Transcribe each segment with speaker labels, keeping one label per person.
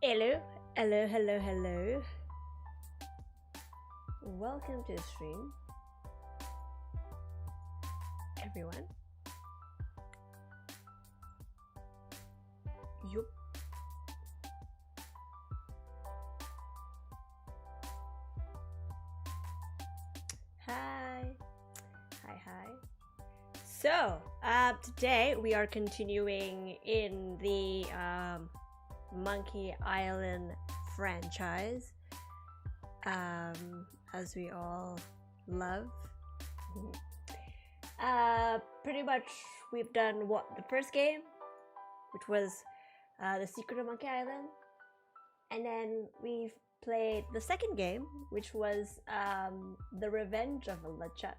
Speaker 1: Hello, hello, hello, hello. Welcome to the stream, everyone. Yup. Hi. Hi. So, today we are continuing in the Monkey Island franchise, as we all love. Pretty much we've done the first game, which was The Secret of Monkey Island, and then we've played the second game, which was The Revenge of LeChuck.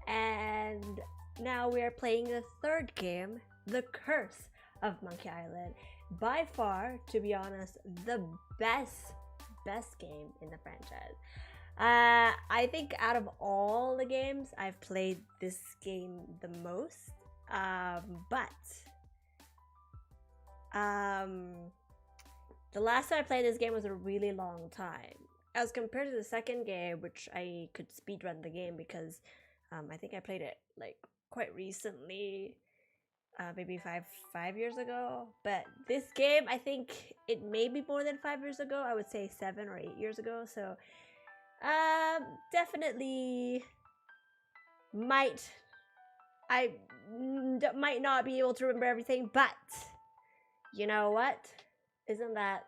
Speaker 1: And now we are playing the third game, The Curse of Monkey Island. By far, to be honest, the best game in the franchise. I think out of all the games, I've played this game the most. The last time I played this game was a really long time. As compared to the second game, which I could speedrun the game because I think I played it like quite recently, maybe five years ago. But this game, I think it may be more than 5 years ago. I would say 7 or 8 years ago. So, definitely might not be able to remember everything, but you know what? Isn't that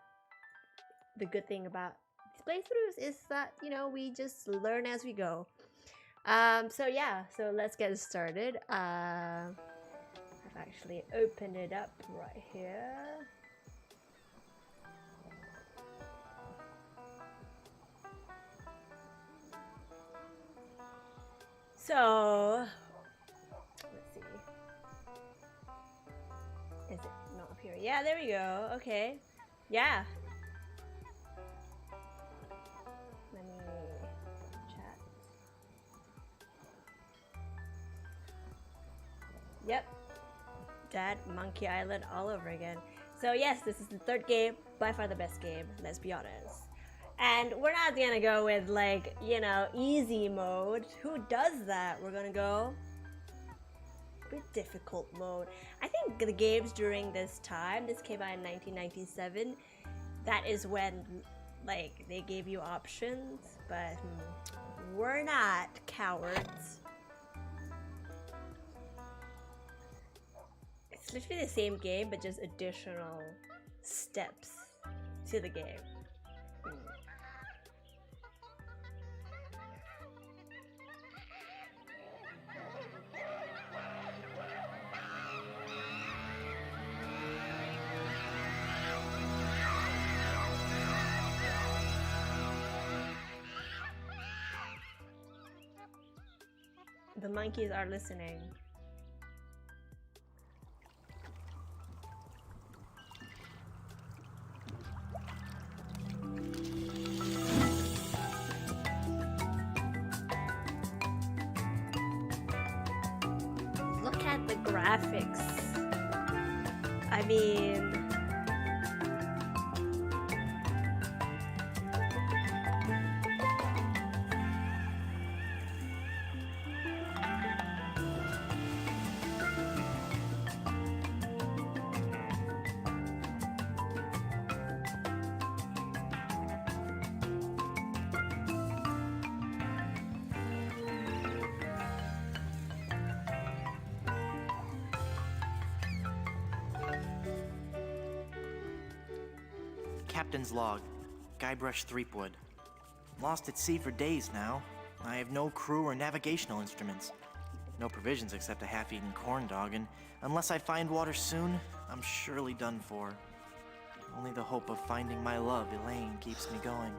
Speaker 1: the good thing about these playthroughs? Is that we just learn as we go. So let's get started. I've actually opened it up right here. So, let's see. Is it not up here? Yeah, there we go. Okay. Yeah. Let me chat. Yep. Dad, Monkey Island all over again. So yes, this is the third game, by far the best game, let's be honest. And we're not gonna go with easy mode. Who does that? We're gonna go with difficult mode. I think the games during this time, this came out in 1997, that is when they gave you options, but we're not cowards. It's literally the same game, but just additional steps to the game. The monkeys are listening. Look at the graphics. I mean,
Speaker 2: Captain's log, Guybrush Threepwood. Lost at sea for days now. I have no crew or navigational instruments. No provisions except a half-eaten corn dog, and unless I find water soon, I'm surely done for. Only the hope of finding my love, Elaine, keeps me going.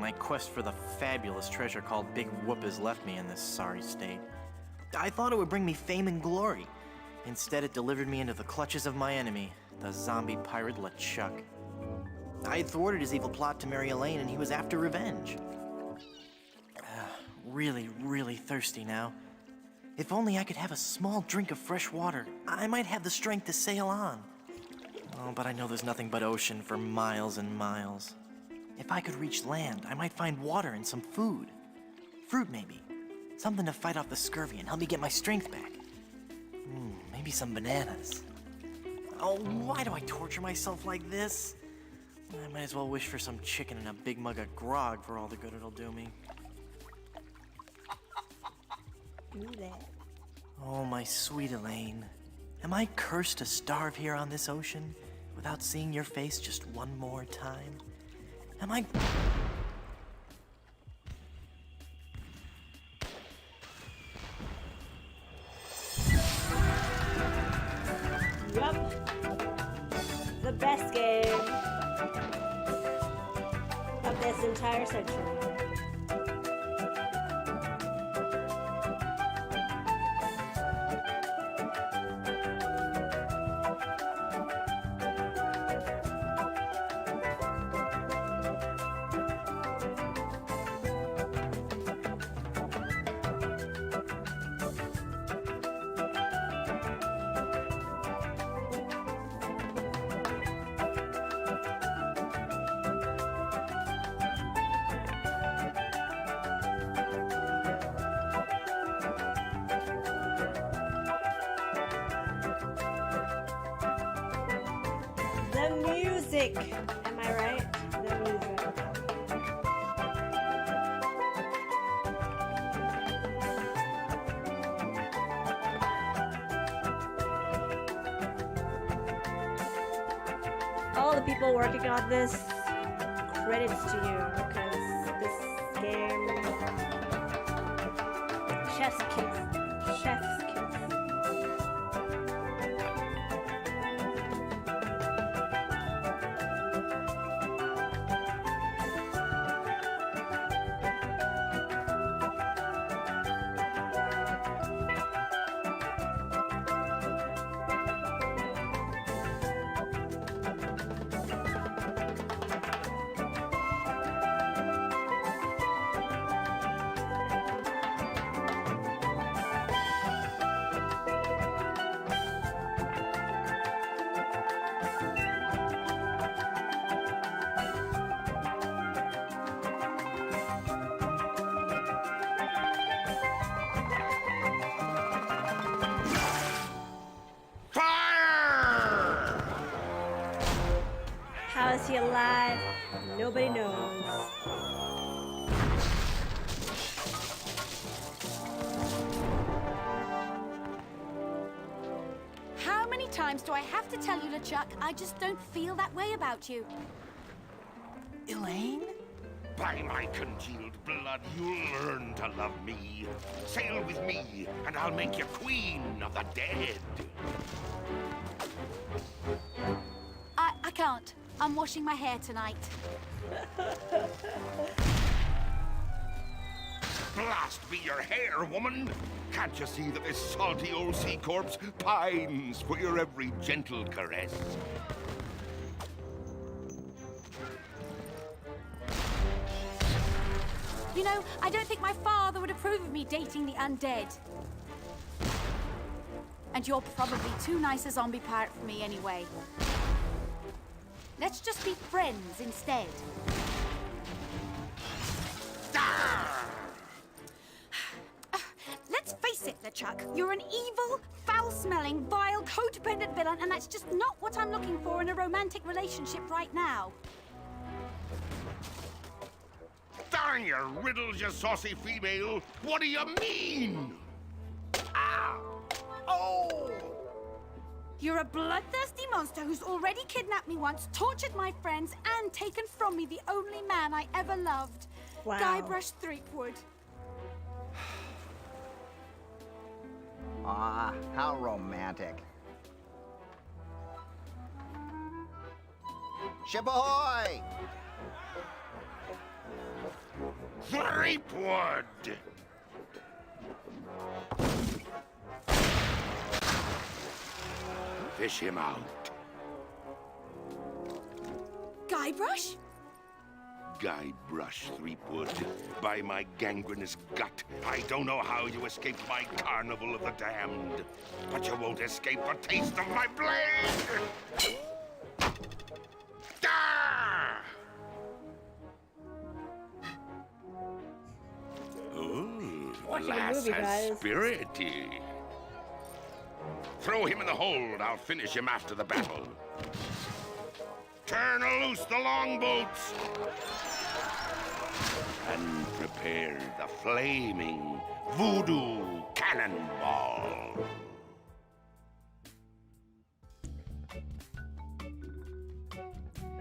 Speaker 2: My quest for the fabulous treasure called Big Whoop has left me in this sorry state. I thought it would bring me fame and glory. Instead, it delivered me into the clutches of my enemy, the zombie pirate LeChuck. I had thwarted his evil plot to marry Elaine, and he was after revenge. Really thirsty now. If only I could have a small drink of fresh water, I might have the strength to sail on. Oh, but I know there's nothing but ocean for miles and miles. If I could reach land, I might find water and some food. Fruit, maybe. Something to fight off the scurvy and help me get my strength back. Maybe some bananas. Oh, why do I torture myself like this? I might as well wish for some chicken and a big mug of grog for all the good it'll do me.
Speaker 1: Do that.
Speaker 2: Oh, my sweet Elaine. Am I cursed to starve here on this ocean without seeing your face just one more time? Am I...
Speaker 1: Yup. The best game of this entire century. The music! Am I right? The music. All the people working on this, credits to you, because this game... Chef's kiss. Chef's kiss. How is he alive? Nobody knows.
Speaker 3: How many times do I have to tell you, LeChuck, I just don't feel that way about you?
Speaker 2: Elaine?
Speaker 4: By my congealed blood, you'll learn to love me. Sail with me, and I'll make you queen of the dead.
Speaker 3: I can't. I'm washing my hair tonight.
Speaker 4: Blast be your hair, woman! Can't you see that this salty old sea corpse pines for your every gentle caress?
Speaker 3: You know, I don't think my father would approve of me dating the undead. And you're probably too nice a zombie pirate for me anyway. Let's just be friends instead. Let's face it, LeChuck. You're an evil, foul-smelling, vile, codependent villain, and that's just not what I'm looking for in a romantic relationship right now.
Speaker 4: Darn your riddles, you saucy female! What do you mean? Ah! Oh!
Speaker 3: You're a bloodthirsty monster who's already kidnapped me once, tortured my friends, and taken from me the only man I ever loved.
Speaker 1: Wow.
Speaker 3: Guybrush Threepwood.
Speaker 5: Ah, how romantic. Ship ahoy!
Speaker 4: Threepwood! Fish him out.
Speaker 3: Guybrush?
Speaker 4: Guybrush Threepwood. By my gangrenous gut, I don't know how you escaped my carnival of the damned. But you won't escape a taste of my blade!
Speaker 1: watching a
Speaker 4: lass
Speaker 1: movie,
Speaker 4: has
Speaker 1: guys.
Speaker 4: spirity. Throw him in the hold. I'll finish him after the battle. Turn loose the longboats. And prepare the flaming voodoo cannonball.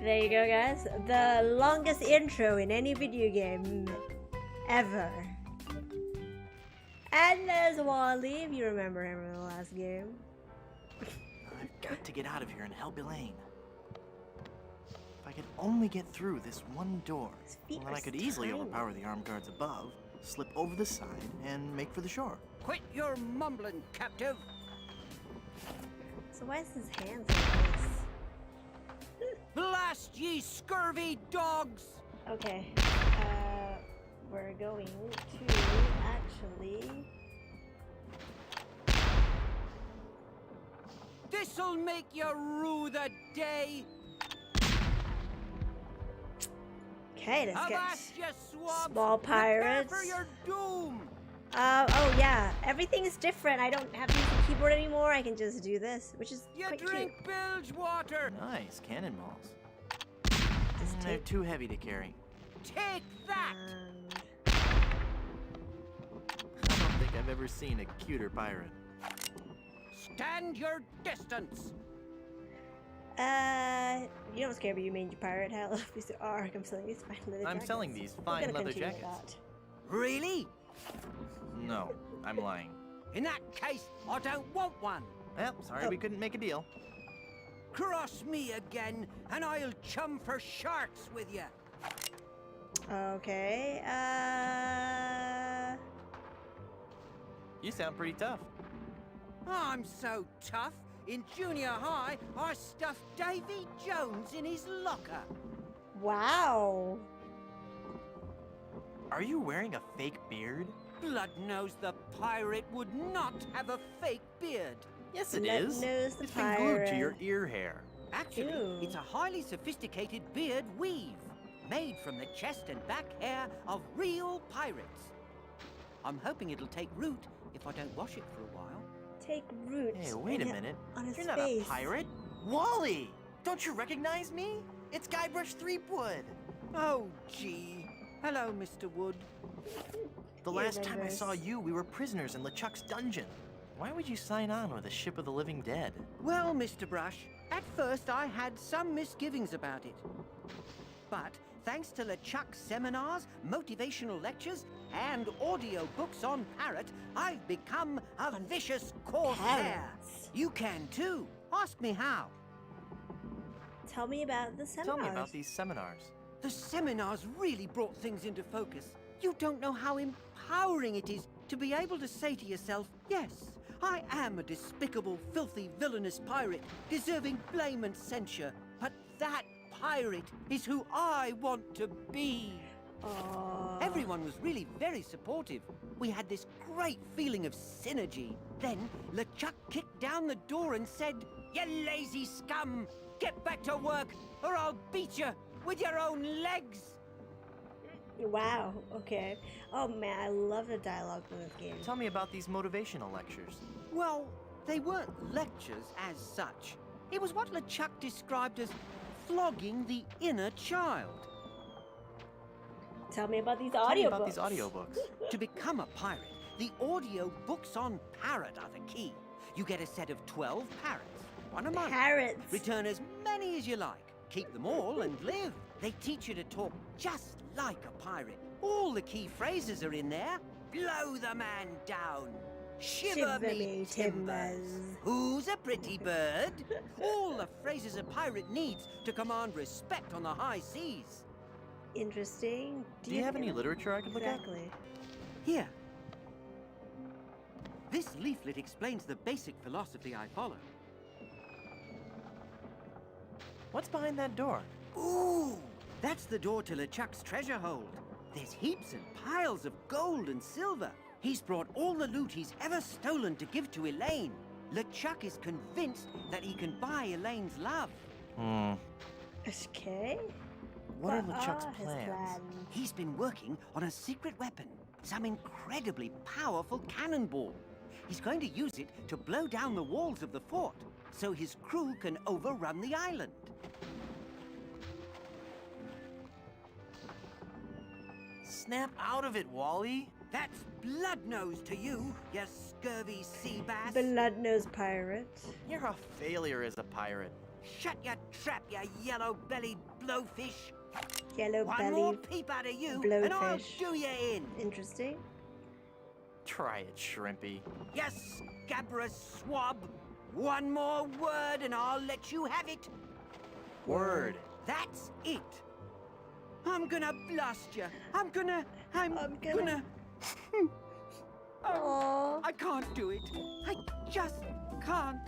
Speaker 1: There you go, guys. The longest intro in any video game ever. And there's Wally, if you remember him from the last game.
Speaker 2: I've got to get out of here and help Elaine. If I could only get through this one door,
Speaker 1: His feet
Speaker 2: then
Speaker 1: are
Speaker 2: I could easily
Speaker 1: tiny.
Speaker 2: overpower the armed guards above, slip over the side, and make for the shore.
Speaker 6: Quit your mumbling, captive.
Speaker 1: So why is his hands like this?
Speaker 6: Blast ye scurvy dogs!
Speaker 1: Okay. We're going to actually...
Speaker 6: This'll make you rue the day.
Speaker 1: Okay, let's get...
Speaker 6: Avast, you swabs!
Speaker 1: small
Speaker 6: Prepare
Speaker 1: pirates.
Speaker 6: for your doom!
Speaker 1: Oh yeah, everything is different. I don't have to use the keyboard anymore. I can just do this, which is
Speaker 6: You
Speaker 1: quite
Speaker 6: drink bilge water.
Speaker 2: Nice, cannonballs.
Speaker 1: cute. Just
Speaker 2: They're
Speaker 1: take
Speaker 2: too heavy to carry.
Speaker 6: Take that!
Speaker 1: and...
Speaker 2: I don't think I've ever seen a cuter pirate.
Speaker 6: Stand your distance.
Speaker 1: You don't scare me, you mangy pirate. Hello, Mr. Ark. I'm selling these fine leather
Speaker 2: I'm
Speaker 1: jackets.
Speaker 2: selling these
Speaker 1: We're
Speaker 2: fine
Speaker 1: gonna
Speaker 2: leather
Speaker 1: continue
Speaker 2: jackets.
Speaker 6: Really?
Speaker 2: No, I'm lying.
Speaker 6: In that case, I don't want one.
Speaker 2: Well, sorry we couldn't make a deal.
Speaker 6: Cross me again, and I'll chum for sharks with you.
Speaker 1: That. Okay,
Speaker 2: You sound pretty tough.
Speaker 6: I'm so tough. In junior high, I stuffed Davy Jones in his locker.
Speaker 1: wow.
Speaker 2: Are you wearing a fake beard?
Speaker 6: Blood knows the pirate would not have a fake beard.
Speaker 2: Yes, it
Speaker 1: Blood
Speaker 2: is.
Speaker 1: knows the
Speaker 2: It's been glued to your
Speaker 1: pirate.
Speaker 2: ear hair.
Speaker 6: Actually,
Speaker 1: Ew.
Speaker 6: it's a highly sophisticated beard weave, made from the chest and back hair of real pirates. I'm hoping it'll take root if I don't wash it for a while.
Speaker 1: Take root.
Speaker 2: Hey, wait a
Speaker 1: in it-
Speaker 2: minute.
Speaker 1: On his
Speaker 2: You're not
Speaker 1: face.
Speaker 2: a pirate. Wally! Don't you recognize me? It's Guybrush Threepwood.
Speaker 6: Oh, gee. Hello, Mr. Wood.
Speaker 2: The
Speaker 1: He
Speaker 2: last time I
Speaker 1: remembers.
Speaker 2: saw you, we were prisoners in LeChuck's dungeon. Why would you sign on with a ship of the living dead?
Speaker 6: Well, Mr. Brush, at first I had some misgivings about it. But thanks to LeChuck's seminars, motivational lectures, and audio books on Parrot, I've become a vicious corsair.
Speaker 1: Parrots.
Speaker 6: You can too. Ask me how.
Speaker 1: Tell me about the seminars.
Speaker 2: Tell me about these seminars.
Speaker 6: The seminars really brought things into focus. You don't know how empowering it is to be able to say to yourself, yes, I am a despicable, filthy, villainous pirate, deserving blame and censure, but that pirate is who I want to be.
Speaker 1: Aw.
Speaker 6: Everyone was really very supportive. We had this great feeling of synergy. Then LeChuck kicked down the door and said, "You lazy scum! Get back to work, or I'll beat you with your own legs!"
Speaker 1: Wow, okay. Oh man, I love the dialogue in this game.
Speaker 2: Tell me about these motivational lectures.
Speaker 6: Well, they weren't lectures as such. It was what LeChuck described as flogging the inner child.
Speaker 1: Tell me about these
Speaker 2: Tell me
Speaker 1: audiobooks.
Speaker 2: about these audiobooks.
Speaker 6: To become a pirate, the audio books on Parrot are the key. You get a set of 12 parrots, one a month.
Speaker 1: Parrots.
Speaker 6: Return as many as you like. Keep them all and live. They teach you to talk just like a pirate. All the key phrases are in there. Blow the man down. Shiver me timbers. Who's a pretty bird? All the phrases a pirate needs to command respect on the high seas.
Speaker 1: Interesting.
Speaker 2: Do you have any literature I could look at?
Speaker 1: Exactly.
Speaker 6: Here. This leaflet explains the basic philosophy I follow.
Speaker 2: What's behind that door?
Speaker 6: Ooh! That's the door to LeChuck's treasure hold. There's heaps and piles of gold and silver. He's brought all the loot he's ever stolen to give to Elaine. LeChuck is convinced that he can buy Elaine's love.
Speaker 1: Okay.
Speaker 2: What are LeChuck's
Speaker 1: his
Speaker 2: plans?
Speaker 6: He's been working on a secret weapon. some incredibly powerful cannonball. He's going to use it to blow down the walls of the fort, so his crew can overrun the island.
Speaker 2: Snap out of it, Wally.
Speaker 6: That's Bloodnose to you, you scurvy sea bass.
Speaker 1: Blood-nosed pirate.
Speaker 2: You're a failure as a pirate.
Speaker 6: Shut your trap, you yellow-bellied blowfish.
Speaker 1: Yellow
Speaker 6: One more
Speaker 1: belly.
Speaker 6: peep out of you, and I'll
Speaker 1: blowfish.
Speaker 6: do you in.
Speaker 1: Interesting.
Speaker 2: Try it, Shrimpy.
Speaker 6: Yes, Scabrous swab. One more word and I'll let you have it.
Speaker 2: Word.
Speaker 6: That's it. I'm gonna blast you. I'm gonna...
Speaker 1: Aww.
Speaker 6: I can't do it. I just can't.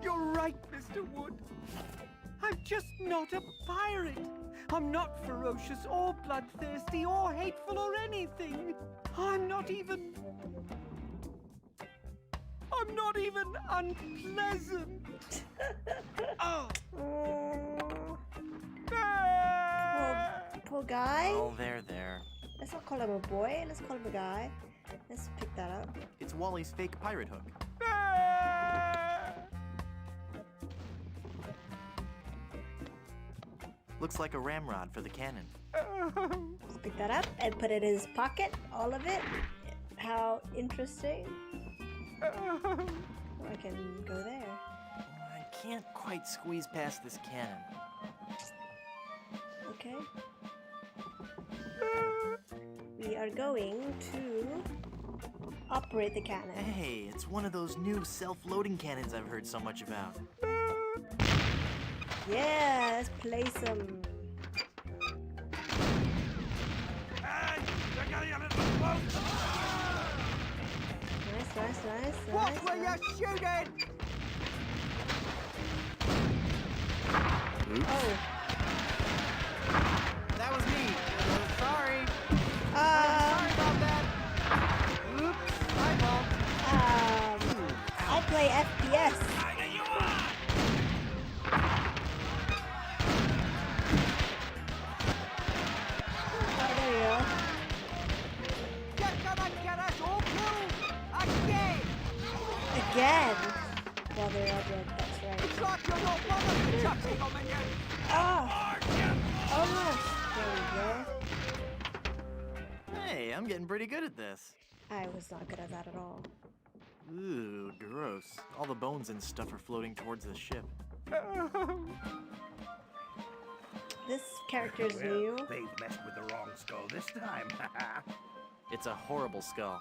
Speaker 6: You're right, Mr. Wood. I'm just not a pirate. I'm not ferocious or bloodthirsty or hateful or anything. I'm not even unpleasant. Oh.
Speaker 1: Poor guy.
Speaker 2: Oh, there.
Speaker 1: Let's not call him a boy. Let's call him a guy. Let's pick that up.
Speaker 2: It's Wally's fake pirate hook. Looks like a ramrod for the cannon.
Speaker 1: Let's pick that up and put it in his pocket. All of it. How interesting. Oh, I can go there.
Speaker 2: I can't quite squeeze past this cannon.
Speaker 1: Okay. We are going to operate the cannon.
Speaker 2: Hey, it's one of those new self-loading cannons I've heard so much about.
Speaker 1: Yeah, let's play some. Nice.
Speaker 6: What were you shooting?
Speaker 1: Oh.
Speaker 2: That was me. Sorry.
Speaker 1: Um,
Speaker 2: About that. Oops. My fault.
Speaker 1: I play FPS. Oh, there you go.
Speaker 6: You're gonna get us all killed again.
Speaker 1: Again. Well, they're all dead. That's right.
Speaker 6: It's like you're not bothered to touch it, minion.
Speaker 1: Oh, almost. There we go.
Speaker 2: Hey, I'm getting pretty good at this.
Speaker 1: I was not good at that at all.
Speaker 2: Ooh, gross. All the bones and stuff are floating towards the ship.
Speaker 1: This character is new.
Speaker 4: They've messed with the wrong skull this time.
Speaker 2: It's a horrible skull.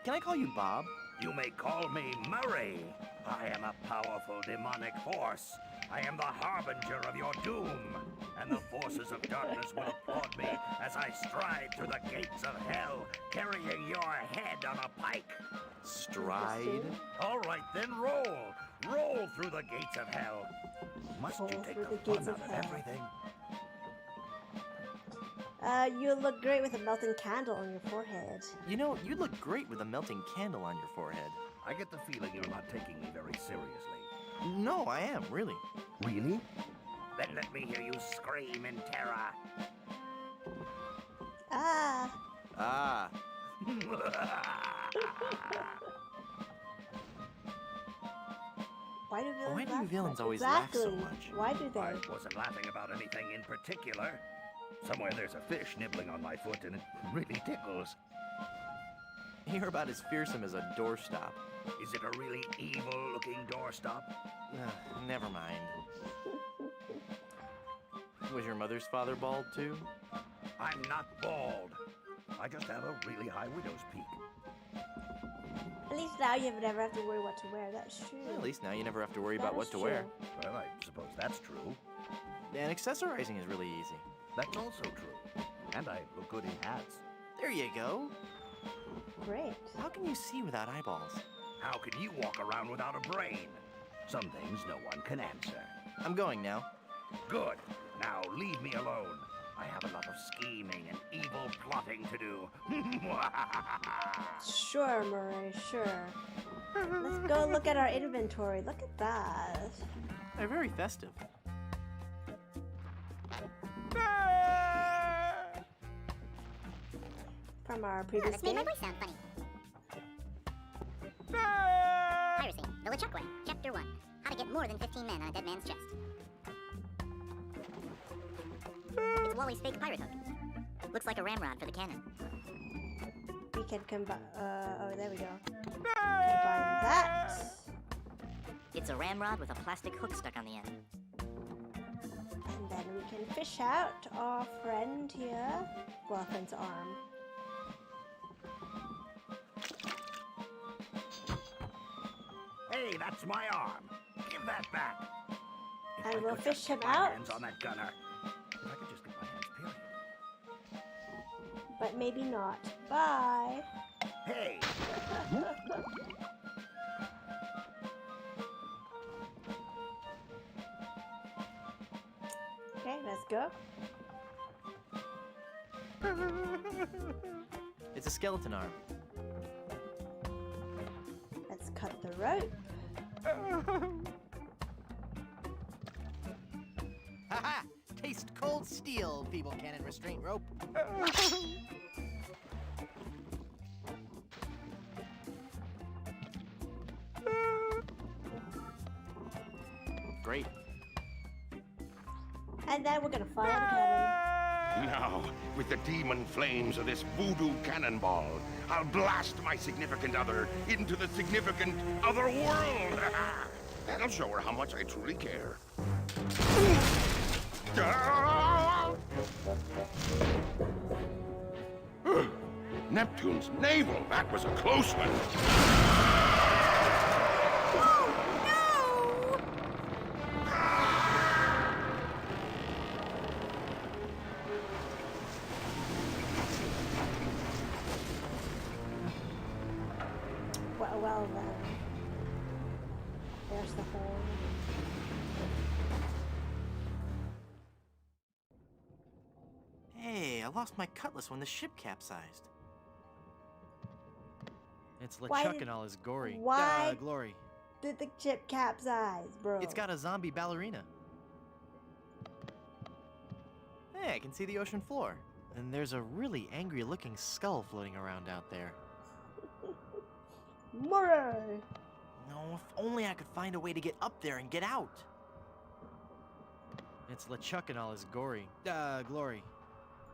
Speaker 2: Can I call you Bob?
Speaker 4: You may call me Murray. I am a powerful demonic force. I am the harbinger of your doom. And the forces of darkness will applaud me as I stride through the gates of hell, carrying your head on a pike.
Speaker 2: Stride?
Speaker 4: All right, then roll. Roll through the gates of hell. Must
Speaker 1: Roll
Speaker 4: you take
Speaker 1: through
Speaker 4: the
Speaker 1: the gates
Speaker 4: fun
Speaker 1: of
Speaker 4: out of
Speaker 1: hell.
Speaker 4: everything?
Speaker 1: You look great with a melting candle on your forehead.
Speaker 2: You know, you look great with a melting candle on your forehead.
Speaker 4: I get the feeling you're not taking me very seriously.
Speaker 2: No, I am, really.
Speaker 4: Really? Then let me hear you scream in terror.
Speaker 1: Ah.
Speaker 2: Ah,
Speaker 1: Why do villains
Speaker 2: Why do
Speaker 1: laugh
Speaker 2: villains
Speaker 1: much?
Speaker 2: always laugh so
Speaker 1: Exactly.
Speaker 2: much?
Speaker 1: Why do they?
Speaker 4: I wasn't laughing about anything in particular. Somewhere there's a fish nibbling on my foot and it really tickles.
Speaker 2: you're about as fearsome as a doorstop.
Speaker 4: Is it a really evil-looking doorstop?
Speaker 2: Never mind. Was your mother's father bald too?
Speaker 4: I'm not bald. I just have a really high widow's peak.
Speaker 1: At least now you never have to worry what to wear. That's true.
Speaker 2: At least now you never have to worry
Speaker 1: That
Speaker 2: about what
Speaker 1: is
Speaker 2: to wear.
Speaker 1: true.
Speaker 4: Well, I suppose that's true.
Speaker 2: And accessorizing is really easy.
Speaker 4: That's also true. And I look good in hats.
Speaker 2: There you go.
Speaker 1: Great.
Speaker 2: How can you see without eyeballs?
Speaker 4: How can you walk around without a brain? Some things no one can answer.
Speaker 2: I'm going now.
Speaker 4: Good. Now leave me alone. I have a lot of scheming and evil plotting to do.
Speaker 1: Sure, Murray, sure. Let's go look at our inventory. Look at that.
Speaker 2: They're very festive.
Speaker 6: Ah!
Speaker 1: from our previous
Speaker 7: This made
Speaker 1: game.
Speaker 7: my voice sound funny. Piracy, the LeChuck Way, Chapter 1. How to get more than 15 men on a dead man's chest. It's Wally's fake pirate hook. Looks like a ramrod for the cannon.
Speaker 1: We can combine. Oh, there we go. Combine that.
Speaker 7: It's a ramrod with a plastic hook stuck on the end.
Speaker 1: And then we can fish out our friend here. Well, friend's arm.
Speaker 4: Hey, that's my arm. Give that back. If
Speaker 1: And
Speaker 4: I
Speaker 1: we'll
Speaker 4: could
Speaker 1: fish
Speaker 4: just
Speaker 1: him
Speaker 4: get my
Speaker 1: out.
Speaker 4: hands on that gunner. If I could just get my hands, period.
Speaker 1: But maybe not. Bye.
Speaker 4: Hey,
Speaker 1: Okay, let's go.
Speaker 2: It's a skeleton arm.
Speaker 1: Let's cut the rope.
Speaker 2: Haha! Taste cold steel, feeble cannon restraint rope. Great.
Speaker 1: And then we're gonna fire the cannon.
Speaker 8: Now, with the demon flames of this voodoo cannonball, I'll blast my significant other into the significant other world. That'll show her how much I truly care. Neptune's navel, that was a close one.
Speaker 1: Well then. There's the hole.
Speaker 2: Hey, I lost my cutlass when the ship capsized. It's
Speaker 1: Why
Speaker 2: LeChuck
Speaker 1: did-
Speaker 2: and all his gory
Speaker 1: why-
Speaker 2: glory.
Speaker 1: Did the ship capsize, bro?
Speaker 2: It's got a zombie ballerina. Hey, I can see the ocean floor. And there's a really angry-looking skull floating around out there.
Speaker 1: Murray!
Speaker 2: No, if only I could find a way to get up there and get out. It's LeChuck and all his gory glory.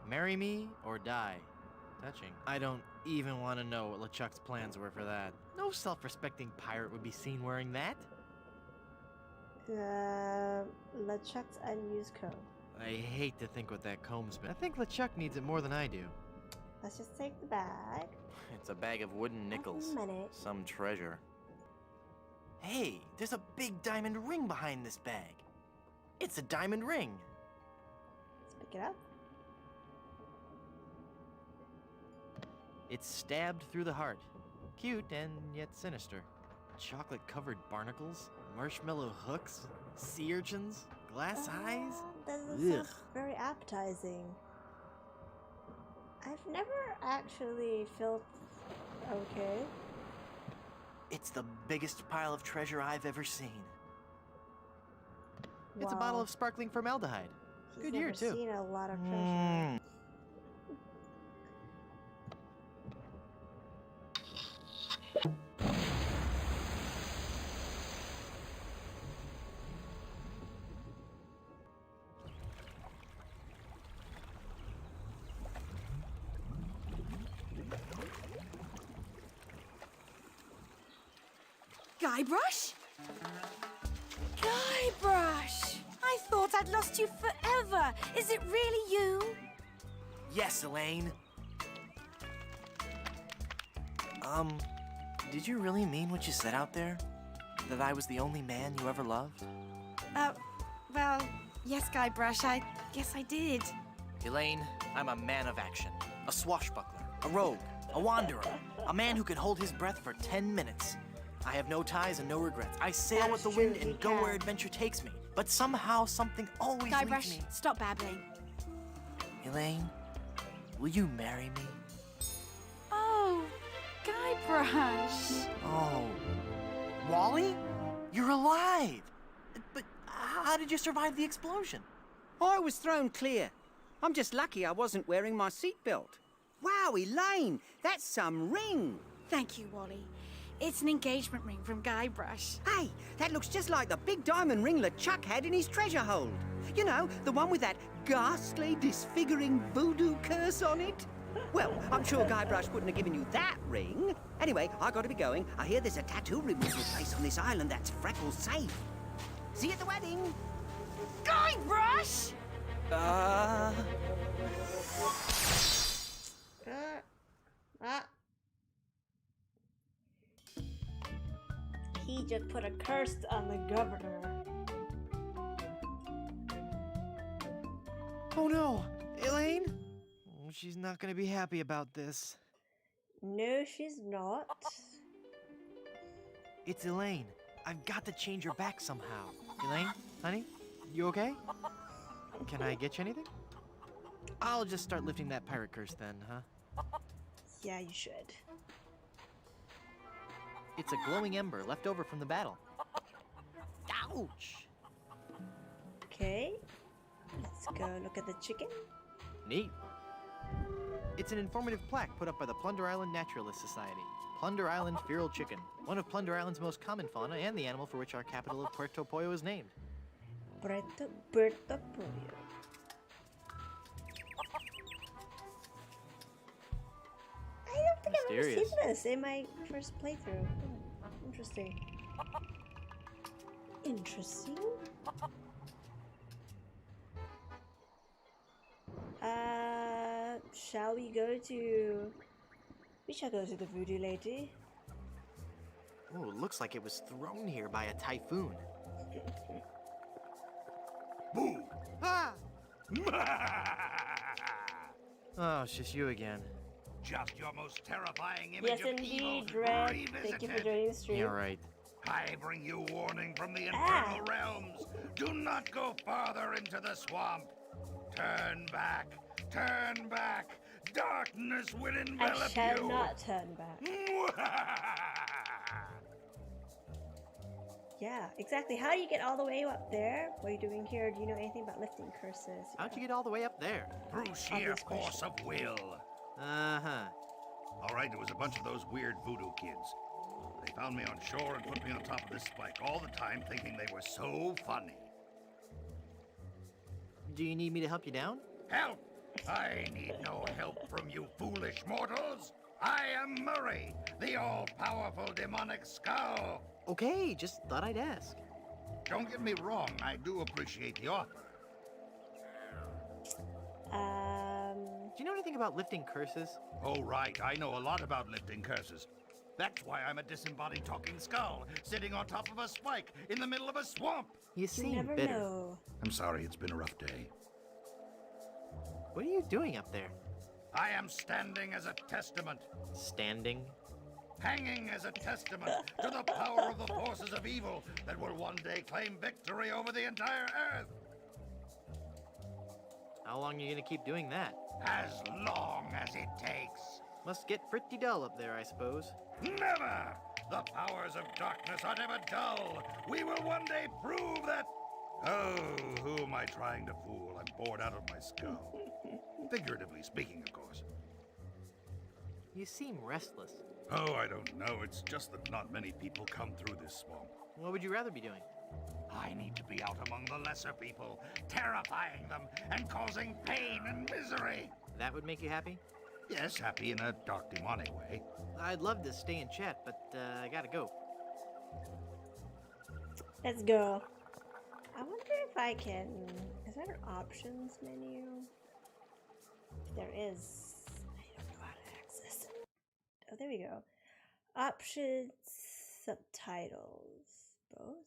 Speaker 2: Marry me or die. Touching. I don't even want to know what LeChuck's plans were for that. No self-respecting pirate would be seen wearing that.
Speaker 1: LeChuck's unused coat.
Speaker 2: I hate to think what that comb's been. I think LeChuck needs it more than I do.
Speaker 1: Let's just take the bag.
Speaker 2: It's a bag of wooden nickels.
Speaker 1: Wait a minute.
Speaker 2: Some treasure. Hey, there's a big diamond ring behind this bag. It's a diamond ring.
Speaker 1: Let's pick it up.
Speaker 2: It's stabbed through the heart. Cute and yet sinister. Chocolate-covered barnacles, marshmallow hooks, sea urchins, glass eyes.
Speaker 1: Doesn't sound
Speaker 2: Ugh.
Speaker 1: very appetizing. I've never actually felt okay.
Speaker 2: It's the biggest pile of treasure I've ever seen. It's a
Speaker 1: Wow.
Speaker 2: bottle of sparkling formaldehyde.
Speaker 1: He's
Speaker 2: Good
Speaker 1: never
Speaker 2: year, too.
Speaker 1: seen a lot of treasure.
Speaker 2: Mm.
Speaker 3: Guybrush? Guybrush! I thought I'd lost you forever. Is it really you?
Speaker 2: Yes, Elaine. Did you really mean what you said out there? That I was the only man you ever loved?
Speaker 3: Well, yes, Guybrush, I guess I did.
Speaker 2: Elaine, I'm a man of action. A swashbuckler, a rogue, a wanderer, a man who can hold his breath for 10 minutes. I have no ties and no regrets. I sail
Speaker 1: That
Speaker 2: with
Speaker 1: is
Speaker 2: the
Speaker 1: true,
Speaker 2: wind
Speaker 1: he
Speaker 2: and go
Speaker 1: can.
Speaker 2: where adventure takes me. But somehow something always leads
Speaker 3: Guybrush,
Speaker 2: me.
Speaker 3: stop babbling.
Speaker 2: Elaine, will you marry me?
Speaker 3: Oh, Guybrush.
Speaker 2: Oh. Wally? You're alive! But how did you survive the explosion?
Speaker 6: I was thrown clear. I'm just lucky I wasn't wearing my seatbelt. Wow, Elaine, that's some ring.
Speaker 3: Thank you, Wally. It's an engagement ring from Guybrush.
Speaker 6: Hey, that looks just like the big diamond ring LeChuck had in his treasure hold. You know, the one with that ghastly, disfiguring voodoo curse on it. Well, I'm sure Guybrush wouldn't have given you that ring. Anyway, I gotta be going. I hear there's a tattoo removal place on this island that's Freckles safe. See you at the wedding.
Speaker 3: Guybrush!
Speaker 1: Ah. He just put a curse on the governor.
Speaker 2: Oh no! Elaine? Oh, she's not gonna be happy about this.
Speaker 1: No, she's not.
Speaker 2: It's Elaine. I've got to change her back somehow. Elaine? Honey? You okay? Can I get you anything? I'll just start lifting that pirate curse then, huh?
Speaker 1: Yeah, you should.
Speaker 2: It's a glowing ember left over from the battle.
Speaker 6: Ouch!
Speaker 1: Okay. Let's go look at the chicken.
Speaker 2: Neat. It's an informative plaque put up by the Plunder Island Naturalist Society. Plunder Island feral chicken, one of Plunder Island's most common fauna and the animal for which our capital of Puerto Pollo is named.
Speaker 1: Puerto Pollo. I don't think I've ever seen
Speaker 2: Mysterious.
Speaker 1: this in my first playthrough. Interesting. Interesting. Shall we go to... We shall go to the voodoo lady.
Speaker 2: Oh, it looks like it was thrown here by a typhoon.
Speaker 4: Boo!
Speaker 2: Ah! Oh, it's just you again.
Speaker 4: Just your most terrifying image
Speaker 1: Yes,
Speaker 4: of evil
Speaker 1: indeed, Red. Thank you for
Speaker 4: revisited.
Speaker 1: joining the stream.
Speaker 2: Yeah, right.
Speaker 4: I bring you warning from the
Speaker 1: Ah.
Speaker 4: infernal realms. Do not go farther into the swamp. Turn back. Turn back. Darkness will
Speaker 1: I
Speaker 4: envelop
Speaker 1: shall
Speaker 4: you.
Speaker 1: not turn back. Yeah, exactly. How do you get all the way up there? What are you doing here? Do you know anything about lifting curses?
Speaker 2: How'd you get all the way up there?
Speaker 4: Through sheer
Speaker 1: Obvious
Speaker 4: force of will.
Speaker 2: Uh-huh.
Speaker 4: All right, it was a bunch of those weird voodoo kids. They found me on shore and put me on top of this spike all the time, thinking they were so funny.
Speaker 2: Do you need me to help you down?
Speaker 4: Help! I need no help from you foolish mortals. I am Murray, the all-powerful demonic skull.
Speaker 2: Okay, just thought I'd ask.
Speaker 4: Don't get me wrong, I do appreciate the offer.
Speaker 2: Do you know anything about lifting curses?
Speaker 4: Oh, right, I know a lot about lifting curses. That's why I'm a disembodied talking skull, sitting on top of a spike in the middle of a swamp.
Speaker 2: You
Speaker 1: You
Speaker 2: seem
Speaker 1: never
Speaker 2: bitter.
Speaker 1: know.
Speaker 4: I'm sorry, it's been a rough day.
Speaker 2: What are you doing up there?
Speaker 4: I am standing as a testament,
Speaker 2: Standing?
Speaker 4: hanging as a testament to the power of the forces of evil that will one day claim victory over the entire Earth.
Speaker 2: How long are you gonna keep doing that?
Speaker 4: As long as it takes.
Speaker 2: Must get pretty dull up there, I suppose.
Speaker 4: Never! The powers of darkness are never dull. We will one day prove that... Oh, who am I trying to fool? I'm bored out of my skull. Figuratively speaking, of course.
Speaker 2: You seem restless.
Speaker 4: Oh, I don't know. It's just that not many people come through this swamp.
Speaker 2: What would you rather be doing?
Speaker 4: I need to be out among the lesser people, terrifying them and causing pain and misery.
Speaker 2: That would make you happy?
Speaker 4: Yes, happy in a dark, demonic way.
Speaker 2: I'd love to stay and chat, but I gotta go.
Speaker 1: Let's go. I wonder if I can... Is there an options menu? If there is, I don't know how to access it. Oh, there we go. Options, subtitles, both.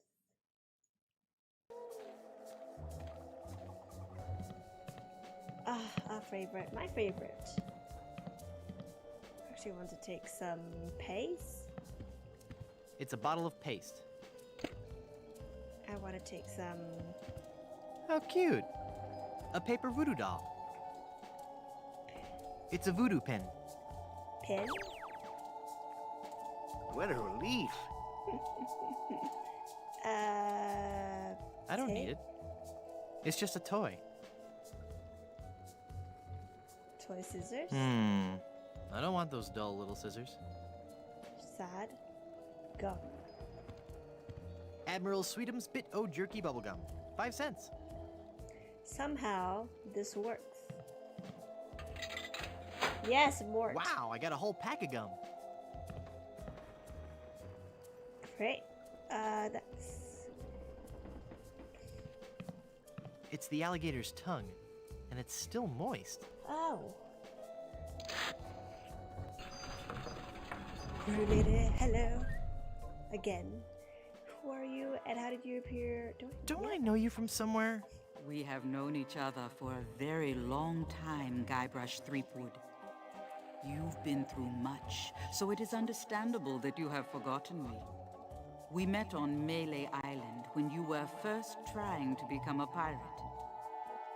Speaker 1: Ah, our favorite, my favorite. Actually want to take some paste.
Speaker 2: It's a bottle of paste.
Speaker 1: I want to take some...
Speaker 2: How cute! A paper voodoo doll. It's a voodoo pin.
Speaker 1: Pin?
Speaker 5: What a relief.
Speaker 2: I don't
Speaker 1: tape?
Speaker 2: need it. It's just a toy.
Speaker 1: Toy scissors.
Speaker 2: I don't want those dull little scissors.
Speaker 1: Sad. Go.
Speaker 2: Admiral Sweetums Bit O Jerky Bubblegum. 5 cents.
Speaker 1: Somehow this works. Yes, it works.
Speaker 2: Wow, I got a whole pack of gum.
Speaker 1: Great. That's
Speaker 2: It's the alligator's tongue, and it's still moist.
Speaker 1: oh. Brunette, hello. Again. Who are you and how did you appear?
Speaker 2: Don't I know you from somewhere?
Speaker 9: We have known each other for a very long time, Guybrush Threepwood. You've been through much, so it is understandable that you have forgotten me. We met on Melee Island when you were first trying to become a pirate.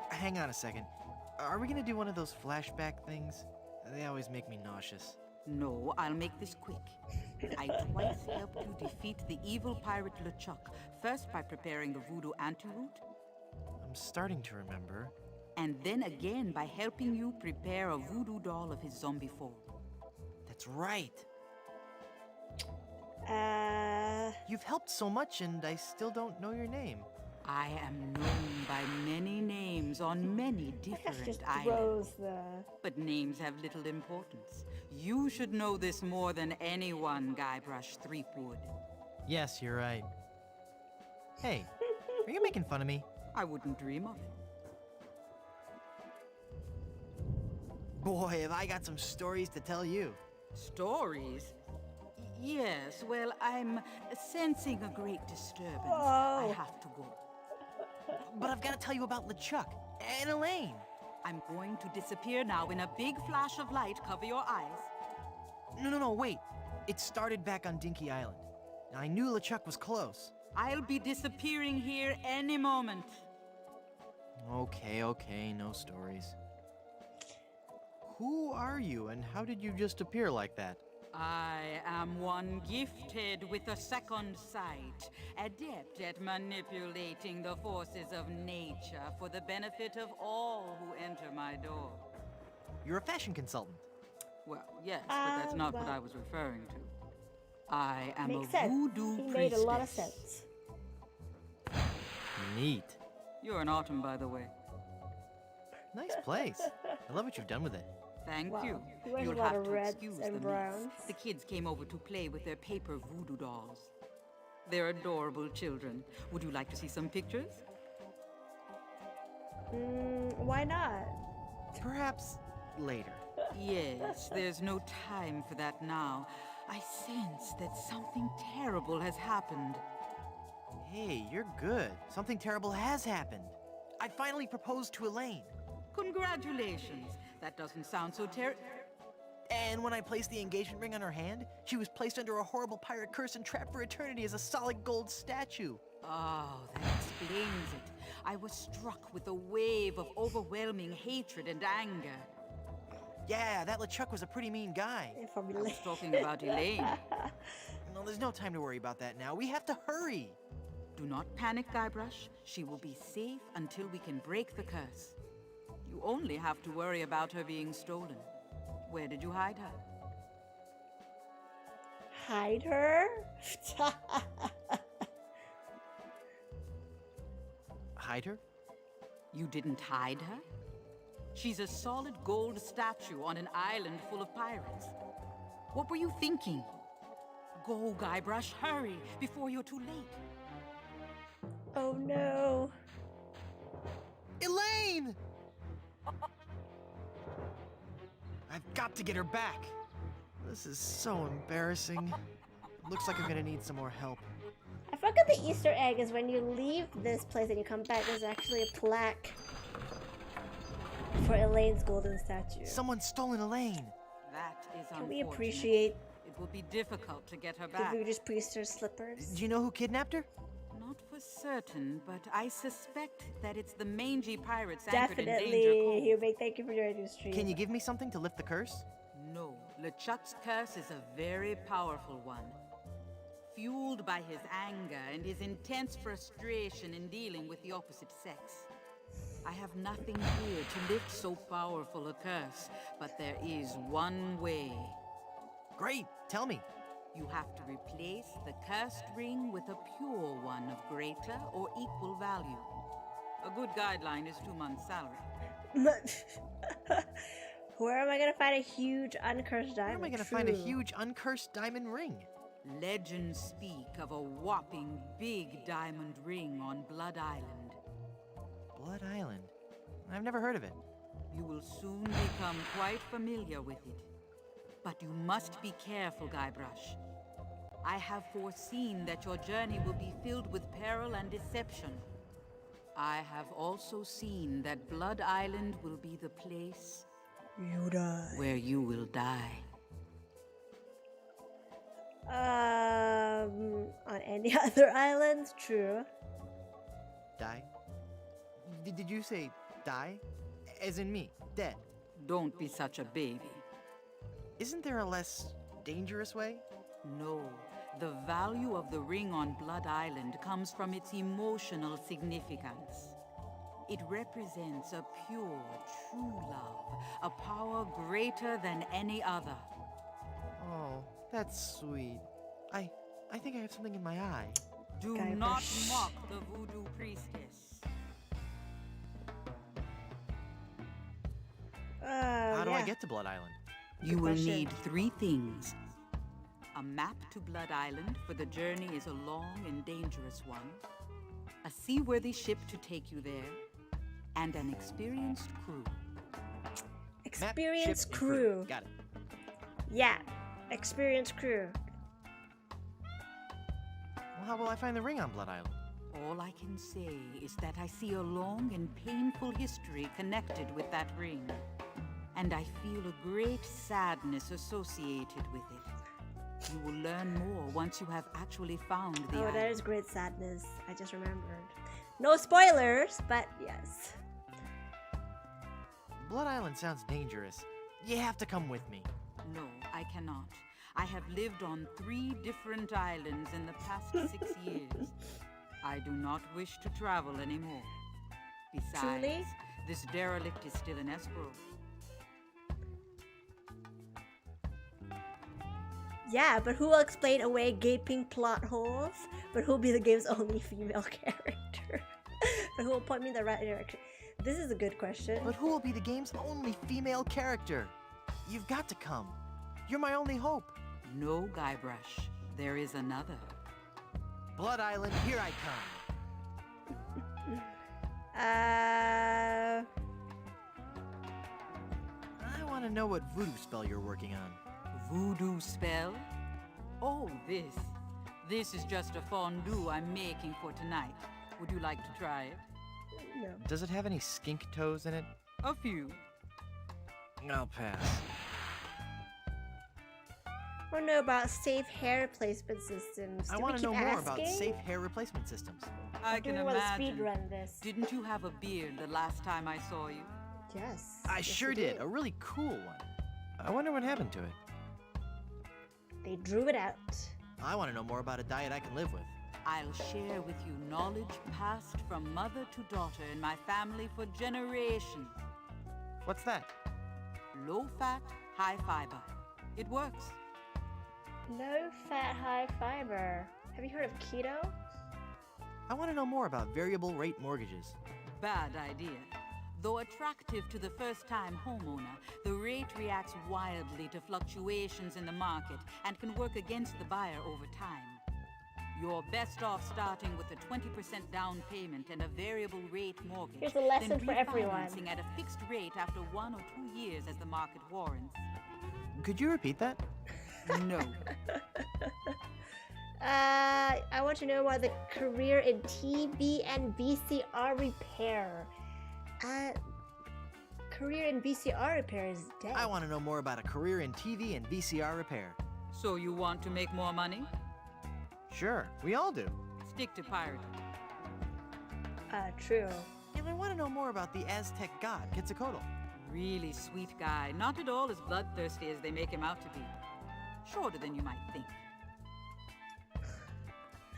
Speaker 2: Hang on a second. Are we gonna do one of those flashback things? They always make me nauseous.
Speaker 9: No, I'll make this quick. I twice helped you defeat the evil pirate LeChuck, first by preparing the voodoo antidote,
Speaker 2: I'm starting to remember.
Speaker 9: and then again by helping you prepare a voodoo doll of his zombie form.
Speaker 2: That's right.
Speaker 1: Uh,
Speaker 2: You've helped so much, and I still don't know your name.
Speaker 9: I am known by many names on many
Speaker 1: I guess
Speaker 9: different
Speaker 1: just
Speaker 9: islands.
Speaker 1: throws the.
Speaker 9: But names have little importance. You should know this more than anyone, Guybrush Threepwood.
Speaker 2: Yes, you're right. Hey, are you making fun of me?
Speaker 9: I wouldn't dream of it.
Speaker 2: Boy, have I got some stories to tell you.
Speaker 9: Stories? Yes, well, I'm sensing a great disturbance.
Speaker 1: Oh.
Speaker 9: I have to go.
Speaker 2: But I've got to tell you about LeChuck and Elaine.
Speaker 9: I'm going to disappear now in a big flash of light. Cover your eyes.
Speaker 2: No, wait. It started back on Dinky Island. I knew LeChuck was close.
Speaker 9: I'll be disappearing here any moment.
Speaker 2: Okay, no stories. Who are you, and how did you just appear like that?
Speaker 9: I am one gifted with a second sight, adept at manipulating the forces of nature for the benefit of all who enter my door.
Speaker 2: You're a fashion consultant.
Speaker 9: Well, yes, but that's not what
Speaker 1: well.
Speaker 9: I was referring to. I am
Speaker 1: Makes
Speaker 9: a
Speaker 1: sense.
Speaker 9: voodoo
Speaker 1: He
Speaker 9: priestess.
Speaker 1: made a lot of sense.
Speaker 2: Neat.
Speaker 9: You're an autumn, by the way.
Speaker 2: Nice place. I love what you've done with it.
Speaker 9: Thank
Speaker 1: Wow.
Speaker 9: you.
Speaker 1: He wears a
Speaker 9: You'll
Speaker 1: lot
Speaker 9: have
Speaker 1: of
Speaker 9: to
Speaker 1: reds
Speaker 9: excuse
Speaker 1: and
Speaker 9: the
Speaker 1: browns.
Speaker 9: mess. The kids came over to play with their paper voodoo dolls. They're adorable children. Would you like to see some pictures?
Speaker 1: Why not?
Speaker 2: Perhaps later.
Speaker 9: Yes, there's no time for that now. I sense that something terrible has happened.
Speaker 2: Hey, you're good. Something terrible has happened. I finally proposed to Elaine.
Speaker 9: Congratulations. That doesn't sound so
Speaker 2: And when I placed the engagement ring on her hand, she was placed under a horrible pirate curse and trapped for eternity as a solid gold statue.
Speaker 9: Oh, that explains it. I was struck with a wave of overwhelming hatred and anger.
Speaker 2: Yeah, that LeChuck was a pretty mean guy.
Speaker 1: If I'm
Speaker 9: I was talking about Elaine.
Speaker 2: No, there's no time to worry about that now. We have to hurry.
Speaker 9: Do not panic, Guybrush. She will be safe until we can break the curse. You only have to worry about her being stolen. Where did you hide her?
Speaker 1: Hide her?
Speaker 2: Hide her?
Speaker 9: You didn't hide her? She's a solid gold statue on an island full of pirates. What were you thinking? Go, Guybrush, hurry, before you're too late.
Speaker 1: Oh no.
Speaker 2: Elaine! I've got to get her back. This is so embarrassing. Looks like I'm gonna need some more help.
Speaker 1: I forgot the Easter egg is when you leave this place and you come back, there's actually a plaque for Elaine's golden statue.
Speaker 2: Someone's stolen Elaine.
Speaker 9: That is
Speaker 1: Can we
Speaker 9: unfortunate.
Speaker 1: appreciate
Speaker 9: It will be difficult to get her
Speaker 1: the
Speaker 9: back.
Speaker 1: voodoo priestess slippers?
Speaker 2: Do you know who kidnapped her?
Speaker 9: Not for certain, but I suspect that it's the mangy pirates anchored in Danger
Speaker 1: Definitely.
Speaker 9: Cove.
Speaker 1: Hubert, thank you for joining the stream.
Speaker 2: Can you give me something to lift the curse?
Speaker 9: No, LeChuck's curse is a very powerful one. Fueled by his anger and his intense frustration in dealing with the opposite sex. I have nothing here to lift so powerful a curse, but there is one way.
Speaker 2: Great, tell me.
Speaker 9: You have to replace the cursed ring with a pure one of greater or equal value. A good guideline is 2 months' salary.
Speaker 1: Where am I gonna find a huge uncursed diamond?
Speaker 2: Where am I gonna find a
Speaker 1: True.
Speaker 2: huge uncursed diamond ring?
Speaker 9: Legends speak of a whopping big diamond ring on Blood Island.
Speaker 2: Blood Island? I've never heard of it.
Speaker 9: You will soon become quite familiar with it. But you must be careful, Guybrush. I have foreseen that your journey will be filled with peril and deception. I have also seen that Blood Island will be the place
Speaker 1: You die.
Speaker 9: where you will die.
Speaker 1: On any other islands? True.
Speaker 2: Die? Did you say die? As in me, dead?
Speaker 9: Don't be such a baby.
Speaker 2: Isn't there a less dangerous way?
Speaker 9: No, the value of the ring on Blood Island comes from its emotional significance. It represents a pure, true love, a power greater than any other.
Speaker 2: Oh, that's sweet. I think I have something in my eye.
Speaker 9: Do
Speaker 1: Guybrush.
Speaker 9: not mock the voodoo priestess.
Speaker 2: How do I
Speaker 1: Yeah.
Speaker 2: get to Blood Island?
Speaker 9: You will
Speaker 1: question.
Speaker 9: need 3 things. A map to Blood Island, for the journey is a long and dangerous one. A seaworthy ship to take you there. And an experienced crew.
Speaker 2: Map,
Speaker 1: Experienced
Speaker 2: ship, and
Speaker 1: crew.
Speaker 2: Got it.
Speaker 1: Yeah. Experienced crew.
Speaker 2: Well, how will I find the ring on Blood Island?
Speaker 9: All I can say is that I see a long and painful history connected with that ring. And I feel a great sadness associated with it. You will learn more once you have actually found the
Speaker 1: Oh, that
Speaker 9: island.
Speaker 1: is great sadness. I just remembered. No spoilers, but yes.
Speaker 2: Blood Island sounds dangerous. You have to come with me.
Speaker 9: No, I cannot. I have lived on 3 different islands in the past 6 years. I do not wish to travel anymore. Besides,
Speaker 1: Truly?
Speaker 9: this derelict is still in escrow.
Speaker 1: Yeah, but who will explain away gaping plot holes? But who'll be the game's only female character? But who will point me in the right direction? This is a good question.
Speaker 2: But who will be the game's only female character? You've got to come. You're my only hope.
Speaker 9: No, Guybrush. There is another.
Speaker 2: Blood Island, here I come. I want to know what voodoo spell you're working on.
Speaker 9: Voodoo spell? Oh, this. This is just a fondue I'm making for tonight. Would you like to try it?
Speaker 1: No.
Speaker 2: Does it have any skink toes in it?
Speaker 9: A few.
Speaker 2: I'll pass.
Speaker 1: I want to know about safe hair replacement systems.
Speaker 2: I
Speaker 1: Do
Speaker 2: want
Speaker 1: we
Speaker 2: to know
Speaker 1: keep
Speaker 2: more about
Speaker 1: asking?
Speaker 2: safe hair replacement systems.
Speaker 9: I
Speaker 1: Do
Speaker 9: can
Speaker 1: we want to
Speaker 9: imagine.
Speaker 1: speed run this?
Speaker 9: Didn't you have a beard the last time I saw you?
Speaker 1: Yes.
Speaker 2: I
Speaker 1: yes,
Speaker 2: sure
Speaker 1: we
Speaker 2: did.
Speaker 1: do.
Speaker 2: A really cool one. I wonder what happened to it.
Speaker 1: They drew it out.
Speaker 2: I want to know more about a diet I can live with.
Speaker 9: I'll share with you knowledge passed from mother to daughter in my family for generations.
Speaker 2: What's that?
Speaker 9: Low fat, high fiber. It works.
Speaker 1: Low fat, high fiber. Have you heard of keto?
Speaker 2: I want to know more about variable rate mortgages.
Speaker 9: Bad idea. Though attractive to the first-time homeowner, the rate reacts wildly to fluctuations in the market and can work against the buyer over time. You're best off starting with a 20% down payment and a variable rate mortgage.
Speaker 1: Here's a lesson
Speaker 9: then
Speaker 1: for everyone.
Speaker 9: refinancing at a fixed rate after 1 or 2 years as the market warrants.
Speaker 2: Could you repeat that?
Speaker 9: No.
Speaker 1: I want to know about the career in TV and VCR repair. Career in VCR repair is dead.
Speaker 2: I want to know more about a career in TV and VCR repair.
Speaker 9: So you want to make more money?
Speaker 2: Sure, we all do.
Speaker 9: Stick to pirating.
Speaker 1: True.
Speaker 2: And I want to know more about the Aztec god, Quetzalcoatl.
Speaker 9: Really sweet guy, not at all as bloodthirsty as they make him out to be. Shorter than you might think.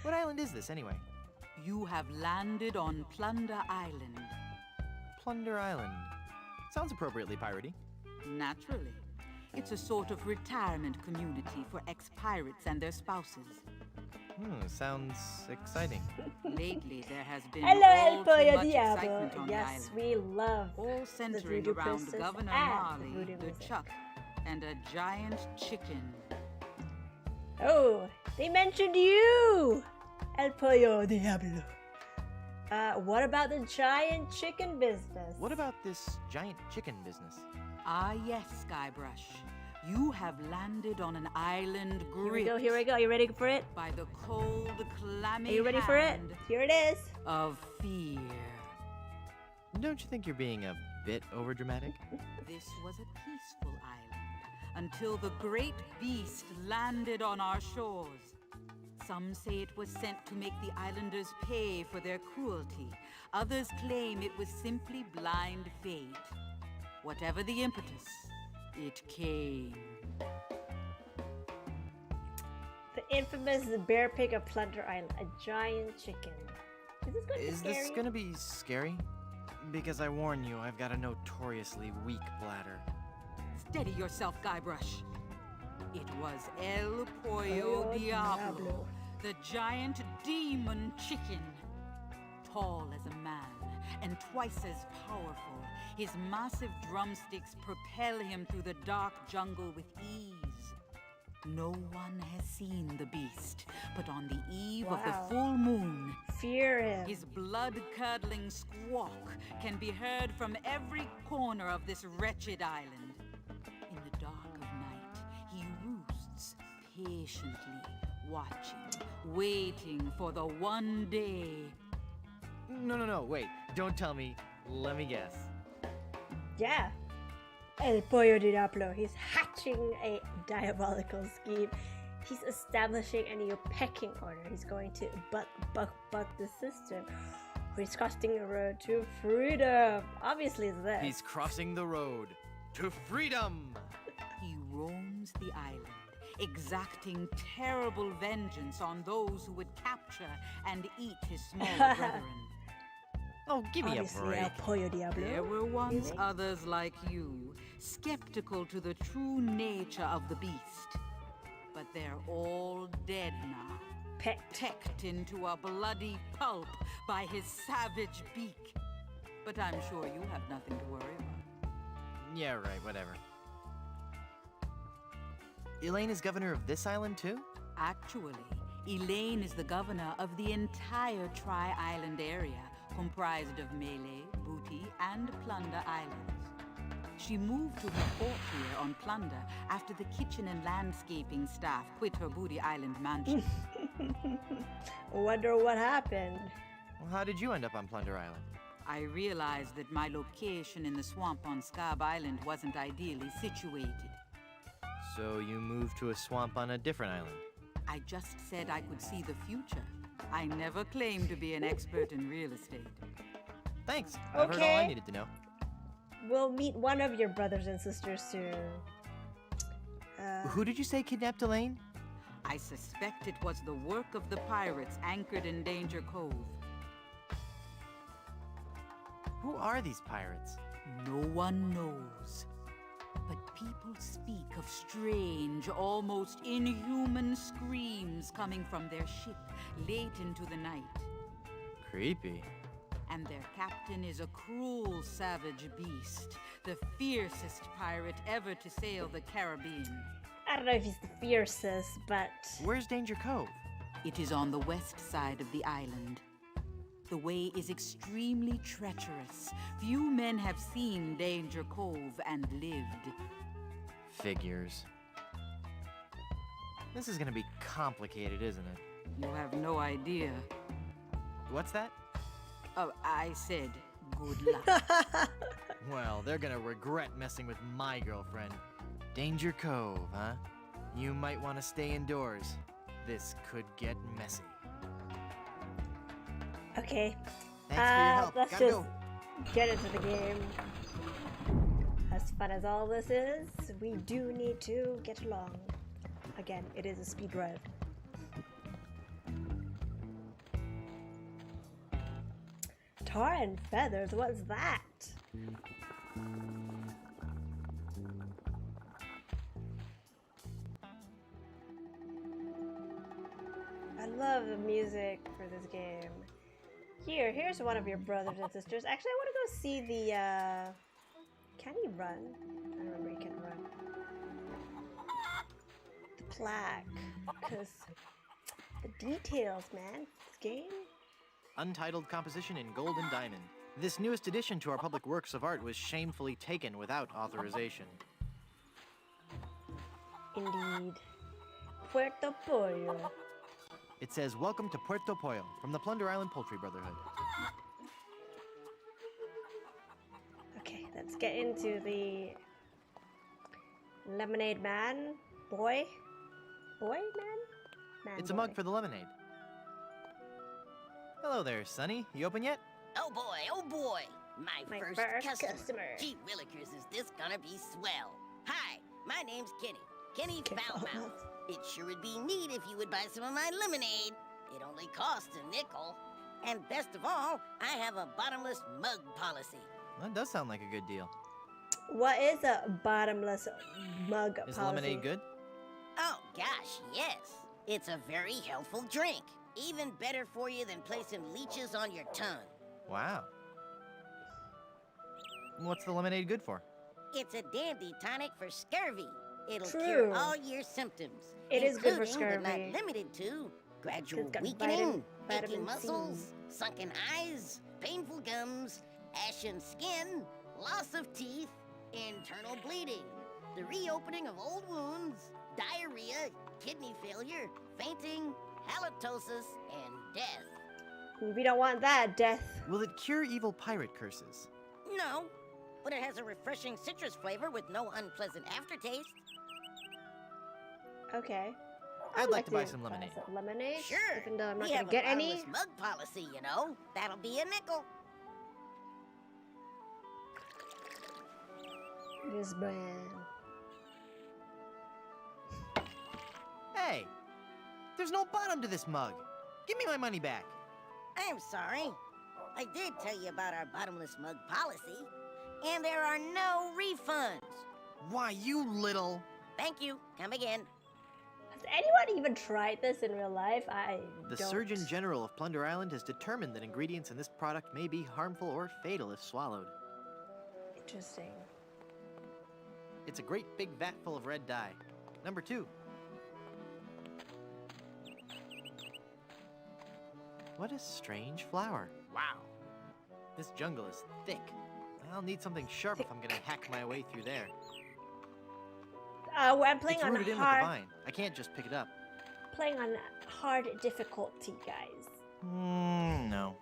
Speaker 2: What island is this, anyway?
Speaker 9: You have landed on Plunder Island.
Speaker 2: Plunder Island. Sounds appropriately piratey.
Speaker 9: Naturally. It's a sort of retirement community for ex-pirates and their spouses.
Speaker 2: Sounds exciting.
Speaker 9: Lately, there has been
Speaker 1: Hello,
Speaker 9: all
Speaker 1: El
Speaker 9: too
Speaker 1: Pollo
Speaker 9: much
Speaker 1: Diablo.
Speaker 9: excitement on the
Speaker 1: Yes,
Speaker 9: island.
Speaker 1: we love
Speaker 9: All centering
Speaker 1: Voodoo
Speaker 9: around
Speaker 1: Princess
Speaker 9: Governor
Speaker 1: and the
Speaker 9: Marley,
Speaker 1: voodoo
Speaker 9: the
Speaker 1: music.
Speaker 9: Chuck, and a giant chicken.
Speaker 1: Oh, they mentioned you! El Pollo Diablo. What about the giant chicken business?
Speaker 2: What about this giant chicken business?
Speaker 9: Ah, yes, Skybrush. You have landed on an island
Speaker 1: Here we
Speaker 9: gripped
Speaker 1: go, here we go. You ready for it?
Speaker 9: by the cold, clammy
Speaker 1: Are you ready for it?
Speaker 9: hand
Speaker 1: Here it is.
Speaker 9: of fear.
Speaker 2: Don't you think you're being a bit overdramatic?
Speaker 9: This was a peaceful island until the great beast landed on our shores. Some say it was sent to make the islanders pay for their cruelty. Others claim it was simply blind fate. Whatever the impetus, it came.
Speaker 1: The infamous bear pig of Plunder Island, a giant chicken. Is this going to be
Speaker 2: Is
Speaker 1: scary?
Speaker 2: this gonna be scary? Because I warn you, I've got a notoriously weak bladder.
Speaker 9: Steady yourself, Guybrush. It was El Pollo
Speaker 1: Pollo
Speaker 9: Diablo,
Speaker 1: Diablo.
Speaker 9: the giant demon chicken. Tall as a man and twice as powerful, his massive drumsticks propel him through the dark jungle with ease. No one has seen the beast, but on the eve of the
Speaker 1: Wow.
Speaker 9: full moon,
Speaker 1: Fear him.
Speaker 9: his blood-curdling squawk can be heard from every corner of this wretched island. In the dark of night, he roosts, patiently watching, waiting for the one day.
Speaker 2: No, wait. Don't tell me. Let me guess.
Speaker 1: Yeah. El Pollo Diablo. He's hatching a diabolical scheme. He's establishing a new pecking order. He's going to buck the system. He's crossing the road to freedom. Obviously, it's this.
Speaker 2: He's crossing the road to freedom!
Speaker 9: He roams the island, exacting terrible vengeance on those who would capture and eat his smaller brethren.
Speaker 2: Oh, give me a
Speaker 1: Obviously,
Speaker 2: break.
Speaker 1: El Pollo Diablo.
Speaker 9: There were once
Speaker 1: Really?
Speaker 9: others like you, skeptical to the true nature of the beast. But they're all dead now, pecked into a bloody pulp by his savage beak. But I'm sure you have nothing to worry about.
Speaker 2: Yeah, right, whatever. Elaine is governor of this island too?
Speaker 9: Actually, Elaine is the governor of the entire Tri-Island area, comprised of Melee, Booty, and Plunder Islands. She moved to her fort here on Plunder after the kitchen and landscaping staff quit her Booty Island mansion.
Speaker 1: Wonder what happened.
Speaker 2: Well, how did you end up on Plunder Island?
Speaker 9: I realized that my location in the swamp on Scab Island wasn't ideally situated.
Speaker 2: So you moved to a swamp on a different island?
Speaker 9: I just said I could see the future. I never claimed to be an expert in real estate.
Speaker 2: Thanks. I've heard all I
Speaker 1: Okay.
Speaker 2: needed to know.
Speaker 1: We'll meet one of your brothers and sisters soon.
Speaker 2: Who did you say kidnapped Elaine?
Speaker 9: I suspect it was the work of the pirates anchored in Danger Cove.
Speaker 2: Who are these pirates?
Speaker 9: No one knows. But people speak of strange, almost inhuman screams coming from their ship late into the night.
Speaker 2: Creepy.
Speaker 1: and their captain is a cruel, savage beast, the fiercest pirate ever to sail the Caribbean. I don't know if he's the fiercest, but
Speaker 2: Where's Danger Cove?
Speaker 1: it is on the west side of the island. The way is extremely treacherous. Few men have seen Danger Cove and lived.
Speaker 2: Figures. This is gonna be complicated, isn't it?
Speaker 1: You have no idea.
Speaker 2: What's that?
Speaker 1: Oh, I said good luck.
Speaker 2: Well, they're gonna regret messing with my girlfriend. Danger Cove, huh? You might want to stay indoors. This could get messy.
Speaker 1: Okay,
Speaker 2: Thanks for your help.
Speaker 1: let's
Speaker 2: Gotta
Speaker 1: just
Speaker 2: go.
Speaker 1: get into the game. As fun as all this is, we do need to get along. Again, it is a speed run. Tar and feathers, what's that? I love the music for this game. Here's one of your brothers and sisters. Actually, I want to go see the, can he run? I remember he can run. The plaque. Because the details, man. This game.
Speaker 2: Untitled composition in gold and diamond. This newest addition to our public works of art was shamefully taken without authorization.
Speaker 1: Indeed. Puerto Pollo.
Speaker 2: It says, "Welcome to Puerto Pollo from the Plunder Island Poultry Brotherhood."
Speaker 1: Okay, let's get into the lemonade man. Boy? Man? Man
Speaker 2: It's a
Speaker 1: boy.
Speaker 2: mug for the lemonade. Hello there, Sonny. You open yet?
Speaker 10: Oh boy, my
Speaker 1: My
Speaker 10: first customer. Gee willikers, is this gonna be swell. Hi, my name's Kenny. Kenny
Speaker 1: Okay,
Speaker 10: Foulmouth. It sure would be neat if you would buy some of my lemonade. It only costs a nickel. And best of all, I have a bottomless mug policy.
Speaker 2: That does sound like a good deal.
Speaker 1: What is a bottomless mug
Speaker 2: Is
Speaker 1: policy?
Speaker 2: lemonade good?
Speaker 10: Oh gosh, yes. It's a very healthful drink. Even better for you than placing leeches on your tongue.
Speaker 2: Wow. What's the lemonade good for?
Speaker 10: It's a dandy tonic for scurvy. It'll
Speaker 1: True.
Speaker 10: cure all your symptoms.
Speaker 1: It is good for
Speaker 10: including, but
Speaker 1: scurvy.
Speaker 10: not limited to, gradual
Speaker 1: It's got
Speaker 10: weakening,
Speaker 1: vitamin
Speaker 10: aching
Speaker 1: C.
Speaker 10: muscles, sunken eyes, painful gums, ashen skin, loss of teeth, internal bleeding, the reopening of old wounds, diarrhea, kidney failure, fainting, halitosis, and death.
Speaker 1: We don't want that, death.
Speaker 2: Will it cure evil pirate curses?
Speaker 10: No, but it has a refreshing citrus flavor with no unpleasant aftertaste.
Speaker 1: Okay.
Speaker 2: I'd like to buy
Speaker 1: try
Speaker 2: some lemonade.
Speaker 1: some lemonade?
Speaker 10: Sure.
Speaker 1: Even though I'm not
Speaker 10: we
Speaker 1: gonna
Speaker 10: have
Speaker 1: get
Speaker 10: a
Speaker 1: any.
Speaker 10: bottomless mug policy, you know. That'll be a nickel.
Speaker 1: This brand.
Speaker 2: Hey! There's no bottom to this mug! Give me my money back!
Speaker 10: I'm sorry. I did tell you about our bottomless mug policy, and there are no refunds.
Speaker 2: Why, you little...
Speaker 10: Thank you. Come again.
Speaker 1: Has anyone even tried this in real life? I
Speaker 2: The
Speaker 1: don't.
Speaker 2: Surgeon General of Plunder Island has determined that ingredients in this product may be harmful or fatal if swallowed.
Speaker 1: Interesting.
Speaker 2: It's a great big vat full of red dye. Number 2. What a strange flower.
Speaker 4: Wow.
Speaker 2: This jungle is thick. I'll need something sharp if I'm gonna hack my way through there.
Speaker 1: I'm playing
Speaker 2: It's
Speaker 1: on
Speaker 2: rooted in with the
Speaker 1: hard.
Speaker 2: vine. I can't just pick it up.
Speaker 1: Playing on hard difficulty, guys.
Speaker 2: No.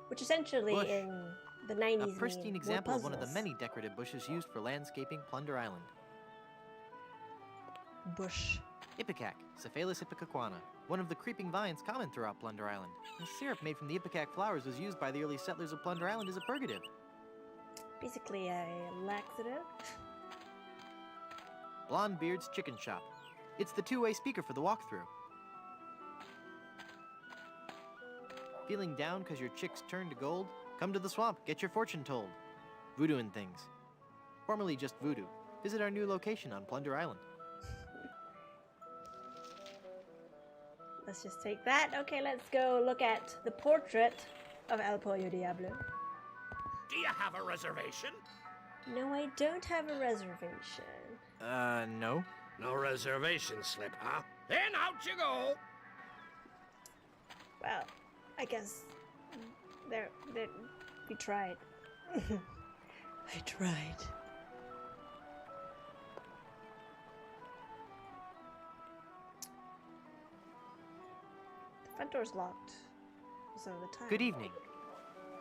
Speaker 1: Which essentially
Speaker 2: Bush.
Speaker 1: in the 90s
Speaker 2: A pristine
Speaker 1: mean more
Speaker 2: example of one of the
Speaker 1: puzzles.
Speaker 2: many decorative bushes used for landscaping Plunder Island.
Speaker 1: Bush.
Speaker 2: Ipecac, Cephalus ipecacuana, one of the creeping vines common throughout Plunder Island. The syrup made from the ipecac flowers was used by the early settlers of Plunder Island as a purgative.
Speaker 1: Basically a laxative.
Speaker 2: Blondebeard's Chicken Shop. It's the two-way speaker for the walkthrough. Feeling down because your chicks turned to gold? Come to the swamp, get your fortune told. Voodoo and Things. Formerly just Voodoo. Visit our new location on Plunder Island.
Speaker 1: Let's just take that. Okay, let's go look at the portrait of El Pollo Diablo.
Speaker 4: Do you have a reservation?
Speaker 1: No, I don't have a reservation.
Speaker 2: No.
Speaker 4: No reservation slip, huh? Then out you go.
Speaker 1: Well, I guess there we tried. I tried. The front door's locked. So the time.
Speaker 2: Good evening.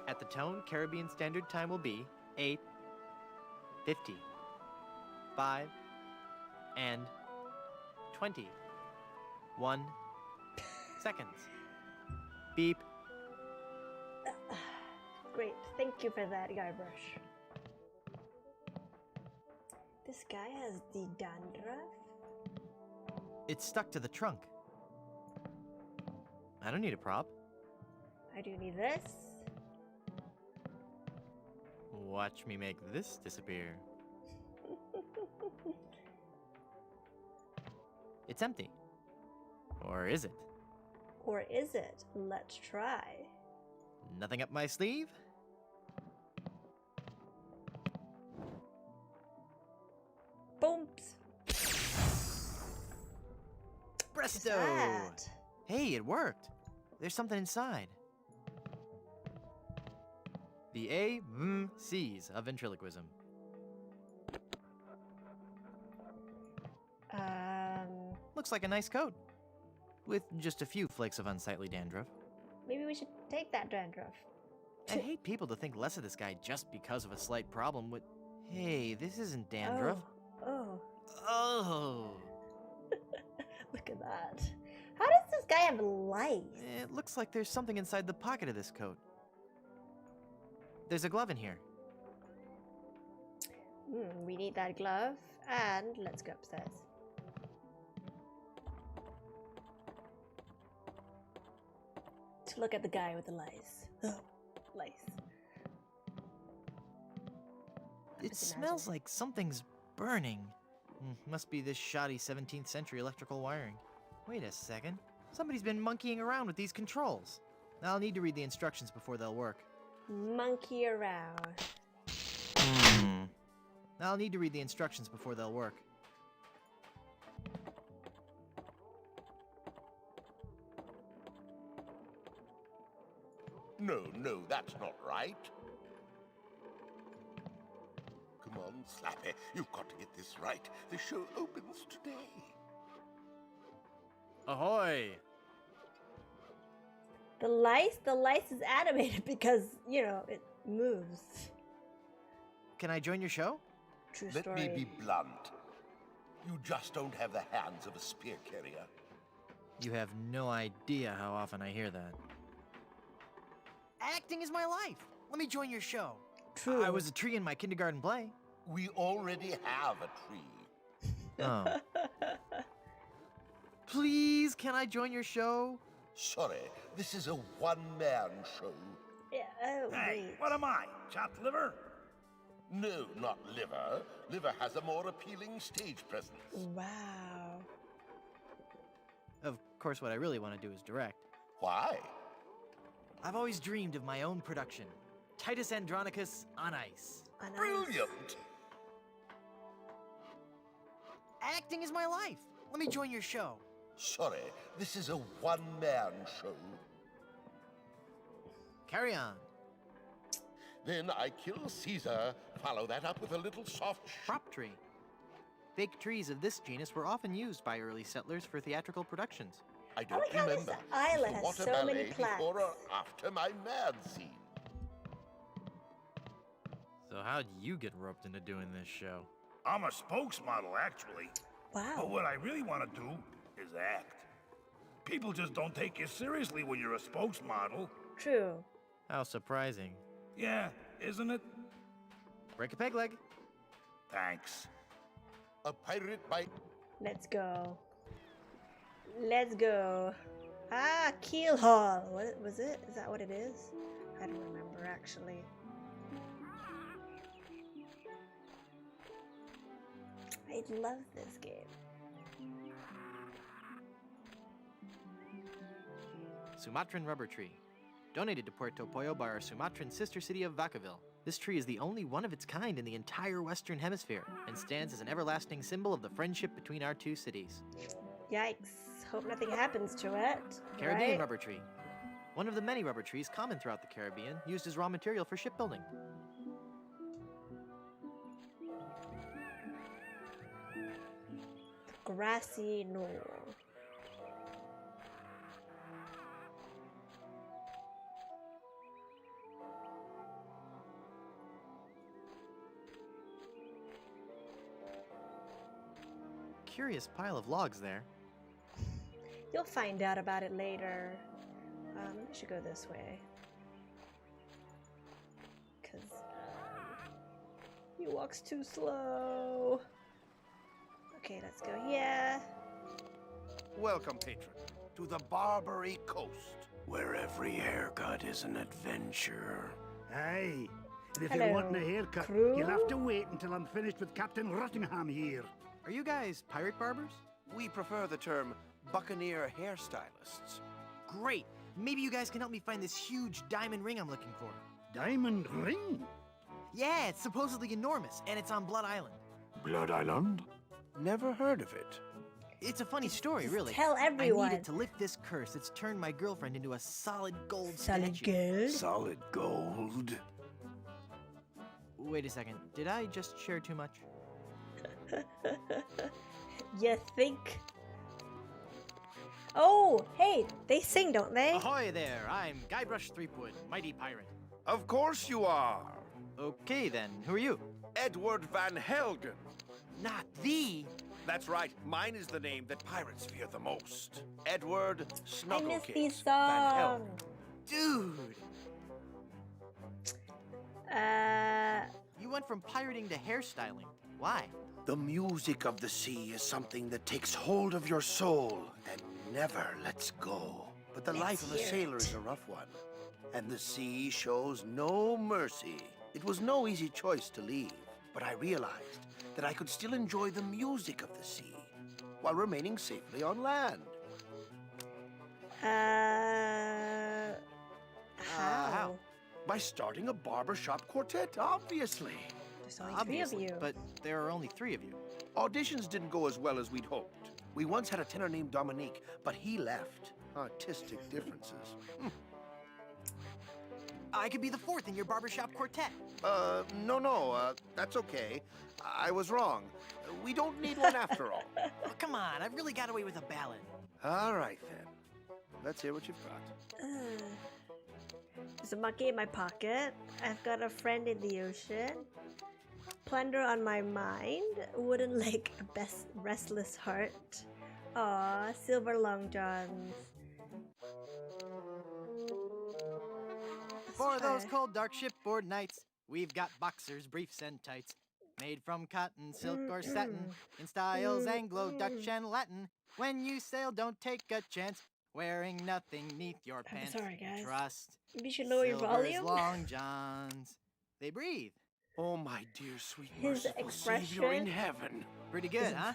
Speaker 2: At the tone, Caribbean Standard Time will be 8:50, 5, and 21 seconds. Beep.
Speaker 1: Great, thank you for that, Guybrush. This guy has the dandruff?
Speaker 2: It's stuck to the trunk. I don't need a prop.
Speaker 1: I do need this.
Speaker 2: Watch me make this disappear. It's empty. Or is it?
Speaker 1: Or is it? Let's try.
Speaker 2: Nothing up my sleeve?
Speaker 1: Booms.
Speaker 2: Presto!
Speaker 1: That?
Speaker 2: Hey, it worked. There's something inside. The A-M-C's of ventriloquism. Looks like a nice coat. With just a few flakes of unsightly dandruff.
Speaker 1: Maybe we should take that dandruff.
Speaker 2: I hate people to think less of this guy just because of a slight problem with... Hey, this isn't dandruff.
Speaker 1: Oh.
Speaker 2: Oh.
Speaker 1: Look at that. How does this guy have lice?
Speaker 2: It looks like there's something inside the pocket of this coat. There's a glove in here.
Speaker 1: We need that glove. And let's go upstairs. To look at the guy with the lice. Ugh, lice.
Speaker 2: It smells like something's burning. Must be this shoddy 17th century electrical wiring. Wait a second. Somebody's been monkeying around with these controls. I'll need to read the instructions before they'll work.
Speaker 1: Monkey around.
Speaker 2: I'll need to read the instructions before they'll work.
Speaker 8: No, that's not right. Come on, Slappy. You've got to get this right. The show opens today.
Speaker 2: Ahoy!
Speaker 1: The lice is animated because, you know, it moves.
Speaker 2: Can I join your show?
Speaker 1: True
Speaker 8: Let
Speaker 1: story.
Speaker 8: me be blunt. You just don't have the hands of a spear carrier.
Speaker 2: You have no idea how often I hear that. Acting is my life. Let me join your show.
Speaker 1: True.
Speaker 2: I was a tree in my kindergarten play.
Speaker 8: We already have a tree.
Speaker 2: Oh. Please, can I join your show?
Speaker 8: Sorry, this is a one-man show.
Speaker 1: Yeah, oh,
Speaker 4: Hey,
Speaker 1: wait.
Speaker 4: what am I? Chopped liver?
Speaker 8: No, not Liver. Liver has a more appealing stage presence.
Speaker 1: Wow.
Speaker 2: Of course, what I really want to do is direct.
Speaker 8: Why?
Speaker 2: I've always dreamed of my own production. Titus Andronicus on ice.
Speaker 1: On ice.
Speaker 8: Brilliant!
Speaker 2: Acting is my life. Let me join your show.
Speaker 8: Sorry, this is a one-man show.
Speaker 2: Carry on.
Speaker 8: Then I kill Caesar, follow that up with a little soft
Speaker 2: Prop tree. Fake trees of this genus were often used by early settlers for theatrical productions.
Speaker 8: I don't
Speaker 1: like how this
Speaker 8: remember.
Speaker 1: island
Speaker 8: Is the
Speaker 1: has
Speaker 8: water
Speaker 1: so many
Speaker 8: ballet
Speaker 1: plants.
Speaker 8: before or after my mad scene?
Speaker 2: So how'd you get roped into doing this show?
Speaker 4: I'm a spokesmodel, actually. But
Speaker 1: Wow.
Speaker 4: what I really want to do is act. People just don't take you seriously when you're a spokesmodel.
Speaker 1: True.
Speaker 2: How surprising.
Speaker 4: Yeah, isn't it?
Speaker 2: Break a peg leg.
Speaker 4: Thanks.
Speaker 8: A pirate by...
Speaker 1: Let's go. Let's go. Ah, keel haul. What was it? Is that what it is? I don't remember actually. I love this game.
Speaker 2: Sumatran rubber tree. Donated to Puerto Pollo by our Sumatran sister city of Vacaville. This tree is the only one of its kind in the entire Western Hemisphere and stands as an everlasting symbol of the friendship between our two cities.
Speaker 1: Yikes. Hope nothing happens to it.
Speaker 2: Caribbean
Speaker 1: right?
Speaker 2: rubber tree. One of the many rubber trees common throughout the Caribbean, used as raw material for shipbuilding.
Speaker 1: Grassy knoll.
Speaker 2: Curious pile of logs there.
Speaker 1: You'll find out about it later. We should go this way. Because he walks too slow. Okay, let's go here.
Speaker 4: Welcome, patron, to the Barbary Coast, where every haircut is an adventure. Hey, And if
Speaker 1: Hello,
Speaker 4: you're wanting a haircut,
Speaker 1: crew.
Speaker 4: you'll have to wait until I'm finished with Captain Rottingham here.
Speaker 6: Are you guys pirate barbers?
Speaker 11: We prefer the term buccaneer hairstylists.
Speaker 2: Great. Maybe you guys can help me find this huge diamond ring I'm looking for.
Speaker 4: Diamond ring?
Speaker 2: Yeah, it's supposedly enormous, and it's on Blood Island.
Speaker 4: Blood Island?
Speaker 11: Never heard of it.
Speaker 2: It's a funny story,
Speaker 1: Just
Speaker 2: really.
Speaker 1: tell everyone.
Speaker 2: I needed to lift this curse that's turned my girlfriend into a solid gold
Speaker 1: Solid
Speaker 2: statue.
Speaker 1: gold.
Speaker 4: Solid gold.
Speaker 2: Wait a second. Did I just share too much?
Speaker 1: You think? Oh, hey, they sing, don't they?
Speaker 2: Ahoy there! I'm Guybrush Threepwood, mighty pirate.
Speaker 8: Of course you are.
Speaker 2: Okay then, who are you?
Speaker 8: Edward Van Helgen.
Speaker 2: Not the...
Speaker 8: That's right. Mine is the name that pirates fear the most. Edward
Speaker 1: I miss
Speaker 8: Snugglekiss
Speaker 1: these
Speaker 8: Van Helgen.
Speaker 1: songs.
Speaker 2: Dude!
Speaker 1: Uh,
Speaker 2: You went from pirating to hairstyling. Why?
Speaker 11: The music of the sea is something that takes hold of your soul and never lets go. But the life of a
Speaker 1: hear
Speaker 11: sailor
Speaker 1: it.
Speaker 11: is a rough one, and the sea shows no mercy. It was no easy choice to leave, but I realized that I could still enjoy the music of the sea while remaining safely on land.
Speaker 1: how?
Speaker 11: By starting a barbershop quartet, obviously.
Speaker 1: There's only
Speaker 2: Obviously,
Speaker 1: three of you.
Speaker 2: but there are only 3 of you.
Speaker 11: Auditions didn't go as well as we'd hoped. We once had a tenor named Dominique, but he left. Artistic differences.
Speaker 2: I could be the 4th in your barbershop quartet.
Speaker 11: No, that's okay. I was wrong. We don't need one after all.
Speaker 2: Oh, come on, I've really got away with a ballad.
Speaker 11: All right, then. Let's hear what you've got.
Speaker 1: There's a monkey in my pocket. I've got a friend in the ocean. Plunder on my mind. Wooden leg, a best restless heart. Aw, silver long johns.
Speaker 2: For those
Speaker 1: try.
Speaker 2: cold, dark shipboard nights, we've got boxers, briefs, and tights. Made from cotton, silk, or satin, in styles Anglo, Dutch, and Latin. When you sail, don't take a chance, wearing nothing neath your
Speaker 1: I'm
Speaker 2: pants.
Speaker 1: sorry, guys.
Speaker 2: Trust.
Speaker 1: Maybe you should lower your
Speaker 2: Silver's
Speaker 1: volume.
Speaker 2: long johns. They breathe.
Speaker 11: Oh, my dear, sweet,
Speaker 1: His
Speaker 11: merciful Savior in
Speaker 1: expression.
Speaker 11: heaven.
Speaker 2: Pretty good, huh?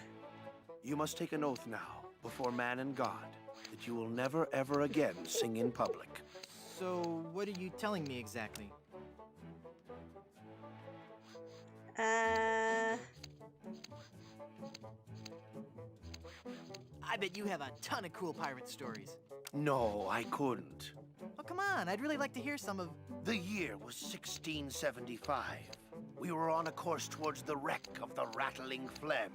Speaker 11: You must take an oath now, before man and God, that you will never, ever again sing in public.
Speaker 2: So, what are you telling me exactly? I bet you have a ton of cool pirate stories.
Speaker 11: No, I couldn't.
Speaker 2: Oh, come on, I'd really like to hear some of...
Speaker 11: The year was 1675. We were on a course towards the wreck of the Rattling Phlegm.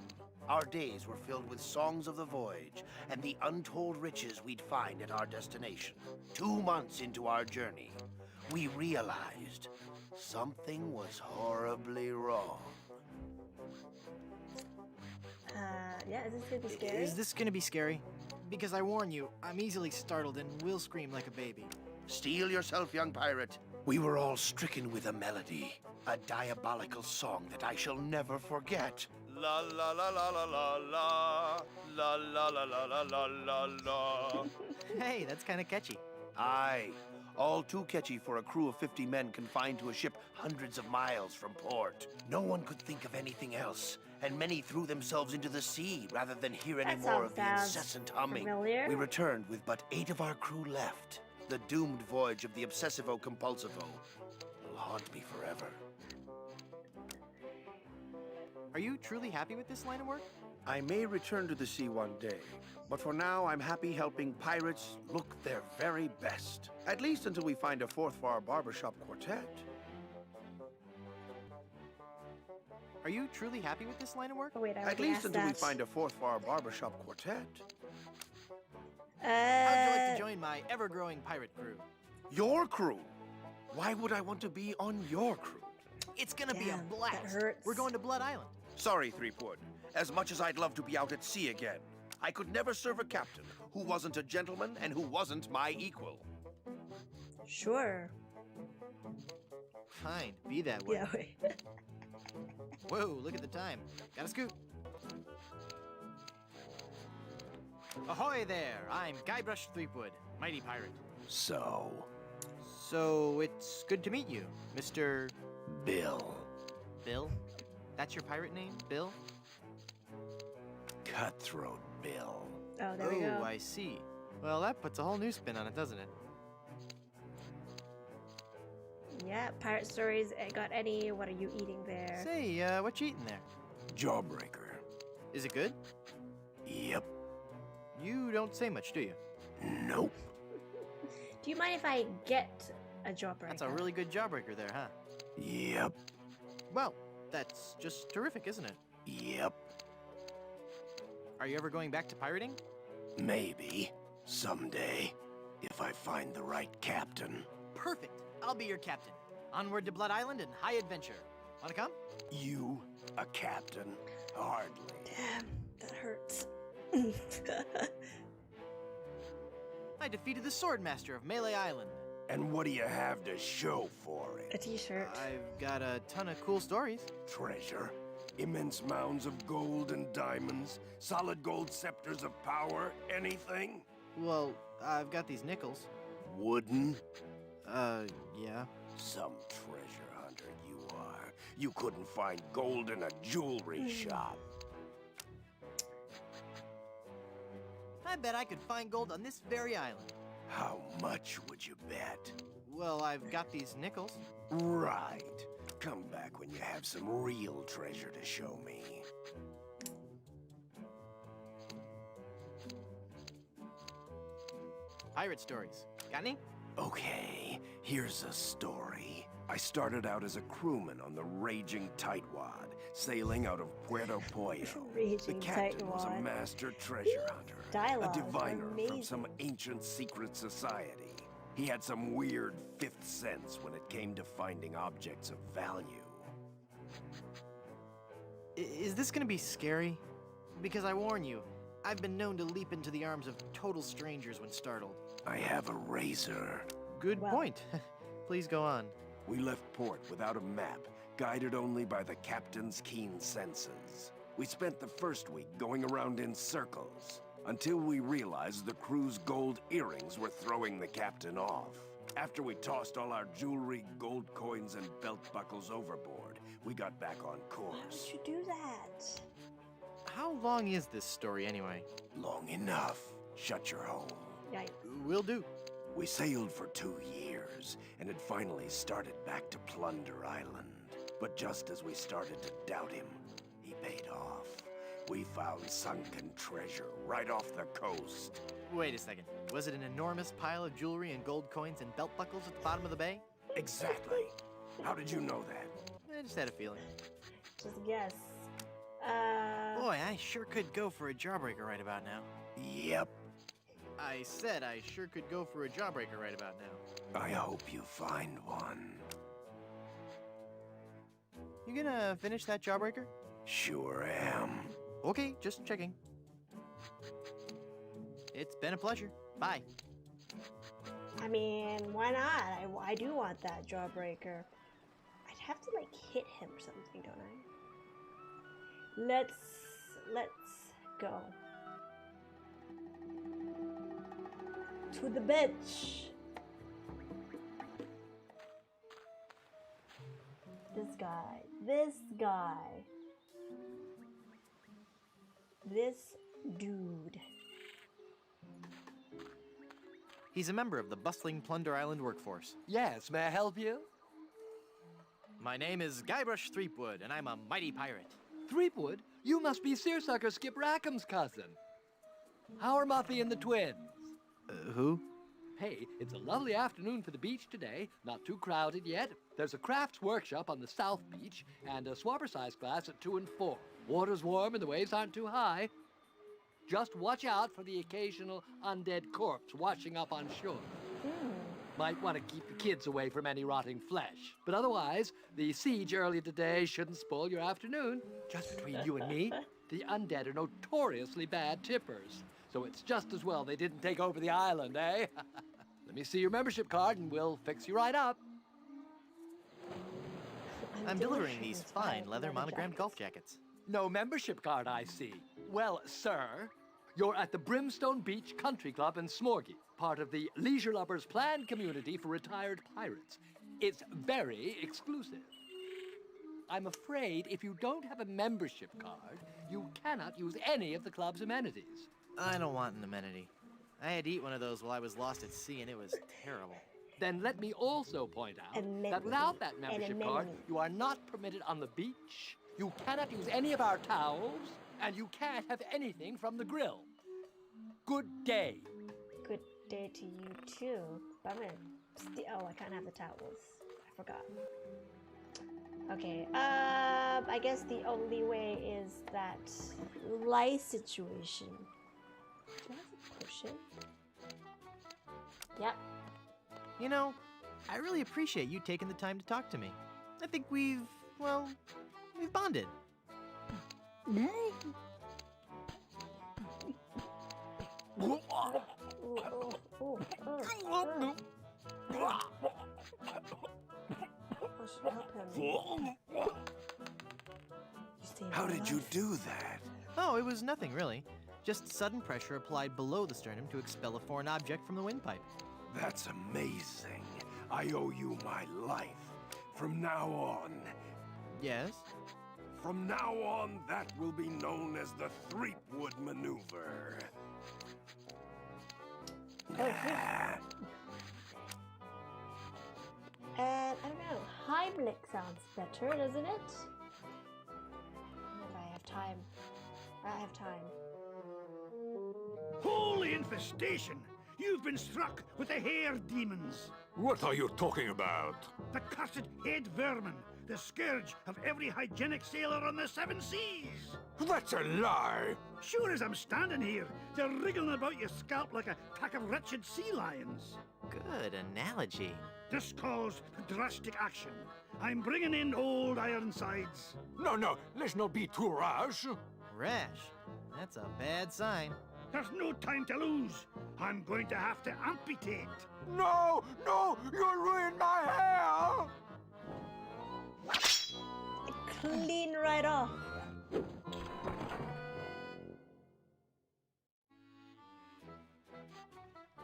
Speaker 11: Our days were filled with songs of the voyage and the untold riches we'd find at our destination. 2 months into our journey, we realized something was horribly wrong.
Speaker 1: Yeah, is this gonna be scary?
Speaker 2: Is this gonna be scary? Because I warn you, I'm easily startled and will scream like a baby.
Speaker 11: Steel yourself, young pirate. We were all stricken with a melody, a diabolical song that I shall never forget.
Speaker 8: La la la la la la la la la la la la la la.
Speaker 2: Hey, that's kind of catchy.
Speaker 11: Aye, all too catchy for a crew of 50 men confined to a ship hundreds of miles from port. No one could think of anything else, and many threw themselves into the sea rather than hear any
Speaker 1: That
Speaker 11: more
Speaker 1: song
Speaker 11: of the
Speaker 1: sounds
Speaker 11: incessant humming.
Speaker 1: familiar.
Speaker 11: We returned with but 8 of our crew left. The doomed voyage of the Obsessivo Compulsivo will haunt me forever.
Speaker 2: Are you truly happy with this line of work?
Speaker 11: I may return to the sea one day, but for now I'm happy helping pirates look their very best. At least until we find a 4th for our barbershop quartet.
Speaker 2: Are you truly happy with this line of work?
Speaker 1: Oh, wait, I
Speaker 11: At
Speaker 1: already
Speaker 11: least
Speaker 1: asked
Speaker 11: until we
Speaker 1: that.
Speaker 11: find a 4th for our barbershop quartet.
Speaker 2: How'd you like to join my ever-growing pirate crew?
Speaker 11: Your crew? Why would I want to be on your crew?
Speaker 2: It's gonna be a
Speaker 1: Damn,
Speaker 2: blast.
Speaker 1: that hurts.
Speaker 2: We're going to Blood Island.
Speaker 11: Sorry, Threepwood. As much as I'd love to be out at sea again, I could never serve a captain who wasn't a gentleman and who wasn't my equal.
Speaker 1: Sure.
Speaker 2: Fine, be that way.
Speaker 1: Yeah, wait.
Speaker 2: Whoa, look at the time. Gotta scoot. Ahoy there! I'm Guybrush Threepwood, mighty pirate.
Speaker 11: So,
Speaker 2: So, it's good to meet you, Mr.
Speaker 11: Bill.
Speaker 2: Bill? That's your pirate name, Bill?
Speaker 11: Cutthroat Bill.
Speaker 1: Oh, there we go.
Speaker 2: I see. Well, that puts a whole new spin on it, doesn't it?
Speaker 1: Yeah, pirate stories. Got any? What are you eating there?
Speaker 2: Say, what you eating there?
Speaker 11: Jawbreaker.
Speaker 2: Is it good?
Speaker 11: Yep.
Speaker 2: You don't say much, do you?
Speaker 11: Nope.
Speaker 1: Do you mind if I get a jawbreaker?
Speaker 2: That's a really good jawbreaker there, huh?
Speaker 11: Yep.
Speaker 2: Well, that's just terrific, isn't it?
Speaker 11: Yep.
Speaker 2: Are you ever going back to pirating?
Speaker 11: Maybe. Someday. If I find the right captain.
Speaker 2: Perfect. I'll be your captain. Onward to Blood Island and high adventure. Wanna come?
Speaker 11: You, a captain? Hardly.
Speaker 1: Damn, that hurts.
Speaker 2: I defeated the Swordmaster of Melee Island.
Speaker 11: And what do you have to show for
Speaker 1: A
Speaker 11: it?
Speaker 1: t-shirt.
Speaker 2: I've got a ton of cool stories.
Speaker 11: Treasure? Immense mounds of gold and diamonds? Solid gold scepters of power? Anything?
Speaker 2: Well, I've got these nickels.
Speaker 11: Wooden?
Speaker 2: Yeah.
Speaker 11: Some treasure hunter you are. You couldn't find gold in a jewelry shop.
Speaker 2: I bet I could find gold on this very island.
Speaker 11: How much would you bet?
Speaker 2: Well, I've got these nickels.
Speaker 11: Right. Come back when you have some real treasure to show me.
Speaker 2: Pirate stories. Got any?
Speaker 11: Okay, here's a story. I started out as a crewman on the Raging Tightwad, sailing out of Puerto Pollo. The
Speaker 1: Raging
Speaker 11: captain was a
Speaker 1: Tightwad.
Speaker 11: master treasure hunter, a
Speaker 1: Dialogues are
Speaker 11: diviner from
Speaker 1: amazing.
Speaker 11: some ancient secret society. He had some weird fifth sense when it came to finding objects of value.
Speaker 2: Is this gonna be scary? Because I warn you, I've been known to leap into the arms of total strangers when startled.
Speaker 11: I have a razor.
Speaker 2: Good
Speaker 1: Well-
Speaker 2: point. Please go on.
Speaker 11: We left port without a map, guided only by the captain's keen senses. We spent the first week going around in circles, until we realized the crew's gold earrings were throwing the captain off. After we tossed all our jewelry, gold coins, and belt buckles overboard, we got back on
Speaker 1: Why would
Speaker 11: course.
Speaker 1: you do that?
Speaker 2: How long is this story anyway?
Speaker 11: Long enough. Shut your hole.
Speaker 1: Yeah.
Speaker 2: Will do.
Speaker 11: We sailed for 2 years, and had finally started back to Plunder Island. But just as we started to doubt him, he paid off. We found sunken treasure right off the coast.
Speaker 2: Wait a second. Was it an enormous pile of jewelry and gold coins and belt buckles at the bottom of the bay?
Speaker 11: Exactly. How did you know that?
Speaker 2: I just had a feeling.
Speaker 1: Just guess.
Speaker 2: Boy, I sure could go for a jawbreaker right about now.
Speaker 11: Yep.
Speaker 2: I said I sure could go for a jawbreaker right about now.
Speaker 11: I hope you find one.
Speaker 2: You gonna finish that jawbreaker?
Speaker 11: Sure am.
Speaker 2: Okay, just checking. It's been a pleasure. Bye.
Speaker 1: I mean, why not? I do want that jawbreaker. I'd have to like hit him or something, don't I? Let's go. To the beach. This guy. This dude.
Speaker 2: He's a member of the bustling Plunder Island workforce.
Speaker 12: Yes, may I help you?
Speaker 2: My name is Guybrush Threepwood, and I'm a mighty pirate.
Speaker 12: Threepwood? You must be Seersucker Skip Rackham's cousin. How are Muffy and the twins?
Speaker 2: Who?
Speaker 12: Hey, it's a lovely afternoon for the beach today. Not too crowded yet. There's a crafts workshop on the South Beach and a swapper size class at 2 and 4. Water's warm and the waves aren't too high. Just watch out for the occasional undead corpse washing up on shore. Might want to keep the kids away from any rotting flesh. But otherwise, the siege earlier today shouldn't spoil your afternoon. Just between you and me, the undead are notoriously bad tippers. So it's just as well they didn't take over the island, eh? Let me see your membership card and we'll fix you right up.
Speaker 2: I'm delivering these fine leather monogrammed golf jackets.
Speaker 12: No membership card, I see. Well, sir, you're at the Brimstone Beach Country Club in Smorgy, part of the Leisure Lovers planned community for retired pirates. It's very exclusive. I'm afraid if you don't have a membership card, you cannot use any of the club's amenities.
Speaker 2: I don't want an amenity. I had to eat one of those while I was lost at sea, and it was terrible.
Speaker 12: Then let me also point out that without that membership card, you are not permitted on the beach, you cannot use any of our towels, and you can't have anything from the grill. Good day.
Speaker 1: Good day to you too. But I'm gonna oh, I can't have the towels. I forgot. Okay, I guess the only way is that lice situation. Do I have a potion? Yep.
Speaker 2: You know, I really appreciate you taking the time to talk to me. I think we've bonded.
Speaker 11: How did you do that?
Speaker 2: Oh, it was nothing really. Just sudden pressure applied below the sternum to expel a foreign object from the windpipe.
Speaker 11: That's amazing. I owe you my life. From now on.
Speaker 2: Yes?
Speaker 11: From now on, that will be known as the Threepwood Maneuver.
Speaker 1: I don't know. Heimlich sounds better, doesn't it? If I have time. I have time.
Speaker 4: Holy infestation! You've been struck with the hair demons.
Speaker 13: What are you talking about?
Speaker 4: The cursed head vermin. The scourge of every hygienic sailor on the 7 seas.
Speaker 13: That's a lie.
Speaker 4: Sure as I'm standing here, they're wriggling about your scalp like a pack of wretched sea lions.
Speaker 2: Good analogy.
Speaker 4: This calls for drastic action. I'm bringing in old Ironsides.
Speaker 13: No, let's not be too rash.
Speaker 2: Rash? That's a bad sign.
Speaker 4: There's no time to lose. I'm going to have to amputate.
Speaker 13: No, you'll ruin my hair.
Speaker 1: Clean right off.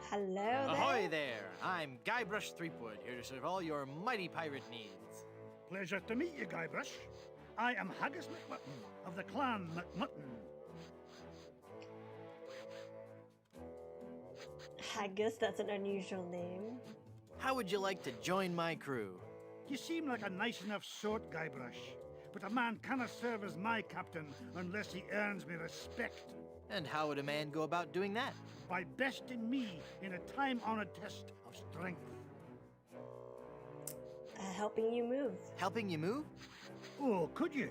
Speaker 1: Hello there.
Speaker 2: Ahoy there! I'm Guybrush Threepwood, here to serve all your mighty pirate needs.
Speaker 4: Pleasure to meet you, Guybrush. I am Haggis McMutton of the clan McMutton.
Speaker 1: Haggis, that's an unusual name.
Speaker 2: How would you like to join my crew?
Speaker 4: You seem like a nice enough sort, Guybrush, but a man cannot serve as my captain unless he earns me respect.
Speaker 2: And how would a man go about doing that?
Speaker 4: By besting me in a time-honored test of strength.
Speaker 1: Helping you move.
Speaker 2: Helping you move?
Speaker 4: Oh, could you?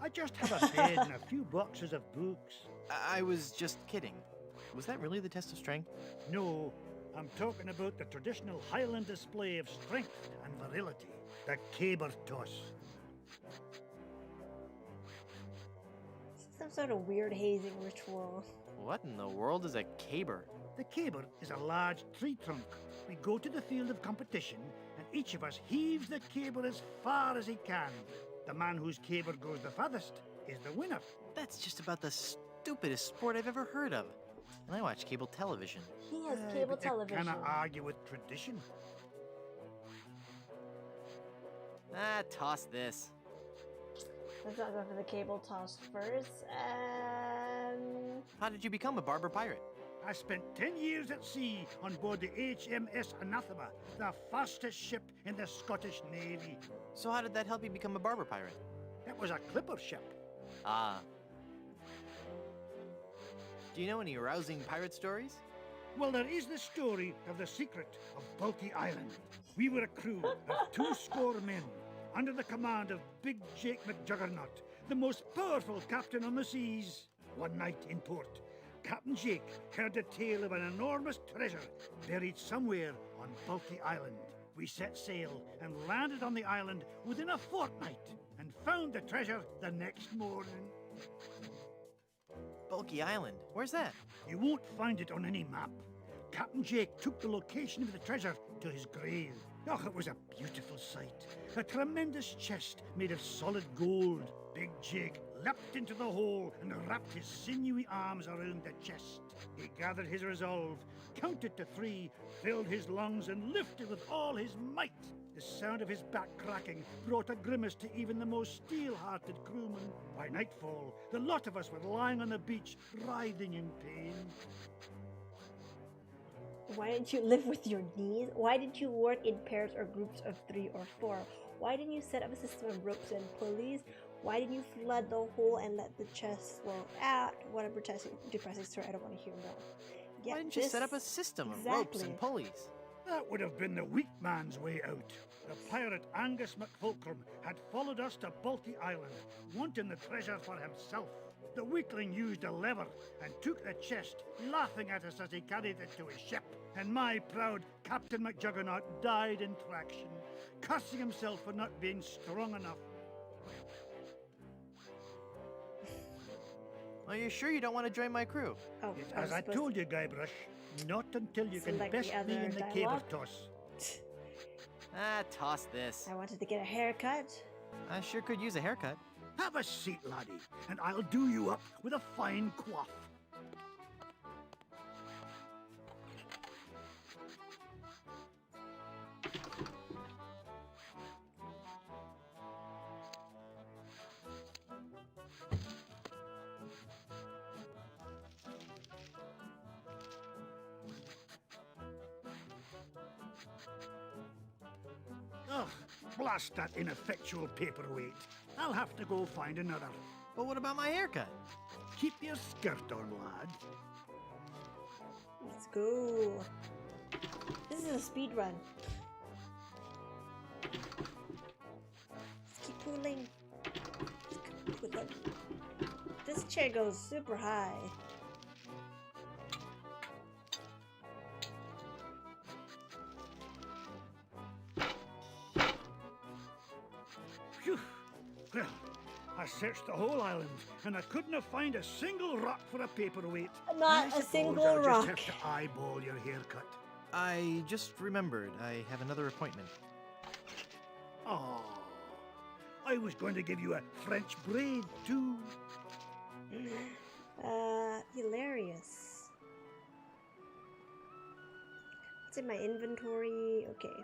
Speaker 4: I just have a bed and a few boxes of books.
Speaker 2: I was just kidding. Was that really the test of strength?
Speaker 4: No, I'm talking about the traditional Highland display of strength and virility, the caber toss.
Speaker 1: Some sort of weird hazing ritual.
Speaker 2: What in the world is a caber?
Speaker 4: The caber is a large tree trunk. We go to the field of competition, and each of us heaves the caber as far as he can. The man whose caber goes the farthest is the winner.
Speaker 2: That's just about the stupidest sport I've ever heard of. And I watch cable television.
Speaker 1: He has cable television.
Speaker 4: Cannot argue with tradition.
Speaker 2: Toss this.
Speaker 1: Let's not go for the cable toss first.
Speaker 2: How did you become a barber pirate?
Speaker 4: I spent 10 years at sea on board the HMS Anathema, the fastest ship in the Scottish Navy.
Speaker 2: So how did that help you become a barber pirate?
Speaker 4: It was a clipper ship.
Speaker 2: Ah. Do you know any rousing pirate stories?
Speaker 4: Well, there is the story of the secret of Bulky Island. We were a crew of 200 men, under the command of Big Jake McJuggernaut, the most powerful captain on the seas. One night in port, Captain Jake heard the tale of an enormous treasure buried somewhere on Bulky Island. We set sail and landed on the island within a fortnight and found the treasure the next morning.
Speaker 2: Bulky Island? Where's that?
Speaker 4: You won't find it on any map. Captain Jake took the location of the treasure to his grave. Oh, it was a beautiful sight. A tremendous chest made of solid gold. Big Jake leapt into the hole and wrapped his sinewy arms around the chest. He gathered his resolve, counted to 3, filled his lungs, and lifted with all his might.
Speaker 14: The sound of his back cracking brought a grimace to even the most steel-hearted crewman. By nightfall, the lot of us were lying on the beach, writhing in pain.
Speaker 1: Why didn't you live with your knees? Why didn't you work in pairs or groups of 3 or 4? Why didn't you set up a system of ropes and pulleys? Why didn't you flood the hole and let the chest flow out? What a depressing story. I don't want to hear more.
Speaker 2: Why didn't you set up a system of ropes and pulleys?
Speaker 14: That would have been the weak man's way out. The pirate Angus MacFulcrum had followed us to Balti Island, wanting the treasure for himself. The weakling used a lever and took the chest, laughing at us as he carried it to his ship. And my proud Captain McJuggernaut died in traction, cursing himself for not being strong enough.
Speaker 2: Are you sure you don't want to join my crew?
Speaker 1: Oh,
Speaker 14: As I told you, Guybrush, not until you can
Speaker 1: Select
Speaker 14: best
Speaker 1: the
Speaker 14: me
Speaker 1: other
Speaker 14: in the cave
Speaker 1: dialogue.
Speaker 14: of Toss.
Speaker 2: Toss this.
Speaker 1: I wanted to get a haircut.
Speaker 2: I sure could use a haircut.
Speaker 14: Have a seat, laddie, and I'll do you up with a fine coif. Ugh, blast that ineffectual paperweight. I'll have to go find another.
Speaker 2: But what about my haircut?
Speaker 14: Keep your skirt on, lad.
Speaker 1: Let's go. This is a speed run. Let's keep pulling. Let's keep pulling. This chair goes super high.
Speaker 14: Phew. Well, I searched the whole island, and I couldn't have found a single rock for a paperweight.
Speaker 1: Not
Speaker 14: I
Speaker 1: a
Speaker 14: suppose
Speaker 1: single
Speaker 14: I'll
Speaker 1: rock.
Speaker 14: just have to eyeball your haircut.
Speaker 2: I just remembered I have another appointment.
Speaker 14: Oh, I was going to give you a French braid, too.
Speaker 1: Hilarious. What's in my inventory? Okay.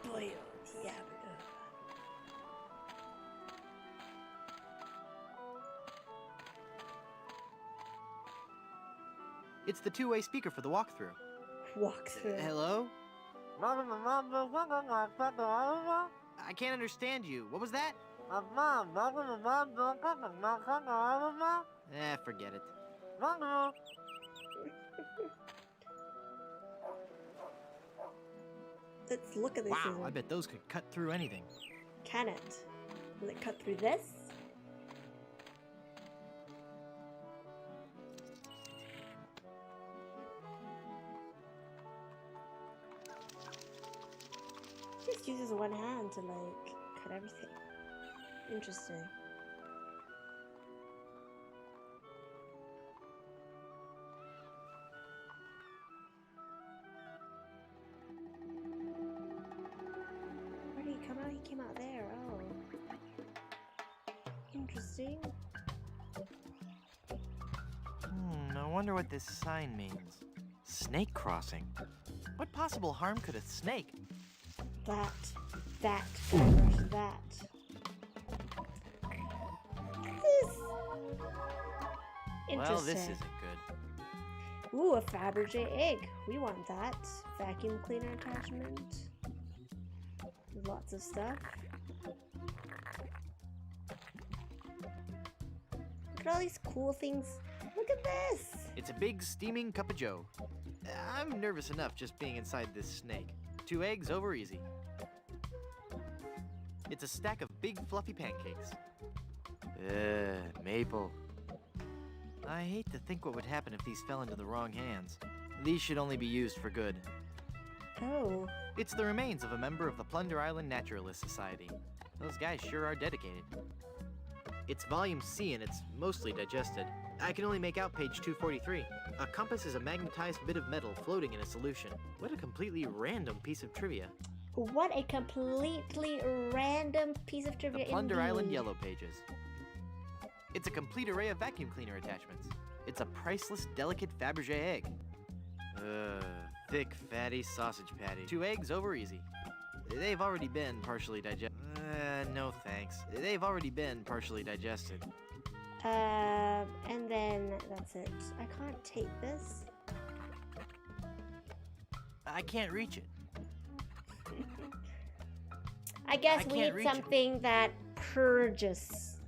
Speaker 1: Boy, oh, diablo.
Speaker 2: It's the two-way speaker for the walkthrough.
Speaker 1: Walkthrough.
Speaker 2: Hello? I can't understand you. What was that? Forget it.
Speaker 1: Let's look at this.
Speaker 2: Wow, I bet those could cut through anything.
Speaker 1: Can it? Will it cut through this? Just uses one hand to like cut everything. Interesting. Where did he come out? He came out there. Oh. Interesting.
Speaker 2: I wonder what this sign means. Snake crossing. What possible harm could a snake?
Speaker 1: That. Guybrush, that. This. Interesting.
Speaker 2: Well, this isn't good.
Speaker 1: Ooh, a Fabergé egg. We want that. Vacuum cleaner attachment. Lots of stuff. Look at all these cool things. Look at this.
Speaker 2: It's a big steaming cup of joe. I'm nervous enough just being inside this snake. 2 eggs over easy. It's a stack of big fluffy pancakes. Maple. I hate to think what would happen if these fell into the wrong hands. These should only be used for good.
Speaker 1: Oh.
Speaker 2: It's the remains of a member of the Plunder Island Naturalist Society. Those guys sure are dedicated. It's volume C and it's mostly digested. I can only make out page 243. A compass is a magnetized bit of metal floating in a solution. What a completely random piece of trivia.
Speaker 1: What a completely random piece of trivia.
Speaker 2: Plunder Island
Speaker 1: indeed.
Speaker 2: Yellow Pages. It's a complete array of vacuum cleaner attachments. It's a priceless, delicate Fabergé egg. Thick, fatty sausage patty. 2 eggs over easy. They've already been partially digested. No thanks. They've already been partially digested.
Speaker 1: And then that's it. I can't take this.
Speaker 2: I can't reach it.
Speaker 1: I guess
Speaker 2: I
Speaker 1: we
Speaker 2: can't
Speaker 1: need
Speaker 2: reach it.
Speaker 1: something that purges.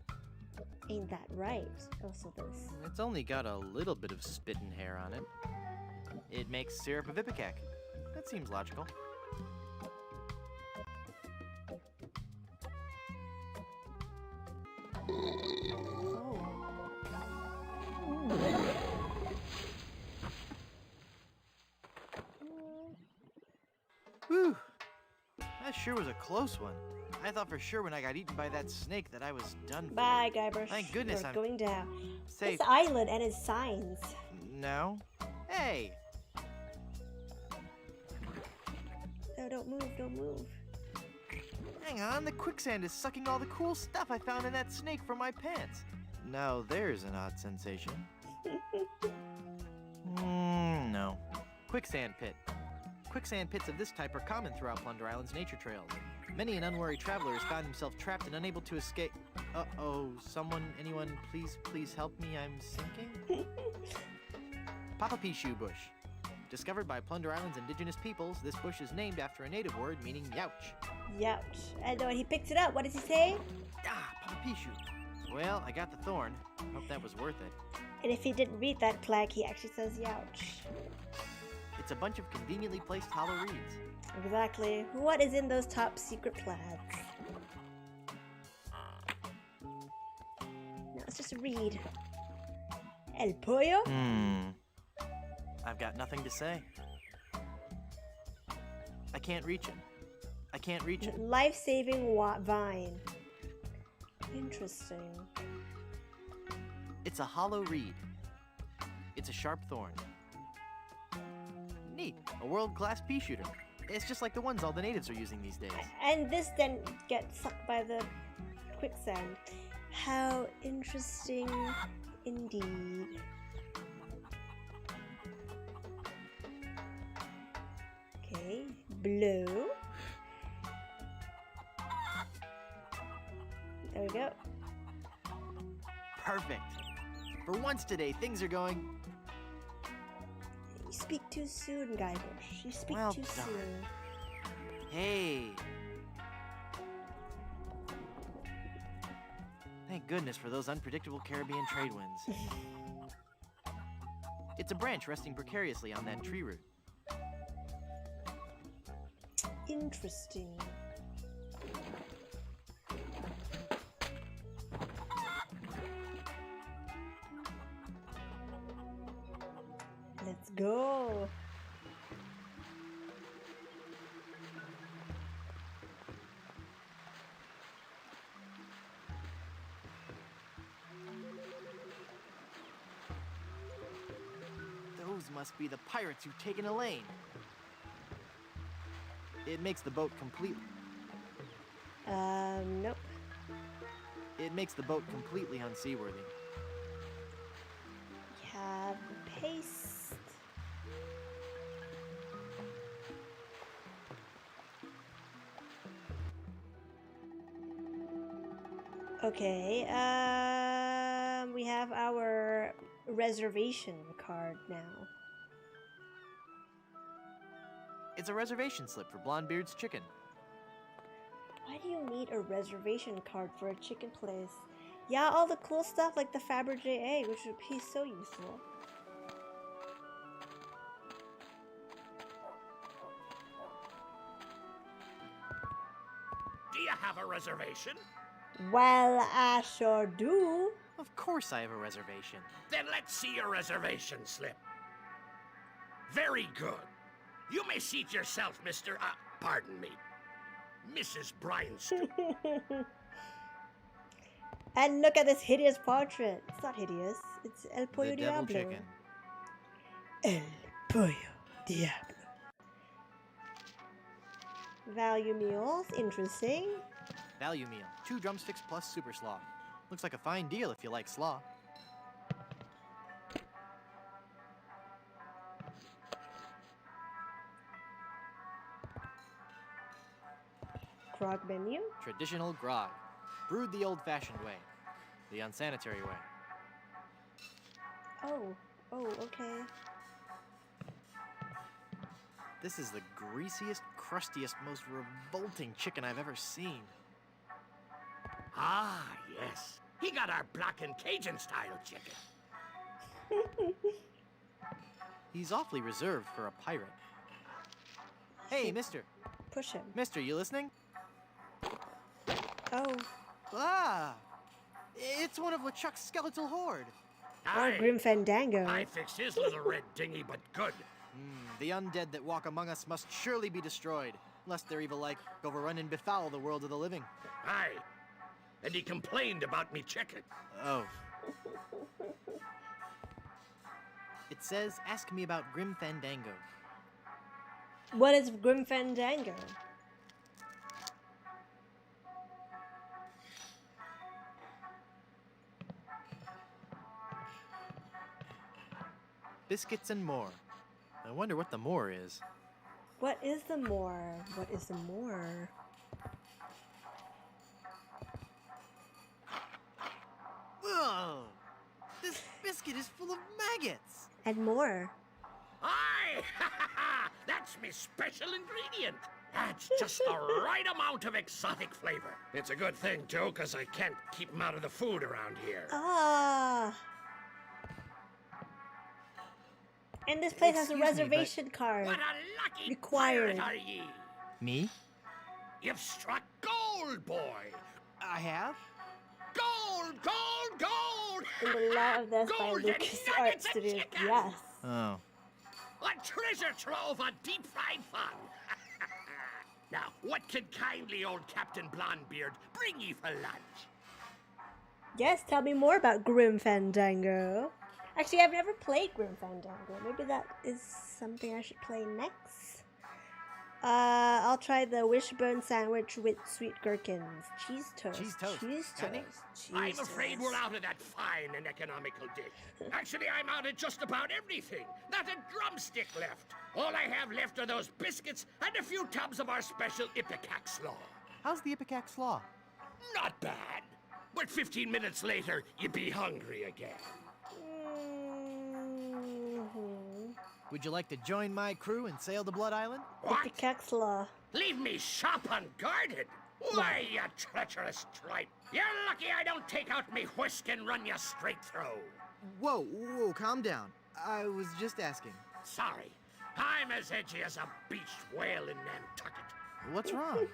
Speaker 1: Ain't that right? Also this.
Speaker 2: It's only got a little bit of spit and hair on it. It makes syrup of ipecac. That seems logical. Whew. That sure was a close one. I thought for sure when I got eaten by that snake that I was done for.
Speaker 1: Bye, Guybrush.
Speaker 2: Thank goodness
Speaker 1: You're
Speaker 2: I'm
Speaker 1: going down.
Speaker 2: safe.
Speaker 1: This island and its signs.
Speaker 2: No. Hey!
Speaker 1: No, don't move, don't move.
Speaker 2: Hang on, the quicksand is sucking all the cool stuff I found in that snake from my pants. Now there's an odd sensation. No. Quicksand pit. Quicksand pits of this type are common throughout Plunder Island's nature trails. Many an unwary traveler has found himself trapped and unable to escape. Uh-oh, anyone, please help me, I'm sinking? Papa Pishu bush. Discovered by Plunder Island's indigenous peoples, this bush is named after a native word meaning youch.
Speaker 1: Youch. And when he picks it up, what does he say?
Speaker 2: Ah, Papa Pishu. Well, I got the thorn. Hope that was worth it.
Speaker 1: And if he didn't read that plaque, he actually says youch.
Speaker 2: It's a bunch of conveniently placed hollow reeds.
Speaker 1: Exactly. What is in those top secret plaids? No, it's just a reed. El pollo?
Speaker 2: I've got nothing to say. I can't reach it. I can't reach it.
Speaker 1: Life-saving vine. Interesting.
Speaker 2: It's a hollow reed. It's a sharp thorn. Neat. A world-class pea shooter. It's just like the ones all the natives are using these days.
Speaker 1: And this then gets sucked by the quicksand. How interesting indeed. Okay, blow. There we go.
Speaker 2: Perfect. For once today, things are going...
Speaker 1: You speak too soon, Guybrush. You speak
Speaker 2: Well
Speaker 1: too
Speaker 2: done.
Speaker 1: soon.
Speaker 2: Hey. Thank goodness for those unpredictable Caribbean trade winds. It's a branch resting precariously on that tree root.
Speaker 1: Interesting. Let's go.
Speaker 2: Those must be the pirates who've taken Elaine. It makes the boat completely...
Speaker 1: Nope.
Speaker 2: It makes the boat completely unseaworthy.
Speaker 1: We have paste. Okay, we have our reservation card now.
Speaker 2: It's a reservation slip for Blondebeard's chicken.
Speaker 1: Why do you need a reservation card for a chicken place? Yeah, all the cool stuff like the Fabergé egg, which would be so useful.
Speaker 4: Do you have a reservation?
Speaker 1: Well, I sure do.
Speaker 2: Of course I have a reservation.
Speaker 4: Then let's see your reservation slip. Very good. You may seat yourself, Mr. Pardon me, Mrs. Bryanstone.
Speaker 1: And look at this hideous portrait. It's not hideous. It's El Pollo
Speaker 2: The devil
Speaker 1: Diablo.
Speaker 2: chicken.
Speaker 1: El Pollo Diablo. Value meals, interesting.
Speaker 2: Value meal. 2 drumsticks plus super slaw. Looks like a fine deal if you like slaw.
Speaker 1: Grog menu.
Speaker 2: Traditional grog. Brewed the old-fashioned way. The unsanitary way.
Speaker 1: Oh, okay.
Speaker 2: This is the greasiest, crustiest, most revolting chicken I've ever seen.
Speaker 4: Ah, yes. He got our black and Cajun style chicken.
Speaker 2: He's awfully reserved for a pirate. Hey, mister.
Speaker 1: Push him.
Speaker 2: Mister, you listening?
Speaker 1: Oh.
Speaker 2: Ah! It's one of LeChuck's skeletal horde.
Speaker 1: Or Grim Fandango.
Speaker 4: I fixed his little red dinghy, but good.
Speaker 2: The undead that walk among us must surely be destroyed, lest their evil like overrun and befoul the world of the living.
Speaker 4: Aye. And he complained about me chicken.
Speaker 2: Oh. It says, ask me about Grim Fandango.
Speaker 1: What is Grim Fandango?
Speaker 2: Biscuits and more. I wonder what the more is.
Speaker 1: What is the more? What is the more?
Speaker 2: Ugh! This biscuit is full of maggots!
Speaker 1: And more.
Speaker 4: Aye! That's my special ingredient. That's just the right amount of exotic flavor. It's a good thing, too, because I can't keep them out of the food around here.
Speaker 1: Ah. And this place has a
Speaker 2: Excuse me, but-
Speaker 1: reservation card.
Speaker 4: What a lucky
Speaker 1: Required.
Speaker 4: pirate are ye!
Speaker 2: Me?
Speaker 4: You've struck gold, boy!
Speaker 2: I have?
Speaker 4: Gold, gold, gold!
Speaker 1: In the Law of Death by
Speaker 4: Golden
Speaker 1: Lucas
Speaker 4: nuggets
Speaker 1: Arts
Speaker 4: of
Speaker 1: Studios.
Speaker 4: chicken.
Speaker 1: Yes.
Speaker 2: Oh.
Speaker 4: A treasure trove of deep-fried fun! Now, what can kindly old Captain Blondebeard bring ye for lunch?
Speaker 1: Yes, tell me more about Grim Fandango. Actually, I've never played Grim Fandango. Maybe that is something I should play next. I'll try the wishbone sandwich with sweet gherkins. Cheese toast.
Speaker 2: Cheese toast.
Speaker 1: Cheese
Speaker 2: Honey?
Speaker 1: toast.
Speaker 4: I'm
Speaker 1: Cheese
Speaker 4: afraid
Speaker 1: toast.
Speaker 4: we're out of that fine and economical dish. Actually, I'm out of just about everything. Not a drumstick left. All I have left are those biscuits and a few tubs of our special Ipecac slaw.
Speaker 2: How's the Ipecac slaw?
Speaker 4: Not bad. But 15 minutes later, you'd be hungry again.
Speaker 2: Would you like to join my crew and sail to Blood Island?
Speaker 4: What?
Speaker 1: Ipecac slaw.
Speaker 4: Leave me shop unguarded? Why, you treacherous tripe. You're lucky I don't take out me whisk and run you straight through.
Speaker 2: Whoa, whoa, calm down. I was just asking.
Speaker 4: Sorry. I'm as edgy as a beached whale in Nantucket.
Speaker 2: What's wrong?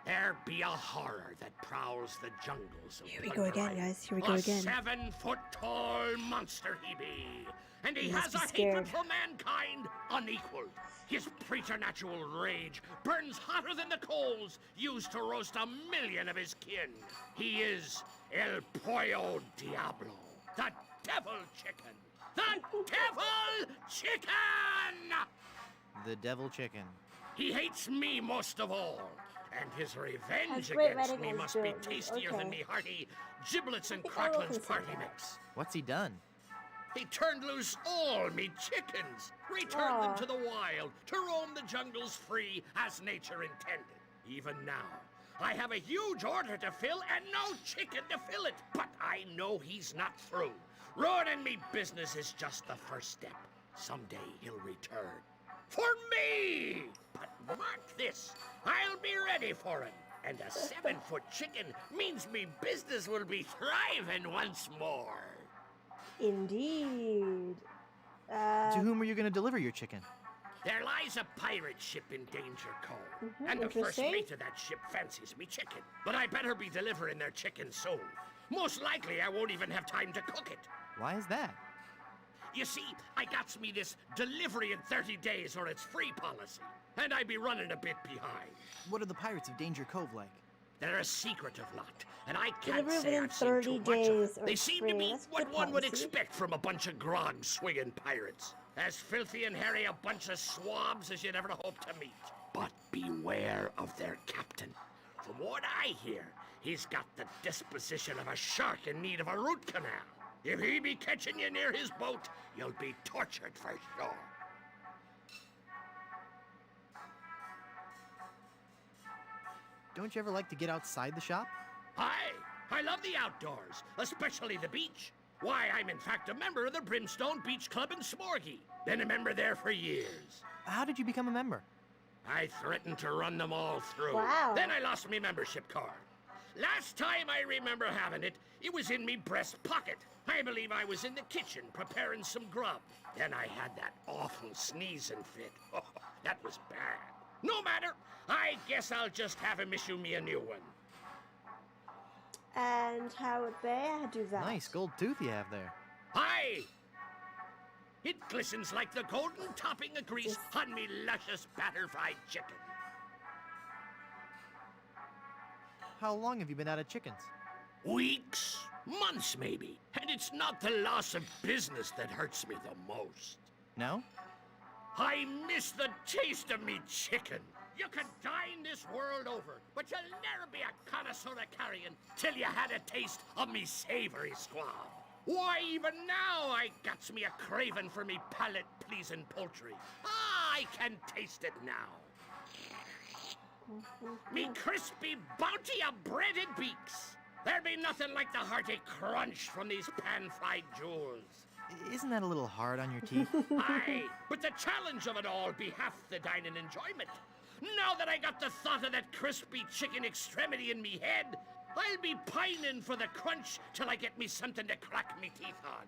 Speaker 4: There be a horror that prowls the jungles of
Speaker 1: Here we go again,
Speaker 4: Blood
Speaker 1: guys. Here we go
Speaker 4: A
Speaker 1: again.
Speaker 4: 7-foot-tall monster he be. And he
Speaker 1: You
Speaker 4: has
Speaker 1: must
Speaker 4: a
Speaker 1: be scared.
Speaker 4: hatred for mankind unequaled. His preternatural rage burns hotter than the coals used to roast 1,000,000 of his kin. He is El Pollo Diablo, the devil chicken. The devil chicken!
Speaker 2: The devil chicken.
Speaker 4: He hates me most of all. And his revenge
Speaker 1: That's great
Speaker 4: against
Speaker 1: writing
Speaker 4: me
Speaker 1: and
Speaker 4: must be
Speaker 1: good.
Speaker 4: tastier
Speaker 1: Okay.
Speaker 4: than me hearty giblets and
Speaker 1: I think I will
Speaker 4: cracklins
Speaker 1: consider
Speaker 4: party
Speaker 1: that.
Speaker 4: mix.
Speaker 2: What's he done?
Speaker 4: He turned loose all me chickens, returned them
Speaker 1: Aw.
Speaker 4: to the wild, to roam the jungles free as nature intended. Even now, I have a huge order to fill and no chicken to fill it. But I know he's not through. Ruining me business is just the first step. Someday he'll return. For me! But mark this, I'll be ready for him. And a 7-foot chicken means me business will be thriving once more.
Speaker 1: Indeed.
Speaker 2: To whom are you going to deliver your chicken?
Speaker 4: There lies a pirate ship in Danger Cove,
Speaker 1: Mhm,
Speaker 4: and the first
Speaker 1: interesting.
Speaker 4: mate of that ship fancies me chicken. But I better be delivering their chicken soon. Most likely I won't even have time to cook it.
Speaker 2: Why is that?
Speaker 4: You see, I got me this delivery in 30 days or it's free policy, and I be running a bit behind.
Speaker 2: What are the pirates of Danger Cove like?
Speaker 4: They're a secretive lot, and I can't
Speaker 1: Delivery
Speaker 4: say
Speaker 1: within
Speaker 4: I've seen
Speaker 1: 30
Speaker 4: too much of
Speaker 1: days
Speaker 4: them.
Speaker 1: or
Speaker 4: They seem to
Speaker 1: free.
Speaker 4: be
Speaker 1: That's
Speaker 4: what
Speaker 1: good
Speaker 4: one would
Speaker 1: policy.
Speaker 4: expect from a bunch of grog-swinging pirates. As filthy and hairy a bunch of swabs as you'd ever hope to meet. But beware of their captain. From what I hear, he's got the disposition of a shark in need of a root canal. If he be catching you near his boat, you'll be tortured for sure.
Speaker 2: Don't you ever like to get outside the shop?
Speaker 4: I love the outdoors, especially the beach. Why, I'm in fact a member of the Brimstone Beach Club in Smorgy. Been a member there for years.
Speaker 2: How did you become a member?
Speaker 4: I threatened to run them all through.
Speaker 1: Wow.
Speaker 4: Then I lost me membership card. Last time I remember having it, it was in me breast pocket. I believe I was in the kitchen preparing some grub. Then I had that awful sneezing fit. Oh, that was bad. No matter. I guess I'll just have him issue me a new one.
Speaker 1: And how would they do that?
Speaker 2: Nice gold tooth you have there.
Speaker 4: Aye! It glistens like the golden topping of grease on me luscious batter-fried chicken.
Speaker 2: How long have you been out of chickens?
Speaker 4: Weeks, months maybe. And it's not the loss of business that hurts me the most.
Speaker 2: No?
Speaker 4: I miss the taste of me chicken. You could dine this world over, but you'll never be a connoisseur of carrion till you had a taste of me savory squab. Why, even now I gets me a craving for me palate-pleasing poultry. Ah, I can taste it now. Me crispy bounty of breaded beaks. There'd be nothing like the hearty crunch from these pan-fried jewels.
Speaker 2: Isn't that a little hard on your teeth?
Speaker 4: Aye, but the challenge of it all be half the dining enjoyment. Now that I got the thought of that crispy chicken extremity in me head, I'll be pining for the crunch till I get me something to crack me teeth on.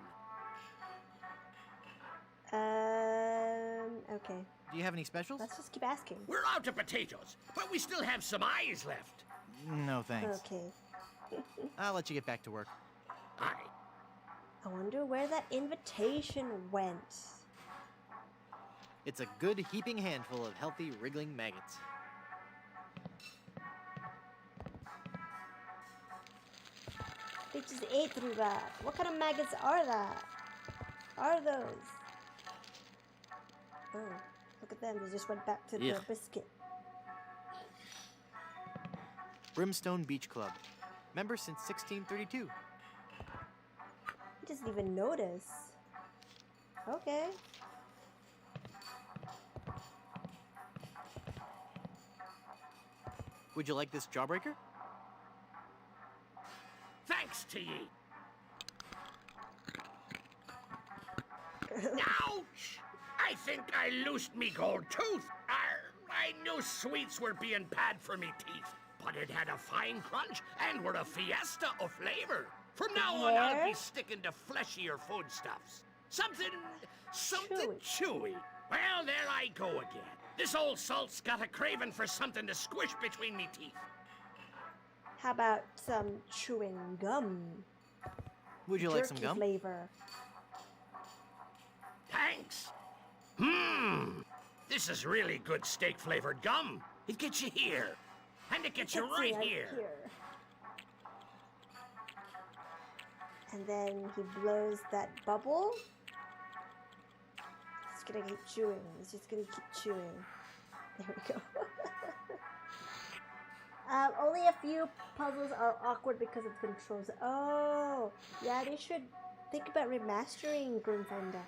Speaker 1: Okay.
Speaker 2: Do you have any specials?
Speaker 1: Let's just keep asking.
Speaker 4: We're out of potatoes, but we still have some eyes left.
Speaker 2: No, thanks.
Speaker 1: Okay.
Speaker 2: I'll let you get back to work.
Speaker 4: Aye.
Speaker 1: I wonder where that invitation went.
Speaker 2: It's a good heaping handful of healthy, wriggling maggots.
Speaker 1: They just ate through that. What kind of maggots are that? Are those? Oh, look at them. They just went back to the biscuit.
Speaker 2: Brimstone Beach Club. Member since 1632.
Speaker 1: He doesn't even notice. Okay.
Speaker 2: Would you like this jawbreaker?
Speaker 4: Thanks to ye. Ouch! I think I loosed me gold tooth. I knew sweets were being bad for me teeth, but it had a fine crunch and were a fiesta of flavor. From now on, I'll be sticking to fleshier foodstuffs. Something chewy. Well, there I go again. This old salt's got a craving for something to squish between me teeth.
Speaker 1: How about some chewing gum?
Speaker 2: Would you like some gum?
Speaker 1: Flavor.
Speaker 4: Thanks. This is really good steak-flavored gum. It gets you here, and it gets you right here.
Speaker 1: And then he blows that bubble. He's gonna keep chewing. He's just gonna keep chewing. There we go. Only a few puzzles are awkward because of the controls. Oh, yeah, they should think about remastering Grim Fandango.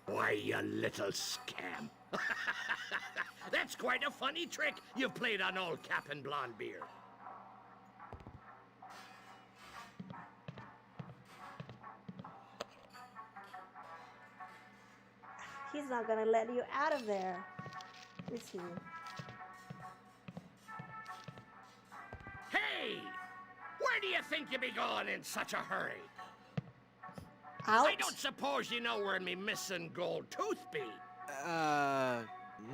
Speaker 4: Why, you little scamp. That's quite a funny trick you've played on old Cap'n Blondebeard.
Speaker 1: He's not gonna let you out of there, is he?
Speaker 4: Hey! Where do you think you be going in such a hurry?
Speaker 1: Ouch.
Speaker 4: I don't suppose you know where me missing gold tooth be.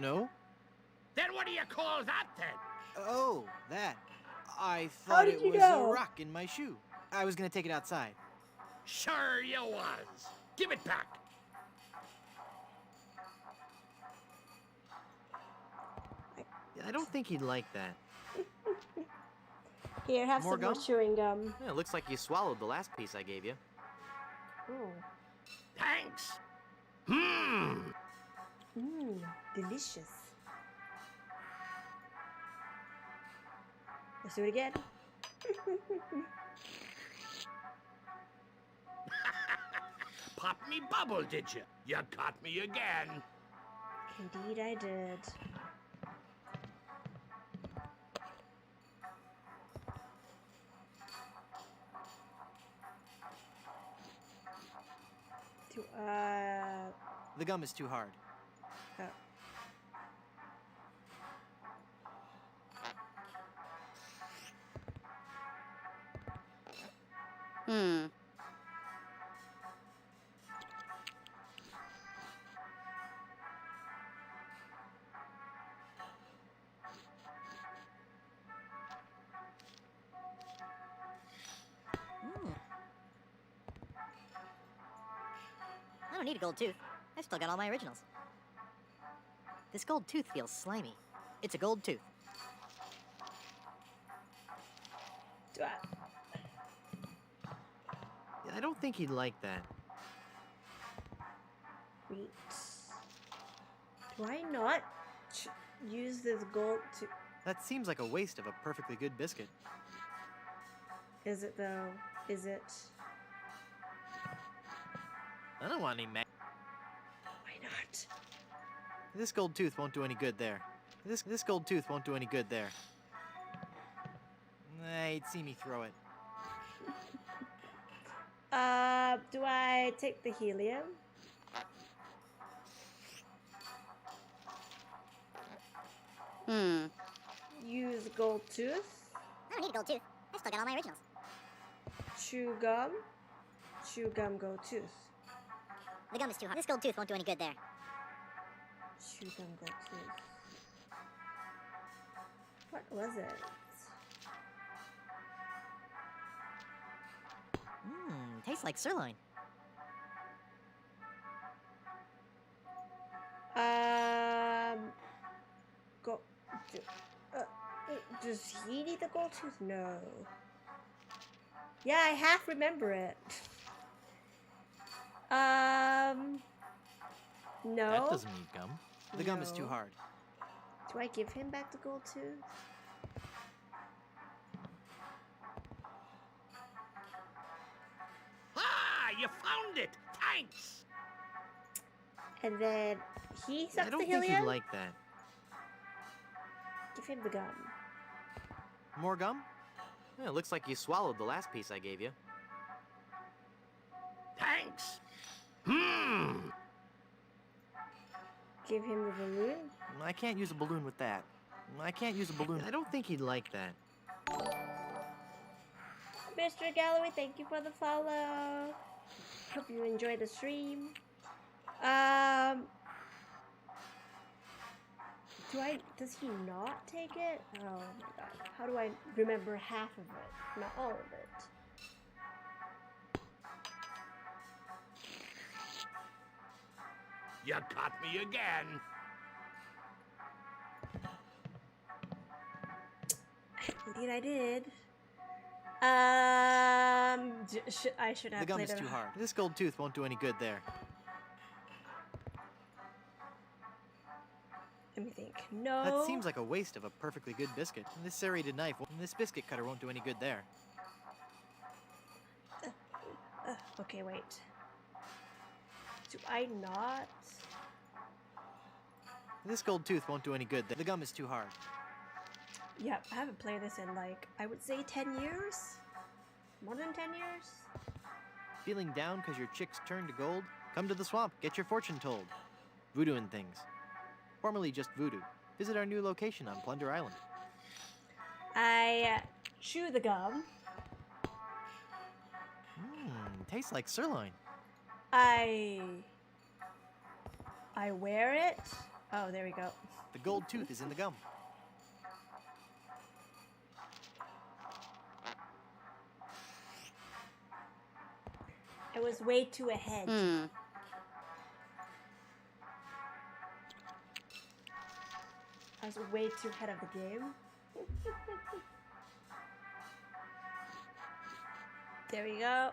Speaker 2: No?
Speaker 4: Then what do you call that then?
Speaker 2: Oh, that. I thought it was a rock in my shoe. I was gonna take it outside.
Speaker 4: Sure you was. Give it back.
Speaker 2: I don't think he'd like that.
Speaker 1: Here, have
Speaker 2: More
Speaker 1: some more
Speaker 2: gum?
Speaker 1: chewing gum.
Speaker 2: Yeah, it looks like you swallowed the last piece I gave you.
Speaker 1: Ooh.
Speaker 4: Thanks. Hmm.
Speaker 1: Mmm, delicious. Let's do it again.
Speaker 4: Pop me bubble, did you? You caught me again.
Speaker 1: Indeed I did.
Speaker 2: The gum is too hard.
Speaker 1: Oh.
Speaker 10: Hmm.
Speaker 7: I don't need a gold tooth. I've still got all my originals. This gold tooth feels slimy. It's a gold tooth.
Speaker 1: Do I?
Speaker 2: I don't think he'd like that.
Speaker 1: Wait. Do I not use this gold to...
Speaker 2: That seems like a waste of a perfectly good biscuit.
Speaker 1: Is it though? Is it?
Speaker 2: I don't want any
Speaker 1: Why not?
Speaker 2: This gold tooth won't do any good there. This gold tooth won't do any good there. He'd see me throw it.
Speaker 1: Do I take the helium?
Speaker 10: Hmm.
Speaker 1: Use gold tooth?
Speaker 7: I don't need a gold tooth. I've still got all my originals.
Speaker 1: Chew gum? Chew gum, gold tooth.
Speaker 7: The gum is too hard. This gold tooth won't do any good there.
Speaker 1: Chew gum, gold tooth. What was it?
Speaker 7: Mmm, tastes like sirloin.
Speaker 1: Go. Does he need the gold tooth? No. Yeah, I half remember it. No.
Speaker 2: That doesn't need gum. The gum is too
Speaker 1: No.
Speaker 2: hard.
Speaker 1: Do I give him back the gold tooth?
Speaker 4: Ah, you found it. Thanks.
Speaker 1: And then he sucks
Speaker 2: I
Speaker 1: the
Speaker 2: don't think
Speaker 1: helium?
Speaker 2: he'd like that.
Speaker 1: Give him the gum.
Speaker 2: More gum? Yeah, it looks like you swallowed the last piece I gave you.
Speaker 4: Thanks. Hmm.
Speaker 1: Give him the balloon?
Speaker 2: I can't use a balloon with that. I can't use a balloon. I don't think he'd like that.
Speaker 1: Mr. Galloway, thank you for the follow. Hope you enjoy the stream. Does he not take it? Oh my god. How do I remember half of it? Not all of it.
Speaker 4: You caught me again.
Speaker 1: Indeed I did. I should have
Speaker 2: The gum
Speaker 1: played
Speaker 2: is
Speaker 1: it.
Speaker 2: too hard. This gold tooth won't do any good there.
Speaker 1: Let me think. No.
Speaker 2: That seems like a waste of a perfectly good biscuit. This serrated knife, this biscuit cutter won't do any good there.
Speaker 1: Okay, wait. Do I not?
Speaker 2: This gold tooth won't do any good there. The gum is too hard.
Speaker 1: Yep, I haven't played this in like, I would say 10 years? More than 10 years?
Speaker 2: Feeling down because your chicks turned to gold? Come to the swamp, get your fortune told. Voodoo and things. Formerly just voodoo. Visit our new location on Plunder Island.
Speaker 1: I chew the gum.
Speaker 2: Tastes like sirloin.
Speaker 1: I wear it. Oh, there we go.
Speaker 2: The gold tooth is in the gum.
Speaker 1: I was way too ahead.
Speaker 10: Hmm.
Speaker 1: I was way too ahead of the game. There we go.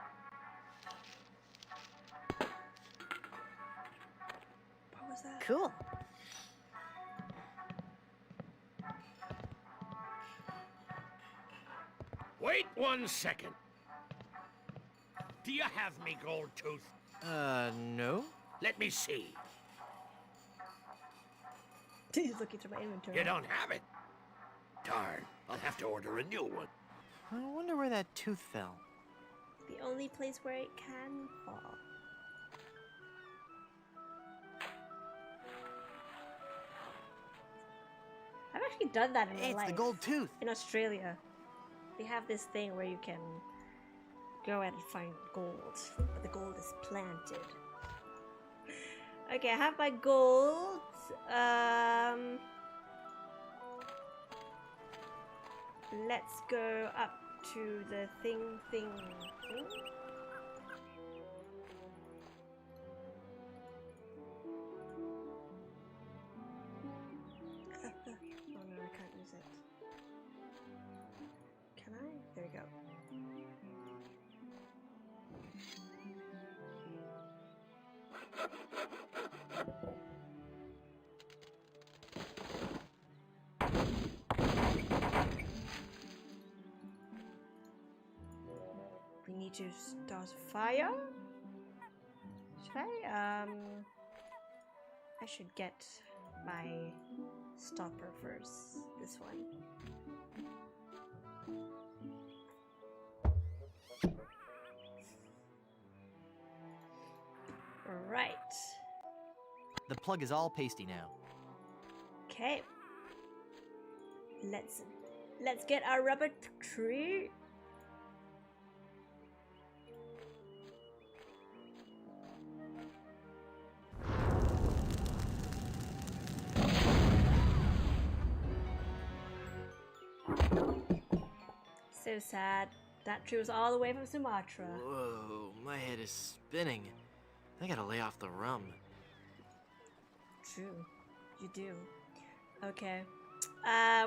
Speaker 1: was that?
Speaker 7: Cool.
Speaker 4: Wait 1 second. Do you have me gold tooth?
Speaker 2: No?
Speaker 4: Let me see.
Speaker 1: He's looking through my inventory.
Speaker 4: You don't have it. Darn, I'll have to order a new one.
Speaker 2: I wonder where that tooth fell.
Speaker 1: The only place where it can fall. I've actually done that in my
Speaker 2: It's
Speaker 1: life.
Speaker 2: the gold tooth.
Speaker 1: In Australia, they have this thing where you can go and find gold, but the gold is planted. Okay, I have my gold. Let's go up to the thing. Oh no, I can't use it. Can I? There we go. We need to start a fire. Should I? I should get my stopper first. This one. Right.
Speaker 2: The plug is all pasty now.
Speaker 1: Okay. Let's get our rubber tree. So sad. That tree was all the way from Sumatra.
Speaker 2: Whoa, my head is spinning. I gotta lay off the rum.
Speaker 1: True. You do. Okay.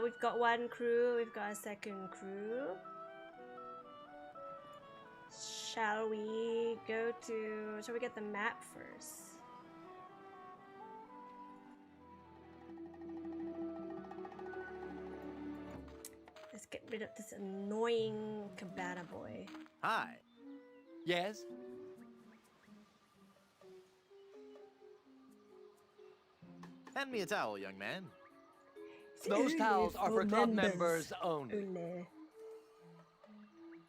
Speaker 1: We've got one crew. We've got a second crew. Shall we get the map first? Let's get rid of this annoying cabana boy.
Speaker 2: Hi.
Speaker 12: Yes?
Speaker 2: Hand me a towel, young man.
Speaker 12: Those towels are for club members only.
Speaker 1: Ole.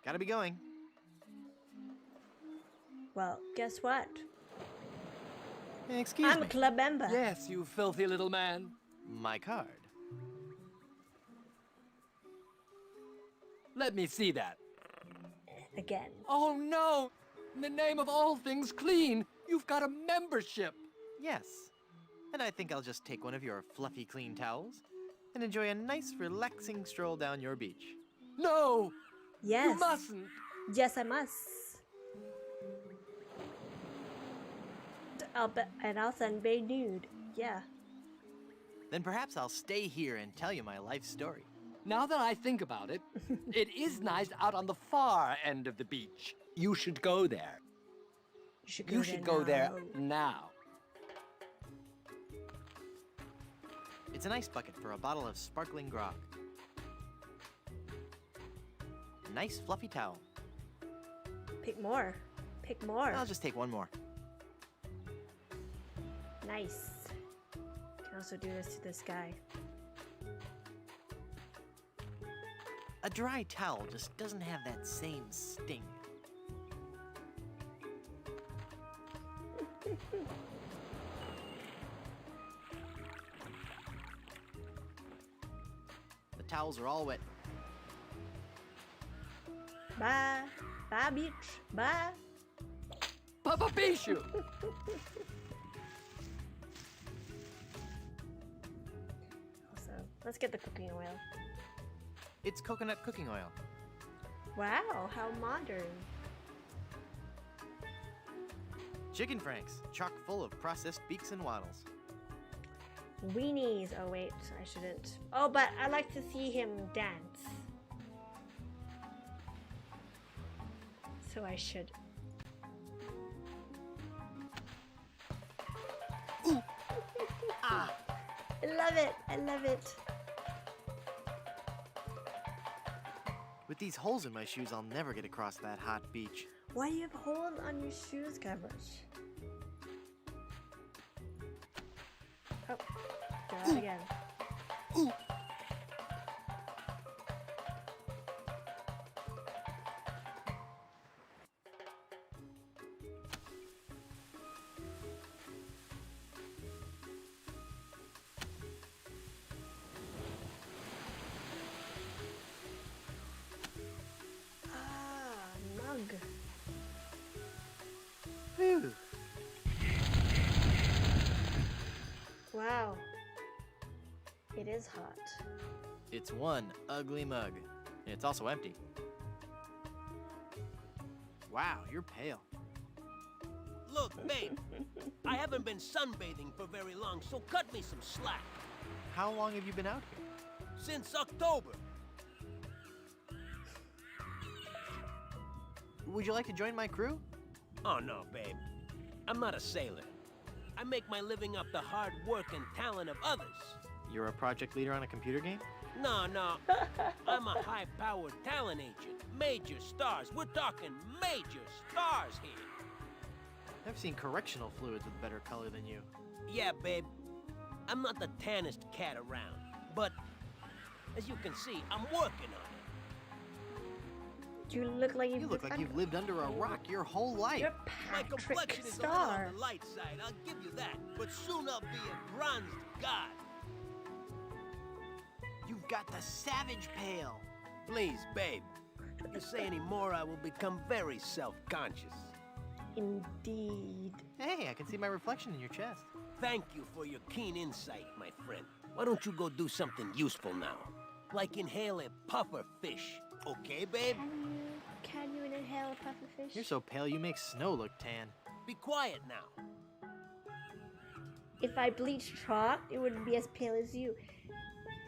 Speaker 2: Gotta be going.
Speaker 1: Well, guess what?
Speaker 2: Excuse
Speaker 1: I'm
Speaker 2: me.
Speaker 1: a club member.
Speaker 12: Yes, you filthy little man.
Speaker 2: My card.
Speaker 12: Let me see that.
Speaker 1: Again.
Speaker 12: Oh no! In the name of all things clean, you've got a membership.
Speaker 2: Yes. And I think I'll just take one of your fluffy clean towels and enjoy a nice relaxing stroll down your beach.
Speaker 12: No!
Speaker 1: Yes.
Speaker 12: You mustn't.
Speaker 1: Yes, I must. I'll sunbathe nude. Yeah.
Speaker 2: Then perhaps I'll stay here and tell you my life story.
Speaker 12: Now that I think about it, it is nice out on the far end of the beach. You should go there.
Speaker 1: You should go
Speaker 12: there now.
Speaker 2: It's an ice bucket for a bottle of sparkling grog. A nice fluffy towel.
Speaker 1: Pick more. Pick more.
Speaker 2: I'll just take one more.
Speaker 1: Nice. Can also do this to this guy.
Speaker 2: A dry towel just doesn't have that same sting. The towels are all wet.
Speaker 1: Bye. Bye, beach. Bye.
Speaker 12: Papa Pichu!
Speaker 1: Also, let's get the cooking oil.
Speaker 2: It's coconut cooking oil.
Speaker 1: Wow, how modern.
Speaker 2: Chicken franks, chock full of processed beaks and waddles.
Speaker 1: Weenies. Oh wait, I shouldn't. Oh, but I like to see him dance. So I should.
Speaker 12: Ooh,
Speaker 1: love it. I love it.
Speaker 2: With these holes in my shoes, I'll never get across that hot beach.
Speaker 1: Why do you have holes on your shoes, Guybrush? Oh, go out again.
Speaker 6: Ooh.
Speaker 1: Mug.
Speaker 2: Whew.
Speaker 1: Wow. It is hot.
Speaker 2: It's one ugly mug. And it's also empty. Wow, you're pale.
Speaker 6: Look, babe, I haven't been sunbathing for very long, so cut me some slack.
Speaker 2: How long have you been out here?
Speaker 6: Since October.
Speaker 2: Would you like to join my crew?
Speaker 6: Oh, no, babe. I'm not a sailor. I make my living off the hard work and talent of others.
Speaker 2: You're a project leader on a computer game?
Speaker 6: No, no. I'm a high-powered talent agent. Major stars. We're talking major stars here.
Speaker 2: I've seen correctional fluids with better color than you.
Speaker 6: Yeah, babe. I'm not the tannest cat around. But, as you can see, I'm working on it.
Speaker 1: You look like
Speaker 2: You look like you've lived under a rock your whole life.
Speaker 1: You're
Speaker 6: My
Speaker 1: Patrick
Speaker 6: complexion is a little on
Speaker 1: Star.
Speaker 6: the light side, I'll give you that. But soon I'll be a bronzed god.
Speaker 2: You've got the savage pale.
Speaker 6: Please, babe. If you say any more, I will become very self-conscious.
Speaker 1: Indeed.
Speaker 2: Hey, I can see my reflection in your chest.
Speaker 6: Thank you for your keen insight, my friend. Why don't you go do something useful now? Like inhale a puffer fish. Okay, babe?
Speaker 1: Can you inhale a puffer fish?
Speaker 2: You're so pale you make snow look tan.
Speaker 6: Be quiet now.
Speaker 1: If I bleached chalk, it wouldn't be as pale as you.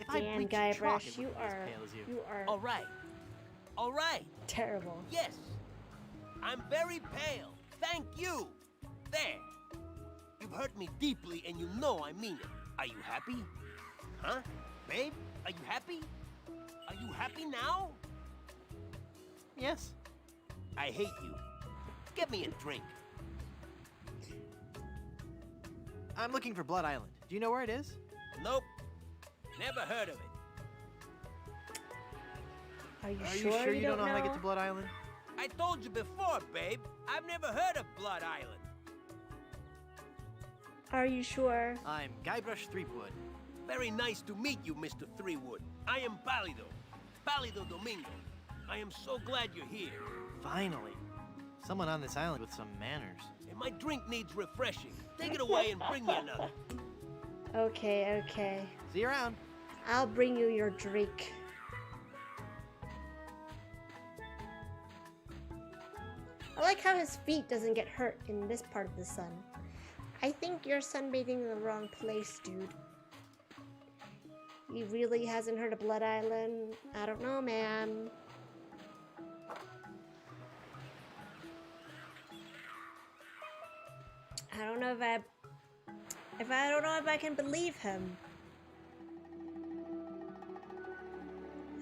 Speaker 2: If I
Speaker 1: Dan
Speaker 2: bleached chalk, it
Speaker 1: Guybrush, you
Speaker 2: wouldn't be as
Speaker 1: are
Speaker 2: pale as you.
Speaker 1: you are
Speaker 6: All right. All right.
Speaker 1: terrible.
Speaker 6: Yes. I'm very pale. Thank you. There. You've hurt me deeply, and you know I mean it. Are you happy? Huh? Babe, are you happy? Are you happy now?
Speaker 2: Yes.
Speaker 6: I hate you. Get me a drink.
Speaker 2: I'm looking for Blood Island. Do you know where it is?
Speaker 6: Nope. Never heard of it.
Speaker 1: Are you
Speaker 2: Are
Speaker 1: sure
Speaker 2: you don't know how to get to Blood Island?
Speaker 6: I told you before, babe. I've never heard of Blood Island.
Speaker 1: Are you sure?
Speaker 2: I'm Guybrush Threepwood.
Speaker 6: Very nice to meet you, Mr. Threewood. I am Pálido. Pálido Domingo. I am so glad you're here.
Speaker 2: Finally. Someone on this island with some manners.
Speaker 6: And my drink needs refreshing. Take it away and bring me another.
Speaker 1: Okay, okay.
Speaker 2: See you around.
Speaker 1: I'll bring you your drink. I like how his feet doesn't get hurt in this part of the sun. I think you're sunbathing in the wrong place, dude. He really hasn't heard of Blood Island. I don't know, man. I don't know I don't know if I can believe him.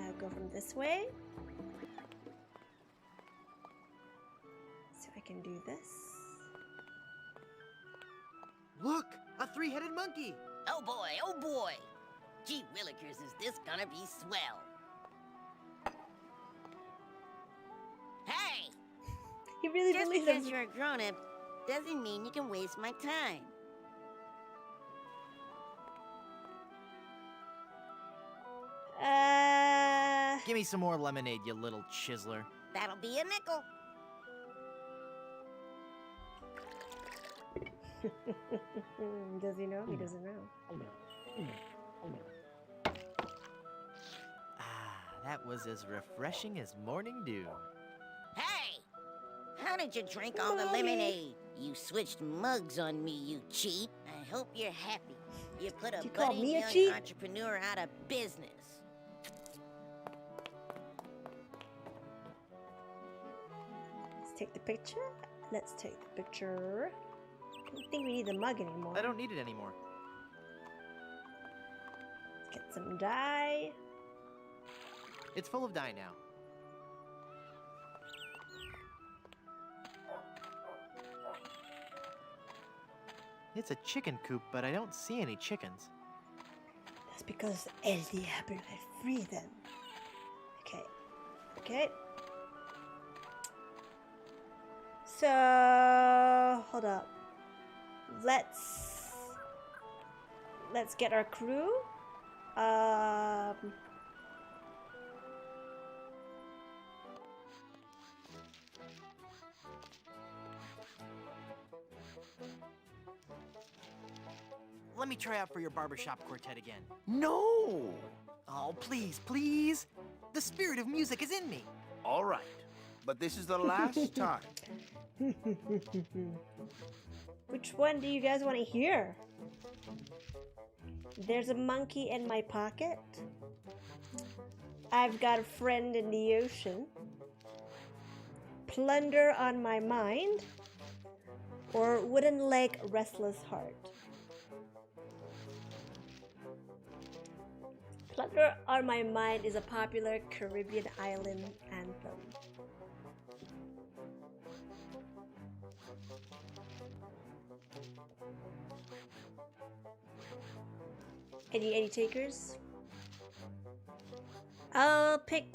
Speaker 1: I'll go from this way. So I can do this.
Speaker 2: Look! A three-headed monkey!
Speaker 10: Oh boy, oh boy! Gee willikers, is this gonna be swell? Hey!
Speaker 1: He really
Speaker 10: Just
Speaker 1: believes
Speaker 10: because
Speaker 1: him.
Speaker 10: you're a grown-up doesn't mean you can waste my time.
Speaker 2: Give me some more lemonade, you little chiseler.
Speaker 10: That'll be a nickel.
Speaker 1: Does he know? He doesn't know.
Speaker 2: That was as refreshing as morning dew.
Speaker 10: Hey! How did you drink all the lemonade? You switched mugs on me, you cheat. I hope you're happy. You put a
Speaker 1: You call
Speaker 10: budding
Speaker 1: me a
Speaker 10: young
Speaker 1: cheat?
Speaker 10: entrepreneur out of business.
Speaker 1: Let's take the picture. Let's take the picture. I don't think we need the mug anymore.
Speaker 2: I don't need it anymore.
Speaker 1: get some dye.
Speaker 2: It's full of dye now. It's a chicken coop, but I don't see any chickens.
Speaker 1: That's because El Diablo had freed them. Okay. Okay. So hold up. Let's get our crew.
Speaker 2: Let me try out for your barbershop quartet again.
Speaker 11: No!
Speaker 2: Oh, please, please. The spirit of music is in me.
Speaker 11: All right, but this is the last time.
Speaker 1: Which one do you guys want to hear? There's a monkey in my pocket. I've got a friend in the ocean. Plunder on my mind. Or wooden leg, restless heart. Plunder on My Mind is a popular Caribbean island anthem. Any takers? I'll pick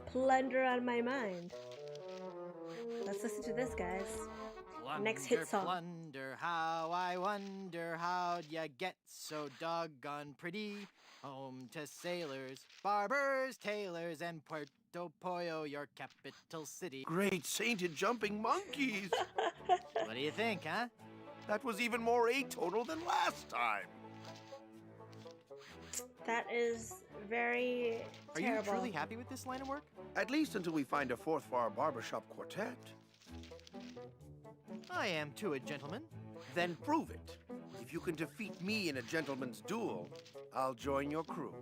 Speaker 1: Plunder on My Mind. Let's listen to this, guys.
Speaker 2: Plunder,
Speaker 1: Next hit song.
Speaker 2: Plunder, how I wonder how'd ya get so doggone pretty? Home to sailors, barbers, tailors, and Puerto Pollo, your capital city.
Speaker 11: Great sainted jumping monkeys!
Speaker 2: What do you think, huh?
Speaker 11: That was even more atonal than last time.
Speaker 1: That is very
Speaker 2: Are
Speaker 1: terrible.
Speaker 2: you truly happy with this line of work?
Speaker 11: At least until we find a fourth for our barbershop quartet.
Speaker 2: I am too, a gentleman.
Speaker 11: Then prove it. If you can defeat me in a gentleman's duel, I'll join your crew.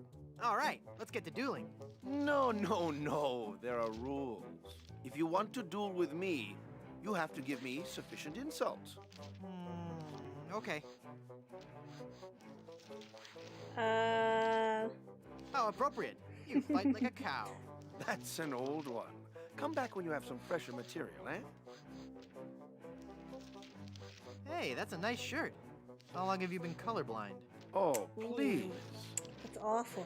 Speaker 2: All right, let's get to dueling.
Speaker 11: No, no, no. There are rules. If you want to duel with me, you have to give me sufficient insults.
Speaker 2: Okay.
Speaker 1: How
Speaker 2: appropriate. You fight like a cow.
Speaker 11: That's an old one. Come back when you have some fresher material, eh?
Speaker 2: Hey, that's a nice shirt. How long have you been colorblind?
Speaker 11: Oh, please.
Speaker 1: That's awful.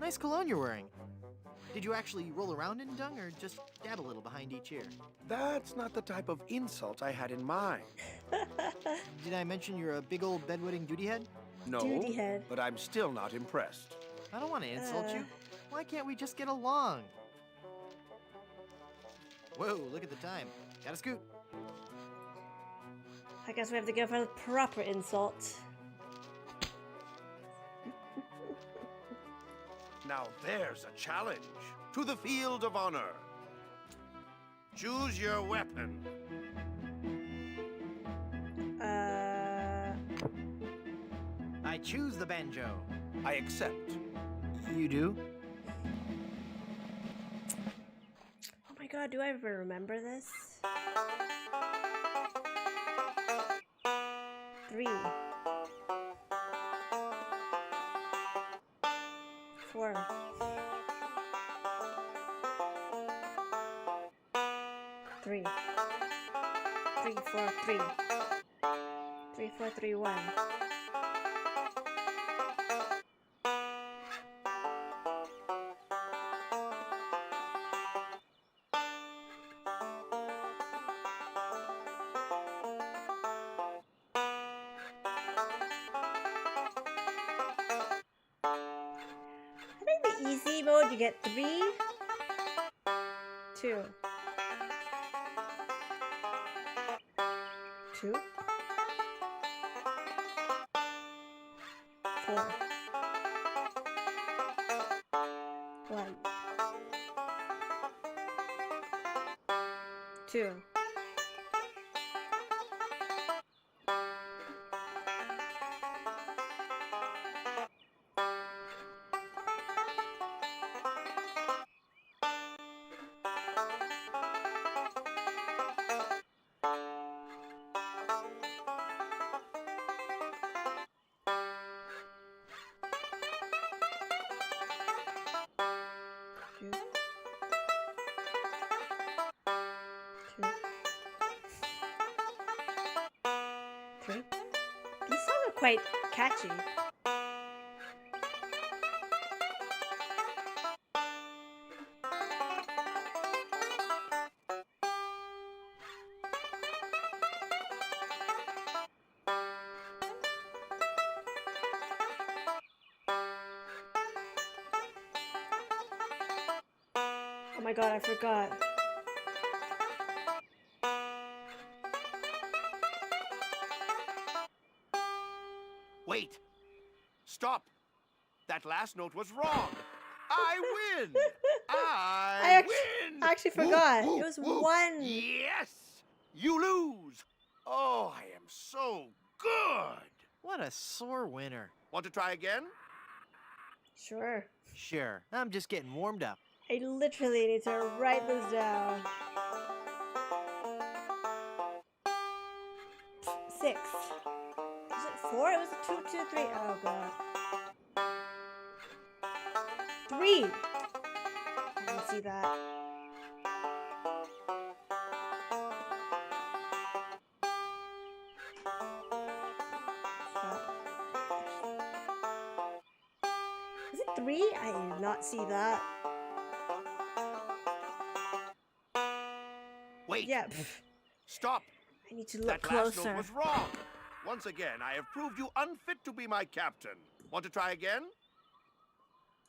Speaker 2: Nice cologne you're wearing. Did you actually roll around in dung or just dab a little behind each ear?
Speaker 11: That's not the type of insult I had in mind.
Speaker 2: Did I mention you're a big old bedwetting duty head?
Speaker 11: No,
Speaker 1: Duty head.
Speaker 11: but I'm still not impressed.
Speaker 2: I don't want to insult you. Why can't we just get along? Whoa, look at the time. Gotta scoot.
Speaker 1: I guess we have to go for the proper insult.
Speaker 11: Now there's a challenge. To the field of honor. Choose your weapon.
Speaker 2: I choose the banjo.
Speaker 11: I accept.
Speaker 2: You do?
Speaker 1: Oh my god, do I ever remember this? 3 4 3 3 4 3 3 4 3 1 Easy mode, you get 3, 2, 2, 4, 1, 2. still quite catchy. Oh my god, I forgot.
Speaker 11: Wait! Stop! That last note was wrong! I win! I win!
Speaker 1: I actually forgot. It was one.
Speaker 11: Yes! You lose! Oh, I am so good!
Speaker 2: What a sore winner.
Speaker 11: Want to try again?
Speaker 1: Sure.
Speaker 2: Sure, I'm just getting warmed up.
Speaker 1: I literally need to write this down. 6. Was it 4? It was a 2, 2, 3. Oh god. 3. I didn't see that. Is it 3? I did not see that.
Speaker 11: Wait!
Speaker 1: Yeah.
Speaker 11: Stop!
Speaker 1: I need to look
Speaker 11: that
Speaker 1: closer.
Speaker 11: last note was wrong! Once again, I have proved you unfit to be my captain. Want to try again?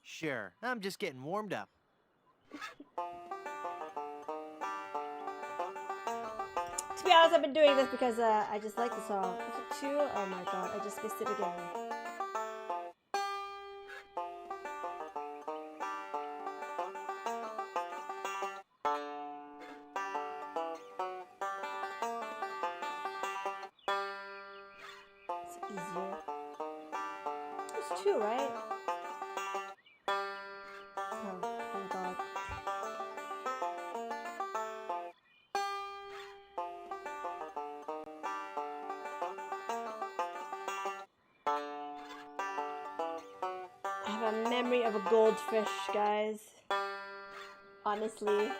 Speaker 2: Sure, I'm just getting warmed up.
Speaker 1: To be honest, I've been doing this because I just like the song. Is it 2? Oh my god, I just missed it again. It's easier. It's 2, right? Oh my god. I have a memory of a goldfish, guys. Honestly.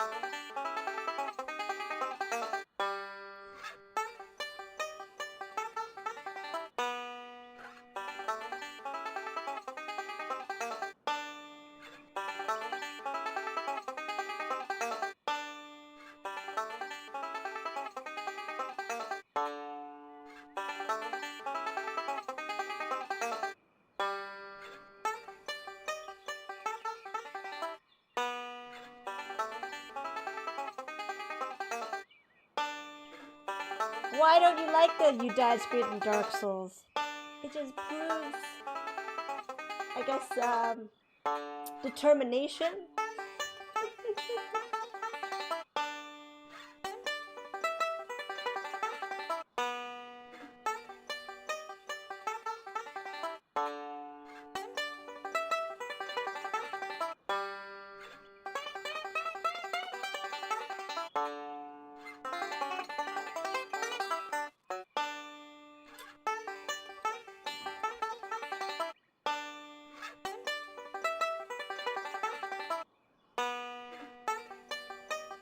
Speaker 1: Why don't you like that you died straight in Dark Souls? It just proves, I guess, determination?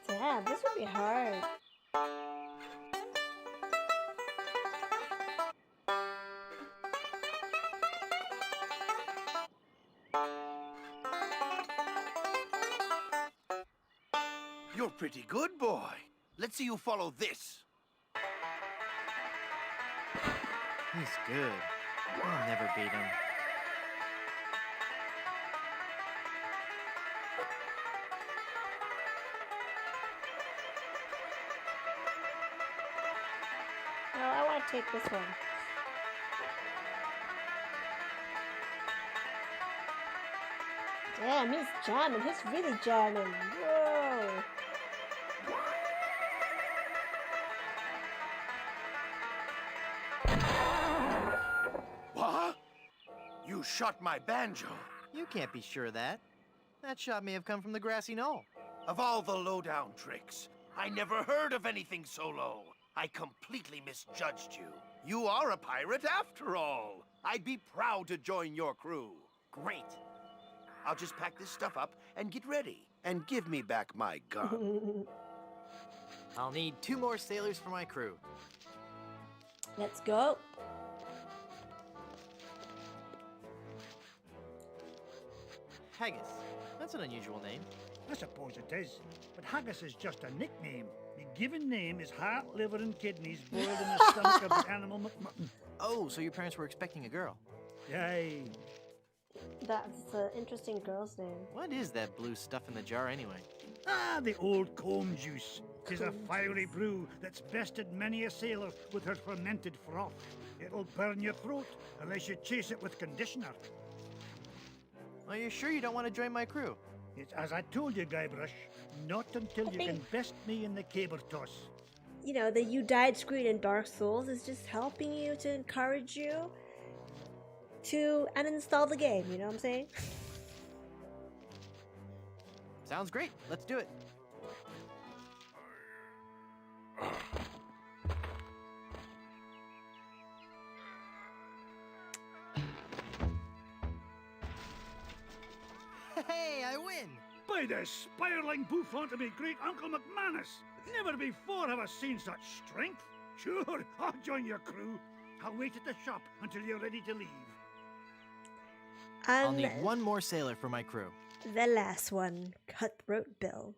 Speaker 1: Damn, this would be hard.
Speaker 11: You're pretty good, boy. Let's see you follow this.
Speaker 2: He's good. I'll never beat him.
Speaker 1: No, I want to take this one. Damn, he's jamming. He's really jamming. Whoa.
Speaker 11: What? You shot my banjo.
Speaker 2: You can't be sure of that. That shot may have come from the grassy knoll.
Speaker 11: Of all the lowdown tricks, I never heard of anything so low. I completely misjudged you. You are a pirate after all. I'd be proud to join your crew.
Speaker 2: Great.
Speaker 11: I'll just pack this stuff up and get ready. And give me back my gun.
Speaker 2: I'll need 2 more sailors for my crew.
Speaker 1: Let's go.
Speaker 2: Haggis. That's an unusual name.
Speaker 14: I suppose it is, but haggis is just a nickname. The given name is heart, liver, and kidneys boiled in the stomach of the animal McMutton.
Speaker 2: Oh, so your parents were expecting a girl.
Speaker 14: Yay.
Speaker 1: That's an interesting girl's name.
Speaker 2: What is that blue stuff in the jar anyway?
Speaker 14: Ah, the old comb juice. 'Tis a fiery brew that's bested many a sailor with her fermented froth. It'll burn your throat unless you chase it with conditioner.
Speaker 2: Are you sure you don't want to join my crew?
Speaker 14: It's as I told you, Guybrush, not until you can best me in the caber toss.
Speaker 1: You know, the you died screen in Dark Souls is just helping you to encourage you to uninstall the game, you know what I'm saying?
Speaker 2: Sounds great. Let's do it. Hey, I win!
Speaker 14: By the spiraling bouffant of me great Uncle McManus! Never before have I seen such strength. Sure, I'll join your crew. I'll wait at the shop until you're ready to leave.
Speaker 2: I'll need one more sailor for my crew.
Speaker 1: The last one, Cutthroat Bill.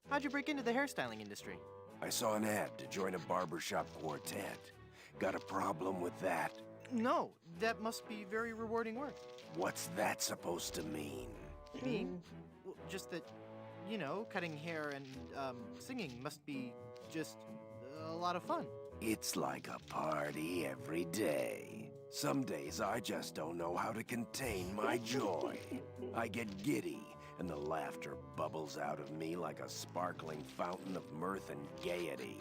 Speaker 2: How'd you break into the hairstyling industry?
Speaker 15: I saw an ad to join a barbershop quartet. Got a problem with that?
Speaker 2: No, that must be very rewarding work.
Speaker 15: What's that supposed to mean?
Speaker 2: Well, just that, you know, cutting hair and singing must be just a lot of fun.
Speaker 15: It's like a party every day. Some days I just don't know how to contain my joy. I get giddy, and the laughter bubbles out of me like a sparkling fountain of mirth and gaiety.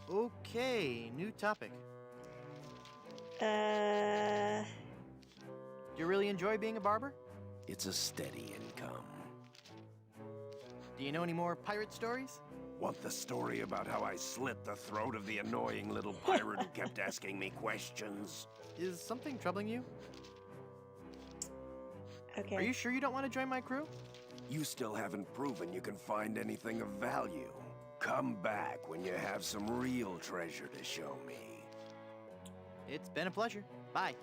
Speaker 2: Okay, new topic. Do you really enjoy being a barber?
Speaker 15: It's a steady income.
Speaker 2: Do you know any more pirate stories?
Speaker 15: Want the story about how I slit the throat of the annoying little pirate who kept asking me questions?
Speaker 2: Is something troubling you?
Speaker 1: Okay.
Speaker 2: Are you sure you don't want to join my crew?
Speaker 15: You still haven't proven you can find anything of value. Come back when you have some real treasure to show me.
Speaker 2: It's been a pleasure. Bye.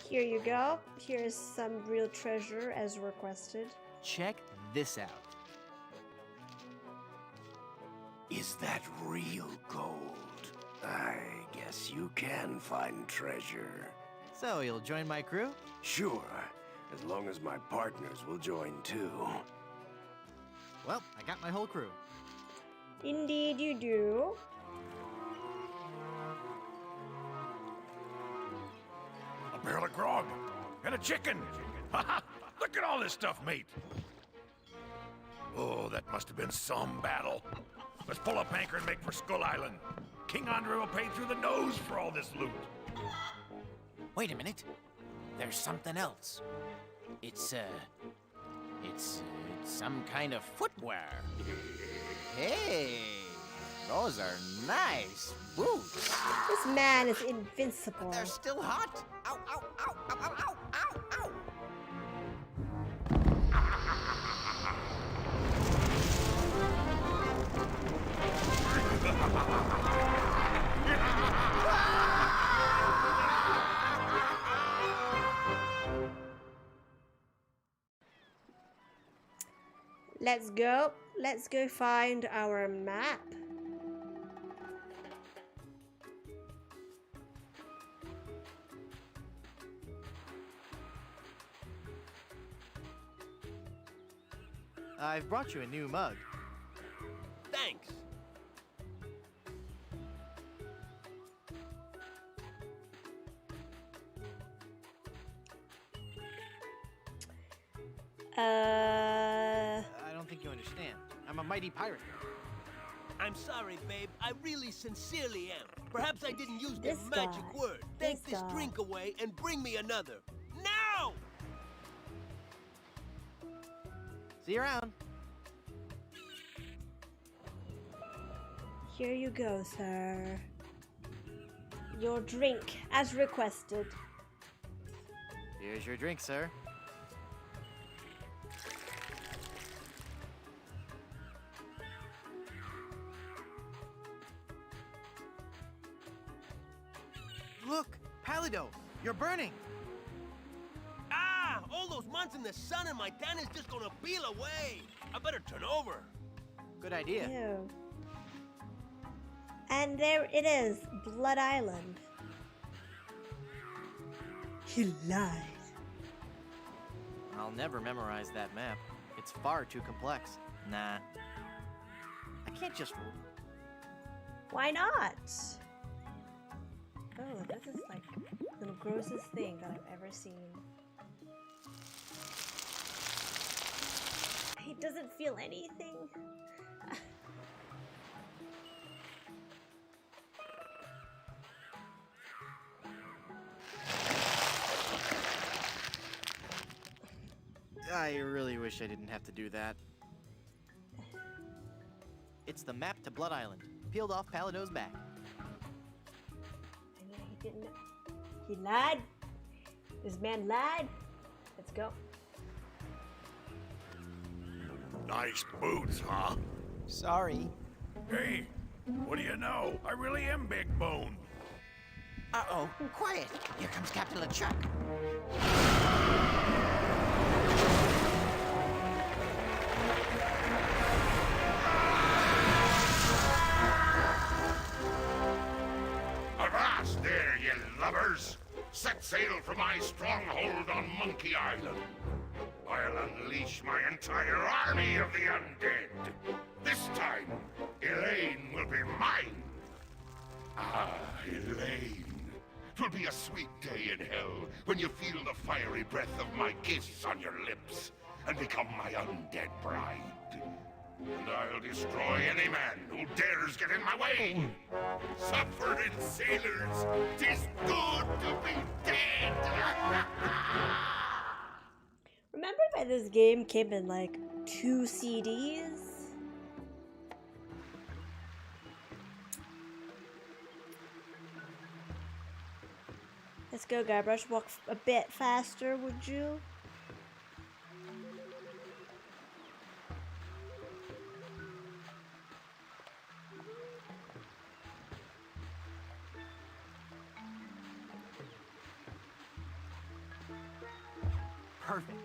Speaker 1: Here you go. Here's some real treasure as requested.
Speaker 2: Check this out.
Speaker 15: Is that real gold? I guess you can find treasure.
Speaker 2: So, you'll join my crew?
Speaker 15: Sure, as long as my partners will join too.
Speaker 2: Well, I got my whole crew.
Speaker 1: Indeed you do.
Speaker 13: A barrel of grog and a chicken. Look at all this stuff, mate. Oh, that must have been some battle. Let's pull up anchor and make for Skull Island. King Andre will pay through the nose for all this loot.
Speaker 16: Wait a minute. There's something else. It's some kind of footwear. Hey, those are nice boots.
Speaker 1: This man is invincible.
Speaker 16: They're still hot. Ow, ow, ow, ow, ow, ow, ow, ow.
Speaker 1: Let's go. Let's go find our map.
Speaker 2: I've brought you a new mug.
Speaker 16: Thanks.
Speaker 2: I don't think you understand. I'm a mighty pirate.
Speaker 16: I'm sorry, babe. I really sincerely am. Perhaps I didn't use the
Speaker 1: This
Speaker 16: magic
Speaker 1: guy.
Speaker 16: word. Take
Speaker 1: This
Speaker 16: this
Speaker 1: guy.
Speaker 16: drink away and bring me another. Now!
Speaker 2: See you around.
Speaker 1: Here you go, sir. Your drink, as requested.
Speaker 2: Here's your drink, sir. Look, Palido, you're burning.
Speaker 16: Ah! All those months in the sun and my tan is just gonna peel away. I better turn over.
Speaker 2: Good idea.
Speaker 1: Ew. And there it is, Blood Island. He lied.
Speaker 2: I'll never memorize that map. It's far too complex. Nah. I can't just...
Speaker 1: Why not? Oh, this is like the grossest thing that I've ever seen. He doesn't feel anything.
Speaker 2: I really wish I didn't have to do that. It's the map to Blood Island, peeled off Palado's back.
Speaker 1: I know he didn't. He lied. This man lied. Let's go.
Speaker 13: Nice boots, huh?
Speaker 5: Sorry.
Speaker 13: Hey, what do you know? I really am big boned.
Speaker 5: Uh-oh. Quiet. Here comes Captain LeChuck.
Speaker 8: Avast there, ye lubbers! Set sail for my stronghold on Monkey Island. I'll unleash my entire army of the undead. This time, Elaine will be mine. Ah, Elaine. 'Twill be a sweet day in hell when you feel the fiery breath of my kiss on your lips and become my undead bride. And I'll destroy any man who dares get in my way. Suffering sailors, 'tis good to be dead.
Speaker 1: Remember that this game came in like 2 CDs? Let's go, Guybrush. Walk a bit faster, would you?
Speaker 2: Perfect.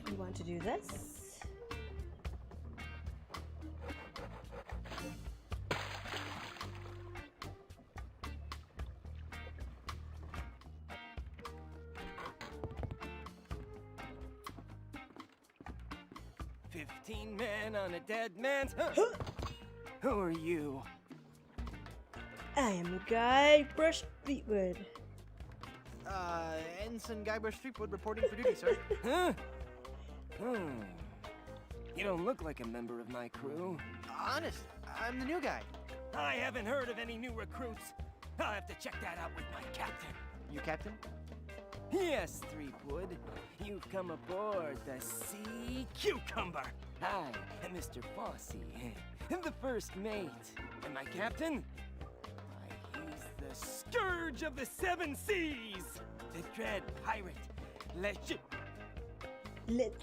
Speaker 1: You want to do this?
Speaker 6: Men on a dead man's... Who are you?
Speaker 1: I am Guybrush Threepwood.
Speaker 2: Ensign Guybrush Threepwood reporting for duty, sir.
Speaker 6: Huh? You don't look like a member of my crew.
Speaker 2: Honest, I'm the new guy.
Speaker 6: I haven't heard of any new recruits. I'll have to check that out with my captain.
Speaker 2: You captain?
Speaker 6: Yes, Threepwood. You've come aboard the Sea Cucumber. I am Mr. Fossey, the first mate. And my captain? Why, he's the scourge of the 7 seas. The dread pirate, LeChuck.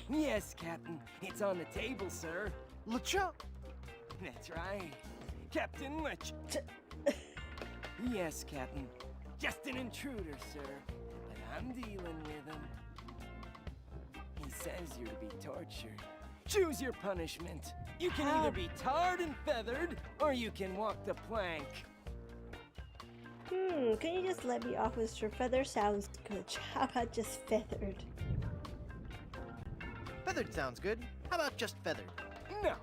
Speaker 6: Yes, Captain. It's on the table, sir.
Speaker 2: LeChuck.
Speaker 6: That's right. Captain LeChuck. Yes, Captain. Just an intruder, sir. But I'm dealing with him. He says you're to be tortured. Choose your punishment. You can either be tarred and feathered, or you can walk the plank.
Speaker 1: Can you just let me off with your feather? Sounds good. How about just feathered?
Speaker 2: Feathered sounds good. How about just feathered?
Speaker 6: No.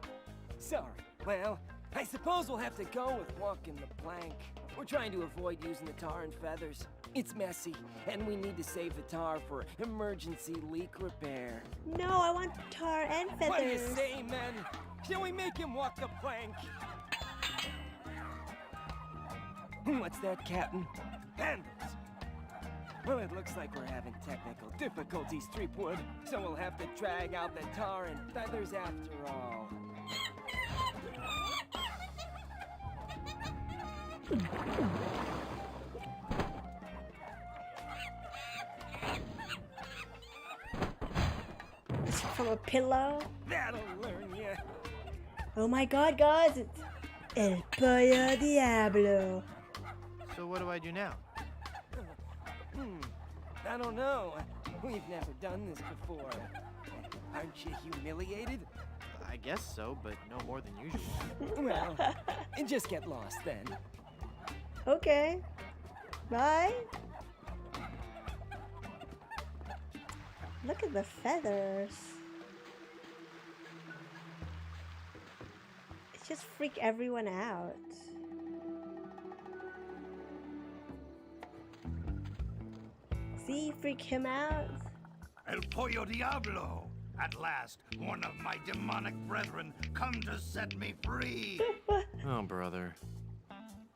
Speaker 6: Sorry. Well, I suppose we'll have to go with walking the plank. We're trying to avoid using the tar and feathers. It's messy, and we need to save the tar for emergency leak repair.
Speaker 1: No, I want tar and feathers.
Speaker 6: What do you say, men? Shall we make him walk the plank? What's that, Captain? Handles.
Speaker 17: Well, it looks like we're having technical difficulties, Threepwood, so we'll have to drag out the tar and feathers after all.
Speaker 1: It's from a pillow.
Speaker 17: That'll learn ya.
Speaker 1: Oh my god, guys, it's El Pollo Diablo.
Speaker 2: So what do I do now?
Speaker 17: I don't know. We've never done this before. Aren't you humiliated?
Speaker 2: I guess so, but no more than usual.
Speaker 17: Well, just get lost then.
Speaker 1: Okay. Bye. Look at the feathers. It just freak everyone out. See, freak him out.
Speaker 4: El Pollo Diablo! At last, one of my demonic brethren come to set me free!
Speaker 2: Oh, brother.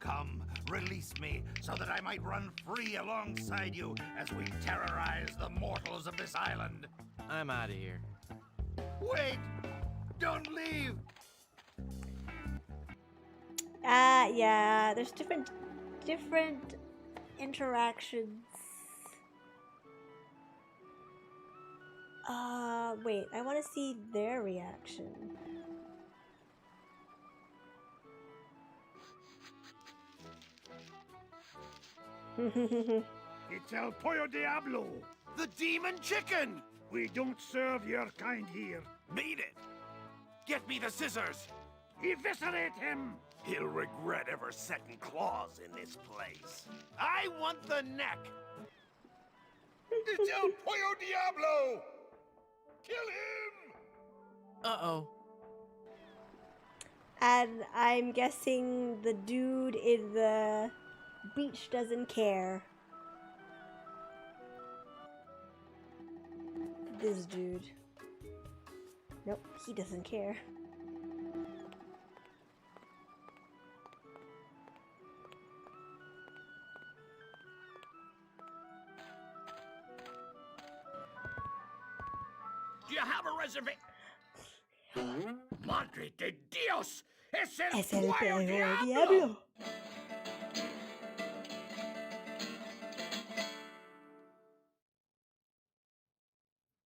Speaker 4: Come, release me, so that I might run free alongside you as we terrorize the mortals of this island.
Speaker 2: I'm out of here.
Speaker 4: Wait! Don't leave!
Speaker 1: Yeah, there's different interactions. Wait, I want to see their reaction.
Speaker 14: It's El Pollo Diablo.
Speaker 11: The demon chicken!
Speaker 14: We don't serve your kind here.
Speaker 15: Beat it! Get me the scissors!
Speaker 14: Eviscerate him!
Speaker 15: He'll regret ever setting claws in this place.
Speaker 11: I want the neck!
Speaker 8: It's El Pollo Diablo! Kill him!
Speaker 2: Uh-oh.
Speaker 1: And I'm guessing the dude in the beach doesn't care. This dude. Nope, he doesn't care.
Speaker 4: Do you have a reservation? Madre de Dios! Es el
Speaker 1: Es el
Speaker 4: Pollo
Speaker 1: Pollo
Speaker 4: Diablo!
Speaker 1: Diablo.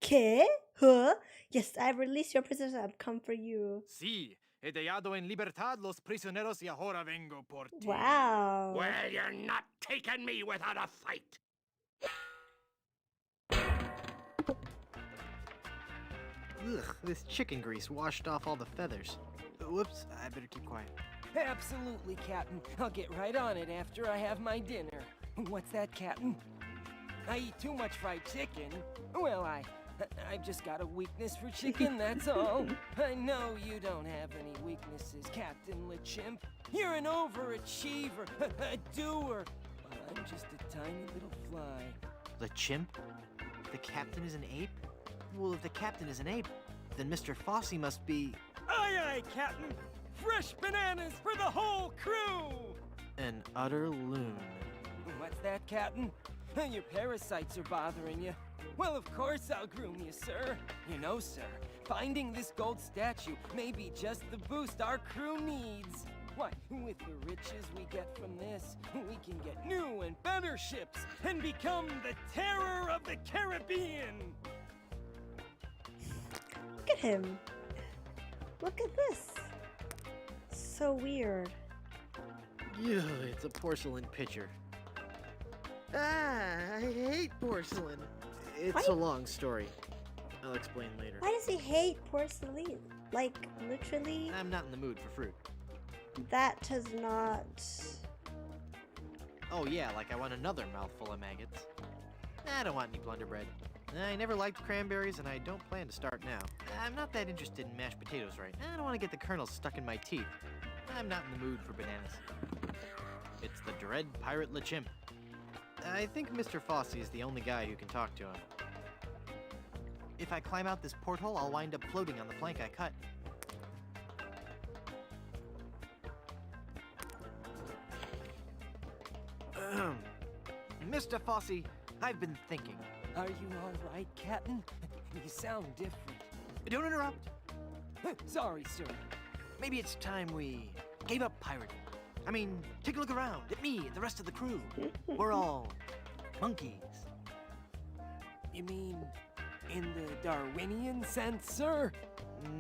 Speaker 1: ¿Qué? Huh? Yes, I've released your prisoners. I've come for you.
Speaker 18: Sí, he dejado en libertad los prisioneros y ahora vengo por ti.
Speaker 1: Wow.
Speaker 4: Well, you're not taking me without a fight.
Speaker 2: Ugh, this chicken grease washed off all the feathers. Whoops, I better keep quiet.
Speaker 17: Absolutely, Captain. I'll get right on it after I have my dinner. What's that, Captain? I eat too much fried chicken. Well, I've just got a weakness for chicken, that's all. I know you don't have any weaknesses, Captain LeChimp. You're an overachiever, a doer. I'm just a tiny little fly.
Speaker 2: The chimp? The captain is an ape? Well, if the captain is an ape, then Mr. Fossey must be...
Speaker 17: Aye, aye, Captain. Fresh bananas for the whole crew!
Speaker 2: an utter loon.
Speaker 17: What's that, Captain? Your parasites are bothering you. Well, of course I'll groom you, sir. You know, sir, finding this gold statue may be just the boost our crew needs. Why, with the riches we get from this, we can get new and better ships and become the terror of the Caribbean!
Speaker 1: Look at him. Look at this. So weird.
Speaker 2: Ew, it's a porcelain pitcher. I hate porcelain. It's a long story. I'll explain later.
Speaker 1: Why does he hate porcelain? Like, literally?
Speaker 2: I'm not in the mood for fruit.
Speaker 1: That does not...
Speaker 2: Oh yeah, like I want another mouthful of maggots. I don't want any blunderbread. I never liked cranberries, and I don't plan to start now. I'm not that interested in mashed potatoes, right? I don't want to get the kernels stuck in my teeth. I'm not in the mood for bananas. It's the dread pirate LeChimp. I think Mr. Fossey is the only guy who can talk to him. If I climb out this porthole, I'll wind up floating on the plank I cut. Mr. Fossey, I've been thinking.
Speaker 17: Are you all right, Captain? You sound different.
Speaker 2: Don't interrupt.
Speaker 17: Sorry, sir.
Speaker 2: Maybe it's time we gave up pirating. I mean, take a look around at me and the rest of the crew. We're all monkeys.
Speaker 17: You mean in the Darwinian sense, sir?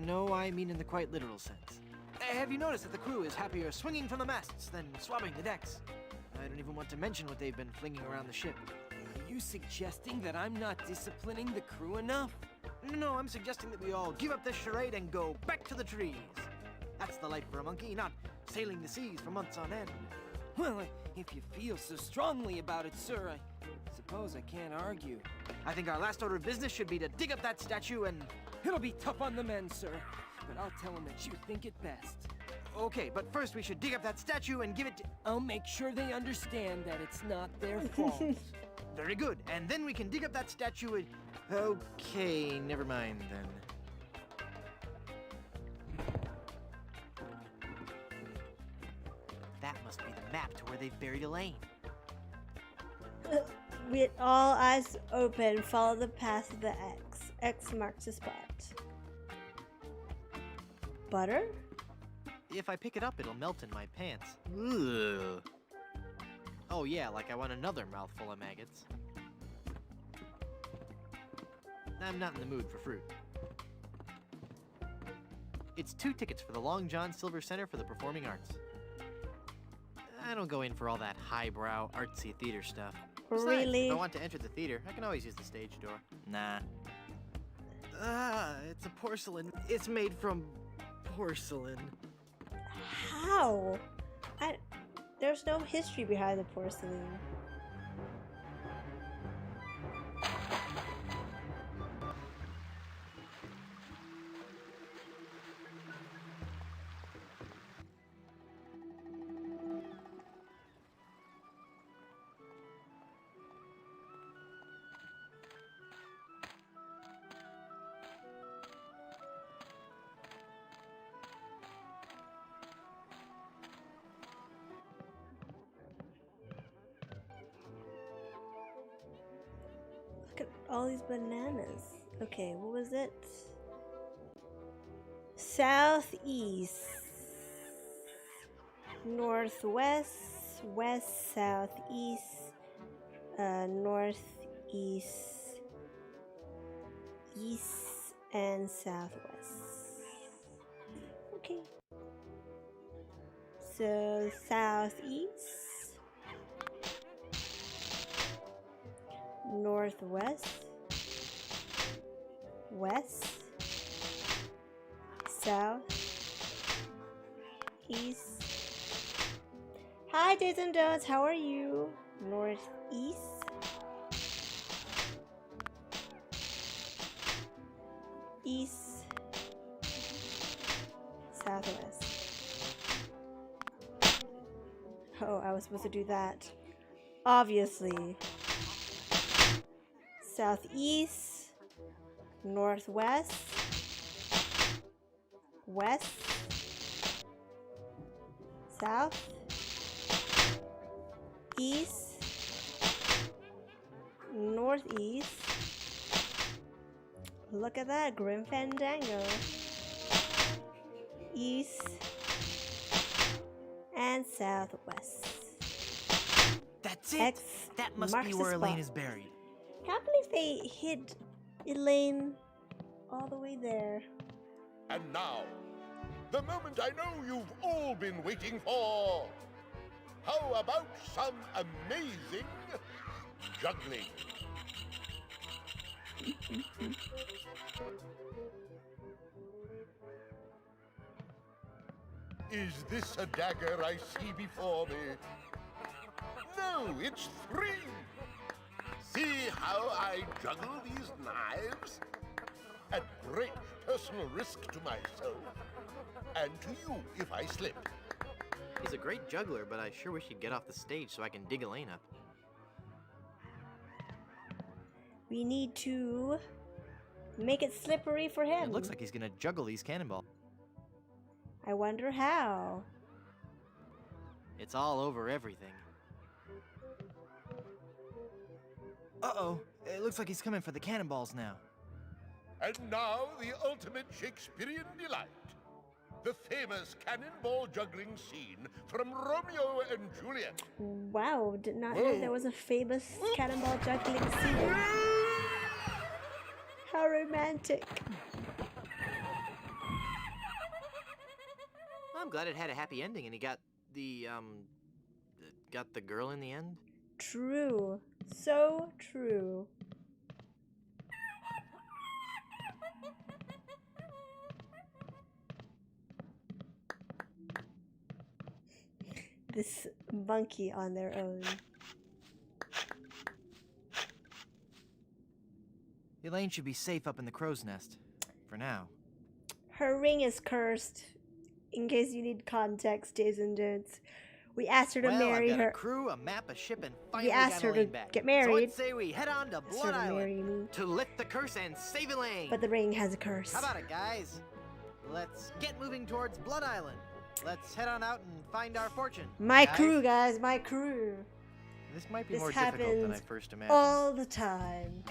Speaker 2: No, I mean in the quite literal sense. Have you noticed that the crew is happier swinging from the masts than swabbing the decks? I don't even want to mention what they've been flinging around the ship.
Speaker 17: Are you suggesting that I'm not disciplining the crew enough?
Speaker 2: No, I'm suggesting that we all give up this charade and go back to the trees. That's the life for a monkey, not sailing the seas for months on end.
Speaker 17: Well, if you feel so strongly about it, sir, I suppose I can't argue.
Speaker 2: I think our last order of business should be to dig up that statue and...
Speaker 17: It'll be tough on the men, sir, but I'll tell them that you think it best.
Speaker 2: Okay, but first we should dig up that statue and give it to...
Speaker 17: I'll make sure they understand that it's not their fault.
Speaker 2: Very good, and then we can dig up that statue and... Okay, never mind then. That must be the map to where they've buried Elaine.
Speaker 1: With all eyes open, follow the path of the X. X marks the spot. Butter?
Speaker 2: If I pick it up, it'll melt in my pants. Ugh. Oh yeah, like I want another mouthful of maggots. I'm not in the mood for fruit. It's 2 tickets for the Long John Silver Center for the Performing Arts. I don't go in for all that highbrow, artsy theater stuff. Besides,
Speaker 1: Really?
Speaker 2: if I want to enter the theater, I can always use the stage door. Nah. It's a porcelain. It's made from porcelain.
Speaker 1: How? There's no history behind the porcelain. Look at all these bananas. Okay, what was it? Southeast, northwest, west, southeast, northeast, east, and southwest. Okay. So southeast, northwest, west, south, east. Hi, Days and Donuts, how are you? Northeast, east, southwest. Oh, I was supposed to do that. Obviously. Southeast, northwest, west, south, east, northeast. Look at that, Grim Fandango. East and southwest.
Speaker 2: That's it!
Speaker 1: X
Speaker 2: That must
Speaker 1: marks
Speaker 2: be
Speaker 1: the
Speaker 2: where Elaine
Speaker 1: spot.
Speaker 2: is buried.
Speaker 1: Can't believe they hid Elaine all the way there.
Speaker 8: And now, the moment I know you've all been waiting for. How about some amazing juggling? Is this a dagger I see before me? No, it's 3. See how I juggle these knives? At great personal risk to myself. And to you if I slip.
Speaker 2: He's a great juggler, but I sure wish he'd get off the stage so I can dig Elaine up.
Speaker 1: We need to make it slippery for him.
Speaker 2: It looks like he's gonna juggle these cannonballs.
Speaker 1: I wonder how.
Speaker 2: It's all over everything. Uh-oh. It looks like he's coming for the cannonballs now.
Speaker 8: And now the ultimate Shakespearean delight. The famous cannonball juggling scene from Romeo and Juliet.
Speaker 1: Wow, did not know there was a famous cannonball juggling scene. How romantic.
Speaker 2: I'm glad it had a happy ending and he got the girl in the end.
Speaker 1: True. So true. This monkey on their own.
Speaker 2: Elaine should be safe up in the crow's nest. For now.
Speaker 1: Her ring is cursed. In case you need context, Days and Don'ts. We asked her to marry
Speaker 2: I've got
Speaker 1: her.
Speaker 2: a crew, a map, a ship, and finally
Speaker 1: We asked
Speaker 2: got
Speaker 1: her to
Speaker 2: Elaine back.
Speaker 1: get
Speaker 2: So
Speaker 1: married.
Speaker 2: I'd say we head on to
Speaker 1: Asked her
Speaker 2: Blood
Speaker 1: to marry
Speaker 2: Island
Speaker 1: me.
Speaker 2: to lift the curse and save Elaine.
Speaker 1: But the ring has a curse.
Speaker 2: How about it, guys? Let's get moving towards Blood Island. Let's head on out and find our fortune.
Speaker 1: My
Speaker 2: guys.
Speaker 1: crew, guys, my crew.
Speaker 2: This might be
Speaker 1: This
Speaker 2: more difficult than I
Speaker 1: happens
Speaker 2: first imagined.
Speaker 1: all the time.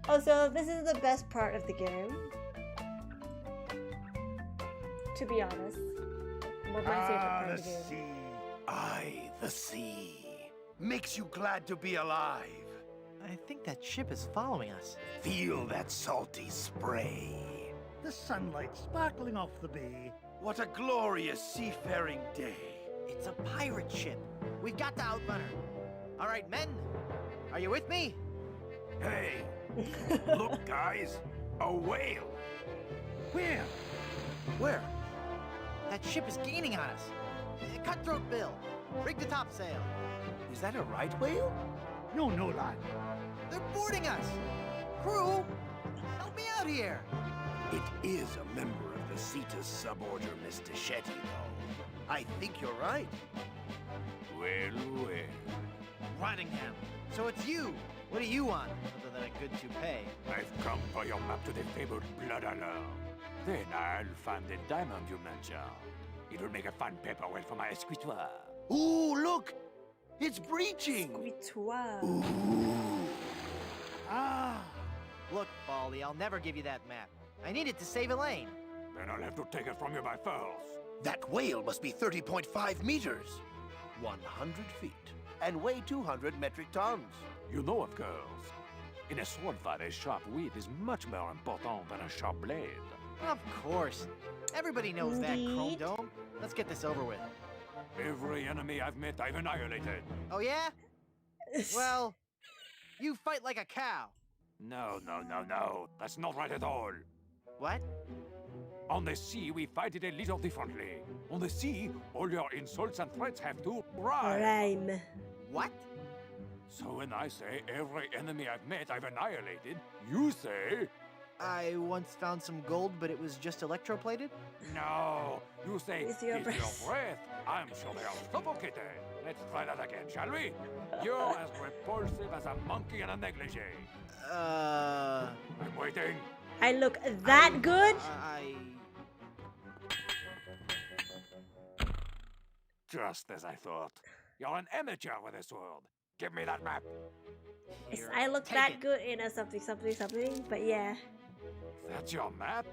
Speaker 1: Also, this is the best part of the game. To be honest. Well, my favorite part of the game.
Speaker 11: Aye, the sea. Makes you glad to be alive.
Speaker 2: I think that ship is following us.
Speaker 11: Feel that salty spray.
Speaker 14: The sunlight sparkling off the bay.
Speaker 11: What a glorious seafaring day.
Speaker 2: It's a pirate ship. We've got to outrun her. All right, men. Are you with me?
Speaker 13: Hey, look, guys. A whale.
Speaker 14: Where?
Speaker 2: Where? That ship is gaining on us. Cutthroat Bill, rig the topsail.
Speaker 11: Is that a right whale?
Speaker 14: No, lad.
Speaker 2: They're boarding us. Crew, help me out here.
Speaker 15: It is a member of the Cetus suborder, Mr. Shetty, though.
Speaker 11: I think you're right.
Speaker 13: Well.
Speaker 2: Rottingham. So it's you. What do you want, other than a good toupee?
Speaker 13: I've come for your map to the fabled Blood Island. Then I'll find the diamond you mentioned. It will make a fine paperweight for my escritoire.
Speaker 11: Ooh, look! It's breaching!
Speaker 1: Escritoire.
Speaker 14: Ah!
Speaker 2: Look, Baldy, I'll never give you that map. I need it to save Elaine.
Speaker 13: Then I'll have to take it from you by force.
Speaker 11: That whale must be 30.5 meters. 100 feet. And weigh 200 metric tons.
Speaker 13: You know, of course. In a sword fight, a sharp weave is much more important than a sharp blade.
Speaker 2: Of course. Everybody knows that, Chrome
Speaker 1: Indeed.
Speaker 2: Dome. Let's get this over with.
Speaker 13: Every enemy I've met, I've annihilated.
Speaker 2: Oh, yeah? Well, you fight like a cow.
Speaker 13: No. That's not right at all.
Speaker 2: What?
Speaker 13: On the sea, we fight it a little differently. On the sea, all your insults and threats have to rhyme.
Speaker 1: Rhyme.
Speaker 2: What?
Speaker 13: So when I say every enemy I've met, I've annihilated, you say...
Speaker 2: I once found some gold, but it was just electroplated?
Speaker 13: No, you say,
Speaker 1: Is your breath.
Speaker 13: breath. I'm sure they are suffocated. Let's try that again, shall we? You're as repulsive as a monkey in a negligee. I'm waiting.
Speaker 1: I look that good?
Speaker 13: Just as I thought. You're an amateur with a sword. Give me that map.
Speaker 1: Yes, I look that good in a something, but yeah.
Speaker 13: That's your map?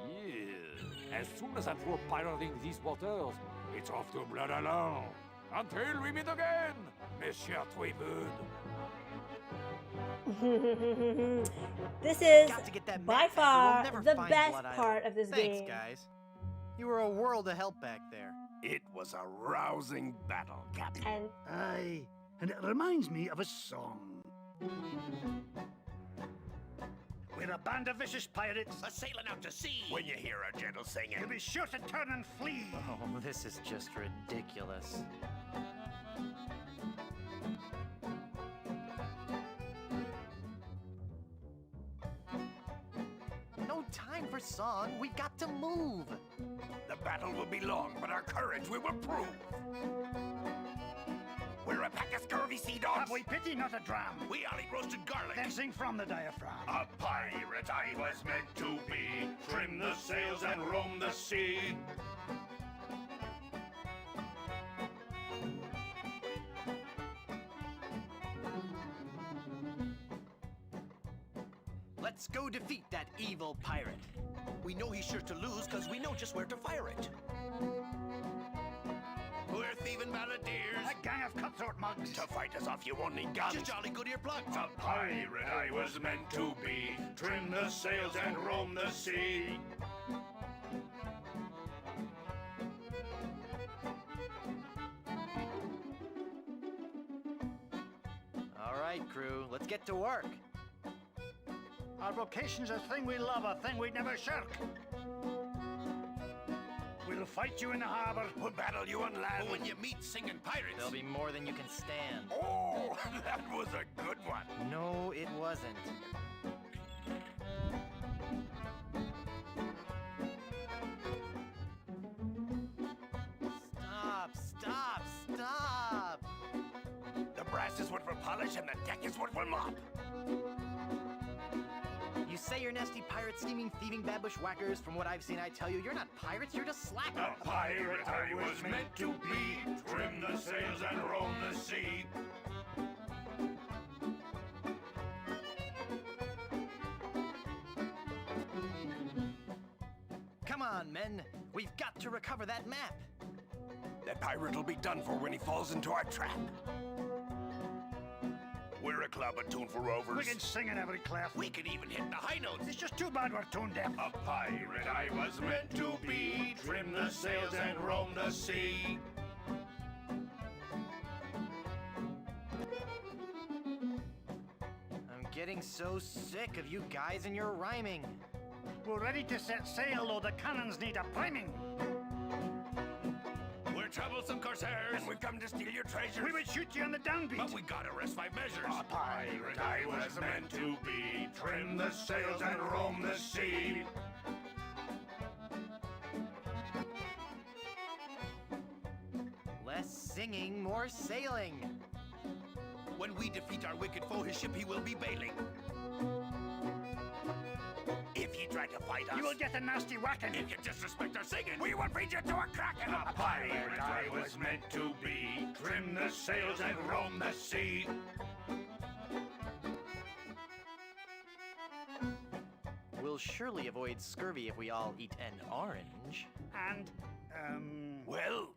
Speaker 13: Yeah. As soon as I'm through pirating these waters, it's off to Blood Island. Until we meet again, Monsieur Tweefood.
Speaker 1: This is
Speaker 2: Got to get that
Speaker 1: by
Speaker 2: map back or we'll
Speaker 1: far
Speaker 2: never
Speaker 1: the
Speaker 2: find
Speaker 1: best
Speaker 2: Blood Island.
Speaker 1: part of this
Speaker 2: Thanks,
Speaker 1: game.
Speaker 2: guys. You were a world of help back there.
Speaker 15: It was a rousing battle, Captain.
Speaker 1: And
Speaker 14: Aye, and it reminds me of a song. We're a band of vicious pirates
Speaker 11: sailing out to sea. When you hear a gentle singing,
Speaker 14: You'll be sure to turn and flee.
Speaker 2: Oh, this is just ridiculous. No time for song. We've got to move.
Speaker 13: The battle will be long, but our courage we will prove. We're a pack of scurvy sea dogs.
Speaker 14: Have we pity, not a dram?
Speaker 8: We all eat roasted garlic.
Speaker 14: Then sing from the diaphragm.
Speaker 8: A pirate I was meant to be. Trim the sails and roam the sea.
Speaker 6: Let's go defeat that evil pirate.
Speaker 11: We know he's sure to lose because we know just where to fire it.
Speaker 4: We're thieving balladeers.
Speaker 14: A gang of cutthroat mugs.
Speaker 4: To fight us off, you won't need guns.
Speaker 11: Just jolly good earplugs.
Speaker 4: A pirate I was meant to be. Trim the sails and roam the sea.
Speaker 2: All right, crew, let's get to work.
Speaker 14: Our vocation's a thing we love, a thing we'd never shirk. We'll fight you in the harbor.
Speaker 4: We'll battle you on land.
Speaker 11: But when you meet singing pirates...
Speaker 2: There'll be more than you can stand.
Speaker 4: Oh, that was a good one.
Speaker 2: No, it wasn't. Stop!
Speaker 4: The brass is what we'll polish and the deck is what we'll mop.
Speaker 2: You say you're nasty pirates, scheming, thieving, bad bushwhackers. From what I've seen, I tell you, you're not pirates, you're just slackers.
Speaker 4: A pirate I was meant to be. Trim the sails and roam the sea.
Speaker 2: Come on, men. We've got to recover that map.
Speaker 4: That pirate will be done for when he falls into our trap. We're a club attuned for rovers.
Speaker 14: We can sing in every clef.
Speaker 11: We can even hit the high notes.
Speaker 14: It's just too bad we're tone deaf.
Speaker 4: A pirate I was meant to be. Trim the sails and roam the sea.
Speaker 2: I'm getting so sick of you guys and your rhyming.
Speaker 14: We're ready to set sail, though the cannons need a priming.
Speaker 4: We're troublesome corsairs, and we've come to steal your treasures.
Speaker 14: We would shoot you on the downbeat.
Speaker 4: But we gotta rest my measures. A pirate I was meant to be. Trim the sails and roam the sea.
Speaker 2: Less singing, more sailing.
Speaker 11: When we defeat our wicked foe, his ship he will be bailing.
Speaker 4: If you try to fight us,
Speaker 14: You will get a nasty whacking.
Speaker 4: if you disrespect our singing, we will feed you to a kraken. A pirate I was meant to be. Trim the sails and roam the sea.
Speaker 2: We'll surely avoid scurvy if we all eat an orange.
Speaker 14: And,
Speaker 4: Well,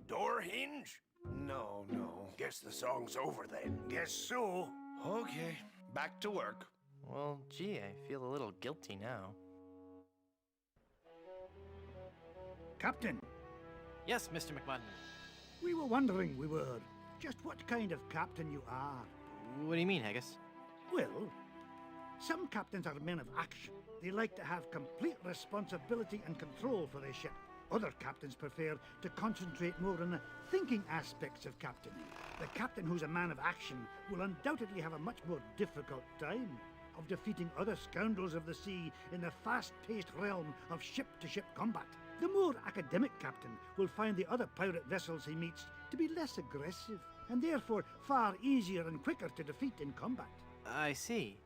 Speaker 4: door hinge?
Speaker 11: No.
Speaker 4: Guess the song's over then.
Speaker 14: guess so.
Speaker 11: Okay, back to work.
Speaker 2: Well, gee, I feel a little guilty now.
Speaker 14: Captain,
Speaker 18: Yes, Mr. McMahon.
Speaker 14: we were wondering, just what kind of captain you are.
Speaker 2: What do you mean, Haggis?
Speaker 14: Well, some captains are men of action. They like to have complete responsibility and control for their ship. Other captains prefer to concentrate more on the thinking aspects of captaining. The captain who's a man of action will undoubtedly have a much more difficult time of defeating other scoundrels of the sea in the fast-paced realm of ship-to-ship combat. The more academic captain will find the other pirate vessels he meets to be less aggressive, and therefore far easier and quicker to defeat in combat.
Speaker 2: I see.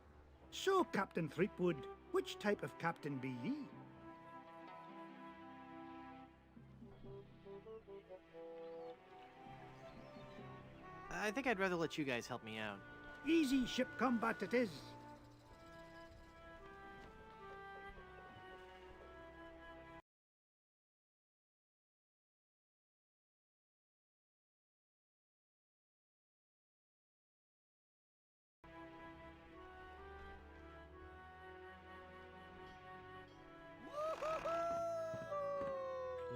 Speaker 14: So, Captain Threepwood, which type of captain be ye?
Speaker 2: I think I'd rather let you guys help me out.
Speaker 14: Easy ship combat it is.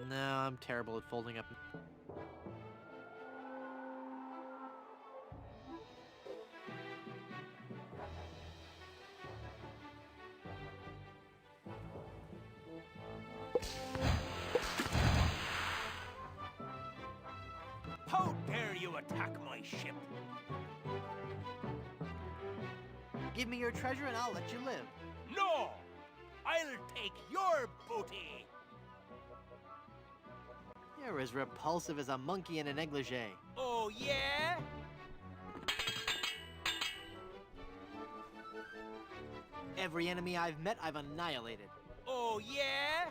Speaker 2: No, I'm terrible at folding up.
Speaker 16: How dare you attack my ship?
Speaker 2: Give me your treasure and I'll let you live.
Speaker 16: No! I'll take your booty!
Speaker 2: You're as repulsive as a monkey in a negligee.
Speaker 16: Oh, yeah?
Speaker 2: Every enemy I've met, I've annihilated.
Speaker 16: Oh, yeah?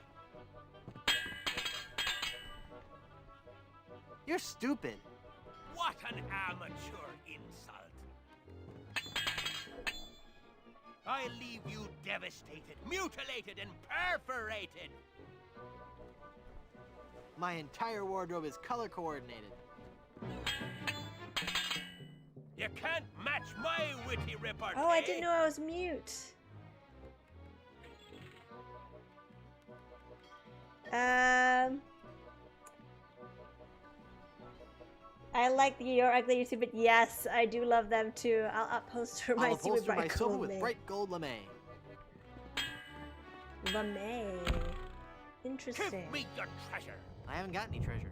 Speaker 2: You're stupid.
Speaker 16: What an amateur insult. I leave you devastated, mutilated, and perforated.
Speaker 6: My entire wardrobe is color coordinated.
Speaker 16: You can't match my witty repartee.
Speaker 1: Oh, I didn't know I was mute. I like the Your Ugly YouTube, but yes, I do love them too. I'll upholster my
Speaker 6: I'll
Speaker 1: seat with
Speaker 6: upholster my
Speaker 1: bright
Speaker 6: sofa
Speaker 1: gold.
Speaker 6: with bright gold lame.
Speaker 1: Lame. Interesting.
Speaker 16: Give me your treasure.
Speaker 2: I haven't got any treasure.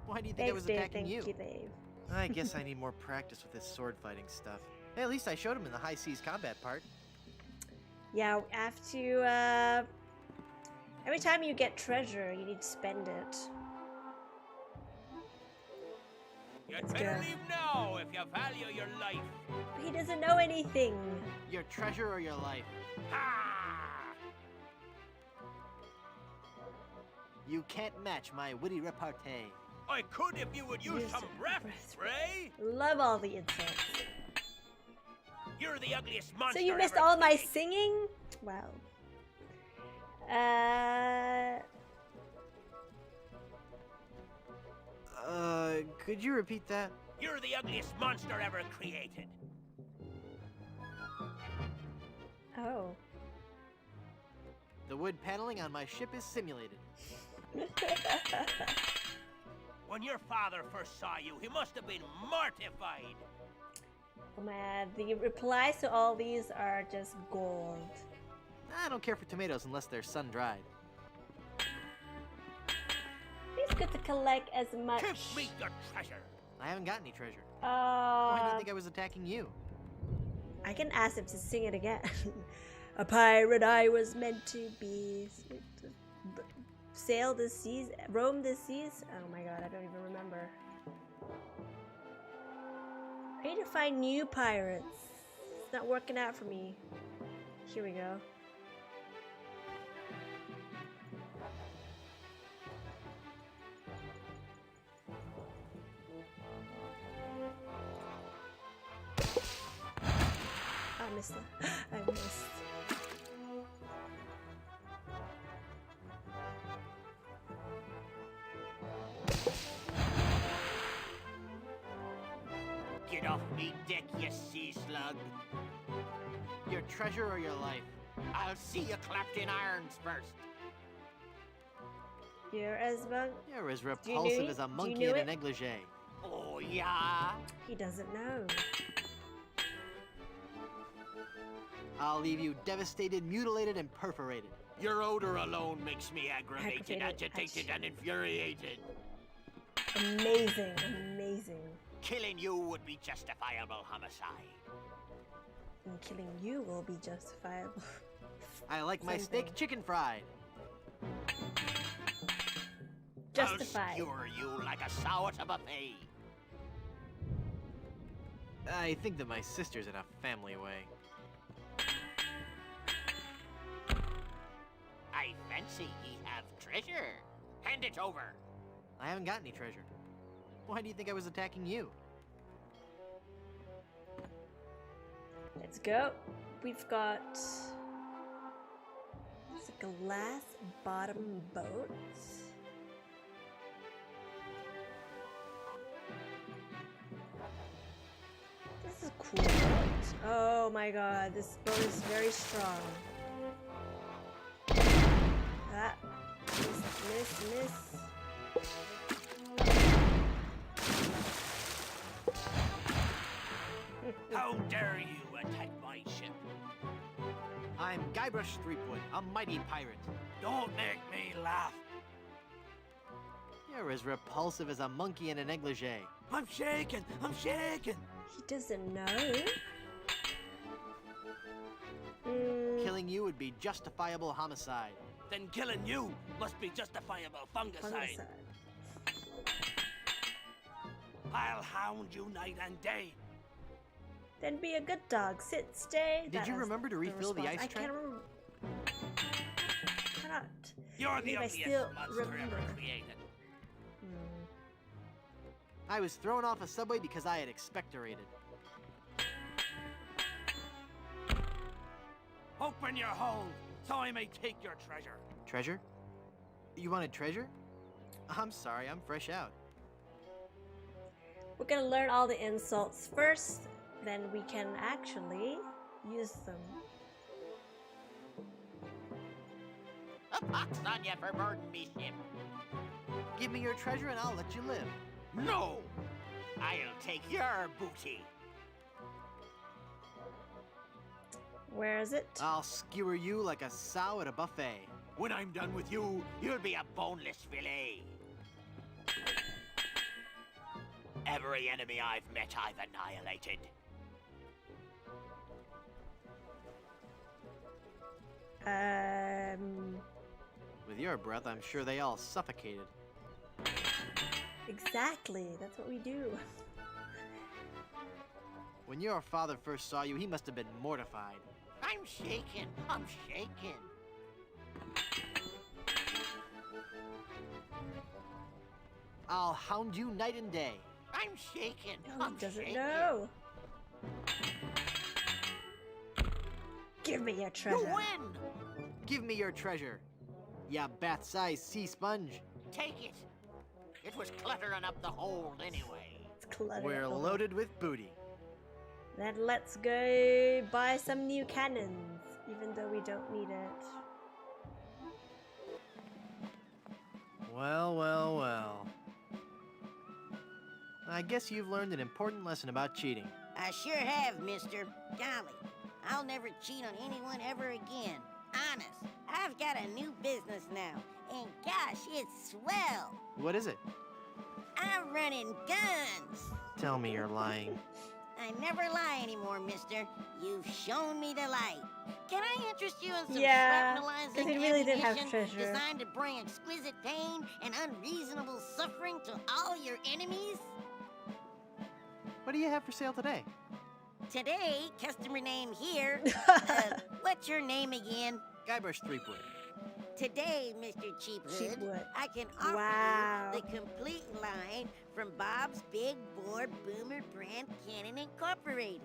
Speaker 2: Why do you think I was
Speaker 1: Dave,
Speaker 2: attacking
Speaker 1: thank you, Dave.
Speaker 2: I guess I need more practice with this sword fighting stuff. Hey, at least I showed him in the high seas combat part.
Speaker 1: Yeah, I have to, every time you get treasure, you need to spend it.
Speaker 16: You'd
Speaker 1: Let's
Speaker 16: better
Speaker 1: go.
Speaker 16: leave now if you value your life.
Speaker 1: He doesn't know anything.
Speaker 6: Your treasure or your life?
Speaker 16: Ha!
Speaker 6: You can't match my witty repartee.
Speaker 16: I could if you would use some breath, Ray.
Speaker 1: Love all the insults.
Speaker 16: You're the ugliest monster.
Speaker 1: So you missed
Speaker 16: ever
Speaker 1: all my
Speaker 16: created.
Speaker 1: singing? Wow.
Speaker 2: Could you repeat that?
Speaker 16: You're the ugliest monster ever created.
Speaker 1: Oh.
Speaker 6: The wood paneling on my ship is simulated.
Speaker 16: When your father first saw you, he must have been mortified.
Speaker 1: Oh man, the replies to all these are just gold.
Speaker 2: I don't care for tomatoes unless they're sun-dried.
Speaker 1: It's good to collect as much.
Speaker 16: Give me your treasure.
Speaker 2: I haven't got any treasure. Why do you
Speaker 1: Uh,
Speaker 2: think I was attacking you?
Speaker 1: I can ask him to sing it again. A pirate I was meant to be. Sail the seas, roam the seas. Oh my god, I don't even remember. I need to find new pirates. It's not working out for me. Here we go. I missed it. I missed.
Speaker 16: Get off me deck, you sea slug.
Speaker 6: Your treasure or your life?
Speaker 16: I'll see you clapped in irons first.
Speaker 1: You're as monk.
Speaker 2: You're as
Speaker 1: Do you
Speaker 2: repulsive
Speaker 1: know
Speaker 2: as a
Speaker 1: it? Do you
Speaker 2: monkey
Speaker 1: know
Speaker 2: in a
Speaker 1: it?
Speaker 2: negligee.
Speaker 16: Oh, yeah?
Speaker 1: He doesn't know.
Speaker 6: I'll leave you devastated, mutilated, and perforated.
Speaker 16: Your odor alone makes me aggravated,
Speaker 1: Aggravated,
Speaker 16: agitated, and infuriated.
Speaker 1: Amazing, amazing.
Speaker 16: Killing you would be justifiable homicide.
Speaker 1: And killing you will be justifiable.
Speaker 6: I like my
Speaker 1: Same
Speaker 6: steak
Speaker 1: thing.
Speaker 6: chicken fried.
Speaker 1: Justified.
Speaker 16: I'll skewer you like a sour to buffet.
Speaker 2: I think that my sister's in a family way.
Speaker 16: I fancy ye have treasure. Hand it over.
Speaker 2: I haven't got any treasure. Why do you think I was attacking you?
Speaker 1: Let's go. We've got it's a glass bottom boat. This is a cool boat. Oh my god, this boat is very strong. Ah, miss.
Speaker 16: How dare you attack my ship?
Speaker 6: I'm Guybrush Threepwood, a mighty pirate.
Speaker 16: Don't make me laugh.
Speaker 2: You're as repulsive as a monkey in a negligee.
Speaker 16: I'm shaking.
Speaker 1: He doesn't know.
Speaker 6: Killing you would be justifiable homicide.
Speaker 16: Then killing you must be justifiable fungicide. I'll hound you night and day.
Speaker 1: Then be a good dog. Sit, stay.
Speaker 2: Did
Speaker 1: That
Speaker 2: you
Speaker 1: was
Speaker 2: remember to refill the
Speaker 1: response.
Speaker 2: ice
Speaker 1: I can't
Speaker 2: tray?
Speaker 1: remember. Cannot.
Speaker 16: You're the
Speaker 1: believe I
Speaker 16: ugliest
Speaker 1: still
Speaker 16: monster
Speaker 1: remember.
Speaker 16: ever created.
Speaker 6: I was thrown off a subway because I had expectorated.
Speaker 13: Open your hold, so I may take your treasure.
Speaker 2: Treasure? You wanted treasure? I'm sorry, I'm fresh out.
Speaker 1: We're gonna learn all the insults first, then we can actually use them.
Speaker 5: A pox on you for boarding me ship.
Speaker 2: Give me your treasure and I'll let you live.
Speaker 5: No! I'll take your booty.
Speaker 1: Where is it?
Speaker 2: I'll skewer you like a sow at a buffet.
Speaker 5: When I'm done with you, you'll be a boneless fillet. Every enemy I've met, I've annihilated.
Speaker 2: With your breath, I'm sure they all suffocated.
Speaker 1: Exactly, that's what we do.
Speaker 2: When your father first saw you, he must have been mortified.
Speaker 5: I'm shaken. I'm shaken.
Speaker 2: I'll hound you night and day.
Speaker 5: I'm shaken.
Speaker 1: No,
Speaker 5: I'm
Speaker 1: he doesn't
Speaker 5: shaken.
Speaker 1: know. Give me your treasure.
Speaker 5: You win.
Speaker 2: Give me your treasure. Ya bat-sized sea sponge.
Speaker 5: Take it. It was cluttering up the hold anyway.
Speaker 1: It's cluttered.
Speaker 2: We're loaded with booty.
Speaker 1: Then let's go buy some new cannons, even though we don't need it.
Speaker 2: Well, well, well. I guess you've learned an important lesson about cheating.
Speaker 10: I sure have, mister. Golly, I'll never cheat on anyone ever again. Honest, I've got a new business now, and gosh, it's swell.
Speaker 2: What is it?
Speaker 10: I'm running guns.
Speaker 2: Tell me you're lying.
Speaker 10: I never lie anymore, mister. You've shown me the light. Can I interest you in some
Speaker 1: Yeah,
Speaker 10: shrapnelizing
Speaker 1: 'cause he really did have
Speaker 10: ammunition
Speaker 1: treasure.
Speaker 10: designed to bring exquisite pain and unreasonable suffering to all your enemies?
Speaker 2: What do you have for sale today?
Speaker 10: Today, customer name here. What's your name again?
Speaker 2: Guybrush Threepwood.
Speaker 10: Today, Mr. Cheaphood,
Speaker 1: Cheapwood.
Speaker 10: I can offer
Speaker 1: Wow.
Speaker 10: you the complete line from Bob's Big Bore Boomer Brand Cannon Incorporated.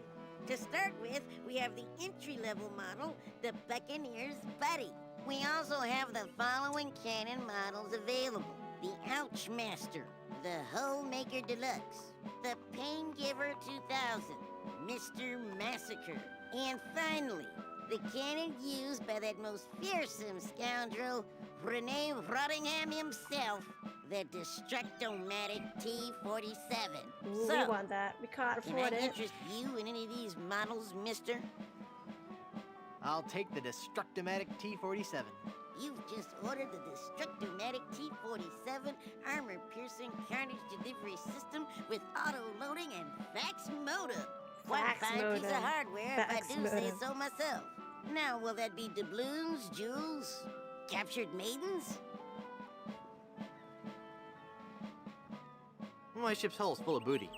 Speaker 10: To start with, we have the entry-level model, the Buccaneer's Buddy. We also have the following cannon models available. The Ouch Master, the Hull Maker Deluxe, the Pain Giver 2000, Mr. Massacre, and finally, the cannon used by that most fearsome scoundrel, Renee Rottingham himself, the Destructomatic T-47.
Speaker 1: Ooh,
Speaker 10: So,
Speaker 1: we want that. We can't
Speaker 10: can
Speaker 1: afford
Speaker 10: I
Speaker 1: it.
Speaker 10: interest you in any of these models, mister?
Speaker 2: I'll take the Destructomatic T-47.
Speaker 10: You've just ordered the Destructomatic T-47 armor-piercing carnage delivery system with auto-loading and fax modem. One
Speaker 1: Fax
Speaker 10: fine piece of
Speaker 1: modem.
Speaker 10: hardware,
Speaker 1: Fax
Speaker 10: if I do say
Speaker 1: modem.
Speaker 10: so myself. Now, will that be doubloons, jewels, captured maidens?
Speaker 2: My ship's hull's full of booty.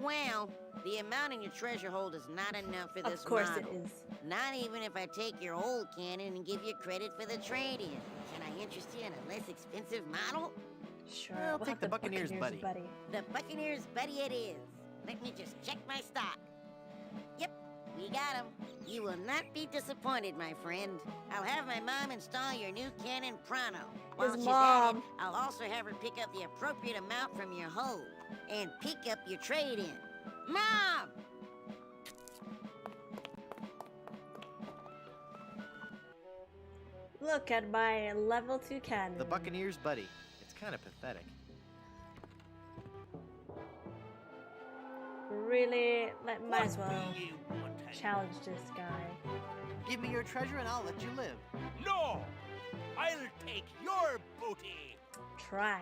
Speaker 10: Well, the amount in your treasure hold is not enough for this
Speaker 1: Of course it
Speaker 10: model.
Speaker 1: is.
Speaker 10: Not even if I take your old cannon and give you credit for the trade-in. Can I interest you in a less expensive model?
Speaker 1: Sure.
Speaker 2: I'll
Speaker 1: we'll
Speaker 2: take
Speaker 1: have
Speaker 2: the Buccaneer's Buddy.
Speaker 10: The Buccaneer's Buddy it is. Let me just check my stock. Yep, we got him. You will not be disappointed, my friend. I'll have my mom install your new cannon pronto. While
Speaker 1: His
Speaker 10: she's at it,
Speaker 1: mom.
Speaker 10: I'll also have her pick up the appropriate amount from your hold and pick up your trade-in. Mom!
Speaker 1: Look at my level 2 cannon.
Speaker 2: The Buccaneer's Buddy. It's kind of pathetic.
Speaker 1: Really, might as well challenge this guy.
Speaker 2: Give me your treasure and I'll let you live.
Speaker 5: No! I'll take your booty.
Speaker 1: Try.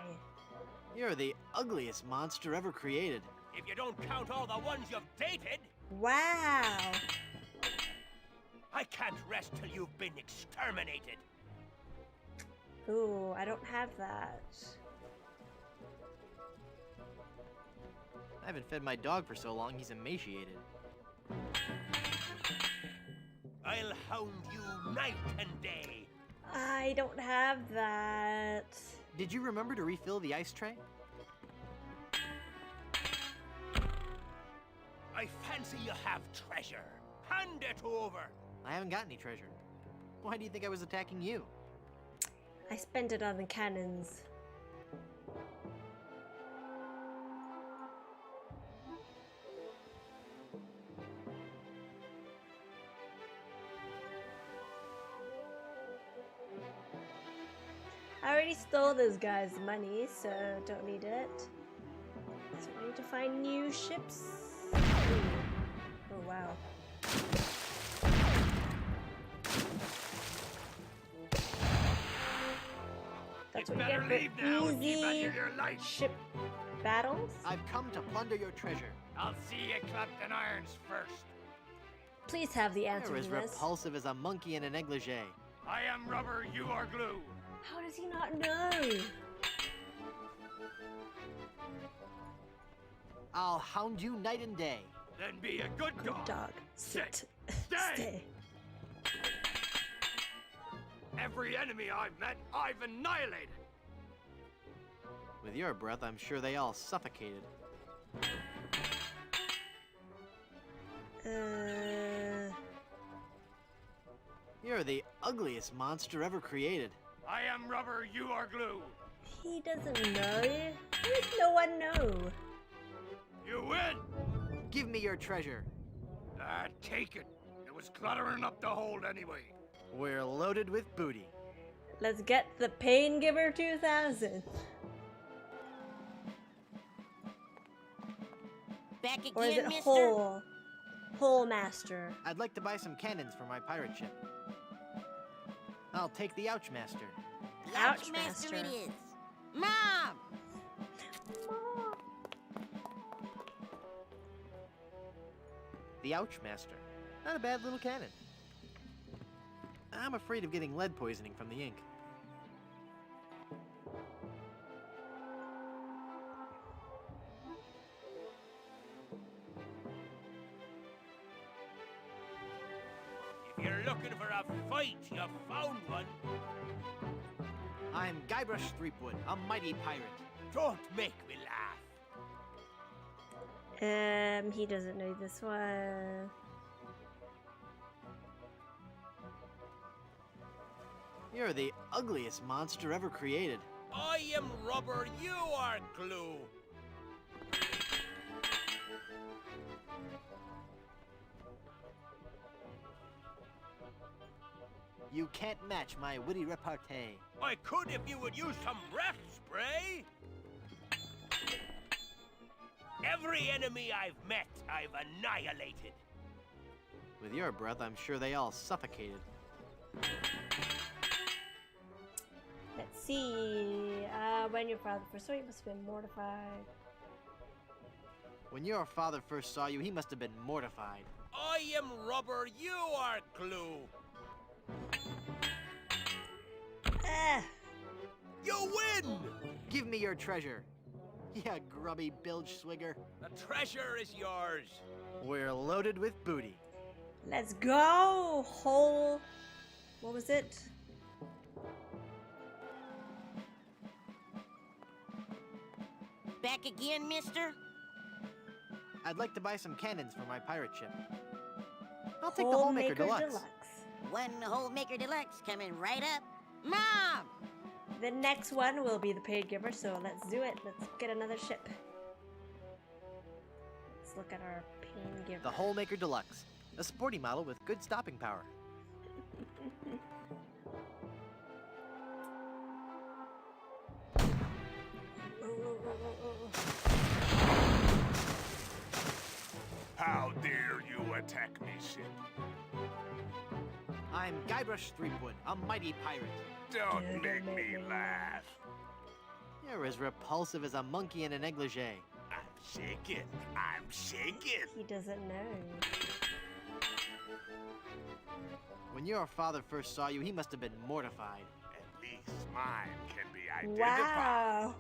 Speaker 2: You're the ugliest monster ever created.
Speaker 5: If you don't count all the ones you've dated,
Speaker 1: Wow.
Speaker 5: I can't rest till you've been exterminated.
Speaker 1: Ooh, I don't have that.
Speaker 2: I haven't fed my dog for so long, he's emaciated.
Speaker 5: I'll hound you night and day.
Speaker 1: I don't have that.
Speaker 2: Did you remember to refill the ice tray?
Speaker 5: I fancy you have treasure. Hand it over.
Speaker 2: I haven't got any treasure. Why do you think I was attacking you?
Speaker 1: I spent it on the cannons. I already stole this guy's money, so don't need it. So we need to find new ships. Ooh. Oh wow. That's what you get for easy ship battles.
Speaker 18: I've come to plunder your treasure.
Speaker 4: I'll see you clapped in irons first.
Speaker 1: Please have the answer
Speaker 2: You're as
Speaker 1: to this.
Speaker 2: repulsive as a monkey in a negligee.
Speaker 4: I am rubber, you are glue.
Speaker 1: How does he not know?
Speaker 2: I'll hound you night and day.
Speaker 4: Then be a good dog.
Speaker 1: Dog.
Speaker 4: Sit.
Speaker 1: Stay.
Speaker 4: Stay. Every enemy I've met, I've annihilated.
Speaker 2: With your breath, I'm sure they all suffocated. You're the ugliest monster ever created.
Speaker 4: I am rubber, you are glue.
Speaker 1: He doesn't know. How does no one know?
Speaker 4: You win.
Speaker 2: Give me your treasure.
Speaker 4: Take it. It was cluttering up the hold anyway.
Speaker 2: We're loaded with booty.
Speaker 1: Let's get the Pain Giver 2000.
Speaker 10: Back again,
Speaker 1: Or is it
Speaker 10: mister?
Speaker 1: Hole Master?
Speaker 2: I'd like to buy some cannons for my pirate ship. I'll take the Ouch Master.
Speaker 10: Ouch Master it is. Mom!
Speaker 2: The Ouch Master. Not a bad little cannon. I'm afraid of getting lead poisoning from the ink.
Speaker 4: If you're looking for a fight, you found one.
Speaker 2: I'm Guybrush Threepwood, a mighty pirate.
Speaker 4: Don't make me laugh.
Speaker 1: He doesn't know this one.
Speaker 2: You're the ugliest monster ever created.
Speaker 4: I am rubber, you are glue.
Speaker 2: You can't match my witty repartee.
Speaker 4: I could if you would use some breath spray. Every enemy I've met, I've annihilated.
Speaker 2: With your breath, I'm sure they all suffocated.
Speaker 1: Let's see. When your father first saw you, must have been mortified.
Speaker 2: When your father first saw you, he must have been mortified.
Speaker 4: I am rubber, you are glue. You win!
Speaker 2: Give me your treasure. Yeah, grubby bilge swigger.
Speaker 4: The treasure is yours.
Speaker 2: We're loaded with booty.
Speaker 1: Let's go! Whole... What was it?
Speaker 10: Back again, mister?
Speaker 2: I'd like to buy some cannons for my pirate ship. I'll take the Holemaker Deluxe.
Speaker 10: One Holemaker Deluxe coming right up. Mom!
Speaker 1: The next one will be the Paid Giver, so let's do it. Let's get another ship. Let's look at our Pain Giver.
Speaker 2: The Holemaker Deluxe. A sporty model with good stopping power.
Speaker 4: How dare you attack me, ship?
Speaker 2: I'm Guybrush Threepwood, a mighty pirate.
Speaker 4: Don't make me laugh.
Speaker 2: You're as repulsive as a monkey in a negligee.
Speaker 4: I'm shaking. I'm shaking.
Speaker 1: He doesn't know.
Speaker 2: When your father first saw you, he must have been mortified.
Speaker 4: At least mine can be identified.
Speaker 1: Wow.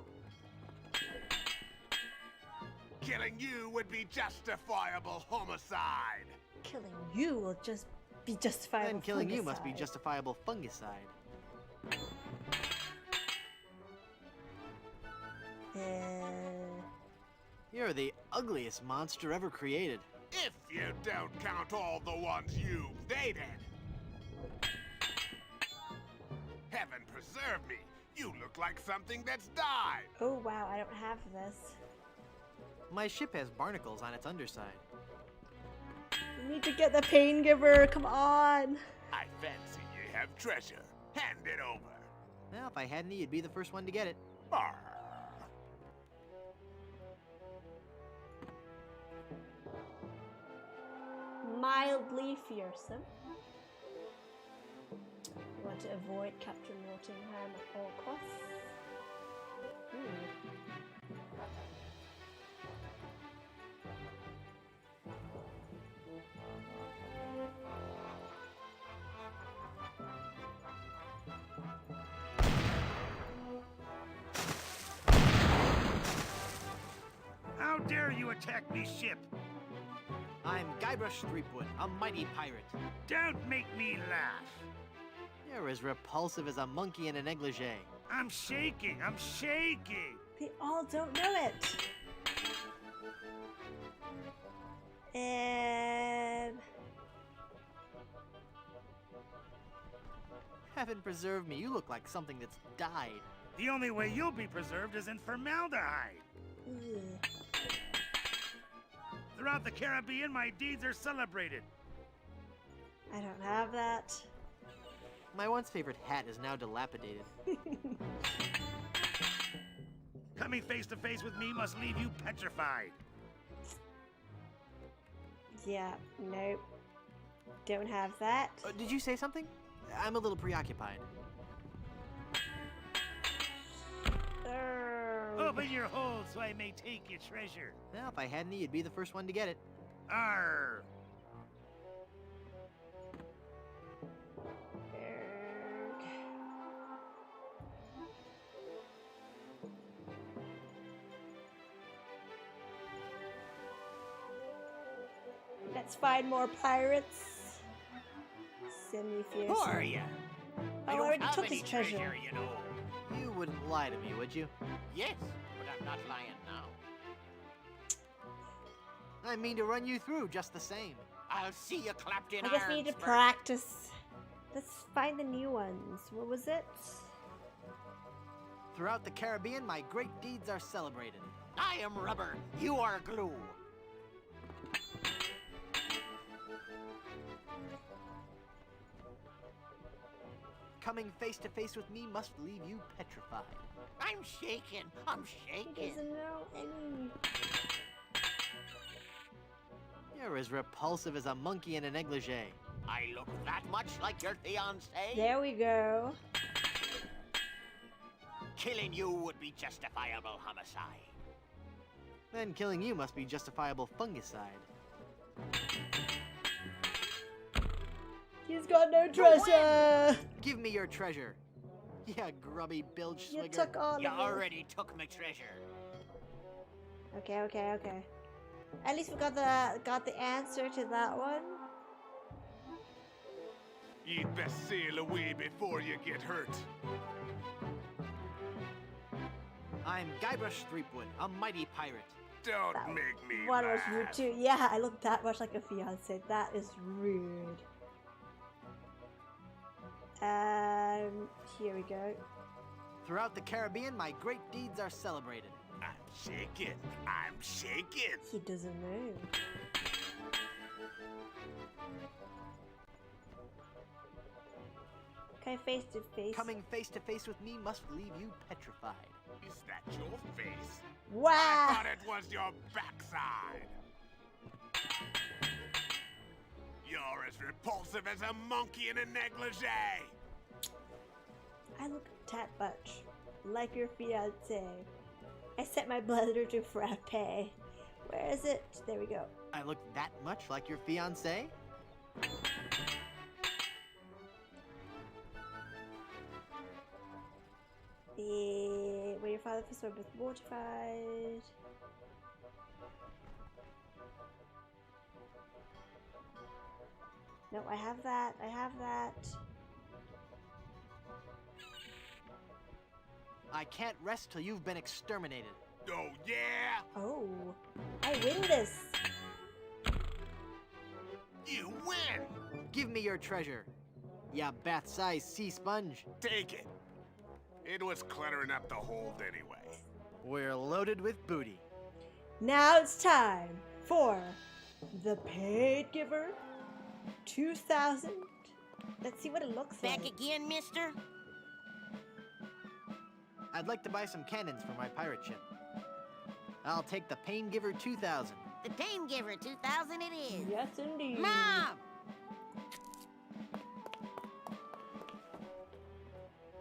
Speaker 4: Killing you would be justifiable homicide.
Speaker 1: Killing you will just be justifiable.
Speaker 2: Then killing you
Speaker 1: fungicide.
Speaker 2: must be justifiable fungicide. You're the ugliest monster ever created.
Speaker 4: If you don't count all the ones you've dated.
Speaker 8: Heaven preserve me! You look like something that's died!
Speaker 1: Oh wow, I don't have this.
Speaker 2: My ship has barnacles on its underside.
Speaker 1: We need to get the pain giver, come on!
Speaker 8: I fancy you have treasure. Hand it over.
Speaker 2: Well, if I had any, you'd be the first one to get it.
Speaker 8: Arr.
Speaker 1: Mildly fearsome. We want to avoid Captain Nottingham at all costs.
Speaker 14: How dare you attack me ship?
Speaker 2: I'm Guybrush Threepwood, a mighty pirate.
Speaker 14: Don't make me laugh.
Speaker 2: You're as repulsive as a monkey in a negligee.
Speaker 14: I'm shaking. I'm shaking.
Speaker 1: They all don't know it. And
Speaker 2: Heaven preserve me, you look like something that's died.
Speaker 14: The only way you'll be preserved is in formaldehyde. Throughout the Caribbean, my deeds are celebrated.
Speaker 1: I don't have that.
Speaker 2: My once favorite hat is now dilapidated.
Speaker 14: Coming face to face with me must leave you petrified.
Speaker 1: Yeah, nope. Don't have that.
Speaker 2: Did you say something? I'm a little preoccupied.
Speaker 14: Open your hold so I may take your treasure.
Speaker 2: Well, if I had any, you'd be the first one to get it.
Speaker 14: Arr!
Speaker 1: Let's find more pirates. Semi-fierce.
Speaker 11: Who are you?
Speaker 1: I
Speaker 11: don't
Speaker 1: already
Speaker 11: have
Speaker 1: took
Speaker 11: any
Speaker 1: his treasure.
Speaker 11: you know.
Speaker 2: You wouldn't lie to me, would you?
Speaker 11: Yes, but I'm not lying now.
Speaker 2: I mean to run you through just the same.
Speaker 11: I'll see you clapped in
Speaker 1: I guess we need to
Speaker 11: irons,
Speaker 1: practice. Let's find the new ones. What was it?
Speaker 2: Throughout the Caribbean, my great deeds are celebrated.
Speaker 11: I am rubber. You are glue.
Speaker 2: Coming face to face with me must leave you petrified.
Speaker 11: I'm shaking. I'm
Speaker 1: He
Speaker 11: shaking.
Speaker 1: doesn't know any.
Speaker 2: You're as repulsive as a monkey in a negligee.
Speaker 11: I look that much like your fiancé?
Speaker 1: There we go.
Speaker 11: Killing you would be justifiable homicide.
Speaker 2: Then killing you must be justifiable fungicide.
Speaker 1: He's got no treasure.
Speaker 2: Give me your treasure. Yeah, grubby bilge
Speaker 1: You
Speaker 2: swigger.
Speaker 1: took all
Speaker 11: You
Speaker 1: of it.
Speaker 11: already took my treasure.
Speaker 1: Okay. At least we got the answer to that one.
Speaker 8: You'd best sail away before you get hurt.
Speaker 2: I'm Guybrush Threepwood, a mighty pirate.
Speaker 8: Don't make me
Speaker 1: One was
Speaker 8: laugh.
Speaker 1: rude too. Yeah, I look that much like a fiance. That is rude. Here we go.
Speaker 2: Throughout the Caribbean, my great deeds are celebrated.
Speaker 8: I'm shaking. I'm shaking.
Speaker 1: He doesn't know. Okay, face to face.
Speaker 2: Coming face to face with me must leave you petrified.
Speaker 8: Is that your face?
Speaker 1: Wow.
Speaker 8: I thought it was your backside. You're as repulsive as a monkey in a negligee.
Speaker 1: I look that much like your fiance. I set my blunder to frappe. Where is it? There we go.
Speaker 2: I look that much like your fiancé?
Speaker 1: Where your father first was mortified. No, I have that. I have that.
Speaker 2: I can't rest till you've been exterminated.
Speaker 8: Oh, yeah?
Speaker 1: Oh, I win this.
Speaker 8: You win!
Speaker 2: Give me your treasure.
Speaker 19: ya bath-sized sea sponge.
Speaker 8: Take it. It was cluttering up the hold anyway.
Speaker 19: We're loaded with booty.
Speaker 1: Now it's time for the Paid Giver 2000. Let's see what it looks
Speaker 10: Back
Speaker 1: like.
Speaker 10: again, mister?
Speaker 19: I'd like to buy some cannons for my pirate ship. I'll take the Pain Giver 2000.
Speaker 10: The Pain Giver 2000 it is.
Speaker 1: Yes, indeed.
Speaker 10: Mom!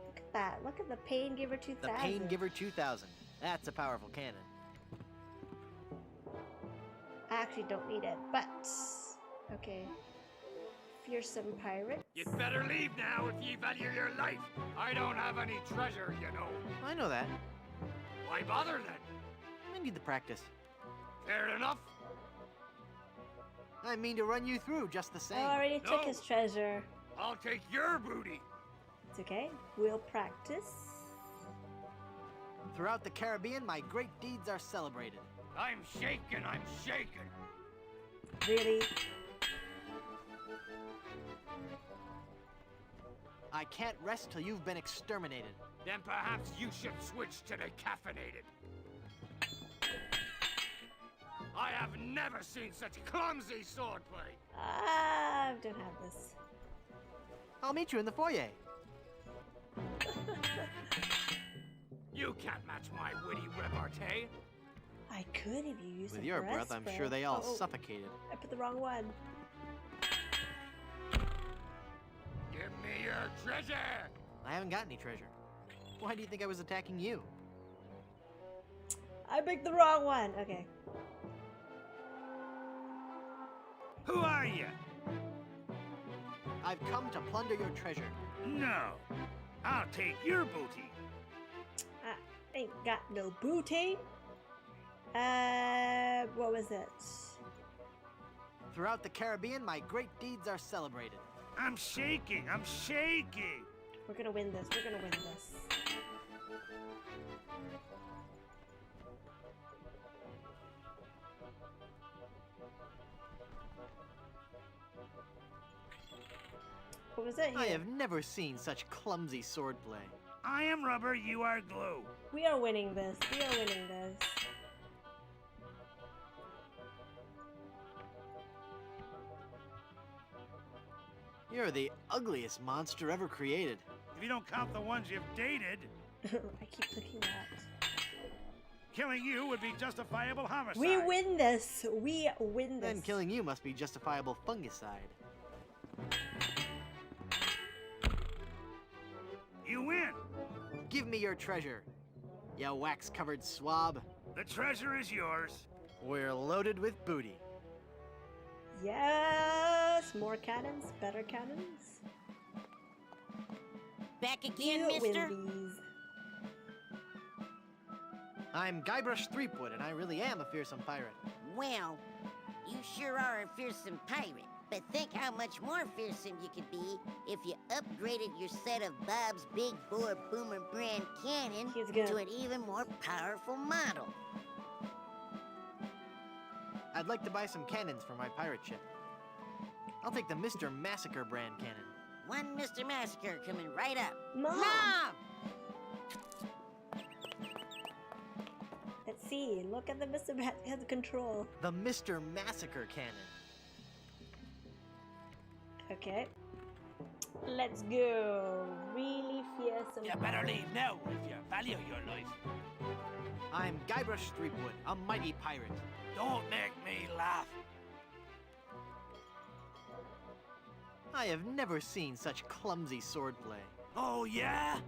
Speaker 1: Look at that. Look at the Pain Giver 2000.
Speaker 19: The Pain Giver 2000. That's a powerful cannon.
Speaker 1: I actually don't need it, but okay. Fearsome pirate.
Speaker 13: You'd better leave now if ye value your life. I don't have any treasure, you know.
Speaker 19: I know that.
Speaker 13: Why bother then?
Speaker 19: I need the practice.
Speaker 13: Fair enough.
Speaker 19: I mean to run you through just the same.
Speaker 1: Already took his treasure.
Speaker 13: I'll take your booty.
Speaker 1: It's okay. We'll practice.
Speaker 19: Throughout the Caribbean, my great deeds are celebrated.
Speaker 13: I'm shaking, I'm shaking.
Speaker 1: Really?
Speaker 19: I can't rest till you've been exterminated.
Speaker 13: Then perhaps you should switch to the caffeinated. I have never seen such clumsy swordplay.
Speaker 1: I don't have this.
Speaker 19: I'll meet you in the foyer.
Speaker 13: You can't match my witty repartee.
Speaker 1: I could if you use
Speaker 19: With
Speaker 1: the
Speaker 19: your breath, I'm sure they all
Speaker 1: Oh,
Speaker 19: suffocated.
Speaker 1: I put the wrong one.
Speaker 13: Give me your treasure.
Speaker 19: I haven't got any treasure. Why do you think I was attacking you?
Speaker 1: I picked the wrong one. Okay.
Speaker 14: Who are you?
Speaker 19: I've come to plunder your treasure.
Speaker 14: No. I'll take your booty.
Speaker 1: I ain't got no booty. What was it?
Speaker 19: Throughout the Caribbean, my great deeds are celebrated.
Speaker 14: I'm shaking. I'm shaking.
Speaker 1: We're gonna win this. We're gonna win this. What was it here?
Speaker 19: I have never seen such clumsy swordplay.
Speaker 14: I am rubber, you are glue.
Speaker 1: We are winning this. We are winning this.
Speaker 19: You're the ugliest monster ever created.
Speaker 14: If you don't count the ones you've dated,
Speaker 1: I keep clicking that.
Speaker 14: killing you would be justifiable homicide.
Speaker 1: We win this. We win this.
Speaker 19: Then killing you must be justifiable fungicide.
Speaker 14: You win.
Speaker 19: Give me your treasure, you wax-covered swab.
Speaker 14: The treasure is yours.
Speaker 19: We're loaded with booty.
Speaker 1: Yes, more cannons, better cannons.
Speaker 10: Back again,
Speaker 1: You
Speaker 10: mister?
Speaker 1: win these.
Speaker 19: I'm Guybrush Threepwood, and I really am a fearsome pirate.
Speaker 10: Well, you sure are a fearsome pirate. But think how much more fearsome you could be if you upgraded your set of Bob's Big Bore Boomer brand cannon to an even more powerful model.
Speaker 19: I'd like to buy some cannons for my pirate ship. I'll take the Mr. Massacre brand cannon.
Speaker 10: One Mr. Massacre coming right up.
Speaker 1: Mom!
Speaker 10: Mom!
Speaker 1: Let's see. Look at the Mr. Has control.
Speaker 19: The Mr. Massacre cannon.
Speaker 1: Okay. Let's go. Really fearsome.
Speaker 16: You better leave now if you value your life.
Speaker 19: I'm Guybrush Threepwood, a mighty pirate.
Speaker 16: Don't make me laugh.
Speaker 19: I have never seen such clumsy swordplay.
Speaker 16: Oh, yeah?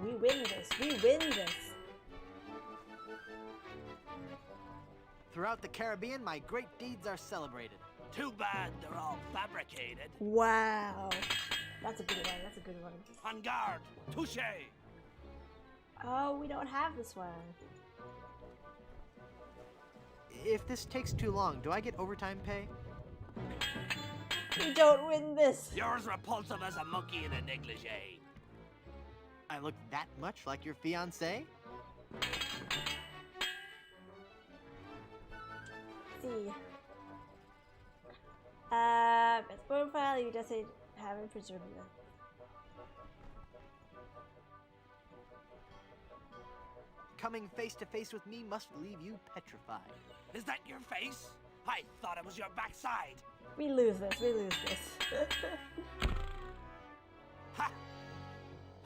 Speaker 1: We win this. We win this.
Speaker 19: Throughout the Caribbean, my great deeds are celebrated.
Speaker 16: Too bad they're all fabricated.
Speaker 1: Wow. That's a good one. That's a good one.
Speaker 16: On guard. Touche.
Speaker 1: Oh, we don't have this one.
Speaker 19: If this takes too long, do I get overtime pay?
Speaker 1: We don't win this.
Speaker 16: You're as repulsive as a monkey in a negligee.
Speaker 19: I look that much like your fiancé?
Speaker 1: See. Best profile, you just say Haven't preserved them.
Speaker 19: Coming face to face with me must leave you petrified.
Speaker 16: Is that your face? I thought it was your backside.
Speaker 1: We lose this, we lose this.
Speaker 16: Ha!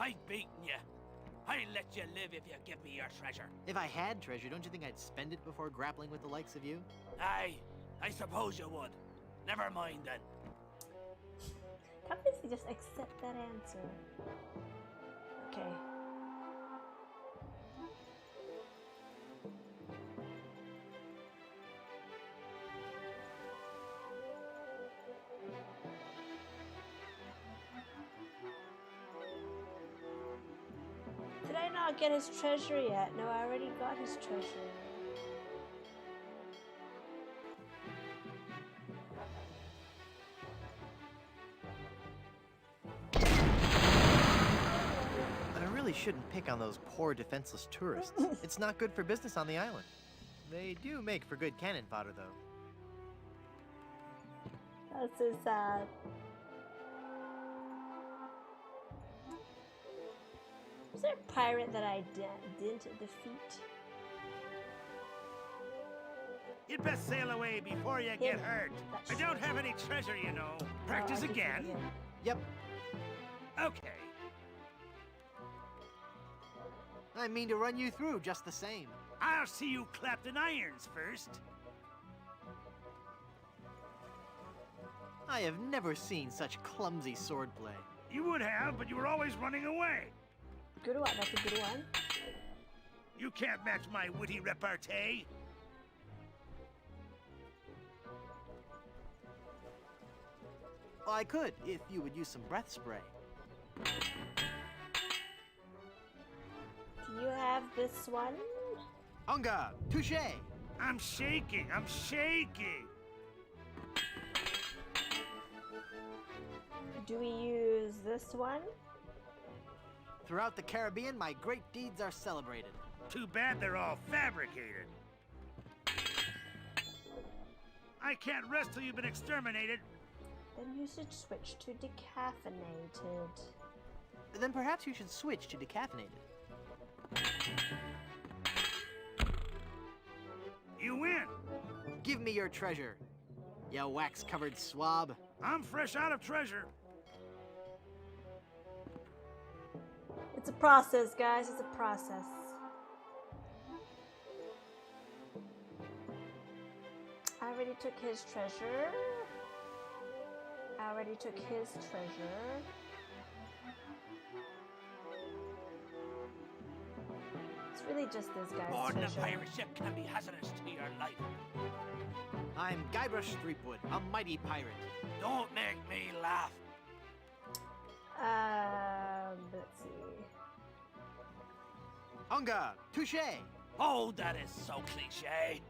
Speaker 16: I've beaten you. I'll let you live if you give me your treasure.
Speaker 19: If I had treasure, don't you think I'd spend it before grappling with the likes of you?
Speaker 16: Aye, I suppose you would. Never mind then.
Speaker 1: Can't we just accept that answer? Okay. Did I not get his treasure yet? No, I already got his treasure.
Speaker 2: But I really shouldn't pick on those poor defenseless tourists. It's not good for business on the island. They do make for good cannon fodder, though.
Speaker 1: That's so sad. Was there a pirate that I didn't defeat?
Speaker 14: You'd best sail away before you get hurt. I don't have any treasure, you know. Practice again?
Speaker 19: Yep.
Speaker 14: Okay.
Speaker 19: I mean to run you through just the same.
Speaker 14: I'll see you clapped in irons first.
Speaker 19: I have never seen such clumsy swordplay.
Speaker 14: You would have, but you were always running away.
Speaker 1: Good one, that's a good one.
Speaker 14: You can't match my witty repartee.
Speaker 19: Well, I could, if you would use some breath spray.
Speaker 1: Do you have this one?
Speaker 19: Unga, touche!
Speaker 14: I'm shaking, I'm shaking.
Speaker 1: Do we use this one?
Speaker 19: Throughout the Caribbean, my great deeds are celebrated.
Speaker 14: Too bad they're all fabricated. I can't rest till you've been exterminated.
Speaker 1: Then you should switch to decaffeinated.
Speaker 19: Then perhaps you should switch to decaffeinated.
Speaker 14: You win.
Speaker 19: Give me your treasure, you wax-covered swab.
Speaker 14: I'm fresh out of treasure.
Speaker 1: It's a process, guys. It's a process. I already took his treasure. I already took his treasure. It's really just this guy's
Speaker 16: Boarding a
Speaker 1: treasure.
Speaker 16: pirate ship can be hazardous to your life.
Speaker 19: I'm Guybrush Threepwood, a mighty pirate.
Speaker 16: Don't make me laugh.
Speaker 1: Let's see.
Speaker 19: Unga, touche!
Speaker 16: Oh, that is so cliche.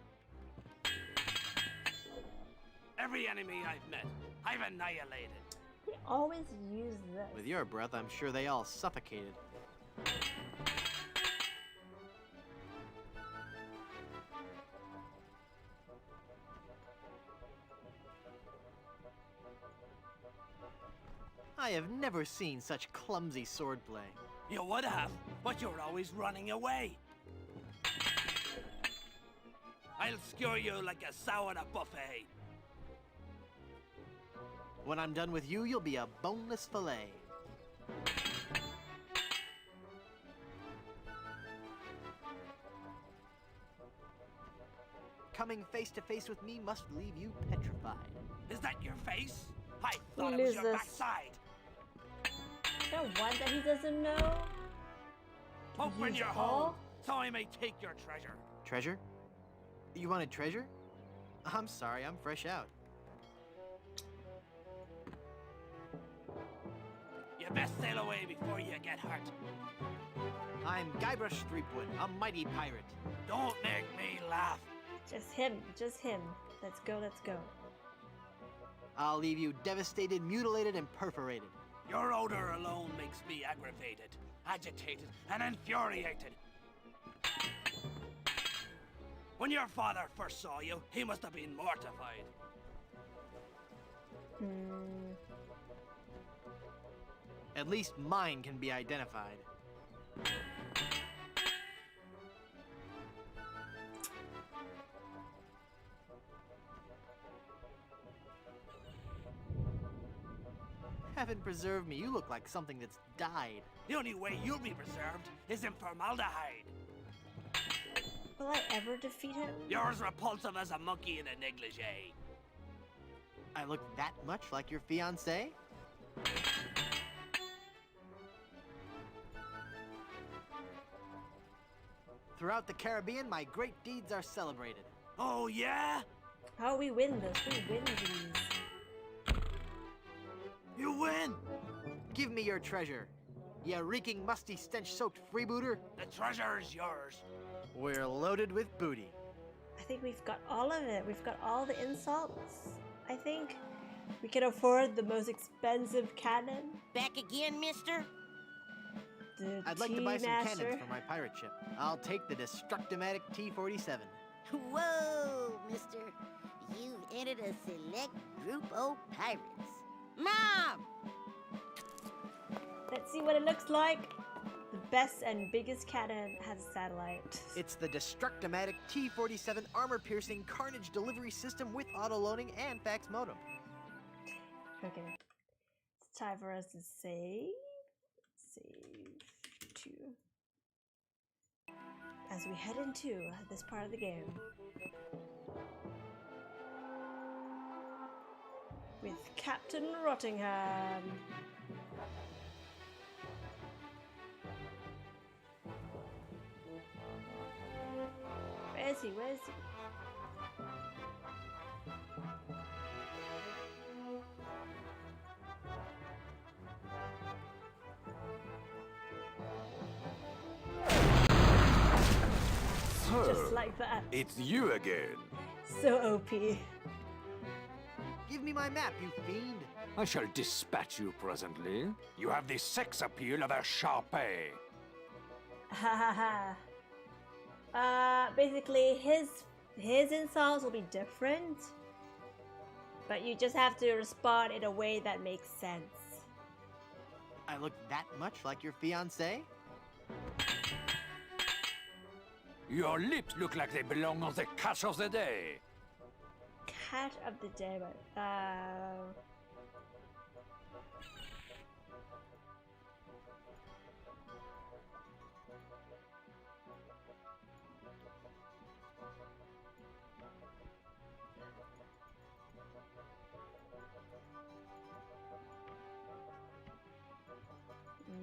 Speaker 16: Every enemy I've met, I've annihilated.
Speaker 1: We always use this.
Speaker 19: With your breath, I'm sure they all suffocated. I have never seen such clumsy swordplay.
Speaker 16: You would have, but you're always running away. I'll skewer you like a sow at a buffet.
Speaker 19: When I'm done with you, you'll be a boneless fillet. Coming face to face with me must leave you petrified.
Speaker 16: Is that your face? I
Speaker 1: We
Speaker 16: thought it was
Speaker 1: lose
Speaker 16: your
Speaker 1: this.
Speaker 16: backside.
Speaker 1: Is there one that he doesn't know?
Speaker 16: Open
Speaker 1: Use
Speaker 16: your
Speaker 1: all?
Speaker 16: hole so I may take your treasure.
Speaker 19: Treasure? You wanted treasure? I'm sorry, I'm fresh out.
Speaker 16: You best sail away before you get hurt.
Speaker 19: I'm Guybrush Threepwood, a mighty pirate.
Speaker 16: Don't make me laugh.
Speaker 1: Just him. Just him. Let's go, let's go.
Speaker 19: I'll leave you devastated, mutilated, and perforated.
Speaker 16: Your odor alone makes me aggravated, agitated, and infuriated. When your father first saw you, he must have been mortified.
Speaker 19: At least mine can be identified. Heaven preserve me, you look like something that's died.
Speaker 16: The only way you'll be preserved is in formaldehyde.
Speaker 1: Will I ever defeat him?
Speaker 16: You're as repulsive as a monkey in a negligee.
Speaker 19: I look that much like your fiancé? Throughout the Caribbean, my great deeds are celebrated.
Speaker 16: Oh, yeah?
Speaker 1: How we win this? We win these.
Speaker 16: You win!
Speaker 19: Give me your treasure, you reeking, musty, stench-soaked freebooter.
Speaker 16: The treasure is yours.
Speaker 19: We're loaded with booty.
Speaker 1: I think we've got all of it. We've got all the insults. I think we can afford the most expensive cannon.
Speaker 10: Back again, mister?
Speaker 1: The
Speaker 19: I'd like to buy some
Speaker 1: T-Master.
Speaker 19: cannons for my pirate ship. I'll take the Destructomatic T-47.
Speaker 10: Whoa, mister. You've entered a select group of pirates. Mom!
Speaker 1: Let's see what it looks like. The best and biggest cannon has a satellite.
Speaker 19: It's the Destructomatic T-47 armor-piercing carnage delivery system with auto-loading and fax modem.
Speaker 1: Okay. It's time for us to save. Save 2. As we head into this part of the game. With Captain Rottingham. Where is he? Where is he? Just like that.
Speaker 13: It's you again.
Speaker 1: So OP.
Speaker 19: Give me my map, you fiend.
Speaker 13: I shall dispatch you presently. You have the sex appeal of a Sharpay.
Speaker 1: Ha ha ha. Basically his insults will be different, but you just have to respond in a way that makes sense.
Speaker 19: I look that much like your fiancé?
Speaker 13: Your lips look like they belong on the catch of the day.
Speaker 1: Cat of the day, but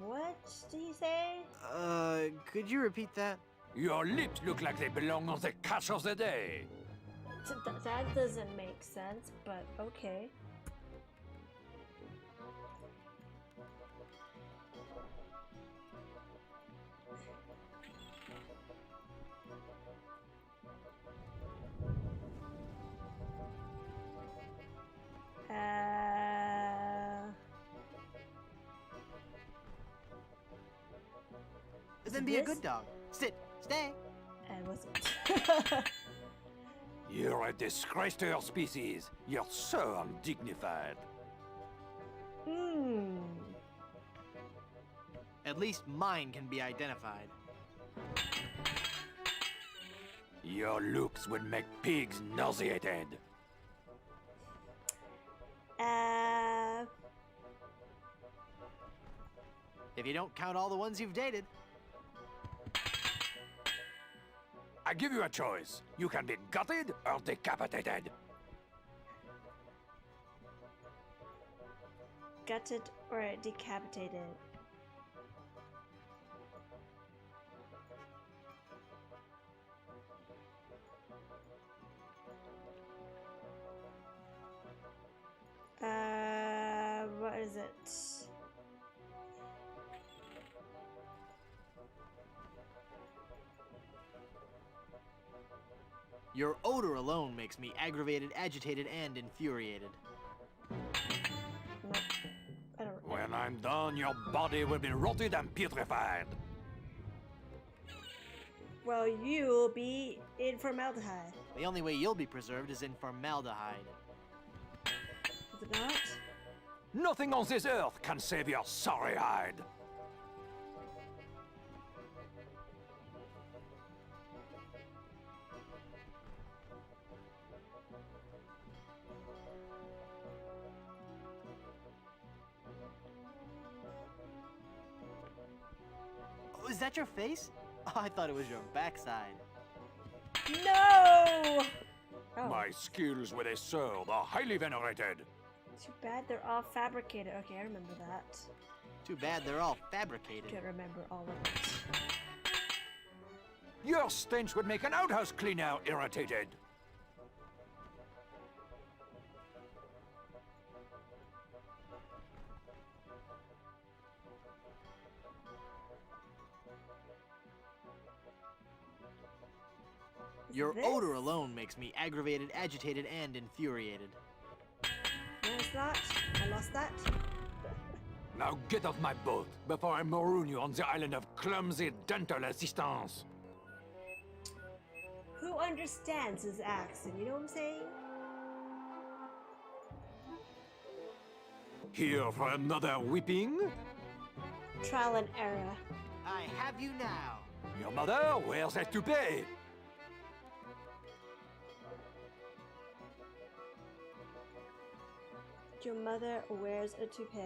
Speaker 1: what did he say?
Speaker 19: Could you repeat that?
Speaker 13: Your lips look like they belong on the catch of the day.
Speaker 1: That doesn't make sense, but okay.
Speaker 19: Then be a good dog. Sit. Stay.
Speaker 1: I wasn't.
Speaker 13: You're a disgrace to your species. You're so undignified.
Speaker 19: At least mine can be identified.
Speaker 13: Your looks would make pigs nauseated.
Speaker 19: If you don't count all the ones you've dated.
Speaker 13: I give you a choice. You can be gutted or decapitated.
Speaker 1: Gutted or decapitated. What is it?
Speaker 19: Your odor alone makes me aggravated, agitated, and infuriated.
Speaker 1: No, I don't.
Speaker 13: When I'm done, your body will be rotted and putrefied.
Speaker 1: Well, you'll be in formaldehyde.
Speaker 19: The only way you'll be preserved is in formaldehyde.
Speaker 1: Is it not?
Speaker 13: Nothing on this earth can save your sorry hide.
Speaker 19: Oh, is that your face? Oh, I thought it was your backside.
Speaker 1: No! Oh.
Speaker 13: My skills with a sword are highly venerated.
Speaker 1: Too bad they're all fabricated. Okay, I remember that.
Speaker 19: Too bad they're all fabricated.
Speaker 1: Can't remember all of it.
Speaker 13: Your stench would make an outhouse cleaner irritated.
Speaker 19: Your odor alone makes me aggravated, agitated, and infuriated.
Speaker 1: No, it's not. I lost that.
Speaker 13: Now get off my boat before I maroon you on the island of clumsy dental assistance.
Speaker 1: Who understands his accent? You know what I'm saying?
Speaker 13: Here for another whipping?
Speaker 1: Trial and error.
Speaker 19: I have you now.
Speaker 13: Your mother, where's that toupee?
Speaker 1: Your mother wears a toupee.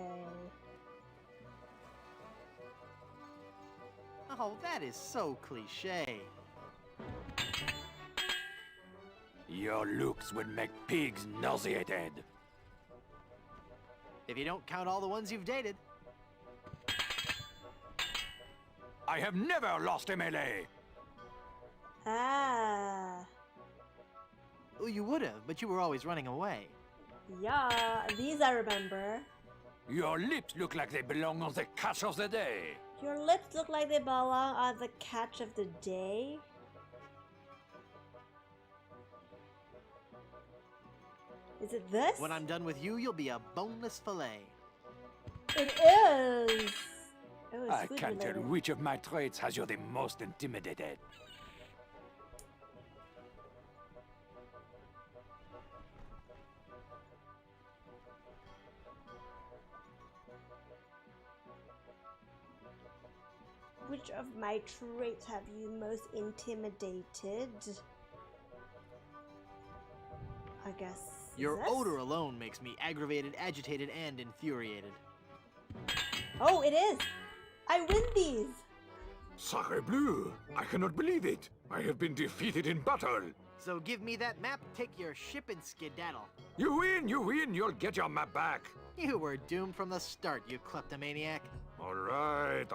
Speaker 19: Oh, that is so cliche.
Speaker 13: Your looks would make pigs nauseated.
Speaker 19: If you don't count all the ones you've dated.
Speaker 13: I have never lost a melee.
Speaker 1: Ah.
Speaker 19: Well, you would have, but you were always running away.
Speaker 1: Yeah, these I remember.
Speaker 13: Your lips look like they belong on the catch of the day.
Speaker 1: Your lips look like they belong on the catch of the day. Is it this?
Speaker 19: When I'm done with you, you'll be a boneless fillet.
Speaker 1: It is! Oh, it's
Speaker 13: I
Speaker 1: food
Speaker 13: can't tell
Speaker 1: related.
Speaker 13: which of my traits has you the most intimidated.
Speaker 1: Which of my traits have you most intimidated? I guess.
Speaker 19: Your
Speaker 1: this?
Speaker 19: odor alone makes me aggravated, agitated, and infuriated.
Speaker 1: Oh, it is! I win these!
Speaker 13: Sacre bleu! I cannot believe it! I have been defeated in battle!
Speaker 19: So give me that map, take your ship, and skedaddle.
Speaker 13: You win! You win! You'll get your map back!
Speaker 19: You were doomed from the start, you kleptomaniac.
Speaker 13: Alright,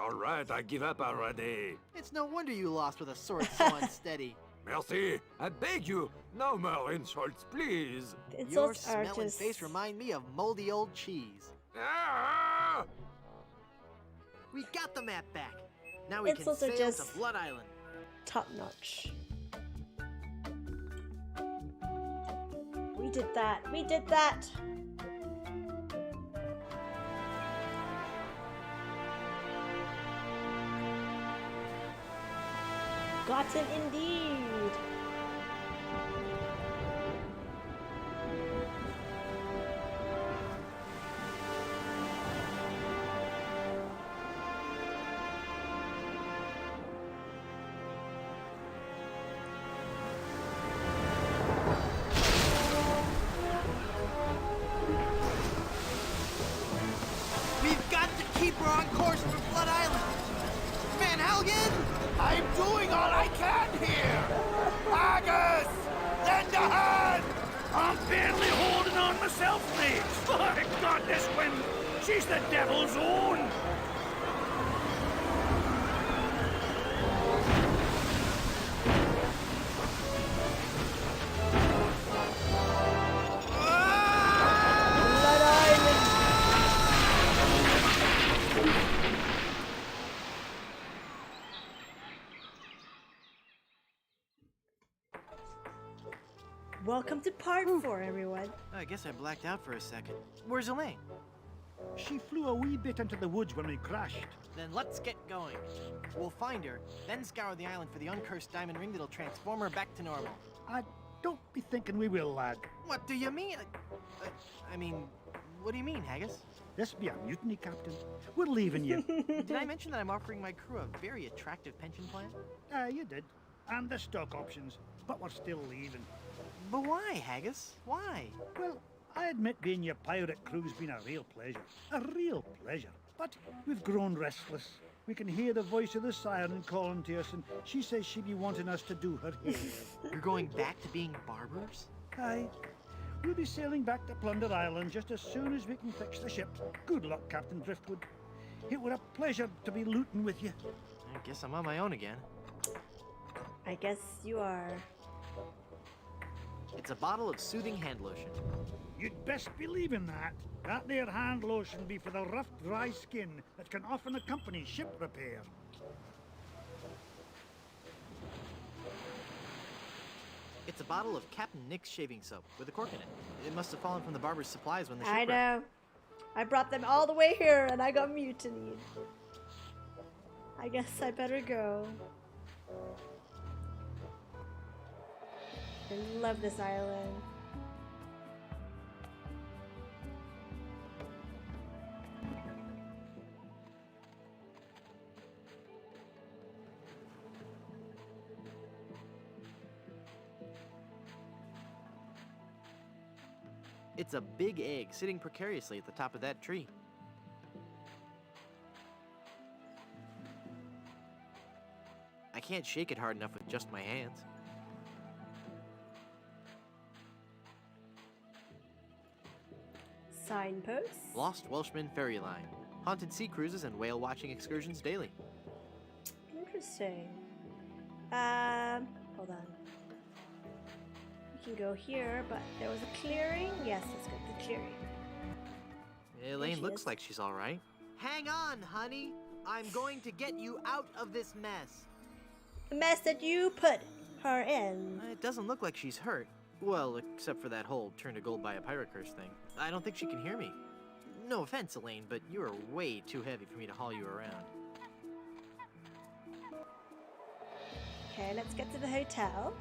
Speaker 13: I give up already.
Speaker 19: It's no wonder you lost with a sword so unsteady.
Speaker 13: Merci! I beg you, no more insults, please!
Speaker 19: Your smell and face remind me of moldy old cheese.
Speaker 13: Ah!
Speaker 19: We got the map back. Now we can
Speaker 1: Insults are
Speaker 19: sail
Speaker 1: just
Speaker 19: to Blood Island.
Speaker 1: top notch. We did that. We did that. Gotten indeed.
Speaker 19: We've got to keep her on course for Blood Island. Van Helgen!
Speaker 4: I'm doing all I can here! Argus! Lend a hand!
Speaker 14: I'm barely holding on myself, mate. My God, this wind! She's the devil's own!
Speaker 1: Blood Island. Welcome to part 4, everyone.
Speaker 19: I guess I blacked out for a second. Where's Elaine?
Speaker 14: She flew a wee bit into the woods when we crashed.
Speaker 19: Then let's get going. We'll find her, then scour the island for the uncursed diamond ring that'll transform her back to normal.
Speaker 14: Don't be thinking we will, lad.
Speaker 19: What do you mean? I mean,
Speaker 2: What do you mean, Haggis?
Speaker 14: This be a mutiny, Captain. We're leaving you.
Speaker 2: Did I mention that I'm offering my crew a very attractive pension plan?
Speaker 14: You did. And the stock options. But we're still leaving.
Speaker 2: But why, Haggis? Why?
Speaker 14: Well, I admit being your pirate crew's been a real pleasure. A real pleasure. But we've grown restless. We can hear the voice of the siren calling to us, and she says she be wanting us to do her hair.
Speaker 2: You're going back to being barbers?
Speaker 14: Aye. We'll be sailing back to Plunder Island just as soon as we can fix the ship. Good luck, Captain Driftwood. It were a pleasure to be looting with you.
Speaker 2: I guess I'm on my own again.
Speaker 1: I guess you are.
Speaker 2: It's a bottle of soothing hand lotion.
Speaker 14: You'd best believe in that. That there hand lotion be for the rough, dry skin that can often accompany ship repair.
Speaker 2: It's a bottle of Captain Nick's shaving soap with a cork in it. It must have fallen from the barber's supplies when the ship
Speaker 1: I
Speaker 2: wrecked.
Speaker 1: know. I brought them all the way here and I got mutinied. I guess I better go. I love this island.
Speaker 2: It's a big egg sitting precariously at the top of that tree. I can't shake it hard enough with just my hands.
Speaker 1: Signposts.
Speaker 2: Lost Welshman Ferry Line. Haunted sea cruises and whale watching excursions daily.
Speaker 1: Interesting. Hold on. We can go here, but there was a clearing. Yes, let's go to the clearing.
Speaker 2: Elaine looks like she's all right.
Speaker 19: Hang on, honey. I'm going to get you out of this mess.
Speaker 1: The mess that you put her in.
Speaker 2: It doesn't look like she's hurt. Well, except for that whole turn to gold by a pirate curse thing. I don't think she can hear me. No offense, Elaine, but you are way too heavy for me to haul you around.
Speaker 1: Okay, let's get to the hotel.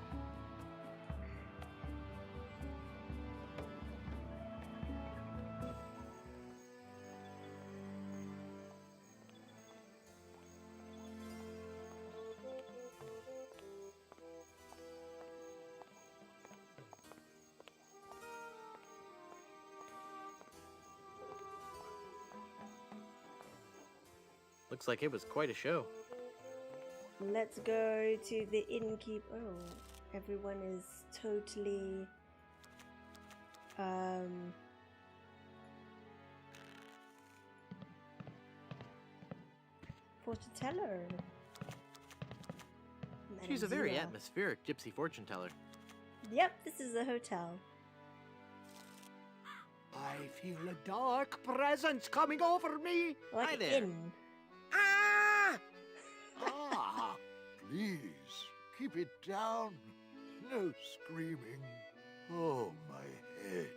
Speaker 2: Looks like it was quite a show.
Speaker 1: Let's go to the innkeep. Oh, everyone is totally fortune teller.
Speaker 2: She's a very
Speaker 1: Madame
Speaker 2: atmospheric gypsy fortune teller.
Speaker 1: Zero. Yep, this is a hotel.
Speaker 5: I feel a dark presence coming over me.
Speaker 1: Like
Speaker 2: Hi there.
Speaker 1: inn.
Speaker 8: Ah, please, keep it down. No screaming. Oh, my head.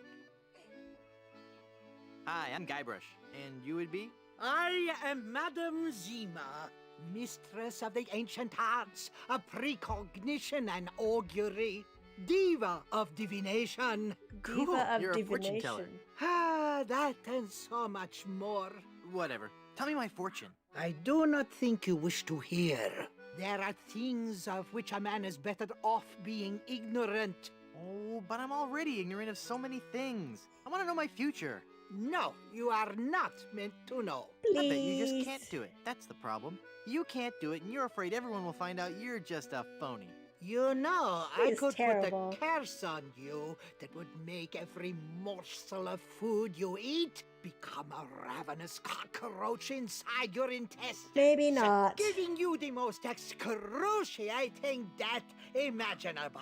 Speaker 2: Hi, I'm Guybrush. And you would be?
Speaker 5: I am Madame Zima, mistress of the ancient arts of precognition and augury, diva of divination.
Speaker 1: Diva of
Speaker 2: You're a fortune
Speaker 1: divination.
Speaker 2: teller.
Speaker 5: Ah, that and so much more.
Speaker 2: Whatever. Tell me my fortune.
Speaker 5: I do not think you wish to hear. There are things of which a man is better off being ignorant.
Speaker 2: Oh, but I'm already ignorant of so many things. I want to know my future.
Speaker 5: No, you are not meant to know.
Speaker 2: I bet you just can't do it. That's the problem. You can't do it, and you're afraid everyone will find out you're just a phony.
Speaker 5: You know,
Speaker 1: He
Speaker 5: I
Speaker 1: is
Speaker 5: could
Speaker 1: terrible.
Speaker 5: put a curse on you that would make every morsel of food you eat become a ravenous cockroach inside your intestines.
Speaker 1: Maybe not.
Speaker 5: Giving you the most excruciating death imaginable.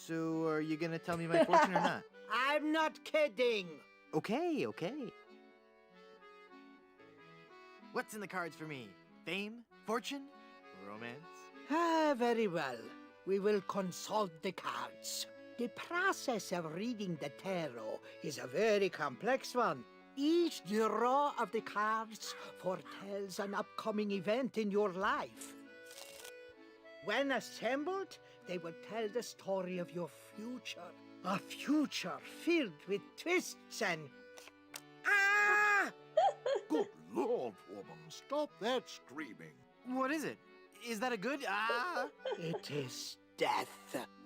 Speaker 2: So, are you gonna tell me my fortune or not?
Speaker 5: I'm not kidding.
Speaker 2: Okay, okay. What's in the cards for me? Fame? Fortune? Romance?
Speaker 5: Ah, very well. We will consult the cards. The process of reading the tarot is a very complex one. Each draw of the cards foretells an upcoming event in your life. When assembled, they will tell the story of your future. A future filled with twists and... Ah!
Speaker 20: Good Lord, woman, stop that screaming.
Speaker 19: What is it? Is that a good... Ah!
Speaker 5: It is death.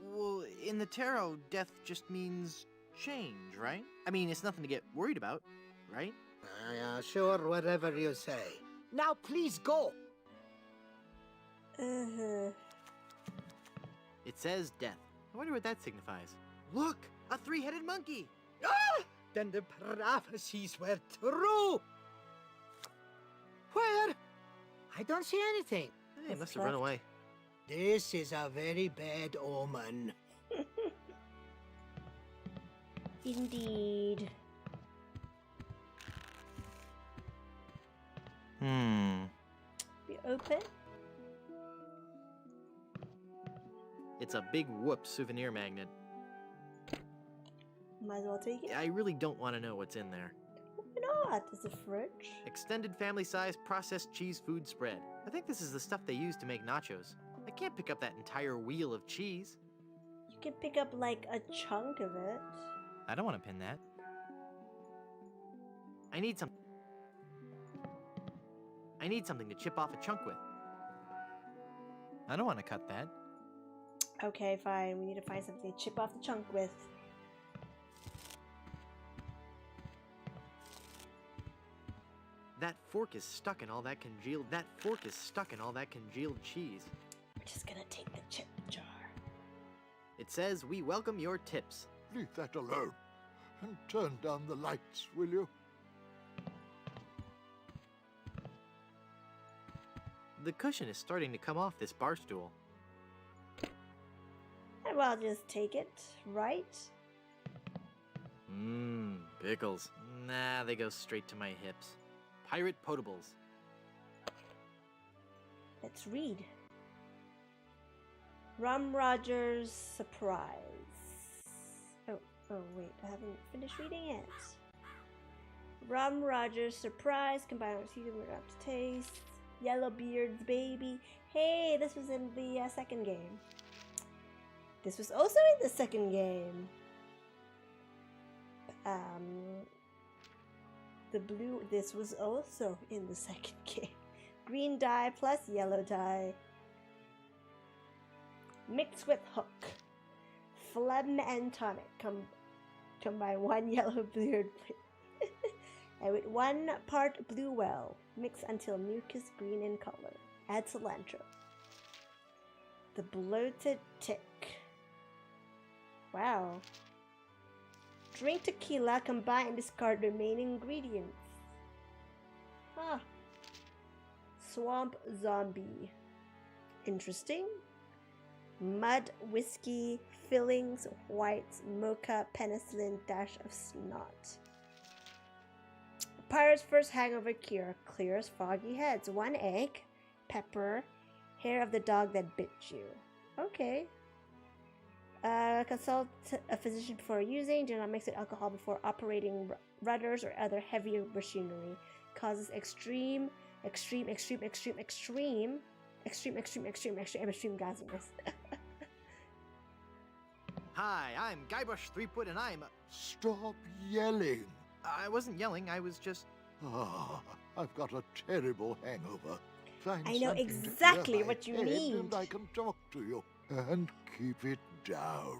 Speaker 19: Well, in the tarot, death just means change, right? I mean, it's nothing to get worried about, right?
Speaker 5: Sure, whatever you say. Now please go.
Speaker 1: Uh-huh.
Speaker 19: It says death. I wonder what that signifies. Look! A three-headed monkey!
Speaker 5: Ah! Then the prophecies were true. Where? I don't see anything.
Speaker 19: Hey, must have run away.
Speaker 5: This is a very bad omen.
Speaker 1: Indeed. Be open.
Speaker 19: It's a big whoop souvenir magnet.
Speaker 1: Might as well take it.
Speaker 19: I really don't want to know what's in there.
Speaker 1: Why not? It's a fridge.
Speaker 19: Extended family-size processed cheese food spread. I think this is the stuff they use to make nachos. I can't pick up that entire wheel of cheese.
Speaker 1: You can pick up like a chunk of it.
Speaker 19: I don't want to pin that. I need something to chip off a chunk with. I don't want to cut that.
Speaker 1: Okay, fine. We need to find something to chip off the chunk with.
Speaker 19: That fork is stuck in all that congealed cheese.
Speaker 1: We're just gonna take the chip jar.
Speaker 19: It says, "We welcome your tips."
Speaker 20: Leave that alone. And turn down the lights, will you?
Speaker 19: The cushion is starting to come off this bar stool.
Speaker 1: And well, just take it, right?
Speaker 19: Pickles. Nah, they go straight to my hips. Pirate potables.
Speaker 1: Let's read. Rum Rogers Surprise. Oh wait, I haven't finished reading it. Rum Rogers Surprise, combined with season we're up to taste. Yellowbeard's Baby. Hey, this was in the second game. This was also in the second game. This was also in the second game. Green dye plus yellow dye. Mixed with hook. Phlegm and tonic. Combine 1 Yellowbeard and with 1 part blue well. Mix until mucus green in color. Add cilantro. The bloated tick. Wow. Drink tequila, combine and discard remaining ingredients. Huh. Swamp zombie. Interesting. Mud, whiskey, fillings, whites, mocha, penicillin, dash of snot. Pirate's first hangover cure. Clears foggy heads. 1 egg, pepper, hair of the dog that bit you. Okay. Consult a physician before using. Do not mix with alcohol before operating rudders or other heavier machinery. Causes extreme gassiness.
Speaker 19: Hi, I'm Guybrush Threepwood and I'm...
Speaker 20: Stop yelling.
Speaker 19: I wasn't yelling, I was just...
Speaker 20: Ah, I've got a terrible hangover. Find
Speaker 1: I know
Speaker 20: something
Speaker 1: exactly
Speaker 20: to clear
Speaker 1: what you
Speaker 20: my head
Speaker 1: need.
Speaker 20: And I can talk to you. And keep it down.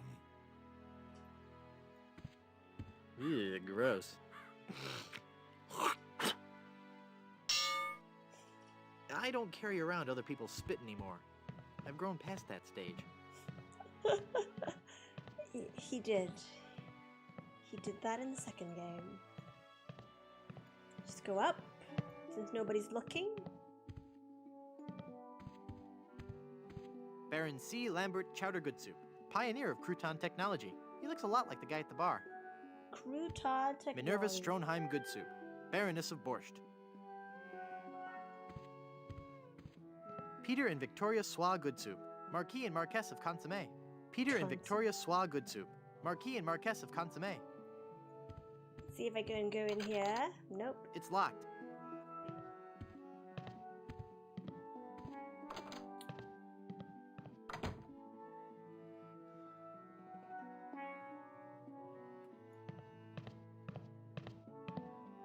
Speaker 19: Ew, gross. I don't carry around other people's spit anymore. I've grown past that stage.
Speaker 1: He did. He did that in the second game. Just go up, since nobody's looking.
Speaker 19: Baron C. Lambert Chowdergood Soup, pioneer of crouton technology. He looks a lot like the guy at the bar.
Speaker 1: Crouton technology.
Speaker 19: Minerva Stronheim Good Soup, Baroness of Borscht. Peter and Victoria Soie Good Soup, Marquis and Marquess of Consommé. Peter and Victoria Soie Good Soup, Marquis and Marquess of Consommé.
Speaker 1: See if I can go in here. Nope.
Speaker 19: It's locked.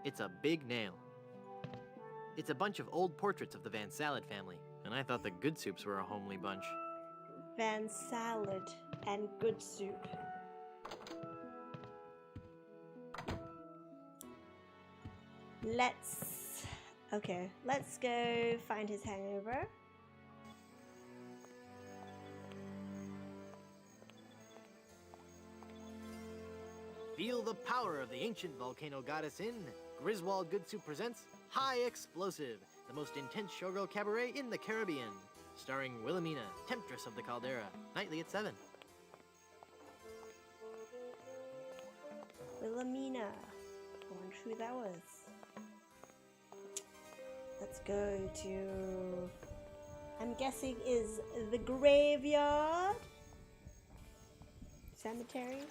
Speaker 19: It's a big nail. It's a bunch of old portraits of the Van Salad family, and I thought the Good Soups were a homely bunch.
Speaker 1: Van Salad and Good Soup. Let's go find his hangover.
Speaker 19: Feel the power of the ancient volcano goddess in Griswold Good Soup presents High Explosive, the most intense showgirl cabaret in the Caribbean. Starring Wilhelmina, Temptress of the Caldera, nightly at 7.
Speaker 1: Wilhelmina. I wonder who that was. Let's go to... I'm guessing is the graveyard? Cemetery?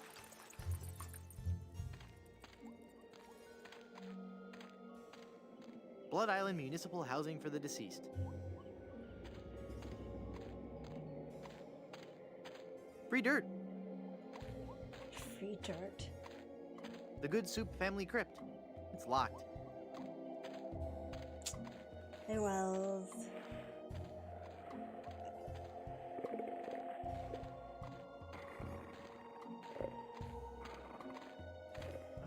Speaker 19: Blood Island Municipal Housing for the Deceased. Free dirt.
Speaker 1: Free dirt.
Speaker 19: The Good Soup family crypt. It's locked.
Speaker 1: Farewells.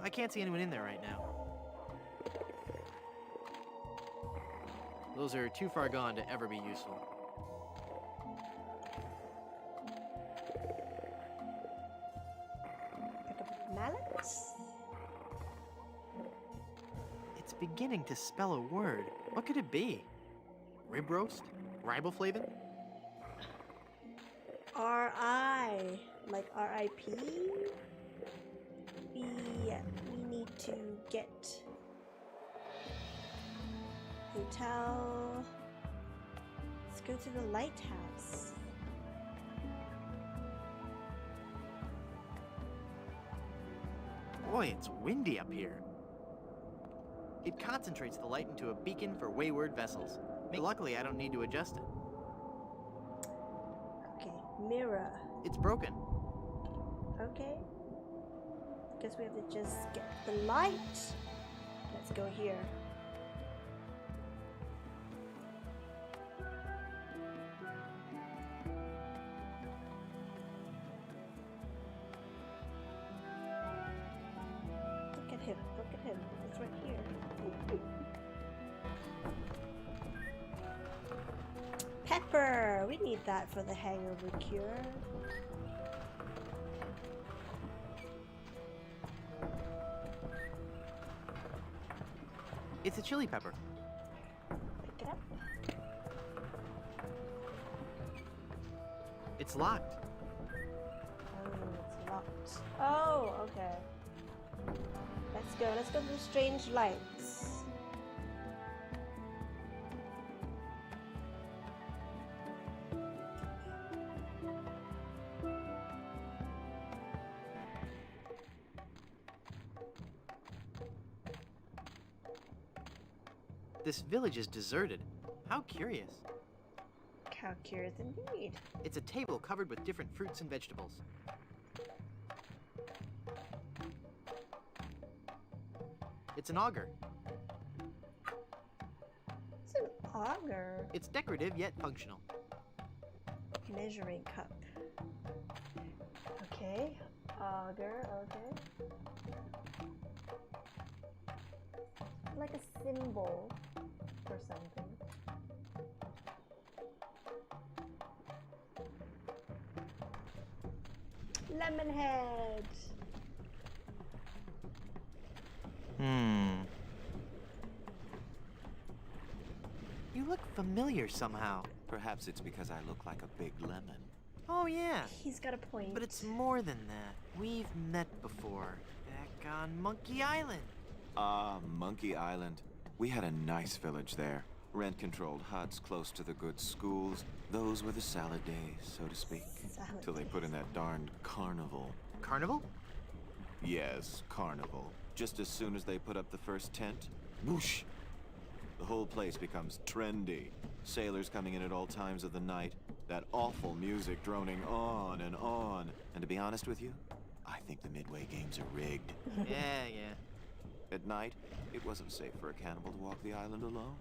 Speaker 19: I can't see anyone in there right now. Those are too far gone to ever be useful.
Speaker 1: Mallets?
Speaker 19: It's beginning to spell a word. What could it be? Rib roast? Riboflavin?
Speaker 1: R.I. Like R.I.P.? We need to get hotel. Let's go to the lighthouse.
Speaker 19: Boy, it's windy up here. It concentrates the light into a beacon for wayward vessels. Luckily, I don't need to adjust it.
Speaker 1: Okay, mirror.
Speaker 19: It's broken.
Speaker 1: Okay. Guess we have to just get the light. Let's go here. Look at him. Look at him. It's right here. Pepper! We need that for the hangover cure.
Speaker 19: It's a chili pepper.
Speaker 1: Pick it up.
Speaker 19: It's locked.
Speaker 1: Oh, it's locked. Oh, okay. Let's go. Let's go to strange lights.
Speaker 19: This village is deserted. How curious.
Speaker 1: How curious indeed.
Speaker 19: It's a table covered with different fruits and vegetables. It's an auger.
Speaker 1: It's an auger.
Speaker 19: It's decorative yet functional.
Speaker 1: Measuring cup. Okay. Auger, okay. Like a symbol for something. Lemonhead.
Speaker 19: You look familiar somehow.
Speaker 21: Perhaps it's because I look like a big lemon.
Speaker 19: Oh yeah.
Speaker 1: He's got a point.
Speaker 19: But it's more than that. We've met before. Back on Monkey Island.
Speaker 21: Ah, Monkey Island. We had a nice village there. Rent-controlled huts close to the good schools. Those were the salad days, so to speak. Till they put in that darned carnival.
Speaker 19: Carnival?
Speaker 21: Yes, carnival. Just as soon as they put up the first tent, whoosh! The whole place becomes trendy. Sailors coming in at all times of the night. That awful music droning on and on. And to be honest with you, I think the Midway games are rigged.
Speaker 19: Yeah.
Speaker 21: At night, it wasn't safe for a cannibal to walk the island alone.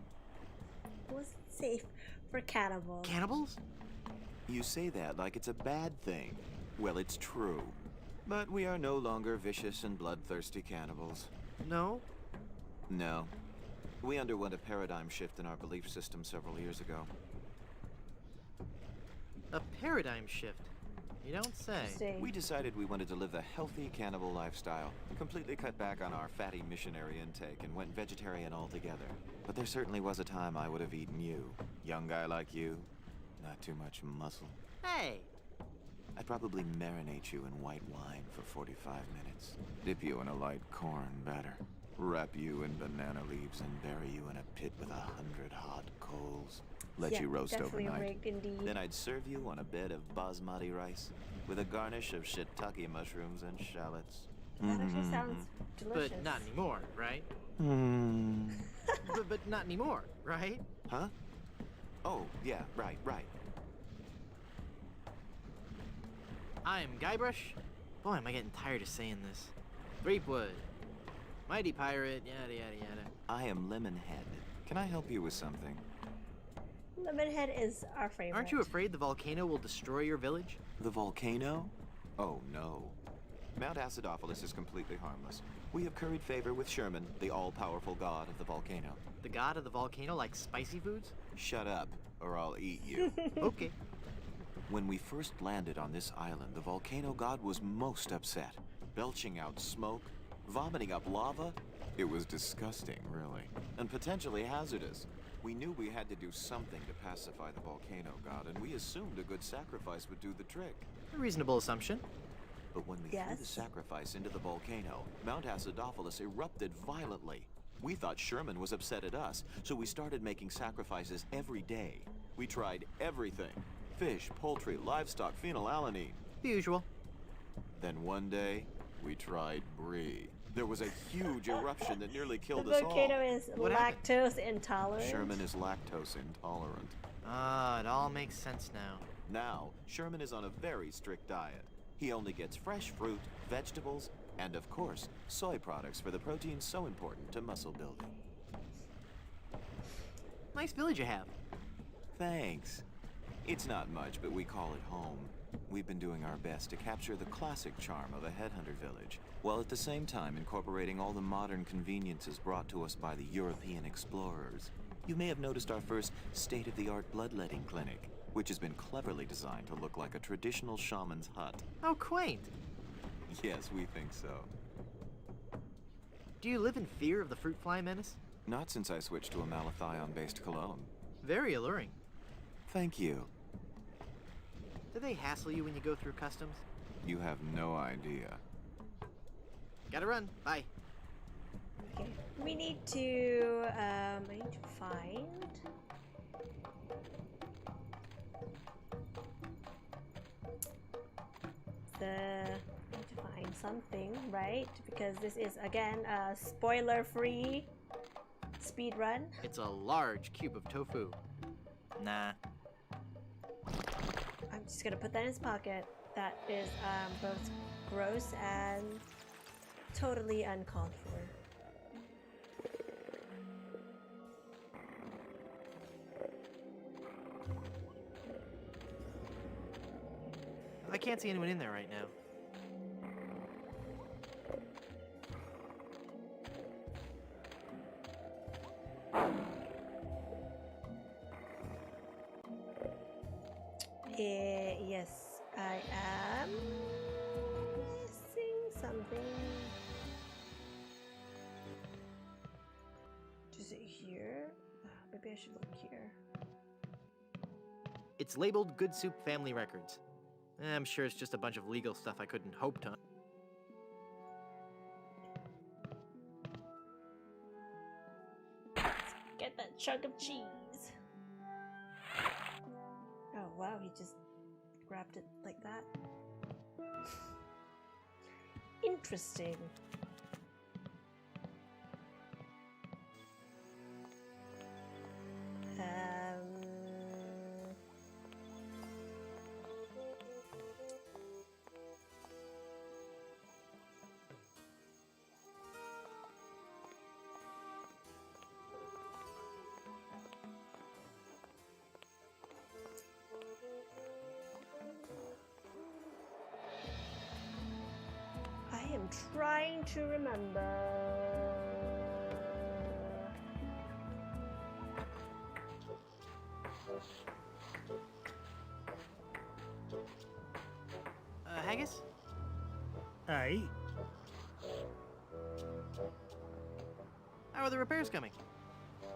Speaker 1: It wasn't safe for cannibals.
Speaker 2: Cannibals?
Speaker 21: You say that like it's a bad thing. Well, it's true. But we are no longer vicious and bloodthirsty cannibals.
Speaker 2: No?
Speaker 21: No. We underwent a paradigm shift in our belief system several years ago.
Speaker 2: A paradigm shift? You don't say.
Speaker 21: We decided we wanted to live a healthy cannibal lifestyle, completely cut back on our fatty missionary intake, and went vegetarian altogether. But there certainly was a time I would have eaten you. Young guy like you, not too much muscle.
Speaker 2: Hey!
Speaker 21: I'd probably marinate you in white wine for 45 minutes. Dip you in a light corn batter. Wrap you in banana leaves and bury you in a pit with 100 hot coals. Let you roast overnight.
Speaker 1: Rigged indeed.
Speaker 21: Then I'd serve you on a bed of basmati rice with a garnish of shiitake mushrooms and shallots.
Speaker 1: That actually sounds delicious.
Speaker 2: But not anymore, right?
Speaker 21: Hmm.
Speaker 2: but not anymore, right?
Speaker 21: Huh? Oh, yeah, right.
Speaker 2: I'm Guybrush. Boy, am I getting tired of saying this. Threepwood. Mighty pirate, yada yada yada.
Speaker 21: I am Lemonhead. Can I help you with something?
Speaker 1: Lemonhead is our favorite.
Speaker 2: Aren't you afraid the volcano will destroy your village?
Speaker 21: The volcano? Oh, no. Mount Acidophilus is completely harmless. We have curried favor with Sherman, the all-powerful god of the volcano.
Speaker 2: The god of the volcano likes spicy foods?
Speaker 21: Shut up, or I'll eat you.
Speaker 2: Okay.
Speaker 21: When we first landed on this island, the volcano god was most upset, belching out smoke, vomiting up lava. It was disgusting, really, and potentially hazardous. We knew we had to do something to pacify the volcano god, and we assumed a good sacrifice would do the trick.
Speaker 2: A reasonable assumption.
Speaker 21: But when we threw the sacrifice into the volcano, Mount Acidophilus erupted violently. We thought Sherman was upset at us, so we started making sacrifices every day. We tried everything. Fish, poultry, livestock, phenylalanine.
Speaker 2: The usual.
Speaker 21: Then one day, we tried brie. There was a huge eruption that nearly killed
Speaker 1: the
Speaker 21: us all.
Speaker 1: The volcano is lactose intolerant.
Speaker 21: Sherman is lactose intolerant.
Speaker 2: Ah, it all makes sense now.
Speaker 21: Now, Sherman is on a very strict diet. He only gets fresh fruit, vegetables, and of course, soy products for the protein so important to muscle building.
Speaker 2: Nice village you have.
Speaker 21: Thanks. It's not much, but we call it home. We've been doing our best to capture the classic charm of a headhunter village, while at the same time incorporating all the modern conveniences brought to us by the European explorers. You may have noticed our first state-of-the-art bloodletting clinic, which has been cleverly designed to look like a traditional shaman's hut.
Speaker 2: How quaint.
Speaker 21: Yes, we think so.
Speaker 2: Do you live in fear of the fruit fly menace?
Speaker 21: Not since I switched to a malathion-based cologne.
Speaker 2: Very alluring.
Speaker 21: Thank you.
Speaker 2: Do they hassle you when you go through customs?
Speaker 21: You have no idea.
Speaker 2: Gotta run. Bye.
Speaker 1: Okay. We need to, I need to find... I need to find something, right? Because this is, again, a spoiler-free speed run.
Speaker 2: It's a large cube of tofu. Nah.
Speaker 1: I'm just gonna put that in his pocket. That is both gross and totally uncalled for.
Speaker 2: I can't see anyone in there right now.
Speaker 1: Yes, I am missing something. Is it here? Maybe I should look here.
Speaker 2: It's labeled Good Soup Family Records. I'm sure it's just a bunch of legal stuff I couldn't hope to.
Speaker 1: Let's get that chunk of cheese. Oh wow, he just grabbed it like that. Interesting. trying to remember.
Speaker 2: Haggis?
Speaker 14: Aye.
Speaker 2: How are the repairs coming?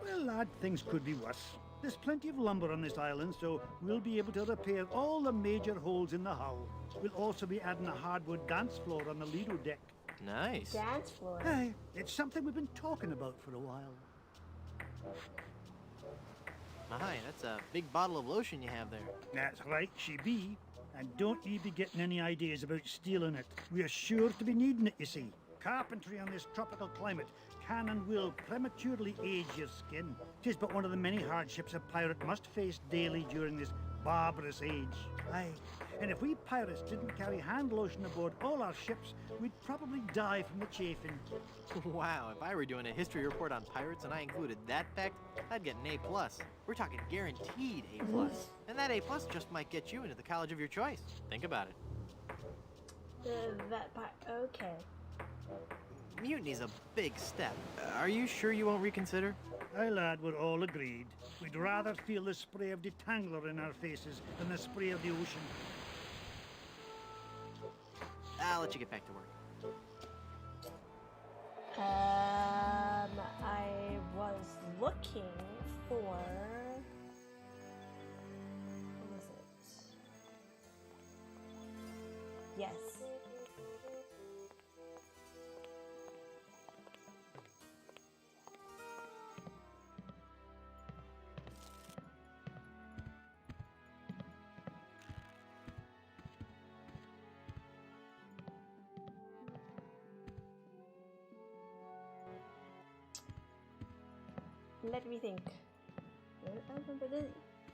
Speaker 14: Well, lad, things could be worse. There's plenty of lumber on this island, so we'll be able to repair all the major holes in the hull. We'll also be adding a hardwood dance floor on the Lido deck.
Speaker 2: Nice.
Speaker 1: Dance floor.
Speaker 14: Aye, it's something we've been talking about for a while.
Speaker 2: My, that's a big bottle of lotion you have there.
Speaker 14: That's right, she be. And don't ye be getting any ideas about stealing it. We're sure to be needing it, you see. Carpentry on this tropical climate can and will prematurely age your skin. 'Tis but one of the many hardships a pirate must face daily during this barbarous age. Aye, and if we pirates didn't carry hand lotion aboard all our ships, we'd probably die from the chafing.
Speaker 2: Wow, if I were doing a history report on pirates and I included that fact, I'd get an A+. We're talking guaranteed A+. And that A+ just might get you into the college of your choice. Think about it.
Speaker 1: That part, okay.
Speaker 2: Mutiny's a big step. Are you sure you won't reconsider?
Speaker 14: Aye, lad, we're all agreed. We'd rather feel the spray of detangler in our faces than the spray of the ocean.
Speaker 2: I'll let you get back to work.
Speaker 1: I was looking for... What was it? Yes. Let me think. I remember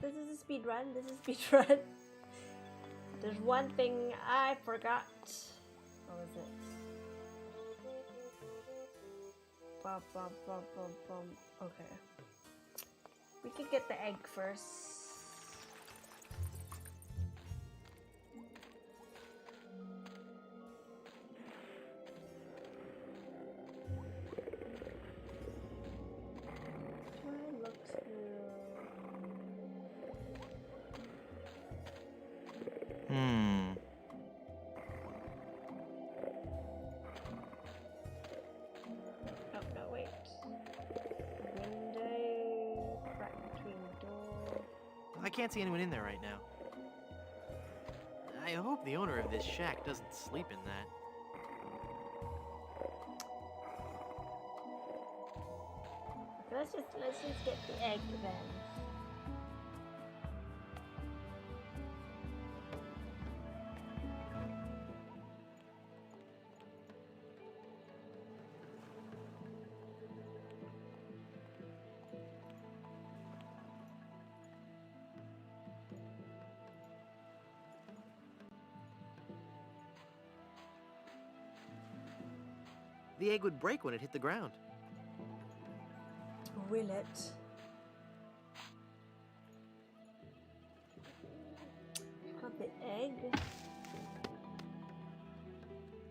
Speaker 1: this is a speed run. This is a speed run. There's one thing I forgot. What was it? Bum, bum, bum, bum, bum. Okay. We could get the egg first. Oh, no, wait. Window, crack between the door.
Speaker 2: I can't see anyone in there right now. I hope the owner of this shack doesn't sleep in that.
Speaker 1: Let's just get the egg then.
Speaker 2: The egg would break when it hit the ground.
Speaker 1: Will it? We've got the egg.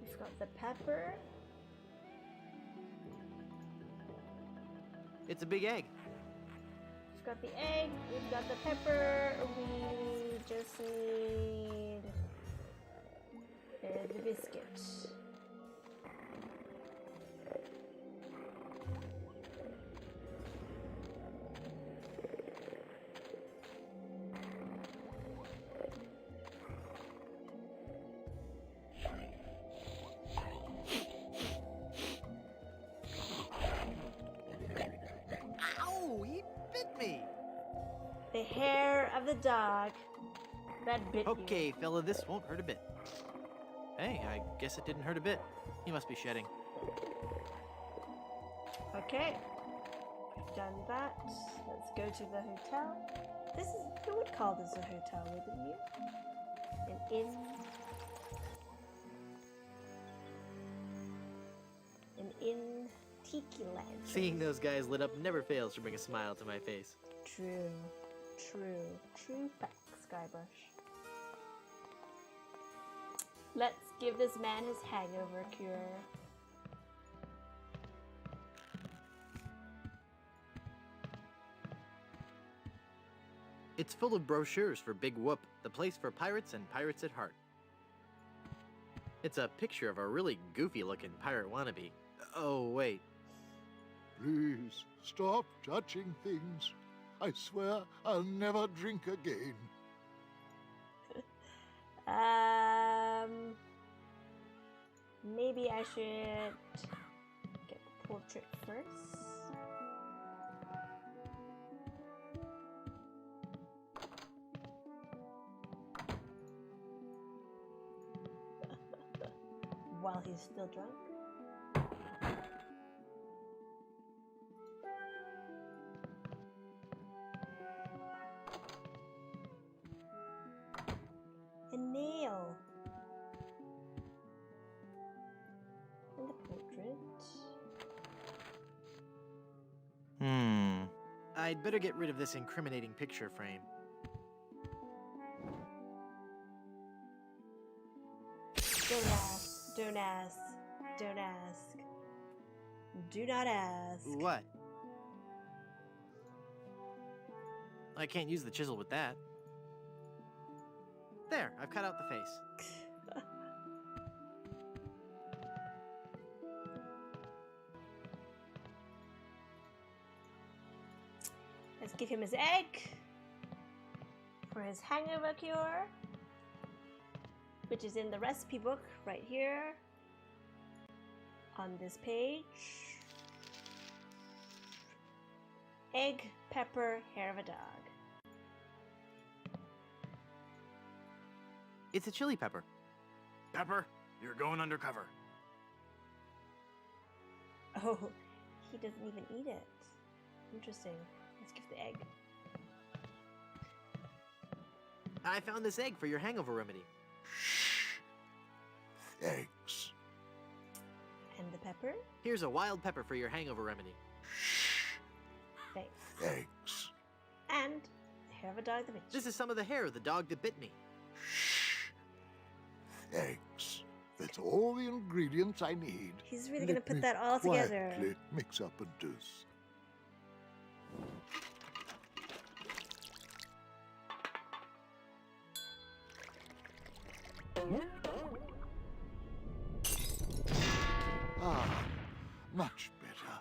Speaker 1: We've got the pepper.
Speaker 2: It's a big egg.
Speaker 1: We've got the egg. We've got the pepper. We just need the biscuit. The hair of the dog that bit you.
Speaker 2: Okay, fella, this won't hurt a bit. Hey, I guess it didn't hurt a bit. He must be shedding.
Speaker 1: Okay, we've done that. Let's go to the hotel. This is, who would call this a hotel, wouldn't you? An inn. An inn tiki land.
Speaker 2: Seeing those guys lit up never fails to bring a smile to my face.
Speaker 1: True. True facts, Guybrush. Let's give this man his hangover cure.
Speaker 19: It's full of brochures for Big Whoop, the place for pirates and pirates at heart. It's a picture of a really goofy-looking pirate wannabe. Oh, wait.
Speaker 20: Please, stop touching things. I swear I'll never drink again.
Speaker 1: Maybe I should get the portrait first. While he's still drunk. A nail. And the portrait.
Speaker 19: I'd better get rid of this incriminating picture frame.
Speaker 1: Don't ask. Don't ask. Don't ask. Do not ask.
Speaker 19: What? I can't use the chisel with that. There, I've cut out the face.
Speaker 1: Let's give him his egg for his hangover cure, which is in the recipe book right here on this page. Egg, pepper, hair of a dog.
Speaker 19: It's a chili pepper. Pepper, you're going undercover.
Speaker 1: Oh, he doesn't even eat it. Interesting. Let's give the egg.
Speaker 19: I found this egg for your hangover remedy.
Speaker 20: Eggs.
Speaker 1: And the pepper?
Speaker 19: Here's a wild pepper for your hangover remedy.
Speaker 1: Thanks.
Speaker 20: Eggs.
Speaker 1: And the hair of a dog that bit you.
Speaker 19: This is some of the hair of the dog that bit me.
Speaker 20: Eggs. That's all the ingredients I need.
Speaker 1: He's really gonna put that all together.
Speaker 20: Quietly mix up a dose. Ah, much better.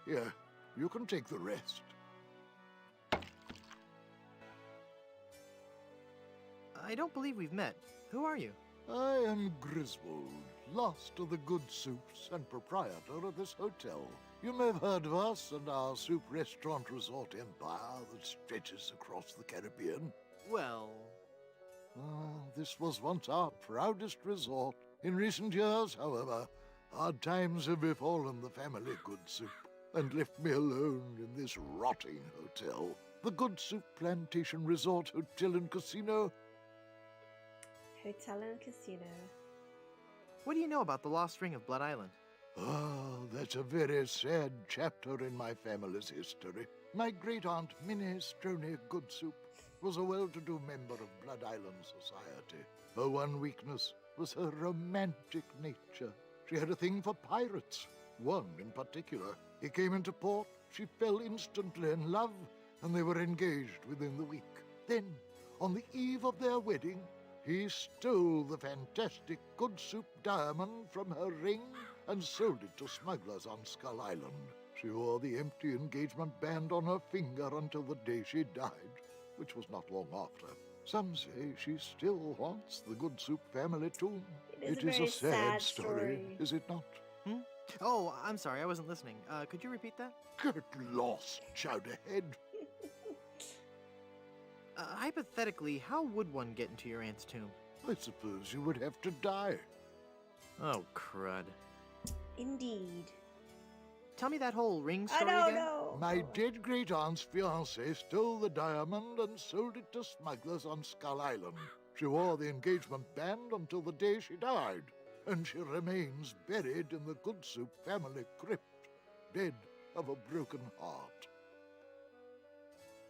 Speaker 20: Here, you can take the rest.
Speaker 19: I don't believe we've met. Who are you?
Speaker 20: I am Griswold, last of the good soups and proprietor of this hotel. You may have heard of us and our soup restaurant resort empire that stretches across the Caribbean.
Speaker 19: Well...
Speaker 20: this was once our proudest resort. In recent years, however, hard times have befallen the family Good Soup and left me alone in this rotting hotel. The Good Soup Plantation Resort Hotel and Casino.
Speaker 1: Hotel and casino.
Speaker 19: What do you know about the lost ring of Blood Island?
Speaker 20: Ah, that's a very sad chapter in my family's history. My great-aunt Minnie Stroney Good Soup was a well-to-do member of Blood Island society. Her one weakness was her romantic nature. She had a thing for pirates, one in particular. He came into port, she fell instantly in love, and they were engaged within the week. Then, on the eve of their wedding, he stole the fantastic Good Soup diamond from her ring and sold it to smugglers on Skull Island. She wore the empty engagement band on her finger until the day she died, which was not long after. Some say she still haunts the Good Soup family tomb.
Speaker 1: It is a sad story,
Speaker 20: is it not?
Speaker 19: Oh, I'm sorry, I wasn't listening. Could you repeat that?
Speaker 20: Get lost, Chowderhead.
Speaker 19: Hypothetically, how would one get into your aunt's tomb?
Speaker 20: I suppose you would have to die.
Speaker 19: Oh, crud.
Speaker 1: Indeed.
Speaker 19: Tell me that whole ring story
Speaker 1: I don't
Speaker 19: again?
Speaker 1: know.
Speaker 20: My dead great-aunt's fiancé stole the diamond and sold it to smugglers on Skull Island. She wore the engagement band until the day she died, and she remains buried in the Good Soup family crypt, dead of a broken heart.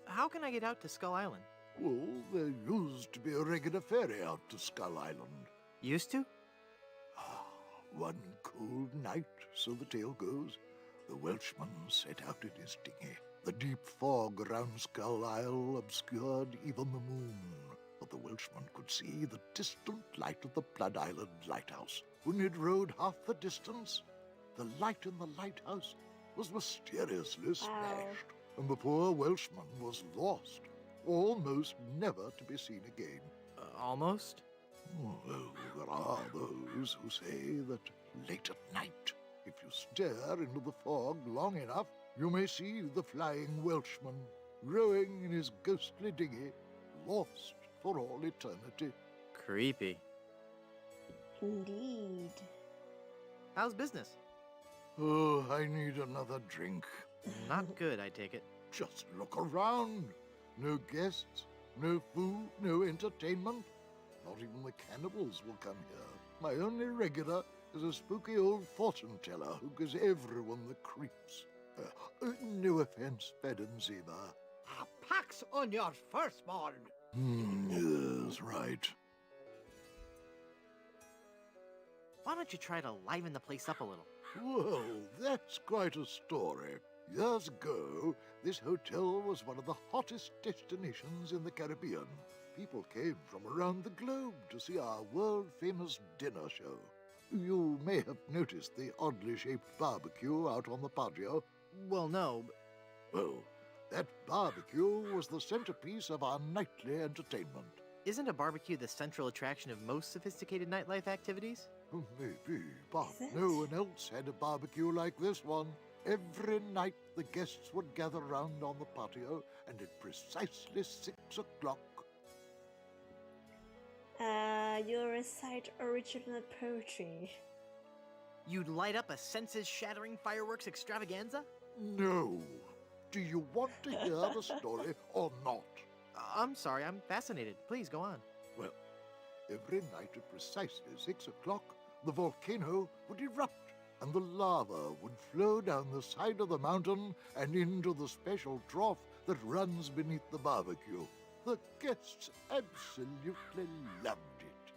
Speaker 19: How can I get out to Skull Island?
Speaker 20: Well, there used to be a regular ferry out to Skull Island.
Speaker 19: Used to?
Speaker 20: One cold night, so the tale goes, the Welshman set out in his dinghy. The deep fog around Skull Isle obscured even the moon, but the Welshman could see the distant light of the Blood Island lighthouse. When he'd rowed half the distance, the light in the lighthouse was mysteriously smashed, and the poor Welshman was lost, almost never to be seen again.
Speaker 2: Almost?
Speaker 20: Well, there are those who say that late at night, if you stare into the fog long enough, you may see the flying Welshman rowing in his ghostly dinghy, lost for all eternity.
Speaker 2: Creepy.
Speaker 1: Indeed.
Speaker 2: How's business?
Speaker 20: Oh, I need another drink.
Speaker 2: Not good, I take it.
Speaker 20: Just look around. No guests, no food, no entertainment. Not even the cannibals will come here. My only regular is a spooky old fortune teller who gives everyone the creeps. No offense, Fedden Zima.
Speaker 5: A pax on your firstborn.
Speaker 20: Yes, right.
Speaker 2: Why don't you try to liven the place up a little?
Speaker 20: Well, that's quite a story. Years ago, this hotel was one of the hottest destinations in the Caribbean. People came from around the globe to see our world-famous dinner show. You may have noticed the oddly shaped barbecue out on the patio.
Speaker 2: Well, no.
Speaker 20: Well, that barbecue was the centerpiece of our nightly entertainment.
Speaker 2: Isn't a barbecue the central attraction of most sophisticated nightlife activities?
Speaker 20: Maybe, but no one else had a barbecue like this one. Every night the guests would gather round on the patio, and at precisely 6 o'clock...
Speaker 1: You'll recite original poetry.
Speaker 2: You'd light up a senses-shattering fireworks extravaganza?
Speaker 20: No. Do you want to hear the story or not?
Speaker 2: I'm sorry, I'm fascinated. Please, go on.
Speaker 20: Well, every night at precisely 6 o'clock, the volcano would erupt, and the lava would flow down the side of the mountain and into the special trough that runs beneath the barbecue. The guests absolutely loved it.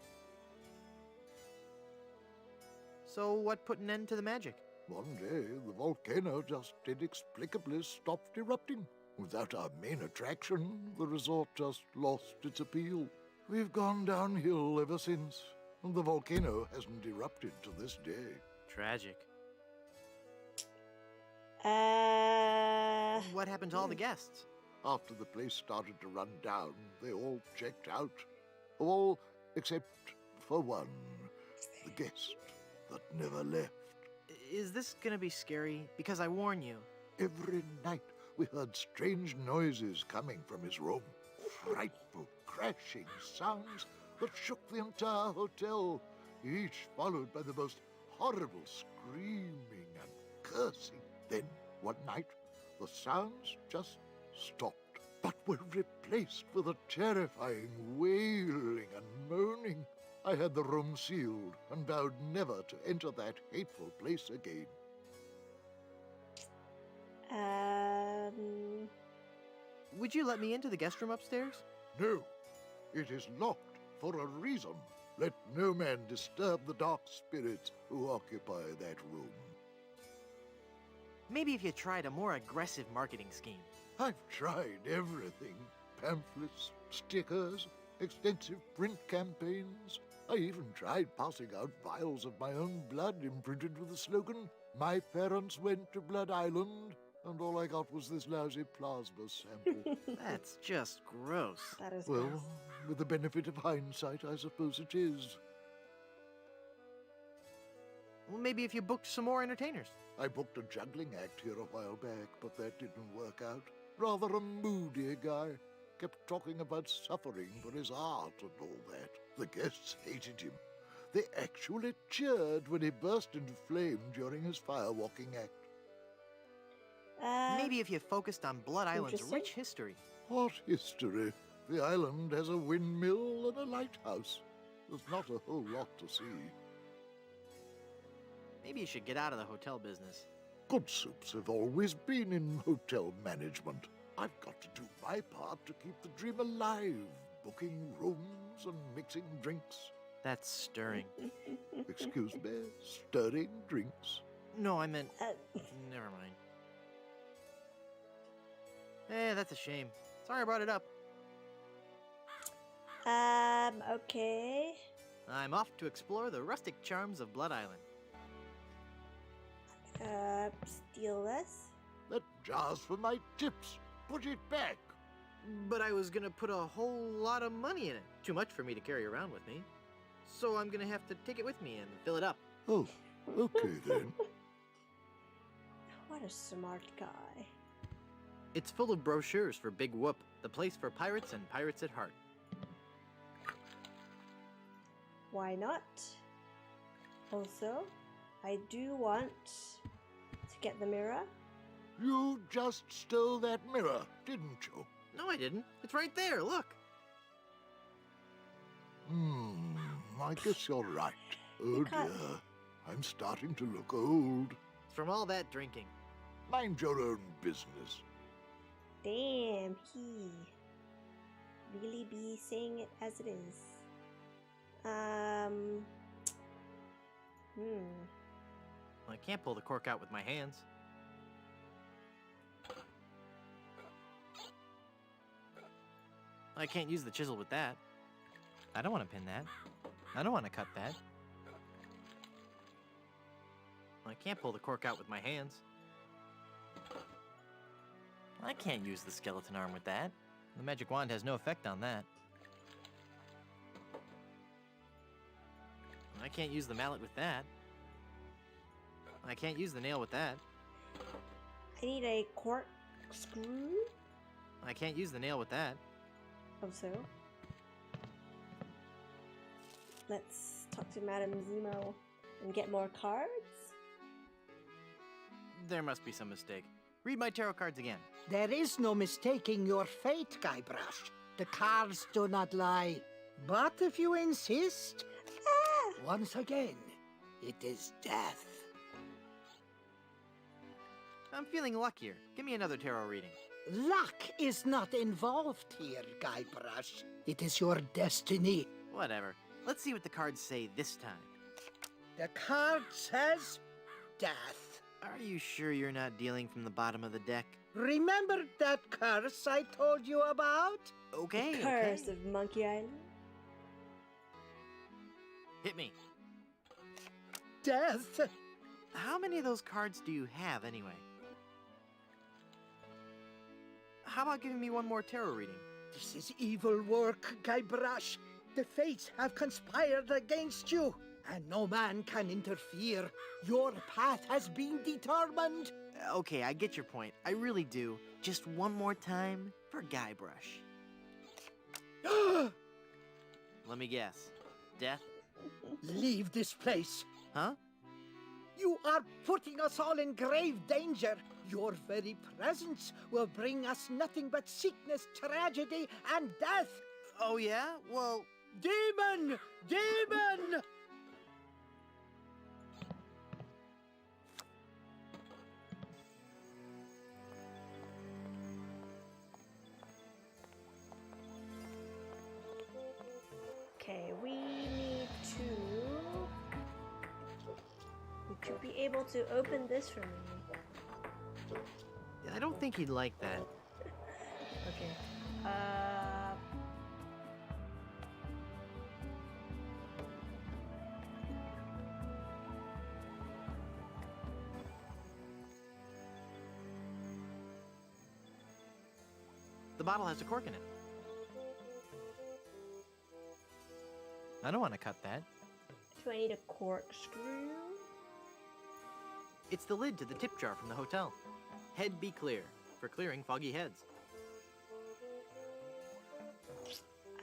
Speaker 2: So what put an end to the magic?
Speaker 20: One day, the volcano just inexplicably stopped erupting. Without our main attraction, the resort just lost its appeal. We've gone downhill ever since, and the volcano hasn't erupted to this day.
Speaker 2: Tragic.
Speaker 1: Uh...
Speaker 2: What happened to all the guests?
Speaker 20: After the place started to run down, they all checked out. All except for one, the guest that never left.
Speaker 2: Is this gonna be scary? Because I warn you.
Speaker 20: Every night we heard strange noises coming from his room. Frightful, crashing sounds that shook the entire hotel, each followed by the most horrible screaming and cursing. Then, one night, the sounds just stopped, but were replaced with a terrifying wailing and moaning. I had the room sealed and vowed never to enter that hateful place again.
Speaker 2: Would you let me into the guest room upstairs?
Speaker 20: No, it is locked for a reason. Let no man disturb the dark spirits who occupy that room.
Speaker 2: Maybe if you tried a more aggressive marketing scheme.
Speaker 20: I've tried everything. Pamphlets, stickers, extensive print campaigns. I even tried passing out vials of my own blood imprinted with the slogan, "My parents went to Blood Island," and all I got was this lousy plasma sample.
Speaker 2: That's just gross.
Speaker 1: That is
Speaker 20: Well,
Speaker 1: gross.
Speaker 20: with the benefit of hindsight, I suppose it is.
Speaker 2: Well, maybe if you booked some more entertainers.
Speaker 20: I booked a juggling act here a while back, but that didn't work out. Rather a moody guy. Kept talking about suffering for his art and all that. The guests hated him. They actually cheered when he burst into flame during his firewalking act.
Speaker 2: Maybe if you focused on Blood Island's
Speaker 1: interesting.
Speaker 2: rich history.
Speaker 20: What history? The island has a windmill and a lighthouse. There's not a whole lot to see.
Speaker 2: Maybe you should get out of the hotel business.
Speaker 20: Good soups have always been in hotel management. I've got to do my part to keep the dream alive, booking rooms and mixing drinks.
Speaker 19: That's stirring.
Speaker 20: Excuse me, stirring drinks.
Speaker 19: No, I meant... Never mind. That's a shame. Sorry I brought it up.
Speaker 1: Okay.
Speaker 19: I'm off to explore the rustic charms of Blood Island.
Speaker 1: Steal this?
Speaker 20: That jar's for my tips. Put it back.
Speaker 19: But I was gonna put a whole lot of money in it. Too much for me to carry around with me. So I'm gonna have to take it with me and fill it up.
Speaker 20: Oh, okay then.
Speaker 1: What a smart guy.
Speaker 19: It's full of brochures for Big Whoop, the place for pirates and pirates at heart.
Speaker 1: Why not? Also, I do want to get the mirror.
Speaker 20: You just stole that mirror, didn't you?
Speaker 19: No, I didn't. It's right there, look.
Speaker 20: I guess you're right. Oh dear, I'm starting to look old.
Speaker 19: It's from all that drinking.
Speaker 20: Mind your own business.
Speaker 1: Damn, he really be saying it as it is.
Speaker 19: I can't pull the cork out with my hands. I can't use the chisel with that. I don't want to pin that. I don't want to cut that. I can't pull the cork out with my hands. I can't use the skeleton arm with that. The magic wand has no effect on that. I can't use the mallet with that. I can't use the nail with that.
Speaker 1: I need a corkscrew.
Speaker 19: I can't use the nail with that.
Speaker 1: Also, let's talk to Madame Zemo and get more cards.
Speaker 19: There must be some mistake. Read my tarot cards again.
Speaker 5: There is no mistaking your fate, Guybrush. The cards do not lie. But if you insist, once again, it is death.
Speaker 19: I'm feeling luckier. Give me another tarot reading.
Speaker 5: Luck is not involved here, Guybrush. It is your destiny.
Speaker 19: Whatever. Let's see what the cards say this time.
Speaker 5: The card says death.
Speaker 19: Are you sure you're not dealing from the bottom of the deck?
Speaker 5: Remember that curse I told you about?
Speaker 19: Okay,
Speaker 1: The curse of Monkey Island.
Speaker 19: Hit me.
Speaker 5: Death.
Speaker 19: How many of those cards do you have, anyway? How about giving me one more tarot reading?
Speaker 5: This is evil work, Guybrush. The fates have conspired against you, and no man can interfere. Your path has been determined.
Speaker 19: Okay, I get your point. I really do. Just one more time for Guybrush. Let me guess. Death?
Speaker 5: Leave this place.
Speaker 19: Huh?
Speaker 5: You are putting us all in grave danger. Your very presence will bring us nothing but sickness, tragedy, and death.
Speaker 19: Oh, yeah? Well...
Speaker 5: Demon! Demon!
Speaker 1: Okay, we need to... Would you be able to open this for me?
Speaker 19: I don't think he'd like that.
Speaker 1: Okay.
Speaker 19: The bottle has a cork in it. I don't want to cut that.
Speaker 1: Do I need a corkscrew?
Speaker 19: It's the lid to the tip jar from the hotel. Head be clear, for clearing foggy heads.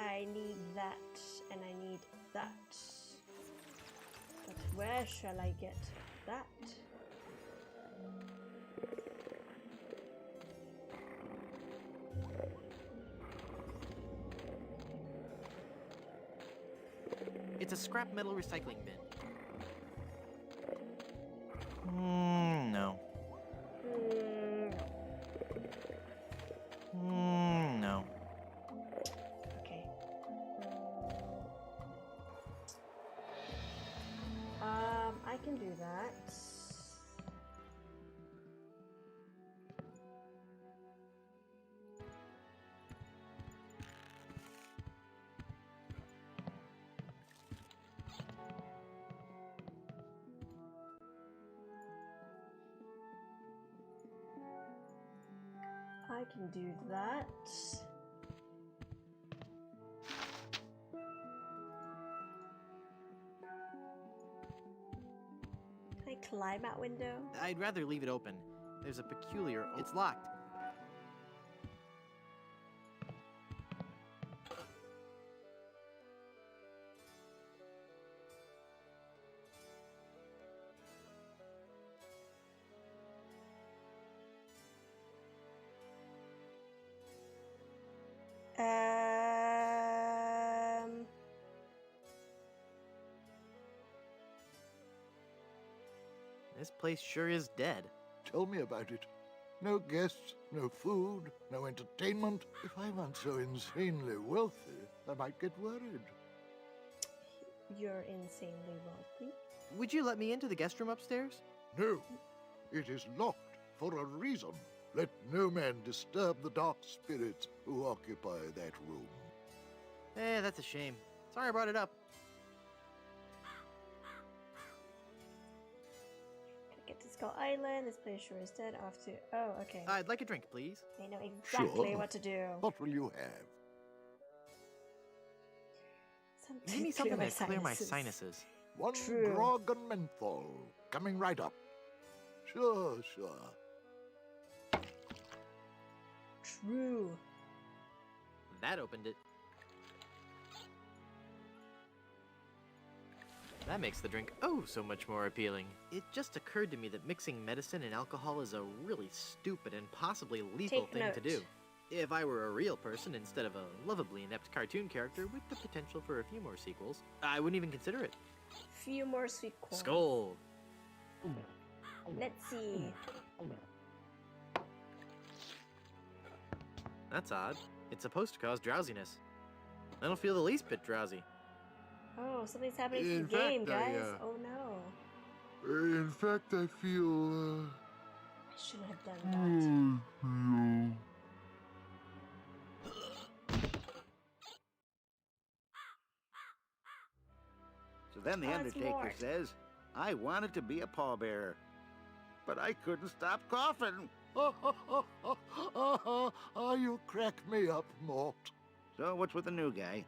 Speaker 1: I need that, and I need that. But where shall I get that?
Speaker 19: It's a scrap metal recycling bin. No. No.
Speaker 1: Okay. I can do that. Can I climb out window?
Speaker 19: I'd rather leave it open. There's a peculiar... It's locked. This place sure is dead.
Speaker 20: Tell me about it. No guests, no food, no entertainment. If I weren't so insanely wealthy, I might get worried.
Speaker 1: You're insanely wealthy.
Speaker 19: Would you let me into the guest room upstairs?
Speaker 20: No, it is locked for a reason. Let no man disturb the dark spirits who occupy that room.
Speaker 19: Eh, that's a shame. Sorry I brought it up.
Speaker 1: Get to Skull Island. This place sure is dead. Off to... Oh, okay.
Speaker 19: I'd like a drink, please.
Speaker 1: I know exactly what to do.
Speaker 20: What will you have?
Speaker 19: Give me something to clear my sinuses.
Speaker 20: One
Speaker 1: True.
Speaker 20: grog and menthol. Coming right up. Sure, sure.
Speaker 1: True.
Speaker 19: That opened it. That makes the drink oh so much more appealing. It just occurred to me that mixing medicine and alcohol is a really stupid and possibly lethal
Speaker 1: Take
Speaker 19: thing
Speaker 1: note.
Speaker 19: to do. If I were a real person instead of a lovably inept cartoon character with the potential for a few more sequels, I wouldn't even consider it.
Speaker 1: Few more sweet corn.
Speaker 19: Skull!
Speaker 1: Let's see.
Speaker 19: That's odd. It's supposed to cause drowsiness. I don't feel the least bit drowsy.
Speaker 1: Oh, something's happening to
Speaker 20: In
Speaker 1: the game,
Speaker 20: fact, I,
Speaker 1: guys. Oh no.
Speaker 20: In fact, I feel,
Speaker 1: I shouldn't have done that.
Speaker 3: So then the
Speaker 1: Oh, it's
Speaker 3: Undertaker
Speaker 1: Mort.
Speaker 3: says, I wanted to be a pallbearer, but I couldn't stop coughing.
Speaker 20: You crack me up, Mort.
Speaker 3: So what's with the new guy?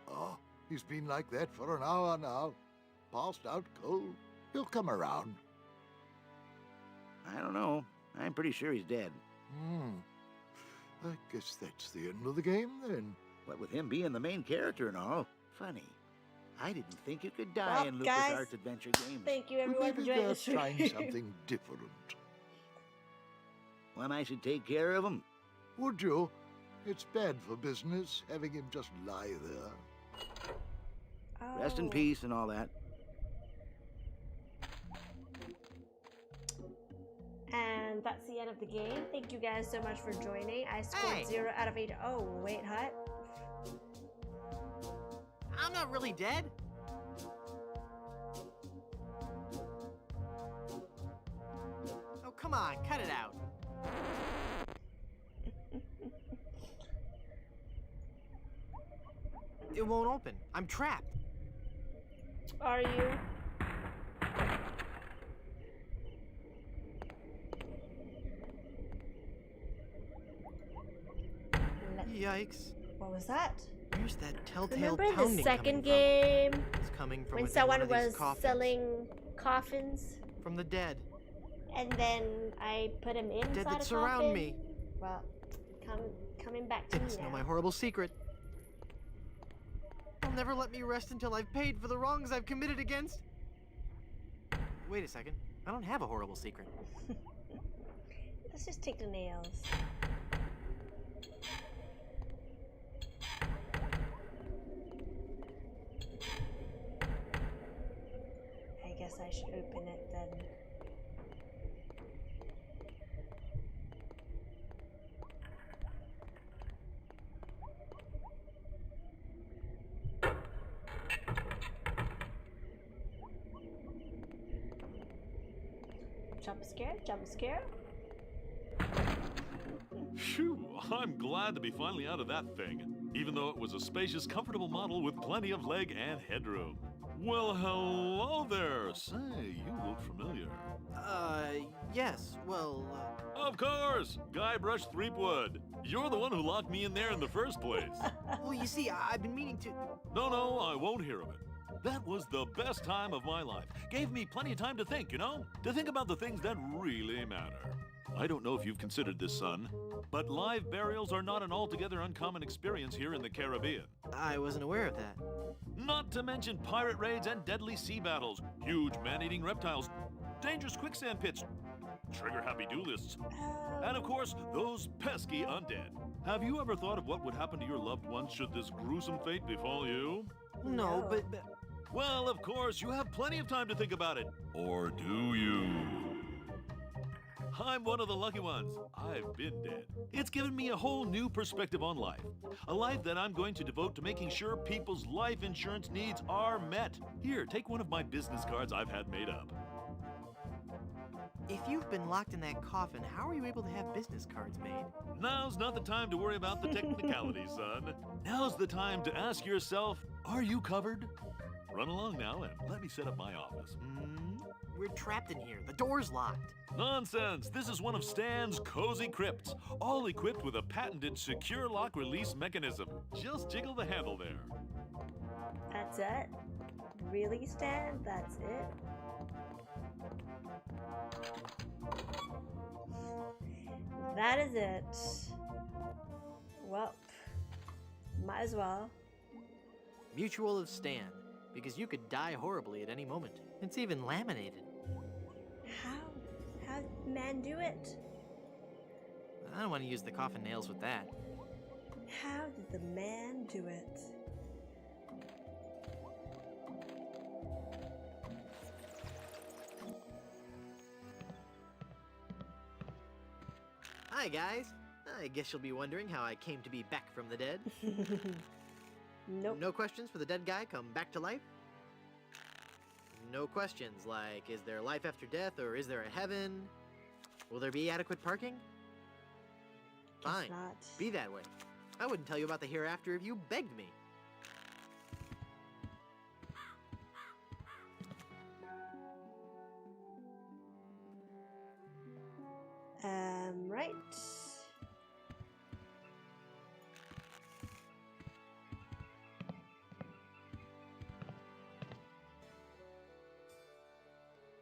Speaker 20: Oh, he's been like that for an hour now. Passed out cold. He'll come around.
Speaker 3: I don't know. I'm pretty sure he's dead.
Speaker 20: I guess that's the end of the game, then.
Speaker 3: What with him being the main character and all. Funny. I didn't think you could die
Speaker 1: Well,
Speaker 3: in
Speaker 1: guys,
Speaker 3: LucasArts Adventure games.
Speaker 1: Thank you everyone for
Speaker 20: Maybe
Speaker 1: joining
Speaker 20: they're
Speaker 1: the stream.
Speaker 20: trying something different.
Speaker 3: When I should take care of him?
Speaker 20: Would you? It's bad for business having him just lie there.
Speaker 3: Rest in
Speaker 1: Oh.
Speaker 3: peace and all that.
Speaker 1: And that's the end of the game. Thank you guys so much for joining. I scored
Speaker 19: Hey.
Speaker 1: 0 out of 8. Oh, wait, Hut.
Speaker 19: I'm not really dead. Oh, come on, cut it out. It won't open. I'm trapped.
Speaker 1: Are you?
Speaker 19: Yikes.
Speaker 1: What was that?
Speaker 19: Where's that telltale
Speaker 1: Remember
Speaker 19: pounding
Speaker 1: the second
Speaker 19: coming
Speaker 1: game
Speaker 19: from? It's coming from
Speaker 1: when
Speaker 19: within
Speaker 1: someone
Speaker 19: one of these
Speaker 1: was
Speaker 19: coffins.
Speaker 1: selling coffins
Speaker 19: From the dead.
Speaker 1: and then I put him inside
Speaker 19: Dead
Speaker 1: a
Speaker 19: that surround
Speaker 1: coffin?
Speaker 19: me.
Speaker 1: Well, coming back to
Speaker 19: They
Speaker 1: me
Speaker 19: must know
Speaker 1: now.
Speaker 19: my horrible secret. They'll never let me rest until I've paid for the wrongs I've committed against. Wait a second. I don't have a horrible secret.
Speaker 1: Let's just take the nails. I guess I should open it then. Jump scare, jump scare.
Speaker 22: Phew, I'm glad to be finally out of that thing, even though it was a spacious, comfortable model with plenty of leg and headroom. Well, hello there. Say, you look familiar.
Speaker 19: Yes, well,
Speaker 22: Of course! Guybrush Threepwood. You're the one who locked me in there in the first place.
Speaker 19: Well, you see, I've been meaning to...
Speaker 22: No, I won't hear of it. That was the best time of my life. Gave me plenty of time to think, you know? To think about the things that really matter. I don't know if you've considered this, son, but live burials are not an altogether uncommon experience here in the Caribbean.
Speaker 19: I wasn't aware of that.
Speaker 22: Not to mention pirate raids and deadly sea battles, huge man-eating reptiles, dangerous quicksand pits, trigger-happy duelists, and of course, those pesky undead. Have you ever thought of what would happen to your loved ones should this gruesome fate befall you?
Speaker 19: No, but...
Speaker 22: Well, of course, you have plenty of time to think about it. Or do you? I'm one of the lucky ones. I've been dead. It's given me a whole new perspective on life. A life that I'm going to devote to making sure people's life insurance needs are met. Here, take one of my business cards I've had made up.
Speaker 19: If you've been locked in that coffin, how are you able to have business cards made?
Speaker 22: Now's not the time to worry about the technicalities, son. Now's the time to ask yourself, are you covered? Run along now and let me set up my office.
Speaker 19: We're trapped in here. The door's locked.
Speaker 22: Nonsense! This is one of Stan's cozy crypts, all equipped with a patented secure lock release mechanism. Just jiggle the handle there.
Speaker 1: That's it? Really, Stan? That's it? That is it. Well, might as well.
Speaker 19: Mutual of Stan, because you could die horribly at any moment. It's even laminated.
Speaker 1: How did the man do it?
Speaker 19: I don't want to use the coffin nails with that.
Speaker 1: How did the man do it?
Speaker 19: Hi, guys. I guess you'll be wondering how I came to be back from the dead.
Speaker 1: Nope.
Speaker 19: No questions for the dead guy come back to life? No questions like, is there life after death or is there a heaven? Will there be adequate parking? Fine.
Speaker 1: not.
Speaker 19: Be that way. I wouldn't tell you about the hereafter if you begged me.
Speaker 1: Right.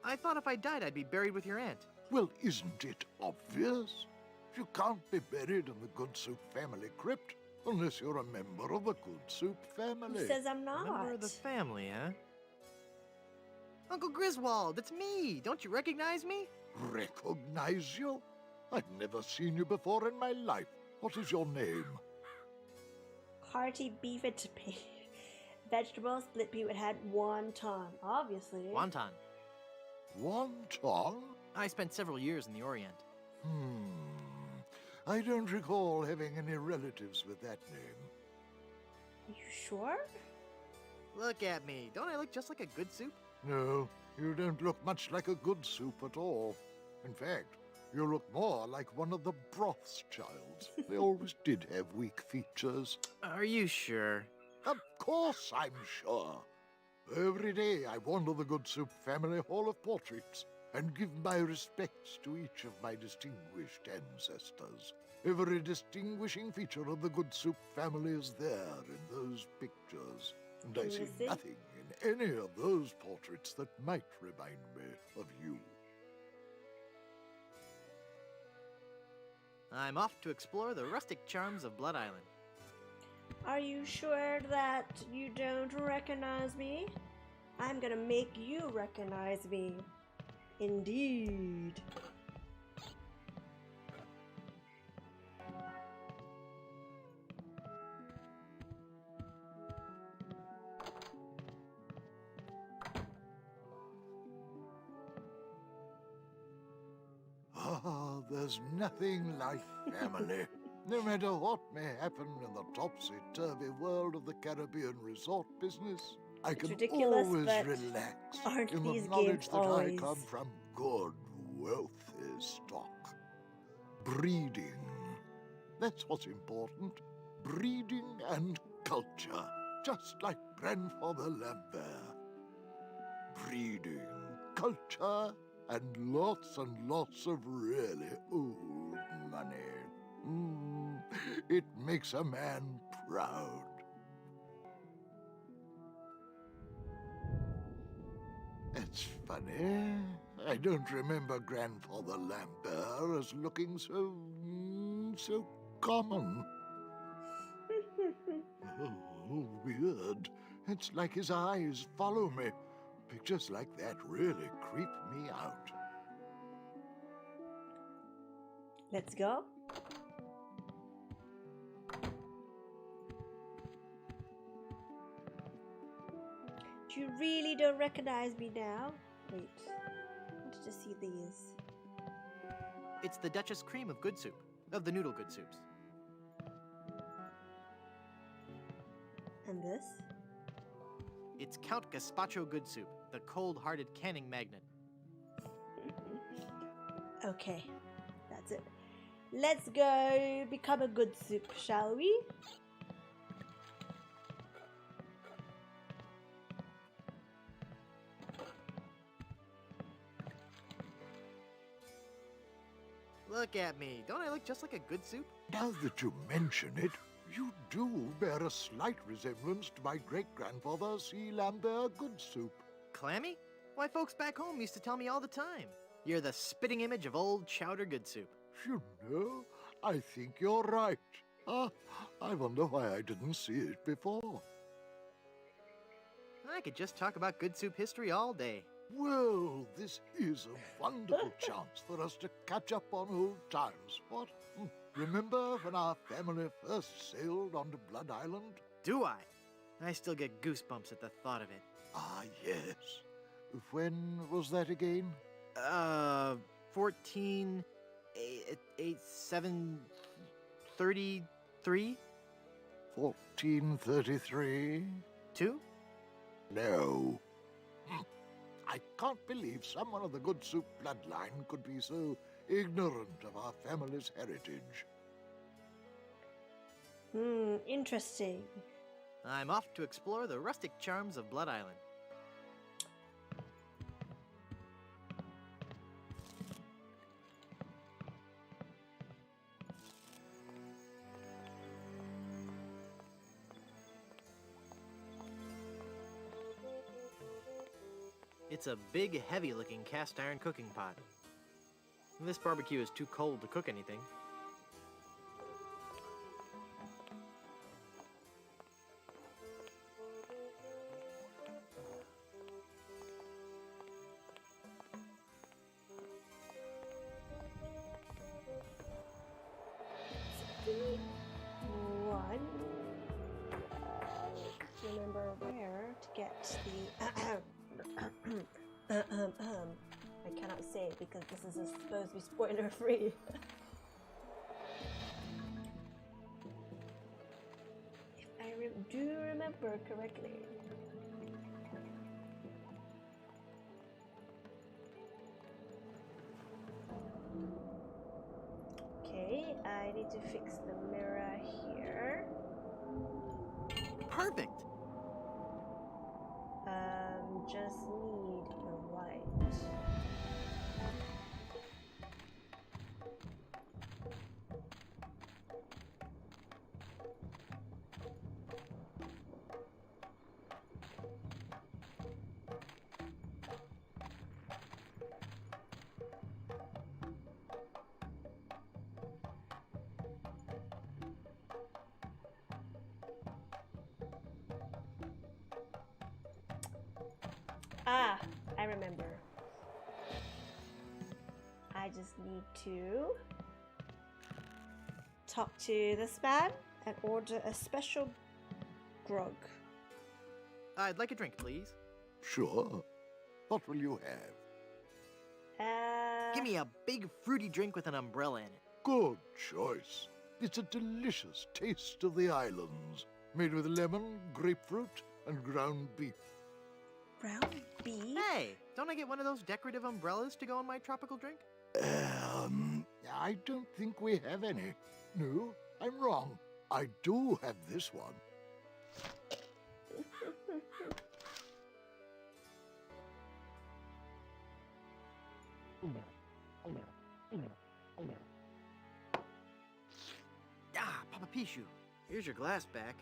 Speaker 19: I thought if I died, I'd be buried with your aunt.
Speaker 20: Well, isn't it obvious? You can't be buried in the Good Soup family crypt unless you're a member of the Good Soup family.
Speaker 1: Who says I'm not?
Speaker 19: Member of the family, huh? Uncle Griswold, it's me! Don't you recognize me?
Speaker 20: Recognize you? I've never seen you before in my life. What is your name?
Speaker 1: Hearty beef and vegetables, split pea with had wonton, obviously.
Speaker 19: Wonton.
Speaker 20: Wonton?
Speaker 19: I spent several years in the Orient.
Speaker 20: I don't recall having any relatives with that name.
Speaker 1: Are you sure?
Speaker 19: Look at me. Don't I look just like a good soup?
Speaker 20: No, you don't look much like a good soup at all. In fact, you look more like one of the Brothschilds. They always did have weak features.
Speaker 19: Are you sure?
Speaker 20: Of course I'm sure. Every day I wander the Good Soup family Hall of Portraits and give my respects to each of my distinguished ancestors. Every distinguishing feature of the Good Soup family is there in those pictures, and I see nothing in any of those portraits that might remind me of you.
Speaker 19: I'm off to explore the rustic charms of Blood Island.
Speaker 1: Are you sure that you don't recognize me? I'm gonna make you recognize me. Indeed.
Speaker 20: Ah, there's nothing like family. No matter what may happen in the topsy-turvy world of the Caribbean resort business, I can
Speaker 1: ridiculous,
Speaker 20: always
Speaker 1: but
Speaker 20: relax
Speaker 1: aren't
Speaker 20: in the
Speaker 1: these
Speaker 20: knowledge
Speaker 1: games
Speaker 20: that
Speaker 1: always?
Speaker 20: I come from good, wealthy stock. Breeding. That's what's important. Breeding and culture. Just like grandfather Lambert. Breeding, culture, and lots of really old money. It makes a man proud. It's funny. I don't remember Grandfather Lambert as looking so common. Oh, weird. It's like his eyes follow me. Pictures like that really creep me out.
Speaker 1: Let's go. You really don't recognize me now? Wait, I wanted to see these.
Speaker 19: It's the Duchess Cream of Good Soup, of the Noodle Good Soups.
Speaker 1: And this?
Speaker 19: It's Count Gazpacho Good Soup, the cold-hearted canning magnet.
Speaker 1: Okay, that's it. Let's go become a good soup, shall we?
Speaker 19: Look at me. Don't I look just like a good soup?
Speaker 20: Now that you mention it, you do bear a slight resemblance to my great-grandfather C. Lambert Good Soup.
Speaker 19: Clammy? Why, folks back home used to tell me all the time. You're the spitting image of old Chowder Good Soup.
Speaker 20: You know, I think you're right. I wonder why I didn't see it before.
Speaker 19: I could just talk about good soup history all day.
Speaker 20: Well, this is a wonderful chance for us to catch up on old times, what? Remember when our family first sailed onto Blood Island?
Speaker 19: Do I? I still get goosebumps at the thought of it.
Speaker 20: Ah, yes. When was that again?
Speaker 19: 1433?
Speaker 20: 1433?
Speaker 19: 2?
Speaker 20: No. I can't believe someone of the Good Soup bloodline could be so ignorant of our family's heritage.
Speaker 1: Interesting.
Speaker 19: I'm off to explore the rustic charms of Blood Island. It's a big, heavy-looking cast-iron cooking pot. This barbecue is too cold to cook anything.
Speaker 1: One. Remember where to get the I cannot say it because this is supposed to be spoiler free. If I do remember correctly. Okay, I need to fix the mirror here.
Speaker 19: Perfect!
Speaker 1: Just need the light. Ah, I remember. I just need to talk to this man and order a special grog.
Speaker 19: I'd like a drink, please.
Speaker 20: Sure. What will you have?
Speaker 19: Give me a big fruity drink with an umbrella in it.
Speaker 20: Good choice. It's a delicious taste of the islands, made with lemon, grapefruit, and ground beef.
Speaker 1: Ground beef?
Speaker 19: Hey, don't I get one of those decorative umbrellas to go on my tropical drink?
Speaker 20: I don't think we have any. No, I'm wrong. I do have this one.
Speaker 19: Ah, Papa Pichu, here's your glass back.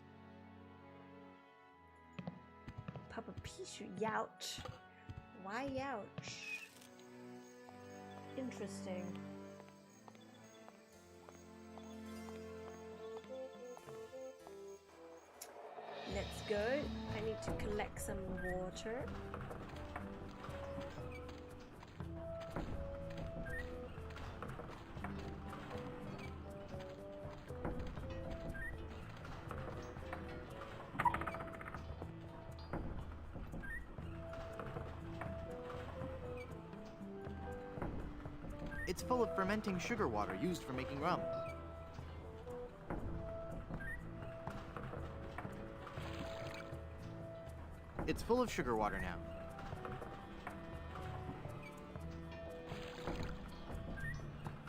Speaker 1: Papa Pichu, youch. Why youch? Interesting. Let's go. I need to collect some water.
Speaker 19: It's full of fermenting sugar water used for making rum. It's full of sugar water now.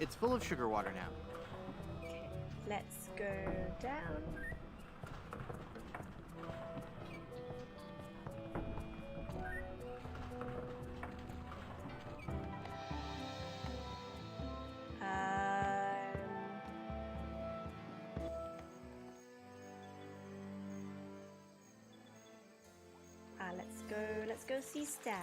Speaker 19: It's full of sugar water now.
Speaker 1: Let's go down. Let's go see Stan.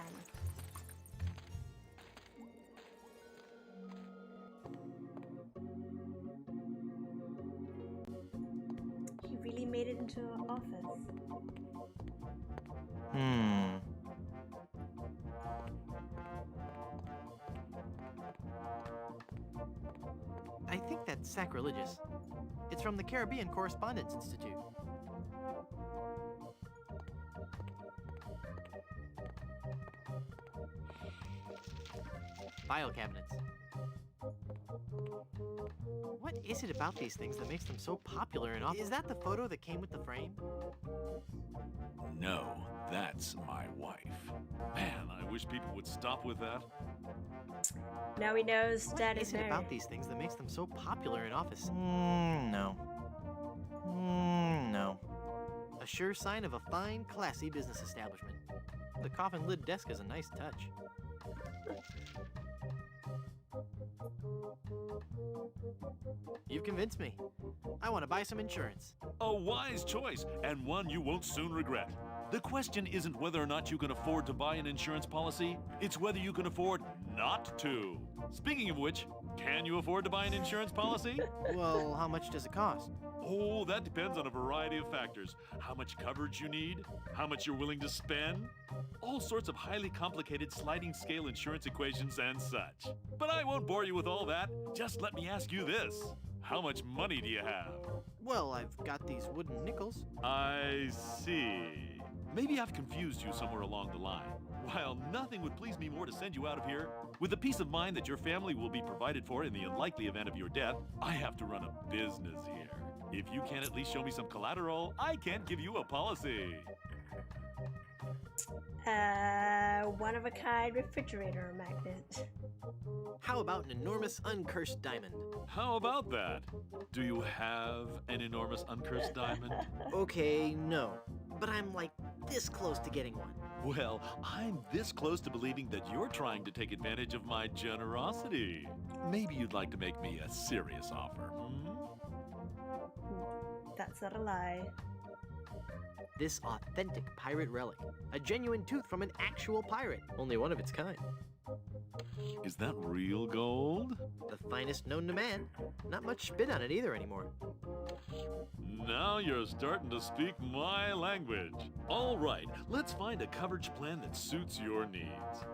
Speaker 1: He really made it into an office.
Speaker 19: I think that's sacrilegious. It's from the Caribbean Correspondence Institute. File cabinets. What is it about these things that makes them so popular and awful? Is that the photo that came with the frame?
Speaker 22: No, that's my wife. Man, I wish people would stop with that.
Speaker 1: Now he knows Dad is
Speaker 19: What is it
Speaker 1: married.
Speaker 19: about these things that makes them so popular in office? No. No. A sure sign of a fine, classy business establishment. The coffin lid desk is a nice touch. You've convinced me. I want to buy some insurance.
Speaker 22: A wise choice, and one you won't soon regret. The question isn't whether or not you can afford to buy an insurance policy, it's whether you can afford not to. Speaking of which, can you afford to buy an insurance policy?
Speaker 19: Well, how much does it cost?
Speaker 22: Oh, that depends on a variety of factors. How much coverage you need, how much you're willing to spend, all sorts of highly complicated sliding scale insurance equations and such. But I won't bore you with all that. Just let me ask you this. How much money do you have?
Speaker 19: Well, I've got these wooden nickels.
Speaker 22: I see. Maybe I've confused you somewhere along the line. While nothing would please me more to send you out of here, with the peace of mind that your family will be provided for in the unlikely event of your death, I have to run a business here. If you can't at least show me some collateral, I can't give you a policy.
Speaker 1: One-of-a-kind refrigerator magnet.
Speaker 19: How about an enormous uncursed diamond?
Speaker 22: How about that? Do you have an enormous uncursed diamond?
Speaker 19: Okay, no. But I'm like this close to getting one.
Speaker 22: Well, I'm this close to believing that you're trying to take advantage of my generosity. Maybe you'd like to make me a serious offer,
Speaker 1: That's not a lie.
Speaker 19: This authentic pirate relic. A genuine tooth from an actual pirate. Only one of its kind.
Speaker 22: Is that real gold?
Speaker 19: The finest known to man. Not much spit on it either anymore.
Speaker 22: Now you're starting to speak my language. All right, let's find a coverage plan that suits your needs.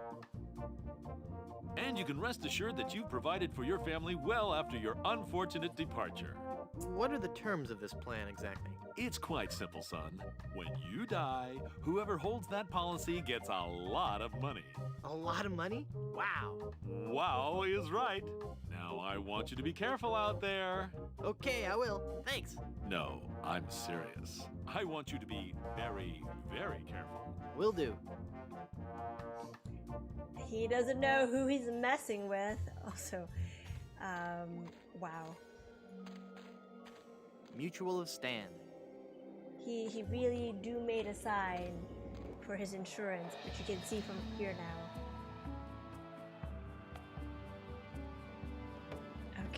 Speaker 22: And you can rest assured that you've provided for your family well after your unfortunate departure.
Speaker 19: What are the terms of this plan exactly?
Speaker 22: It's quite simple, son. When you die, whoever holds that policy gets a lot of money.
Speaker 19: A lot of money? Wow.
Speaker 22: Wow is right. Now I want you to be careful out there.
Speaker 19: Okay, I will. Thanks.
Speaker 22: No, I'm serious. I want you to be very, very careful.
Speaker 19: Will do.
Speaker 1: He doesn't know who he's messing with. Also, wow.
Speaker 19: Mutual of Stan.
Speaker 1: He really do made a sign for his insurance, which you can see from here now.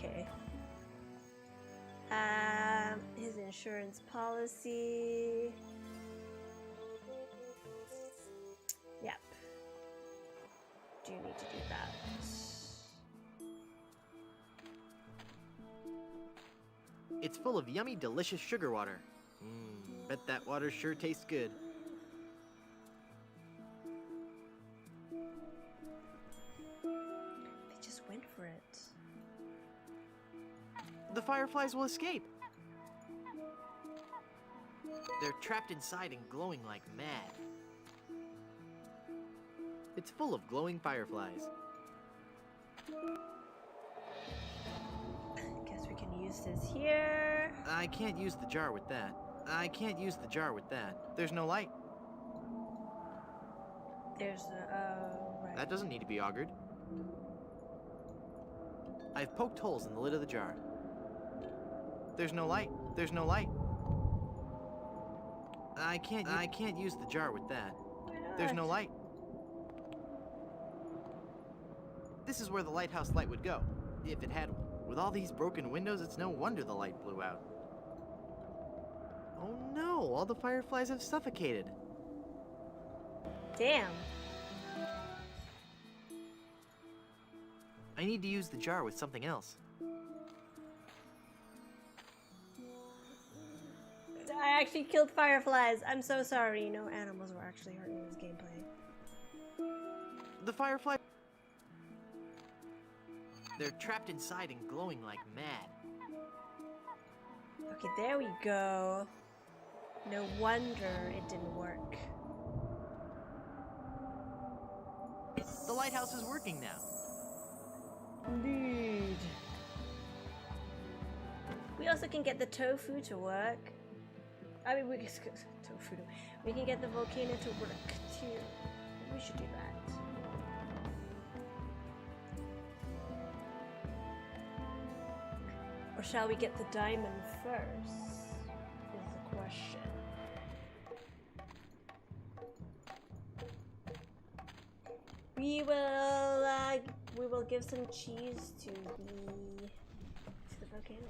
Speaker 1: Okay. His insurance policy. Yep. Do need to do that.
Speaker 19: It's full of yummy, delicious sugar water. Bet that water sure tastes good.
Speaker 1: They just went for it.
Speaker 19: The fireflies will escape. They're trapped inside and glowing like mad. It's full of glowing fireflies.
Speaker 1: Guess we can use this here.
Speaker 19: I can't use the jar with that. I can't use the jar with that. There's no light.
Speaker 1: There's right.
Speaker 19: That doesn't need to be augured. I've poked holes in the lid of the jar. There's no light. There's no light. I can't use the jar with that. There's no light. This is where the lighthouse light would go, if it had one. With all these broken windows, it's no wonder the light blew out. Oh no, all the fireflies have suffocated.
Speaker 1: Damn.
Speaker 19: I need to use the jar with something else.
Speaker 1: I actually killed fireflies. I'm so sorry. No animals were actually hurt in this gameplay.
Speaker 19: The firefly... They're trapped inside and glowing like mad.
Speaker 1: Okay, there we go. No wonder it didn't work.
Speaker 19: The lighthouse is working now.
Speaker 1: Indeed. We also can get the tofu to work. I mean, we can tofu. We can get the volcano to work too. We should do that. Or shall we get the diamond first? Is the question. We will give some cheese to the volcano.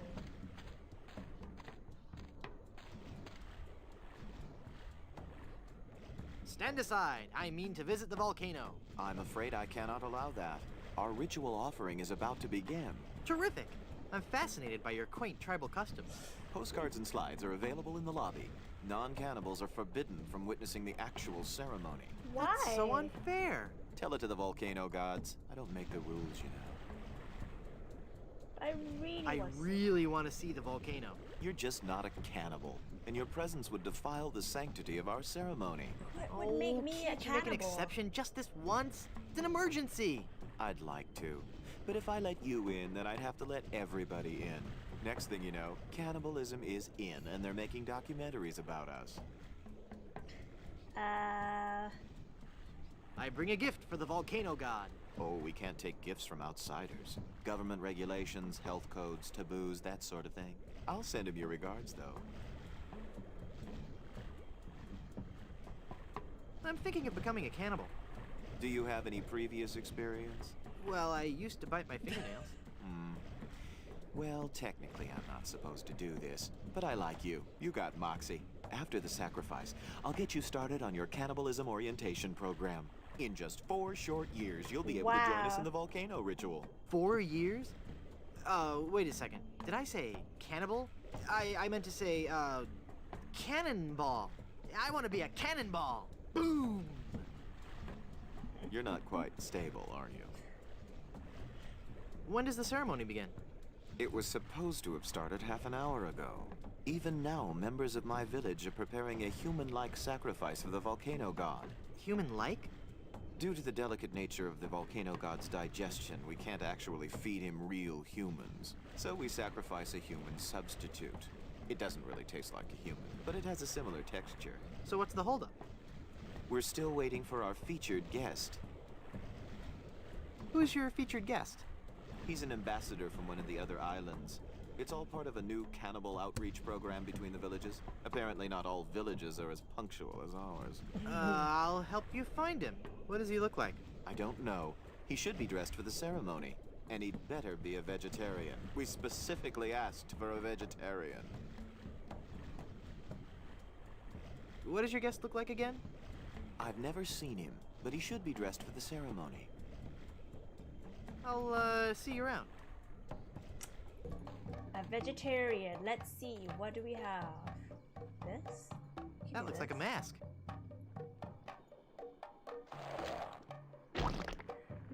Speaker 19: Stand aside. I mean to visit the volcano.
Speaker 21: I'm afraid I cannot allow that. Our ritual offering is about to begin.
Speaker 19: Terrific. I'm fascinated by your quaint tribal customs.
Speaker 21: Postcards and slides are available in the lobby. Non-cannibals are forbidden from witnessing the actual ceremony.
Speaker 1: Why?
Speaker 19: That's so unfair.
Speaker 21: Tell it to the volcano gods. I don't make the rules, you know.
Speaker 1: I
Speaker 21: really
Speaker 19: want to see the volcano.
Speaker 21: You're just not a cannibal, and your presence would defile the sanctity of our ceremony.
Speaker 1: What would make me a
Speaker 19: Can't you make an
Speaker 1: cannibal?
Speaker 19: exception just this once? It's an emergency.
Speaker 21: I'd like to, but if I let you in, then I'd have to let everybody in. Next thing you know, cannibalism is in, and they're making documentaries about us.
Speaker 19: I bring a gift for the volcano god.
Speaker 21: Oh, we can't take gifts from outsiders. Government regulations, health codes, taboos, that sort of thing. I'll send him your regards, though.
Speaker 19: I'm thinking of becoming a cannibal.
Speaker 21: Do you have any previous experience?
Speaker 19: Well, I used to bite my fingernails.
Speaker 21: Well, technically I'm not supposed to do this, but I like you. You got moxie. After the sacrifice, I'll get you started on your cannibalism orientation program. In just 4 short years, you'll be able to join us in the volcano ritual.
Speaker 19: 4 years? Wait a second. Did I say cannibal? I meant to say, cannonball. I want to be a cannonball. Boom!
Speaker 21: You're not quite stable, are you?
Speaker 19: When does the ceremony begin?
Speaker 21: It was supposed to have started half an hour ago. Even now, members of my village are preparing a human-like sacrifice for the volcano god.
Speaker 19: Human-like?
Speaker 21: Due to the delicate nature of the volcano god's digestion, we can't actually feed him real humans. So we sacrifice a human substitute. It doesn't really taste like a human, but it has a similar texture.
Speaker 19: So what's the holdup?
Speaker 21: We're still waiting for our featured guest.
Speaker 19: Who's your featured guest?
Speaker 21: He's an ambassador from one of the other islands. It's all part of a new cannibal outreach program between the villages. Apparently not all villages are as punctual as ours.
Speaker 19: I'll help you find him. What does he look like?
Speaker 21: I don't know. He should be dressed for the ceremony. And he'd better be a vegetarian. We specifically asked for a vegetarian.
Speaker 2: What does your guest look like again?
Speaker 21: I've never seen him, but he should be dressed for the ceremony.
Speaker 2: I'll see you around.
Speaker 1: A vegetarian. Let's see. What do we have? This?
Speaker 2: That looks like a mask.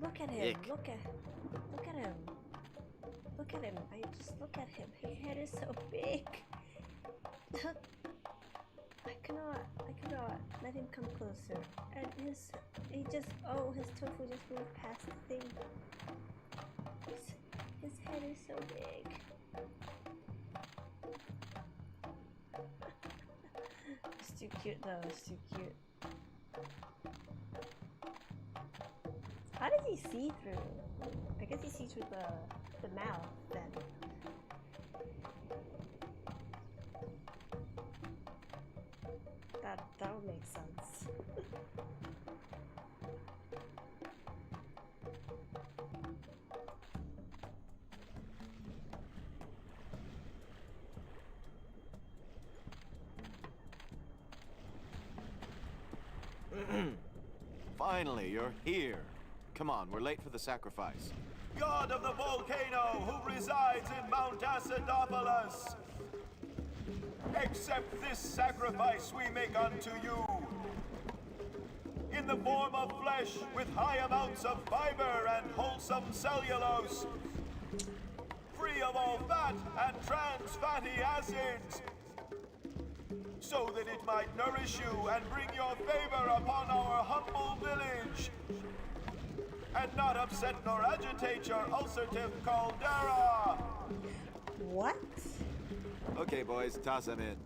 Speaker 1: Look at him.
Speaker 2: Ick.
Speaker 1: Look at him. Look at him. I just look at him. His head is so big. I cannot let him come closer. And his tofu just moved past the thing. His head is so big. It's too cute though, it's too cute. How does he see through? I guess he sees through the mouth then. That would make sense.
Speaker 21: Finally, you're here. Come on, we're late for the sacrifice.
Speaker 22: God of the volcano who resides in Mount Acidopolis, accept this sacrifice we make unto you. In the form of flesh with high amounts of fiber and wholesome cellulose, free of all fat and trans fatty acids, so that it might nourish you and bring your favor upon our humble village, and not upset nor agitate your ulcerative caldera.
Speaker 1: What?
Speaker 21: Okay, boys, toss him in.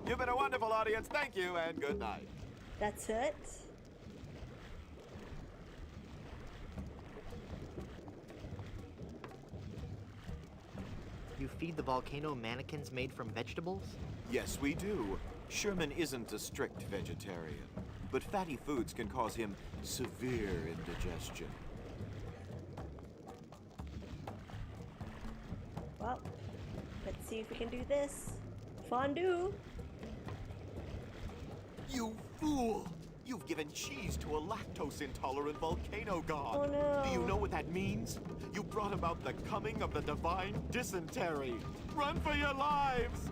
Speaker 21: You've been a wonderful audience. Thank you, and good night.
Speaker 1: That's it?
Speaker 2: You feed the volcano mannequins made from vegetables?
Speaker 21: Yes, we do. Sherman isn't a strict vegetarian, but fatty foods can cause him severe indigestion.
Speaker 1: Well, let's see if we can do this. Fondue.
Speaker 21: You fool! You've given cheese to a lactose-intolerant volcano god.
Speaker 1: Oh no.
Speaker 21: Do you know what that means? You brought about the coming of the divine dysentery. Run for your lives!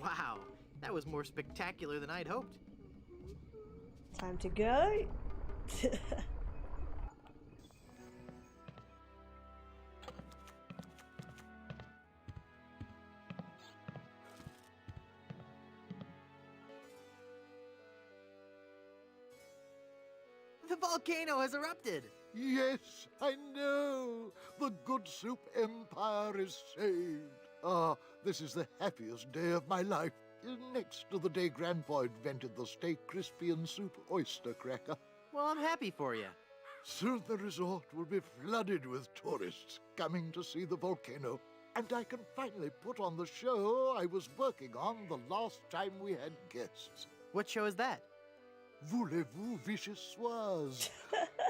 Speaker 2: Wow, that was more spectacular than I'd hoped.
Speaker 1: Time to go.
Speaker 2: The volcano has erupted!
Speaker 20: Yes, I know. The Good Soup Empire is saved. Ah, this is the happiest day of my life. Next to the day Grandpa invented the Stay Crispy and Soup oyster cracker.
Speaker 2: Well, I'm happy for you.
Speaker 20: Soon the resort will be flooded with tourists coming to see the volcano. And I can finally put on the show I was working on the last time we had guests.
Speaker 2: What show is that?
Speaker 20: Voulez-vous Vichyssoise?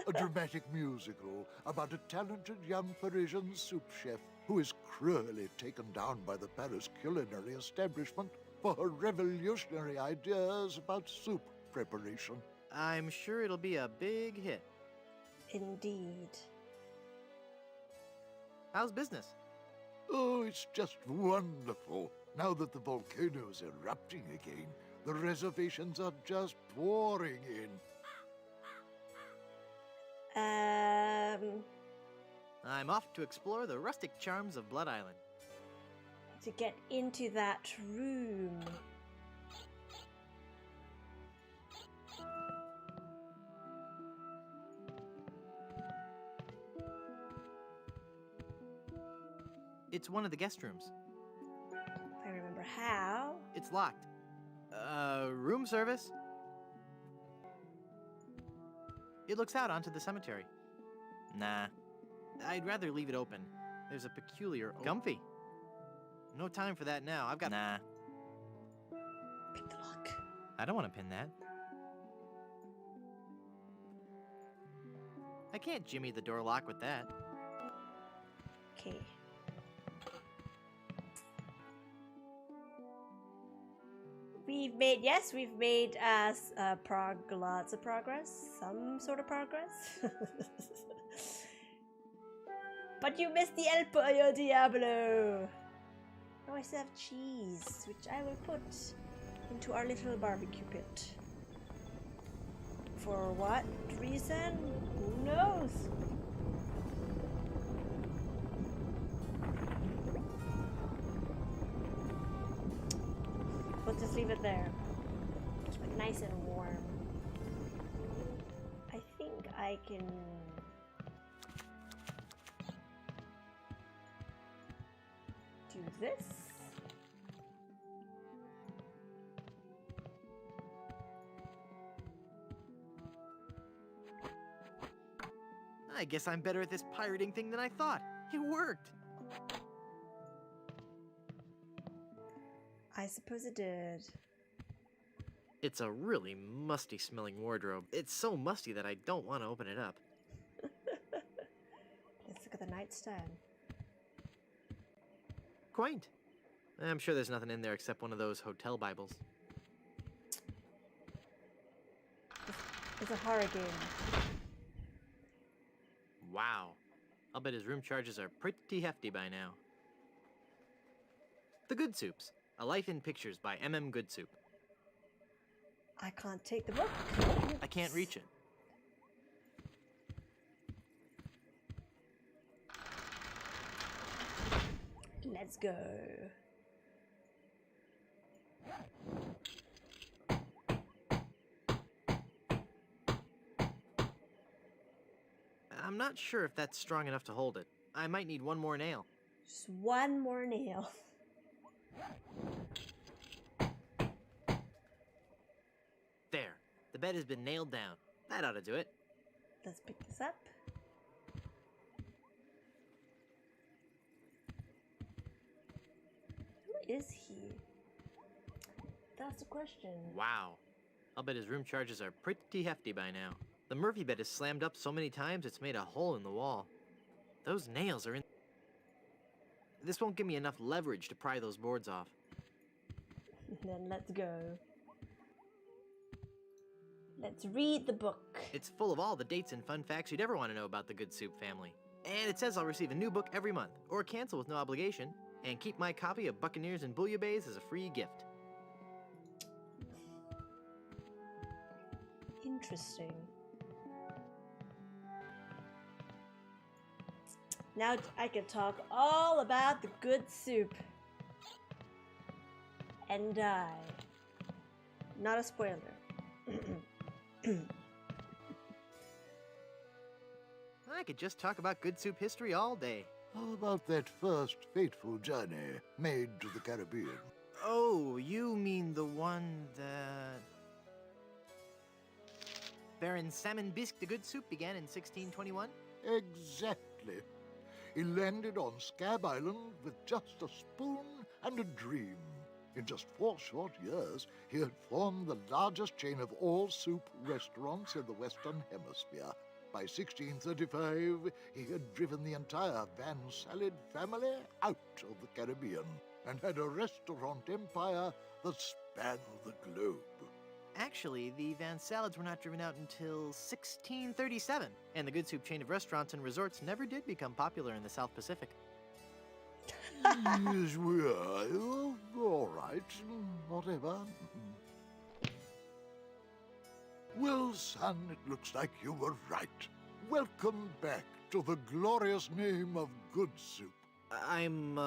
Speaker 20: A dramatic musical about a talented young Parisian soup chef who is cruelly taken down by the Paris culinary establishment for her revolutionary ideas about soup preparation.
Speaker 2: I'm sure it'll be a big hit.
Speaker 1: Indeed.
Speaker 2: How's business?
Speaker 20: Oh, it's just wonderful. Now that the volcano's erupting again, the reservations are just pouring in.
Speaker 2: I'm off to explore the rustic charms of Blood Island.
Speaker 1: To get into that room.
Speaker 2: It's one of the guest rooms.
Speaker 1: If I remember how.
Speaker 2: It's locked. Room service?
Speaker 19: It looks out onto the cemetery. Nah. I'd rather leave it open. There's a peculiar... Comfy. No time for that now. I've got... Nah.
Speaker 1: Pick the lock.
Speaker 19: I don't want to pin that. I can't jimmy the door lock with that.
Speaker 1: Okay. We've made lots of progress, some sort of progress. But you missed the El Pollo Diablo. Oh, I still have cheese, which I will put into our little barbecue pit. For what reason? Who knows? We'll just leave it there. Keep it nice and warm. I think I can... do this.
Speaker 19: I guess I'm better at this pirating thing than I thought. It worked.
Speaker 1: I suppose it did.
Speaker 19: It's a really musty smelling wardrobe. It's so musty that I don't want to open it up.
Speaker 1: Let's look at the nightstand.
Speaker 19: Quaint. I'm sure there's nothing in there except one of those hotel Bibles.
Speaker 1: It's a horror game.
Speaker 19: Wow. I'll bet his room charges are pretty hefty by now. The Good Soups. A Life in Pictures by M.M. Goodsoup.
Speaker 1: I can't take the book.
Speaker 19: I can't reach it.
Speaker 1: Let's go.
Speaker 19: I'm not sure if that's strong enough to hold it. I might need one more nail.
Speaker 1: Just one more nail.
Speaker 19: There. The bed has been nailed down. That ought to do it.
Speaker 1: Let's pick this up. Who is he? That's the question.
Speaker 19: Wow. I'll bet his room charges are pretty hefty by now. The Murphy bed is slammed up so many times it's made a hole in the wall. Those nails are in... This won't give me enough leverage to pry those boards off.
Speaker 1: Then let's go. Let's read the book.
Speaker 19: It's full of all the dates and fun facts you'd ever want to know about the Goodsoup family. And it says I'll receive a new book every month, or cancel with no obligation, and keep my copy of Buccaneers and Bouillabaisse as a free gift.
Speaker 1: Interesting. Now I can talk all about the Goodsoup. And die. Not a spoiler.
Speaker 19: I could just talk about Goodsoup history all day.
Speaker 20: How about that first fateful journey made to the Caribbean?
Speaker 19: Oh, you mean the one that... Baron Salmon Bisque de Goodsoup began in 1621?
Speaker 20: Exactly. He landed on Scab Island with just a spoon and a dream. In just 4 short years, he had formed the largest chain of all-soup restaurants in the Western Hemisphere. By 1635, he had driven the entire Van Salad family out of the Caribbean and had a restaurant empire that spanned the globe.
Speaker 19: Actually, the Van Salads were not driven out until 1637, and the Goodsoup chain of restaurants and resorts never did become popular in the South Pacific.
Speaker 20: Yes, we are. All right, whatever. Well, son, it looks like you were right. Welcome back to the glorious name of Goodsoup.
Speaker 19: I'm,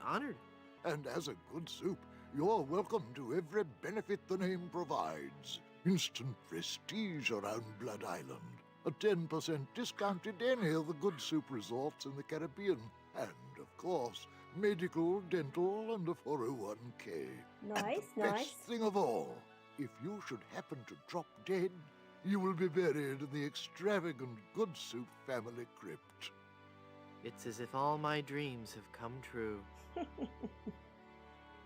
Speaker 19: honored.
Speaker 20: And as a Goodsoup, you're welcome to every benefit the name provides. Instant prestige around Blood Island. A 10% discount at any of the Goodsoup resorts in the Caribbean. And, of course, medical, dental, and a 401k.
Speaker 1: Nice,
Speaker 20: and the best thing of all, if you should happen to drop dead, you will be buried in the extravagant Good Soup family crypt.
Speaker 2: It's as if all my dreams have come true.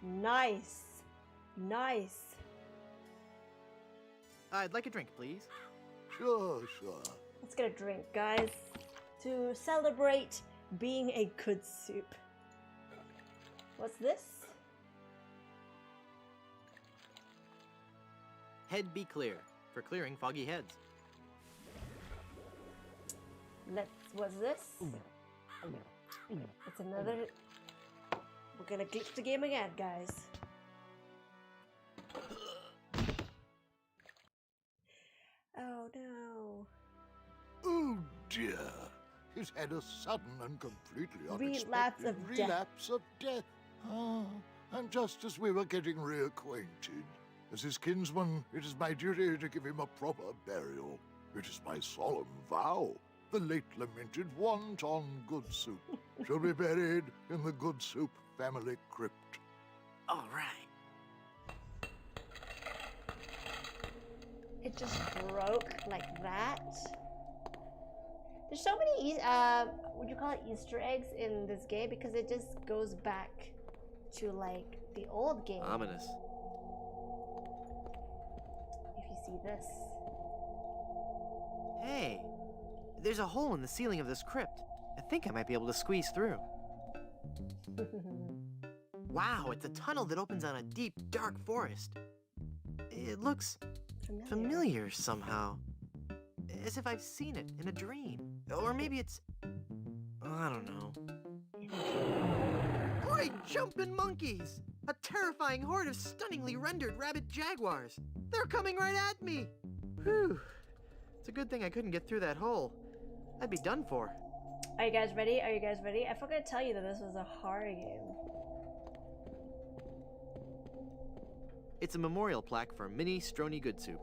Speaker 1: Nice. Nice.
Speaker 2: I'd like a drink, please.
Speaker 20: Sure, sure.
Speaker 1: Let's get a drink, guys, to celebrate being a good soup. What's this?
Speaker 2: Head be clear, for clearing foggy heads.
Speaker 1: What's this? It's another. We're gonna glitch the game again, guys. Oh no.
Speaker 20: Oh dear. He's had a sudden and completely
Speaker 1: Relapse
Speaker 20: unexpected
Speaker 1: of death.
Speaker 20: relapse of death. Ah, and just as we were getting reacquainted, as his kinsman, it is my duty to give him a proper burial. It is my solemn vow. The late lamented Wonton Good Soup shall be buried in the Good Soup family crypt.
Speaker 2: All right.
Speaker 1: It just broke like that. There's so many, would you call it Easter eggs in this game? Because it just goes back to like the old game.
Speaker 2: Ominous.
Speaker 1: If you see this.
Speaker 2: Hey, there's a hole in the ceiling of this crypt. I think I might be able to squeeze through. Wow, it's a tunnel that opens on a deep, dark forest. It looks familiar somehow. As if I've seen it in a dream. Or maybe it's... I don't know. Great jumping monkeys! A terrifying horde of stunningly rendered rabbit jaguars. They're coming right at me! Whew. It's a good thing I couldn't get through that hole. I'd be done for.
Speaker 1: Are you guys ready? Are you guys ready? I forgot to tell you that this was a horror game.
Speaker 2: It's a memorial plaque for Mini Strony Good Soup.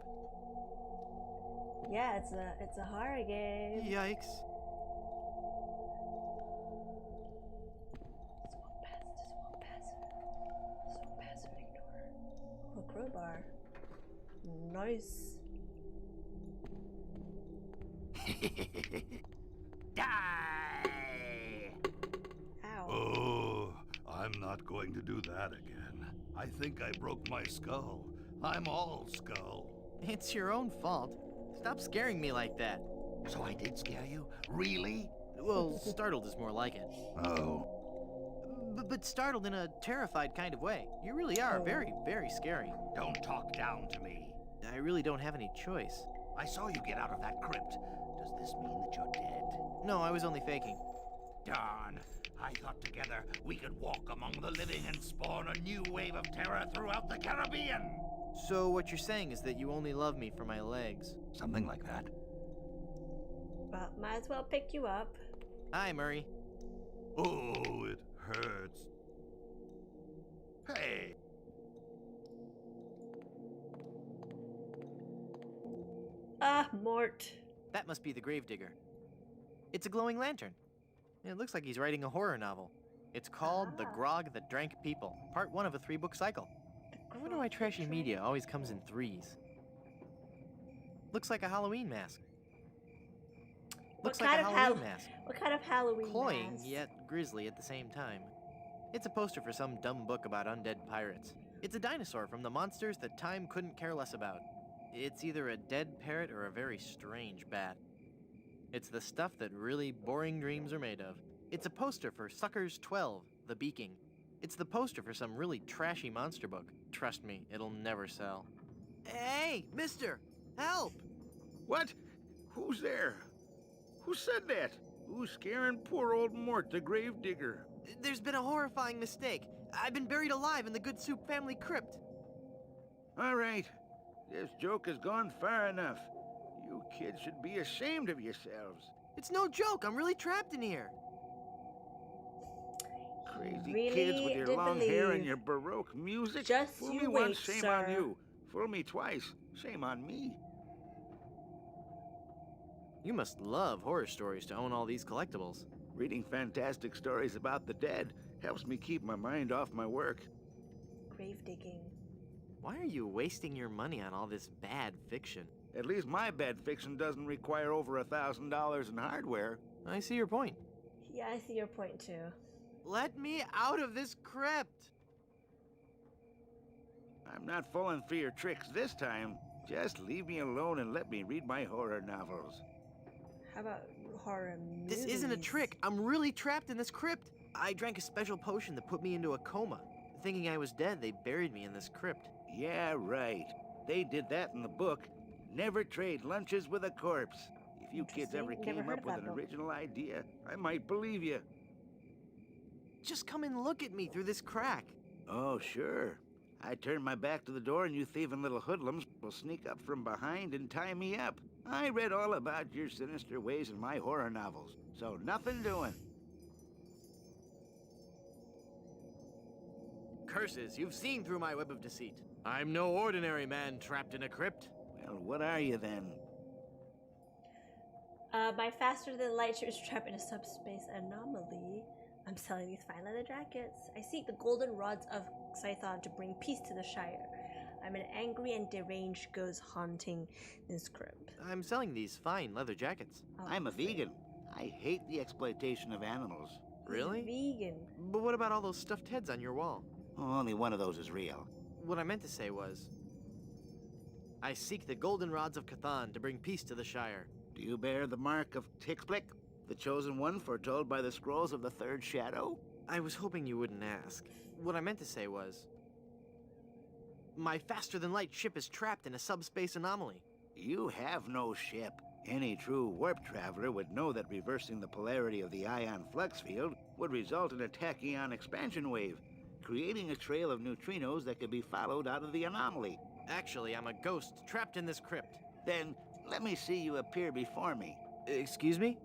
Speaker 1: Yeah, it's a horror game.
Speaker 2: Yikes.
Speaker 1: Just walk past and ignore. Oh, crowbar. Nice.
Speaker 4: Die!
Speaker 1: Ow.
Speaker 4: Oh, I'm not going to do that again. I think I broke my skull. I'm all skull.
Speaker 2: It's your own fault. Stop scaring me like that.
Speaker 4: So I did scare you? Really?
Speaker 2: Well, startled is more like it.
Speaker 4: Oh.
Speaker 2: But startled in a terrified kind of way. You really are very, very scary.
Speaker 4: Don't talk down to me.
Speaker 2: I really don't have any choice.
Speaker 4: I saw you get out of that crypt. Does this mean that you're dead?
Speaker 2: No, I was only faking.
Speaker 4: Darn. I thought together we could walk among the living and spawn a new wave of terror throughout the Caribbean.
Speaker 2: So what you're saying is that you only love me for my legs?
Speaker 4: Something like that.
Speaker 1: Well, might as well pick you up.
Speaker 2: Hi, Murray.
Speaker 4: Oh, it hurts. Hey.
Speaker 1: Ah, Mort.
Speaker 2: That must be the gravedigger. It's a glowing lantern. It looks like he's writing a horror novel. It's called The Grog That Drank People, part 1 of a 3-book cycle. I wonder why trashy media always comes in threes. Looks like a Halloween mask. Looks like a Halloween mask.
Speaker 1: What kind of Halloween
Speaker 2: Cloying,
Speaker 1: mask?
Speaker 2: yet grisly at the same time. It's a poster for some dumb book about undead pirates. It's a dinosaur from the monsters that time couldn't care less about. It's either a dead parrot or a very strange bat. It's the stuff that really boring dreams are made of. It's a poster for Suckers 12, The Beaking. It's the poster for some really trashy monster book. Trust me, it'll never sell. Hey, mister! Help!
Speaker 3: What? Who's there? Who said that? Who's scaring poor old Mort, the gravedigger?
Speaker 2: There's been a horrifying mistake. I've been buried alive in the Good Soup family crypt.
Speaker 3: All right. This joke has gone far enough. You kids should be ashamed of yourselves.
Speaker 2: It's no joke. I'm really trapped in here.
Speaker 3: Crazy
Speaker 1: Really
Speaker 3: kids with your
Speaker 1: did
Speaker 3: long hair and
Speaker 1: believe.
Speaker 3: your Baroque music.
Speaker 1: Just
Speaker 3: Fool
Speaker 1: you
Speaker 3: me
Speaker 1: wait,
Speaker 3: once, shame
Speaker 1: sir.
Speaker 3: on you. Fool me twice, shame on me.
Speaker 2: You must love horror stories to own all these collectibles.
Speaker 3: Reading fantastic stories about the dead helps me keep my mind off my work.
Speaker 1: Grave digging.
Speaker 2: Why are you wasting your money on all this bad fiction?
Speaker 3: At least my bed fixing doesn't require over $1,000 in hardware.
Speaker 19: I see your point.
Speaker 1: Yeah, I see your point too.
Speaker 19: Let me out of this crypt!
Speaker 3: I'm not falling for your tricks this time. Just leave me alone and let me read my horror novels.
Speaker 1: How about horror movies?
Speaker 19: This isn't a trick. I'm really trapped in this crypt. I drank a special potion that put me into a coma. Thinking I was dead, they buried me in this crypt.
Speaker 3: Yeah, right. They did that in the book. Never trade lunches with a corpse. If you kids ever
Speaker 1: Never
Speaker 3: came
Speaker 1: heard
Speaker 3: up
Speaker 1: of
Speaker 3: with
Speaker 1: that
Speaker 3: an
Speaker 1: book.
Speaker 3: original idea, I might believe you.
Speaker 19: Just come and look at me through this crack.
Speaker 3: Oh, sure. I turn my back to the door and you thieving little hoodlums will sneak up from behind and tie me up. I read all about your sinister ways in my horror novels, so nothing doing.
Speaker 19: Curses, you've seen through my web of deceit. I'm no ordinary man trapped in a crypt.
Speaker 3: Well, what are you then?
Speaker 1: By faster than light, she was trapped in a subspace anomaly. I'm selling these fine leather jackets. I seek the golden rods of Scython to bring peace to the Shire. I'm an angry and deranged ghost haunting this crypt.
Speaker 19: I'm selling these fine leather jackets.
Speaker 1: Oh,
Speaker 3: I'm a vegan. I hate the exploitation of animals.
Speaker 19: Really?
Speaker 1: Vegan.
Speaker 19: But what about all those stuffed heads on your wall?
Speaker 3: Oh, only one of those is real.
Speaker 19: What I meant to say was, I seek the golden rods of Cathan to bring peace to the Shire.
Speaker 3: Do you bear the mark of Tixblick, the chosen one foretold by the scrolls of the Third Shadow?
Speaker 19: I was hoping you wouldn't ask. What I meant to say was, my faster-than-light ship is trapped in a subspace anomaly.
Speaker 3: You have no ship. Any true warp traveler would know that reversing the polarity of the ion flux field would result in a tachyon expansion wave, creating a trail of neutrinos that could be followed out of the anomaly.
Speaker 19: Actually, I'm a ghost trapped in this crypt.
Speaker 3: Then let me see you appear before me.
Speaker 19: Excuse me?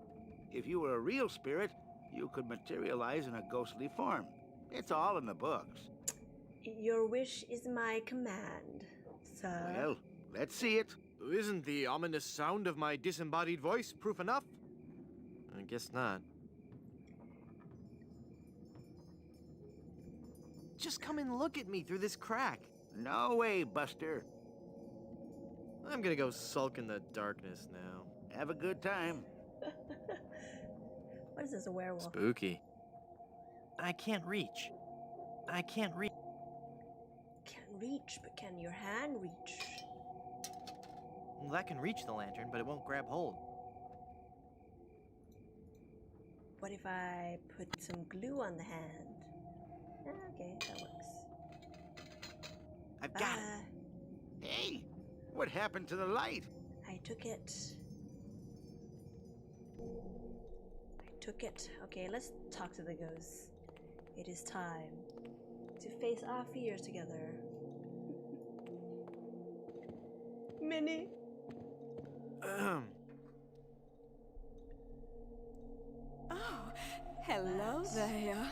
Speaker 3: If you were a real spirit, you could materialize in a ghostly form. It's all in the books.
Speaker 1: Your wish is my command, sir.
Speaker 3: Well, let's see it.
Speaker 19: Isn't the ominous sound of my disembodied voice proof enough? I guess not. Just come and look at me through this crack.
Speaker 3: No way, Buster.
Speaker 19: I'm gonna go sulk in the darkness now.
Speaker 3: Have a good time.
Speaker 1: What is this, a werewolf?
Speaker 19: Spooky. I can't reach. I can't reach.
Speaker 1: Can't reach, but can your hand reach?
Speaker 19: Well, that can reach the lantern, but it won't grab hold.
Speaker 1: What if I put some glue on the hand? Okay, that works.
Speaker 19: I've got it.
Speaker 3: Hey, what happened to the light?
Speaker 1: I took it. Okay, let's talk to the ghosts. It is time to face our fears together. Minnie.
Speaker 7: Oh, hello there.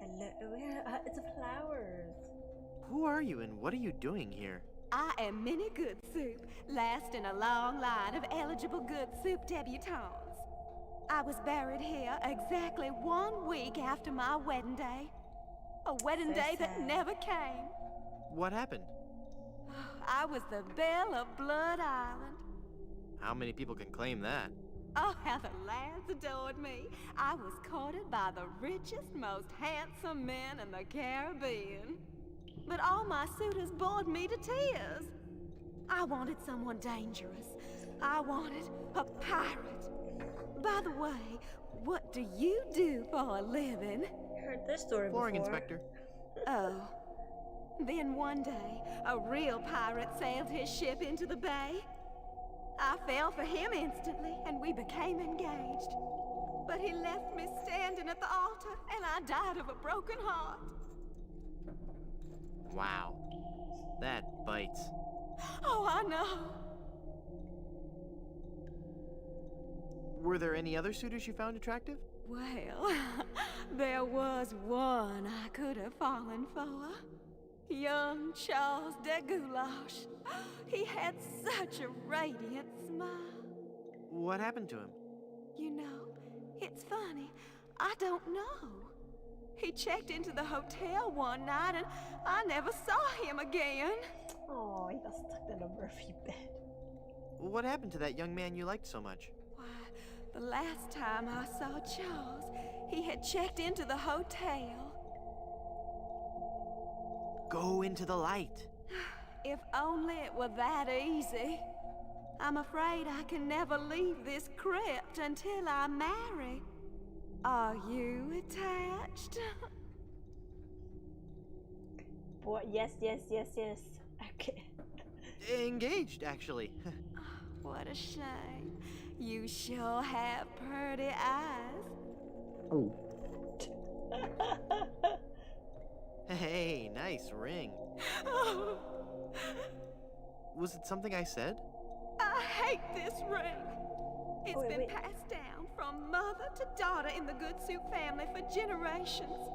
Speaker 1: Hello, it's a flowers.
Speaker 19: Who are you and what are you doing here?
Speaker 7: I am Minnie Good Soup, last in a long line of eligible Good Soup debutantes. I was buried here exactly 1 week after my wedding day. A wedding
Speaker 1: So
Speaker 7: day that
Speaker 1: sad.
Speaker 7: never came.
Speaker 19: What happened?
Speaker 7: I was the belle of Blood Island.
Speaker 19: How many people can claim that?
Speaker 7: Oh, how the lads adored me. I was courted by the richest, most handsome men in the Caribbean. But all my suitors bored me to tears. I wanted someone dangerous. I wanted a pirate. By the way, what do you do for a living?
Speaker 1: Heard this story
Speaker 19: Flooring
Speaker 1: before.
Speaker 19: inspector.
Speaker 7: Oh. Then one day, a real pirate sailed his ship into the bay. I fell for him instantly, and we became engaged. But he left me standing at the altar, and I died of a broken heart.
Speaker 19: Wow. That bites.
Speaker 7: Oh, I know.
Speaker 19: Were there any other suitors you found attractive?
Speaker 7: Well, there was one I could have fallen for. Young Charles de Goulash. He had such a radiant smile.
Speaker 19: What happened to him?
Speaker 7: You know, it's funny. I don't know. He checked into the hotel one night and I never saw him again.
Speaker 1: Oh, he got stuck in a Murphy bed.
Speaker 2: What happened to that young man you liked so much?
Speaker 7: Why, the last time I saw Charles, he had checked into the hotel.
Speaker 2: Go into the light.
Speaker 7: If only it were that easy. I'm afraid I can never leave this crypt until I marry. Are you attached?
Speaker 1: What? Yes. Okay.
Speaker 2: Engaged, actually.
Speaker 7: What a shame. You sure have pretty eyes.
Speaker 2: Oh. Hey, nice ring. Was it something I said?
Speaker 7: I hate this ring. It's
Speaker 1: wait,
Speaker 7: been
Speaker 1: wait.
Speaker 7: passed down from mother to daughter in the Good Soup family for generations.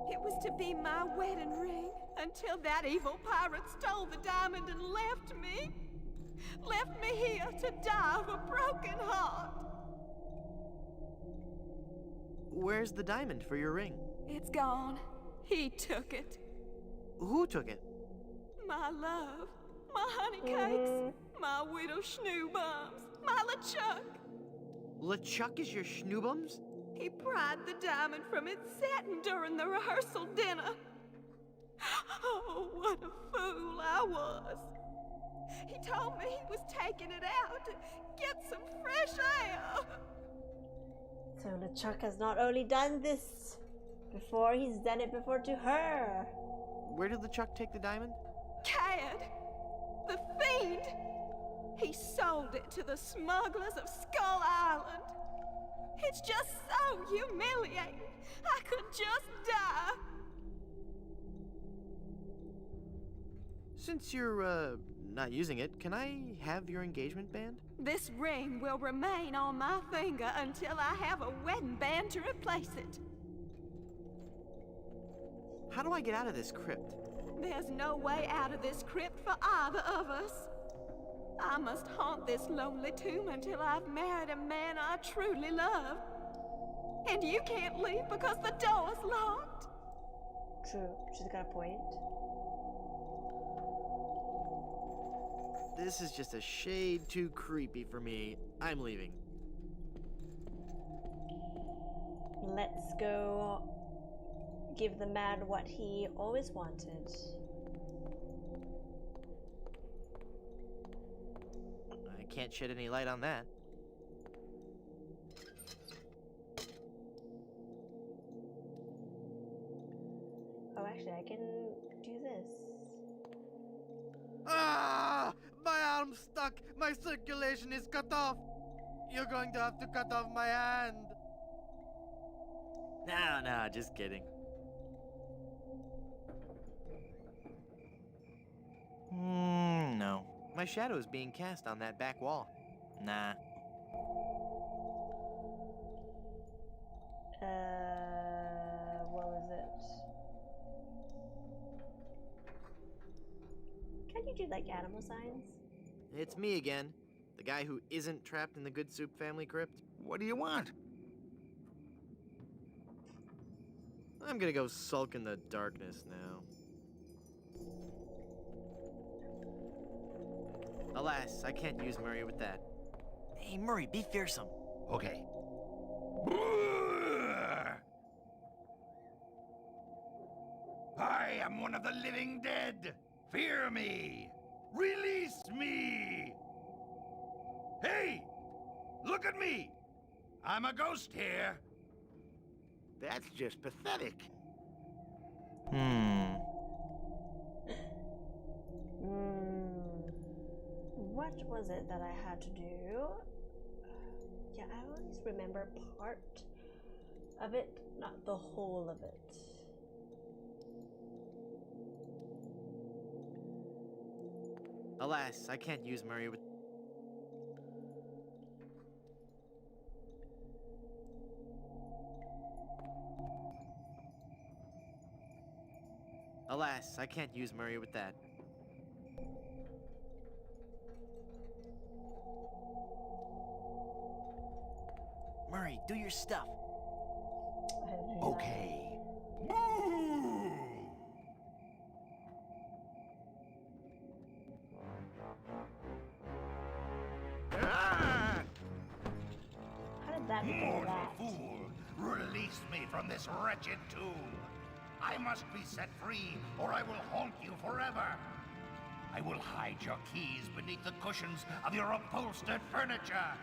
Speaker 7: It was to be my wedding ring until that evil pirate stole the diamond and left me. Left me here to die of a broken heart.
Speaker 2: Where's the diamond for your ring?
Speaker 7: It's gone. He took it.
Speaker 2: Who took it?
Speaker 7: My love, my honey cakes, my widow schnoobums, my LeChuck.
Speaker 2: LeChuck is your schnoobums?
Speaker 7: He pried the diamond from its satin during the rehearsal dinner. Oh, what a fool I was. He told me he was taking it out to get some fresh air.
Speaker 1: So LeChuck has not only done this before, he's done it before to her.
Speaker 2: Where did LeChuck take the diamond?
Speaker 7: Cad, the fiend. He sold it to the smugglers of Skull Island. It's just so humiliating. I could just die.
Speaker 2: Since you're, not using it, can I have your engagement band?
Speaker 7: This ring will remain on my finger until I have a wedding band to replace it.
Speaker 2: How do I get out of this crypt?
Speaker 7: There's no way out of this crypt for either of us. I must haunt this lonely tomb until I've married a man I truly love. And you can't leave because the door's locked.
Speaker 1: True, she's got a point.
Speaker 2: This is just a shade too creepy for me. I'm leaving.
Speaker 1: Let's go give the man what he always wanted.
Speaker 2: I can't shed any light on that.
Speaker 1: Oh, actually, I can do this.
Speaker 2: Ah! My arm's stuck! My circulation is cut off! You're going to have to cut off my hand! No, just kidding. No. My shadow is being cast on that back wall. Nah.
Speaker 1: What was it? Can you do like animal signs?
Speaker 2: It's me again. The guy who isn't trapped in the Good Soup family crypt.
Speaker 3: What do you want?
Speaker 2: I'm gonna go sulk in the darkness now. Alas, I can't use Murray with that. Hey, Murray, be fearsome.
Speaker 3: Okay.
Speaker 4: I am one of the living dead. Fear me. Release me. Hey, look at me. I'm a ghost here.
Speaker 3: That's just pathetic.
Speaker 1: What was it that I had to do? Yeah, I always remember part of it, not the whole of it.
Speaker 2: Alas, I can't use Murray with... Alas, I can't use Murray with that. Murray, do your stuff.
Speaker 3: Okay.
Speaker 1: to do
Speaker 4: Mortal
Speaker 1: that.
Speaker 4: fool! Release me from this wretched tomb! I must be set free, or I will haunt you forever! I will hide your keys beneath the cushions of your upholstered furniture!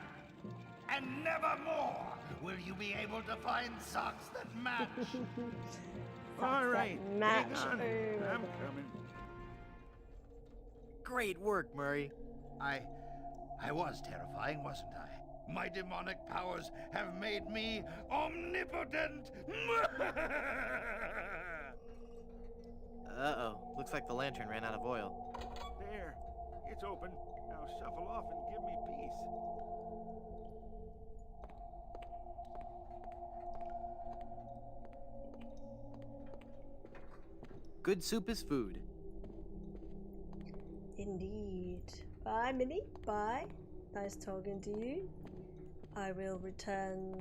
Speaker 4: And never more will you be able to find socks that match!
Speaker 2: All right,
Speaker 1: match.
Speaker 2: hang on. I'm coming. Great work, Murray.
Speaker 3: I was terrifying, wasn't I? My demonic powers have made me omnipotent!
Speaker 2: Uh-oh. Looks like the lantern ran out of oil.
Speaker 14: There, it's open. Now shuffle off and give me peace.
Speaker 19: Good soup is food.
Speaker 1: Indeed. Bye, Minnie. Bye. Nice talking to you. I will return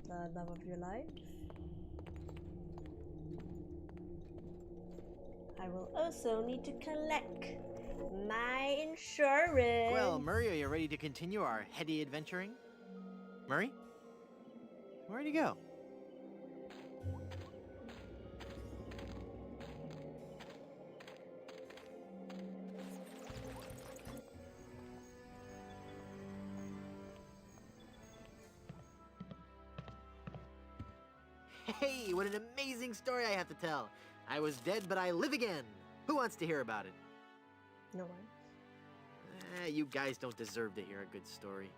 Speaker 1: the love of your life. I will also need to collect my insurance.
Speaker 2: Well, Murray, are you ready to continue our heady adventuring? Murray? Where'd he go? Hey, what an amazing story I have to tell. I was dead, but I live again. Who wants to hear about it?
Speaker 1: No one.
Speaker 2: You guys don't deserve to hear a good story.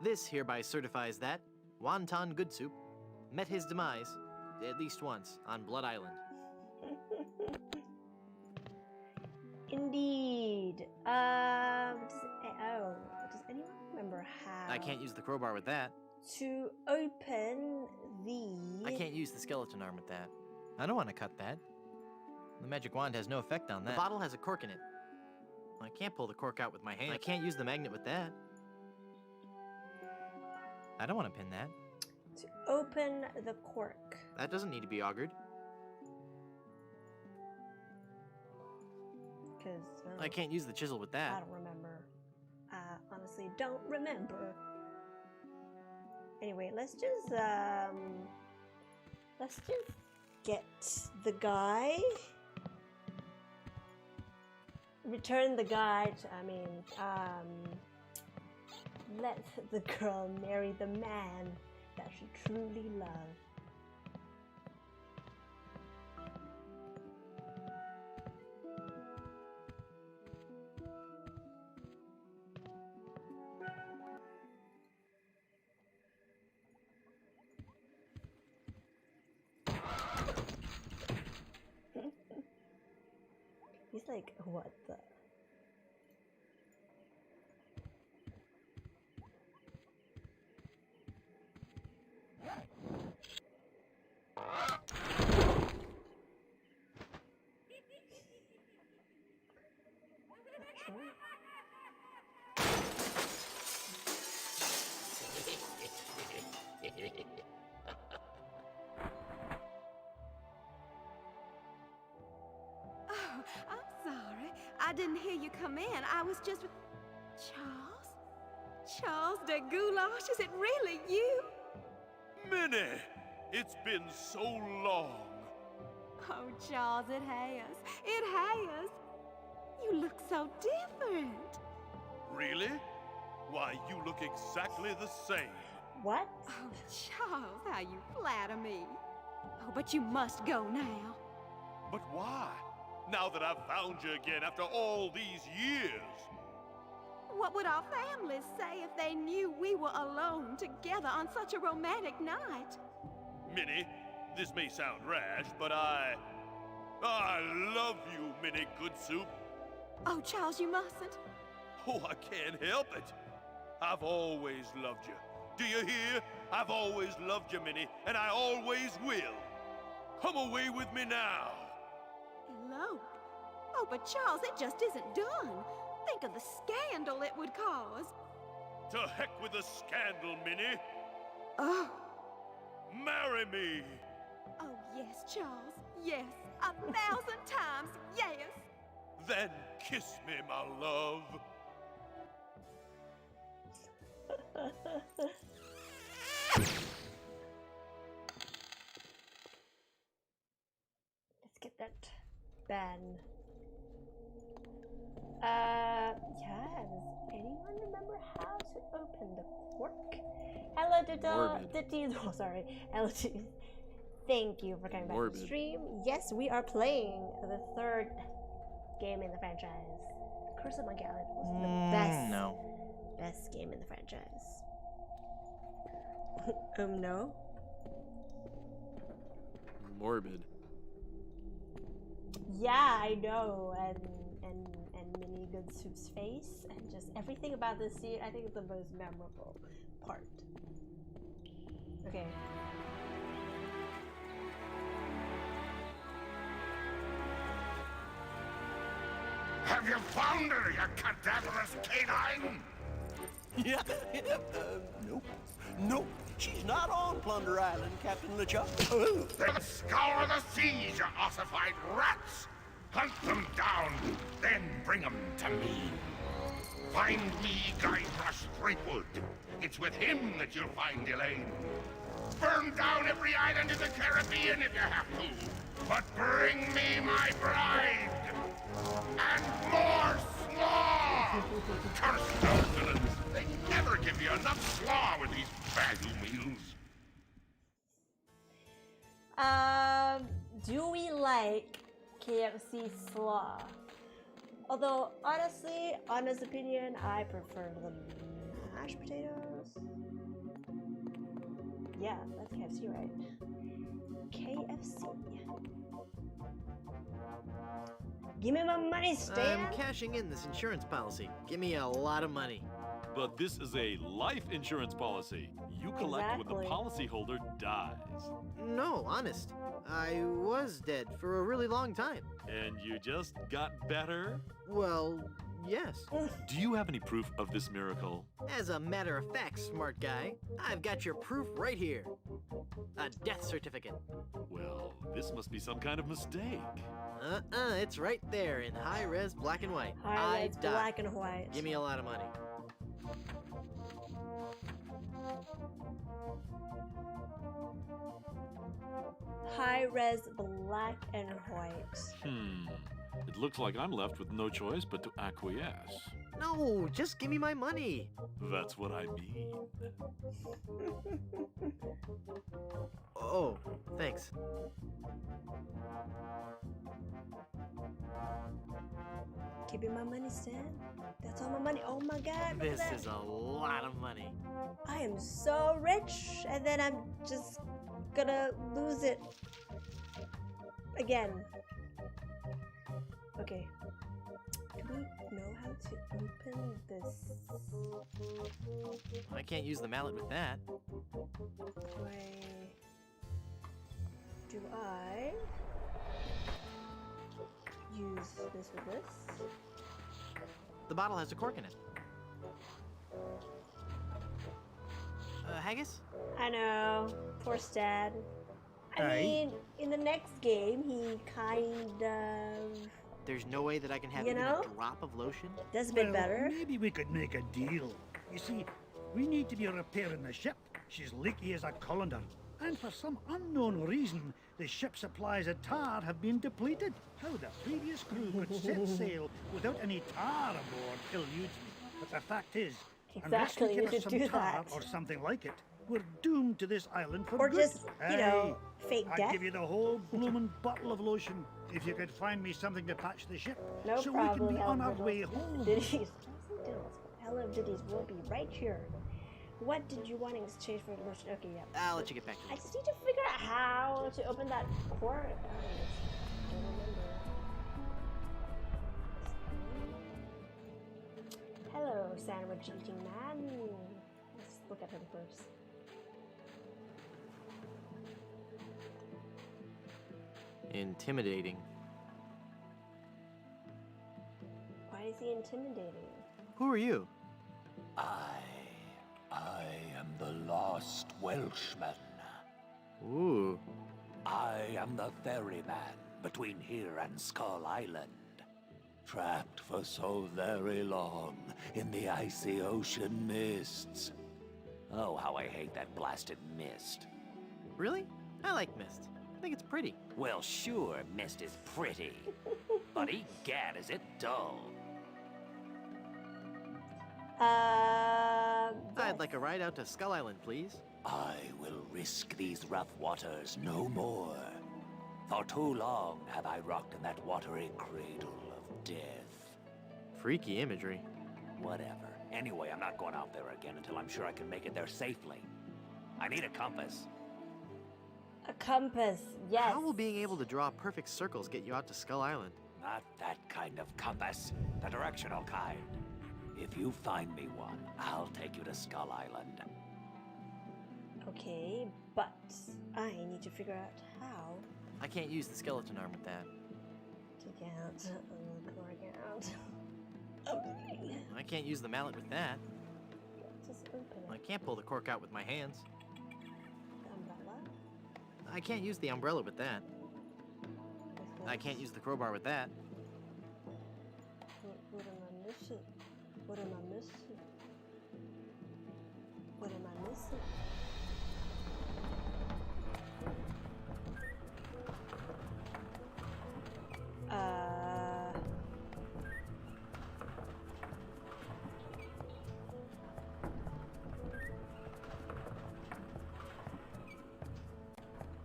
Speaker 2: This hereby certifies that Wonton Good Soup met his demise at least once on Blood Island.
Speaker 1: Indeed. Does anyone remember how
Speaker 2: I can't use the crowbar with that.
Speaker 1: to open the...
Speaker 2: I can't use the skeleton arm with that. I don't want to cut that. The magic wand has no effect on that. The bottle has a cork in it. I can't pull the cork out with my hand. I can't use the magnet with that. I don't want to pin that.
Speaker 1: To open the cork.
Speaker 2: That doesn't need to be augured.
Speaker 1: Because
Speaker 2: I can't use the chisel with
Speaker 1: I
Speaker 2: that.
Speaker 1: don't remember. I honestly don't remember. Anyway, let's just get the guy. Return the guy to, let the girl marry the man that she truly loved. He's like, what the?
Speaker 7: Oh, I'm sorry. I didn't hear you come in. I was just with... Charles? Charles de Goulash, is it really you?
Speaker 22: Minnie! It's been so long.
Speaker 7: Oh, Charles, it has. It has. You look so different.
Speaker 22: Really? Why, you look exactly the same.
Speaker 1: What?
Speaker 7: Oh, Charles, how you flatter me. Oh, but you must go now.
Speaker 22: But why? Now that I've found you again after all these years.
Speaker 7: What would our families say if they knew we were alone together on such a romantic night?
Speaker 22: Minnie, this may sound rash, but I love you, Minnie Good Soup.
Speaker 7: Oh, Charles, you mustn't.
Speaker 22: Oh, I can't help it. I've always loved you. Do you hear? I've always loved you, Minnie, and I always will. Come away with me now.
Speaker 7: Elope? Oh, but Charles, it just isn't done. Think of the scandal it would cause.
Speaker 22: To heck with the scandal, Minnie.
Speaker 7: Oh.
Speaker 22: Marry me.
Speaker 7: Oh, yes, Charles. Yes. 1,000 times yes.
Speaker 22: Then kiss me, my love.
Speaker 1: Let's get that ban. Yeah, does anyone remember how to open the cork? Hello, Ditties. Oh, sorry. Hello, Ditties. Thank you for coming back to the stream. Yes, we are playing the third game in the franchise. The Curse of Monkey Island was the best game in the franchise. No?
Speaker 19: Morbid.
Speaker 1: Yeah, I know, and Minnie Good Soup's face, and just everything about this scene, I think is the most memorable part. Okay.
Speaker 8: Have you found her, you cadaverous canine?
Speaker 11: Yeah, nope. Nope, she's not on Plunder Island, Captain LeChuck.
Speaker 8: Then scour the seas, you ossified rats! Hunt them down, then bring them to me. Find me Guybrush Threepwood. It's with him that you'll find Elaine. Burn down every island in the Caribbean if you have to. But bring me my bride! And more slaw! Curse those villains! They never give you enough slaw with these baggy meals.
Speaker 1: Do we like KFC slaw? Although, honestly, honest opinion, I prefer the mashed potatoes. Yeah, that's KFC, right? KFC. Give me my money, Stan!
Speaker 19: I'm cashing in this insurance policy. Give me a lot of money.
Speaker 22: But this is a life insurance policy. You collect when the policyholder dies.
Speaker 19: No, honest. I was dead for a really long time.
Speaker 22: And you just got better?
Speaker 19: Well, yes.
Speaker 22: Do you have any proof of this miracle?
Speaker 19: As a matter of fact, smart guy, I've got your proof right here. A death certificate.
Speaker 22: Well, this must be some kind of mistake.
Speaker 19: It's right there in high-res black and white.
Speaker 1: High-res black and white.
Speaker 19: Give me a lot of money.
Speaker 1: High-res black and white.
Speaker 22: It looks like I'm left with no choice but to acquiesce.
Speaker 19: No, just give me my money.
Speaker 22: That's what I mean.
Speaker 19: Oh, thanks.
Speaker 1: Give me my money, Stan. That's all my money. Oh my god.
Speaker 19: This is a lot of money.
Speaker 1: I am so rich, and then I'm just gonna lose it again. Okay. Do we know how to open this?
Speaker 19: I can't use the mallet with that.
Speaker 1: Wait. Do I use this with this?
Speaker 19: The bottle has a cork in it. Haggis?
Speaker 1: I know. Poor Stan. I
Speaker 19: Aye.
Speaker 1: mean, in the next game, he kind of...
Speaker 19: There's no way that I can have
Speaker 1: You
Speaker 19: even
Speaker 1: know?
Speaker 19: a drop of lotion?
Speaker 1: That's a bit better.
Speaker 14: Maybe we could make a deal. You see, we need to be repairing the ship. She's leaky as a colander. And for some unknown reason, the ship's supplies of tar have been depleted. How the previous crew could set sail without any tar aboard eludes me. But the fact is, unless
Speaker 1: Exactly,
Speaker 14: we
Speaker 1: we
Speaker 14: get us
Speaker 1: should
Speaker 14: some
Speaker 1: do
Speaker 14: tar
Speaker 1: that.
Speaker 14: or something like it, we're doomed to this island for
Speaker 1: Or
Speaker 14: good.
Speaker 1: just, you know, fake
Speaker 14: I'd
Speaker 1: death.
Speaker 14: give you the whole bloomin' bottle of lotion if you could find me something to patch the ship.
Speaker 1: No
Speaker 14: so
Speaker 1: problem,
Speaker 14: we can be on our
Speaker 1: Hello
Speaker 14: way
Speaker 1: Diddles.
Speaker 14: home.
Speaker 1: Diddies. Hello Diddies will be right here. What did you want in exchange for lotion? Okay, yeah.
Speaker 19: I'll let you get back to
Speaker 1: I
Speaker 19: it.
Speaker 1: just need to figure out how to open that port. I don't remember. Hello, sandwich eating man. Let's look at him first.
Speaker 19: Intimidating.
Speaker 1: Why is he intimidating?
Speaker 19: Who are you?
Speaker 11: I am the lost Welshman.
Speaker 19: Ooh.
Speaker 11: I am the ferryman between here and Skull Island. Trapped for so very long in the icy ocean mists. Oh, how I hate that blasted mist.
Speaker 19: Really? I like mist. I think it's pretty.
Speaker 11: Well, sure, mist is pretty. But egad, is it dull.
Speaker 19: I'd like a ride out to Skull Island, please.
Speaker 11: I will risk these rough waters no more. For too long have I rocked in that watery cradle of death.
Speaker 19: Freaky imagery.
Speaker 11: Whatever. Anyway, I'm not going out there again until I'm sure I can make it there safely. I need a compass.
Speaker 1: A compass, yes.
Speaker 19: How will being able to draw perfect circles get you out to Skull Island?
Speaker 11: Not that kind of compass. The directional kind. If you find me one, I'll take you to Skull Island.
Speaker 1: Okay, but I need to figure out how
Speaker 19: I can't use the skeleton arm with that.
Speaker 1: to get the cork out.
Speaker 19: I can't use the mallet with that.
Speaker 1: Just open
Speaker 19: I
Speaker 1: it.
Speaker 19: can't pull the cork out with my hands.
Speaker 1: Umbrella?
Speaker 19: I can't use the umbrella with that. I can't use the crowbar with that.
Speaker 1: What am I missing? What am I missing? What am I missing?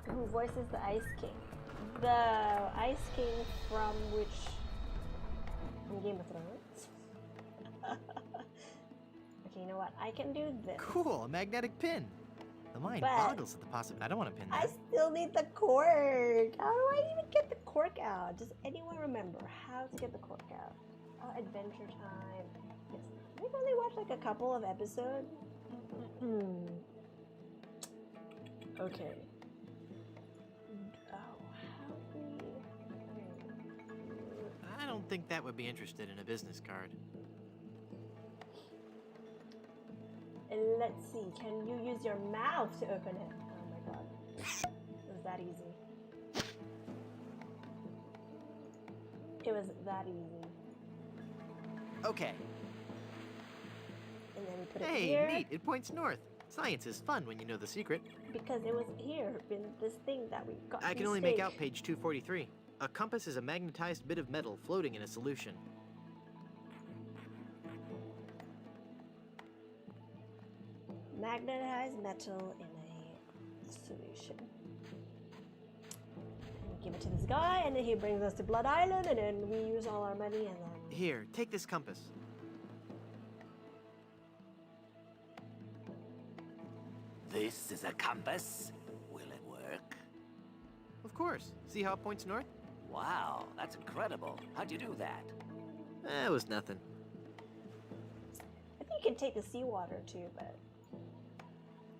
Speaker 1: Who voices the Ice King? The Ice King from which? From Game of Thrones? Okay, you know what? I can do this.
Speaker 19: Cool, a magnetic pin. The mind
Speaker 1: But-
Speaker 19: boggles at the possibility. I don't want to pin that.
Speaker 1: I still need the cork. How do I even get the cork out? Does anyone remember how to get the cork out? Oh, Adventure Time. Yes. We've only watched like a couple of episodes. Okay. Oh, how do we...
Speaker 19: I don't think that would be interested in a business card.
Speaker 1: Let's see. Can you use your mouth to open it? Oh my god. It was that easy. It was that easy.
Speaker 19: Okay.
Speaker 1: And then we put it
Speaker 19: Hey,
Speaker 1: here.
Speaker 19: neat. It points north. Science is fun when you know the secret.
Speaker 1: Because it was here in this thing that we got.
Speaker 19: I can only make out page 243. A compass is a magnetized bit of metal floating in a solution.
Speaker 1: Magnetized metal in a solution. And we give it to this guy, and then he brings us to Blood Island, and then we use all our money, and then
Speaker 19: Here, take this compass.
Speaker 11: This is a compass. Will it work?
Speaker 19: Of course. See how it points north?
Speaker 11: Wow, that's incredible. How'd you do that?
Speaker 19: It was nothing.
Speaker 1: I think you can take the seawater too, but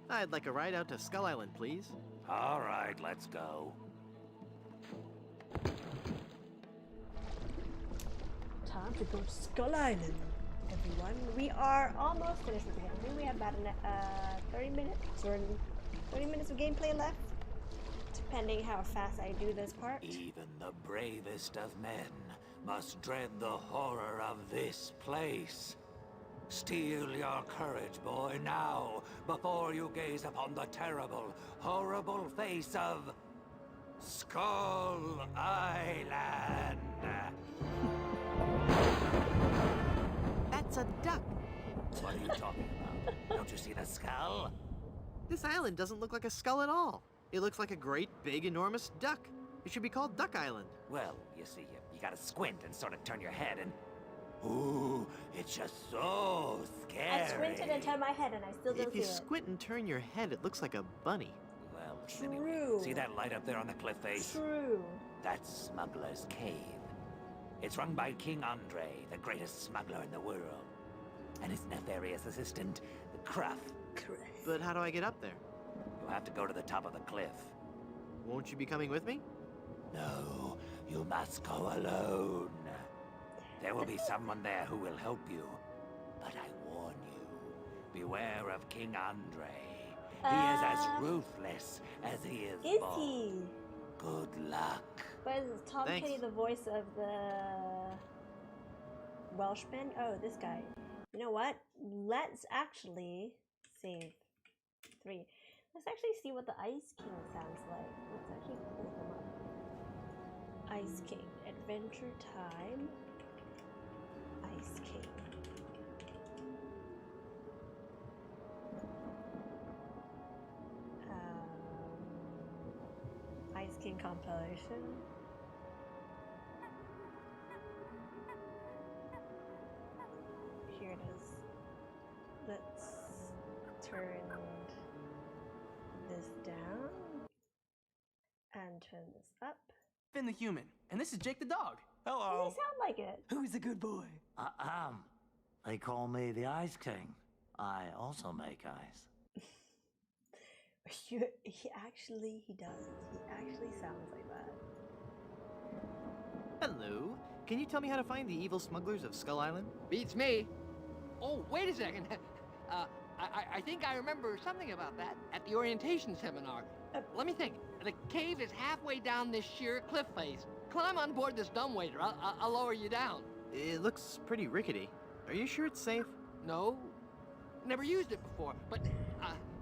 Speaker 19: I'd like a ride out to Skull Island, please.
Speaker 11: All right, let's go.
Speaker 1: time to go to Skull Island, everyone. We are almost finished with the game. I think we have about 30 minutes or 30 minutes of gameplay left, depending how fast I do this part.
Speaker 11: Even the bravest of men must dread the horror of this place. Steel your courage, boy, now, before you gaze upon the terrible, horrible face of Skull Island.
Speaker 19: That's a duck.
Speaker 11: What are you talking about? Don't you see the skull?
Speaker 19: This island doesn't look like a skull at all. It looks like a great, big, enormous duck. It should be called Duck Island.
Speaker 11: Well, you see, you gotta squint and sort of turn your head and... Ooh, it's just so scary.
Speaker 1: I squinted and turned my head and I still don't
Speaker 19: If you
Speaker 1: see it.
Speaker 19: squint and turn your head, it looks like a bunny.
Speaker 11: Well,
Speaker 1: True.
Speaker 11: see that light up there on the cliff face?
Speaker 1: True.
Speaker 11: That's Smuggler's Cave. It's run by King Andre, the greatest smuggler in the world. And his nefarious assistant, Cruff.
Speaker 19: But how do I get up there?
Speaker 11: You'll have to go to the top of the cliff.
Speaker 19: Won't you be coming with me?
Speaker 11: No, you must go alone. There will be someone there who will help you. But I warn you, beware of King Andre. He is as ruthless as he is
Speaker 1: Is
Speaker 11: bold.
Speaker 1: he?
Speaker 11: Good luck.
Speaker 1: But is Tom
Speaker 19: Thanks.
Speaker 1: Kenny the voice of the Welshman? Oh, this guy. You know what? Let's actually save 3. Let's actually see what the Ice King sounds like. Let's actually pull him up. Ice King. Adventure time. Ice King. Ice King compilation. Here it is. Let's turn this down and turn this up.
Speaker 9: Finn the human, and this is Jake the dog.
Speaker 1: Does he sound like it?
Speaker 9: Who's a good boy?
Speaker 12: I am. They call me the Ice King. I also make ice.
Speaker 1: He actually does. He actually sounds like that.
Speaker 19: Hello. Can you tell me how to find the evil smugglers of Skull Island?
Speaker 23: Beats me. Oh, wait a second. I think I remember something about that at the orientation seminar. Let me think. The cave is halfway down this sheer cliff face. Climb on board this dumbwaiter. I'll lower you down.
Speaker 19: It looks pretty rickety. Are you sure it's safe?
Speaker 23: No. Never used it before, but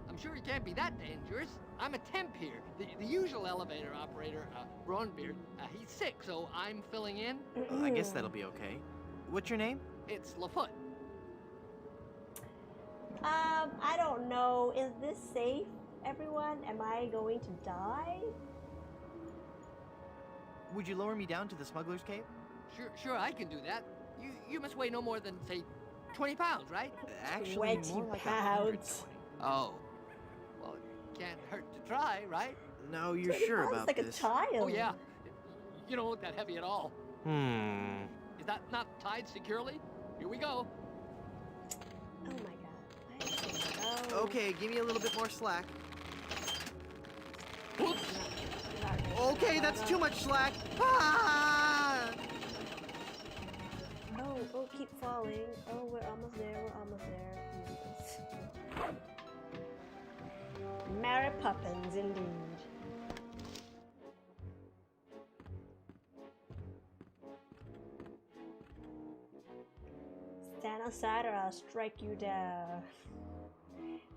Speaker 23: I'm sure it can't be that dangerous. I'm a temp here. The usual elevator operator, Braunbeard, he's sick, so I'm filling in.
Speaker 19: I guess that'll be okay. What's your name?
Speaker 23: It's Lafoot.
Speaker 1: I don't know. Is this safe, everyone? Am I going to die?
Speaker 19: Would you lower me down to the smuggler's cave?
Speaker 23: Sure, I can do that. You must weigh no more than, say, 20 pounds, right?
Speaker 19: Actually,
Speaker 1: 20
Speaker 19: more like
Speaker 1: pounds.
Speaker 23: Oh. Well, it can't hurt to try, right?
Speaker 19: No, you're
Speaker 1: 20
Speaker 19: sure
Speaker 1: pounds
Speaker 19: about
Speaker 1: like
Speaker 19: this?
Speaker 1: a child.
Speaker 23: Oh, yeah. You don't look that heavy at all. Is that not tied securely? Here we go.
Speaker 1: Oh my god.
Speaker 19: Okay, give me a little bit more slack.
Speaker 23: Oops.
Speaker 19: Okay, that's too much slack. Ah!
Speaker 1: Oh, keep falling. Oh, we're almost there. We're almost there. Mary Poppins, indeed. Stand aside or I'll strike you down.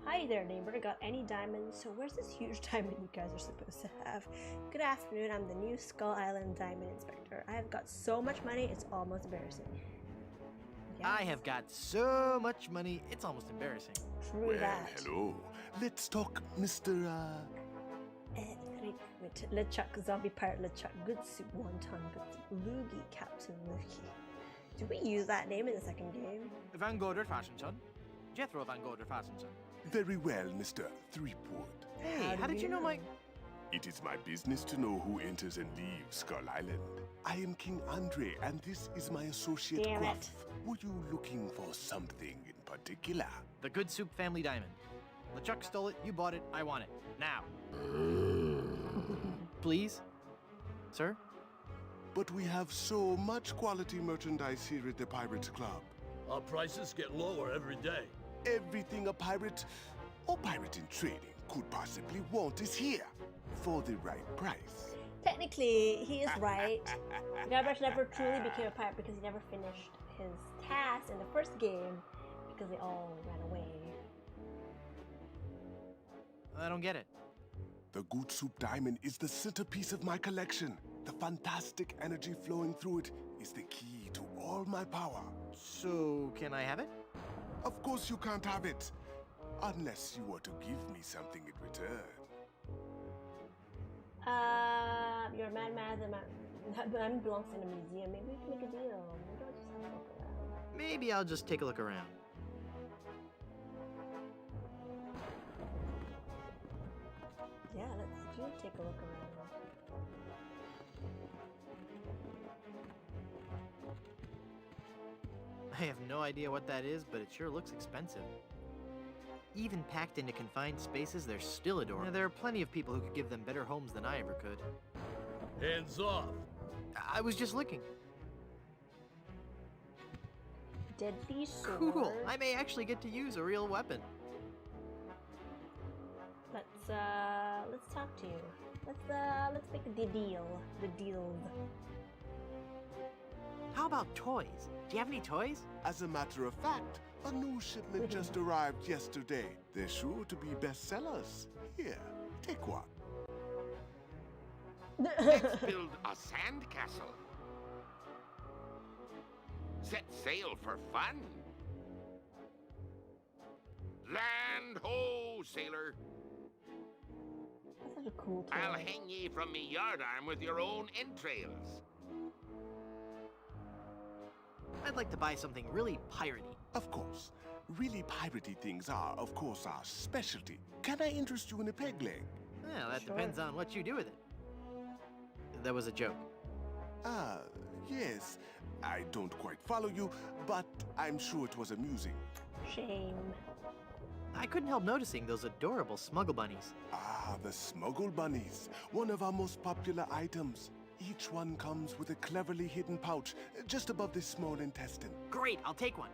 Speaker 1: Hi there, neighbor. Got any diamonds? So where's this huge diamond you guys are supposed to have? Good afternoon. I'm the new Skull Island Diamond Inspector. I have got so much money, it's almost embarrassing. Yes.
Speaker 19: I have got so much money, it's almost embarrassing.
Speaker 1: True
Speaker 15: Well,
Speaker 1: that.
Speaker 15: hello. Let's talk, Mr.
Speaker 1: LeChuck, Zombie Pirate LeChuck, Good Soup, Wonton, Good Soup, Loogie, Captain Loogie. Did we use that name in the second game?
Speaker 19: Van Goder Fashion-son. Jethro Van Goder Fashion-son.
Speaker 15: Very well, Mr. Threepwood.
Speaker 19: Hey, how did you know my...
Speaker 15: It is my business to know who enters and leaves Skull Island. I am King Andre, and this is my associate
Speaker 1: Damn
Speaker 15: Gruff.
Speaker 1: it.
Speaker 15: Were you looking for something in particular?
Speaker 19: The Good Soup family diamond. LeChuck stole it, you bought it, I want it. Now. Please? Sir?
Speaker 15: But we have so much quality merchandise here at the Pirates Club.
Speaker 24: Our prices get lower every day.
Speaker 15: Everything a pirate or pirate in training could possibly want is here for the right price.
Speaker 1: Technically, he is right. Guybrush never truly became a pirate because he never finished his task in the first game because they all ran away.
Speaker 19: I don't get it.
Speaker 15: The Good Soup Diamond is the centerpiece of my collection. The fantastic energy flowing through it is the key to all my power.
Speaker 19: So, can I have it?
Speaker 15: Of course you can't have it. Unless you were to give me something in return.
Speaker 1: You're a madman. That diamond belongs in a museum. Maybe we can make a deal. Maybe I'll just have a look around.
Speaker 19: Maybe I'll just take a look around.
Speaker 1: Yeah, let's do take a look around.
Speaker 19: I have no idea what that is, but it sure looks expensive. Even packed into confined spaces, they're still adorable. Now, there are plenty of people who could give them better homes than I ever could.
Speaker 24: Hands off.
Speaker 19: I was just looking.
Speaker 1: Deadly sword.
Speaker 19: Cool. I may actually get to use a real weapon.
Speaker 1: Let's talk to you. Let's make the deal. The deal.
Speaker 19: How about toys? Do you have any toys?
Speaker 15: As a matter of fact, a new shipment just arrived yesterday. They're sure to be bestsellers. Here, take one.
Speaker 8: Let's build a sand castle. Set sail for fun. Land ho, sailor.
Speaker 1: That's such a cool toy.
Speaker 8: I'll hang ye from me yardarm with your own entrails.
Speaker 19: I'd like to buy something really piratey.
Speaker 15: Of course. Really piratey things are, of course, our specialty. Can I interest you in a peg leg?
Speaker 19: Well, that depends on what you do with it. That was a joke.
Speaker 15: Ah, yes. I don't quite follow you, but I'm sure it was amusing.
Speaker 1: Shame.
Speaker 19: I couldn't help noticing those adorable smuggle bunnies.
Speaker 15: Ah, the smuggle bunnies. One of our most popular items. Each one comes with a cleverly hidden pouch just above the small intestine.
Speaker 19: Great, I'll take one.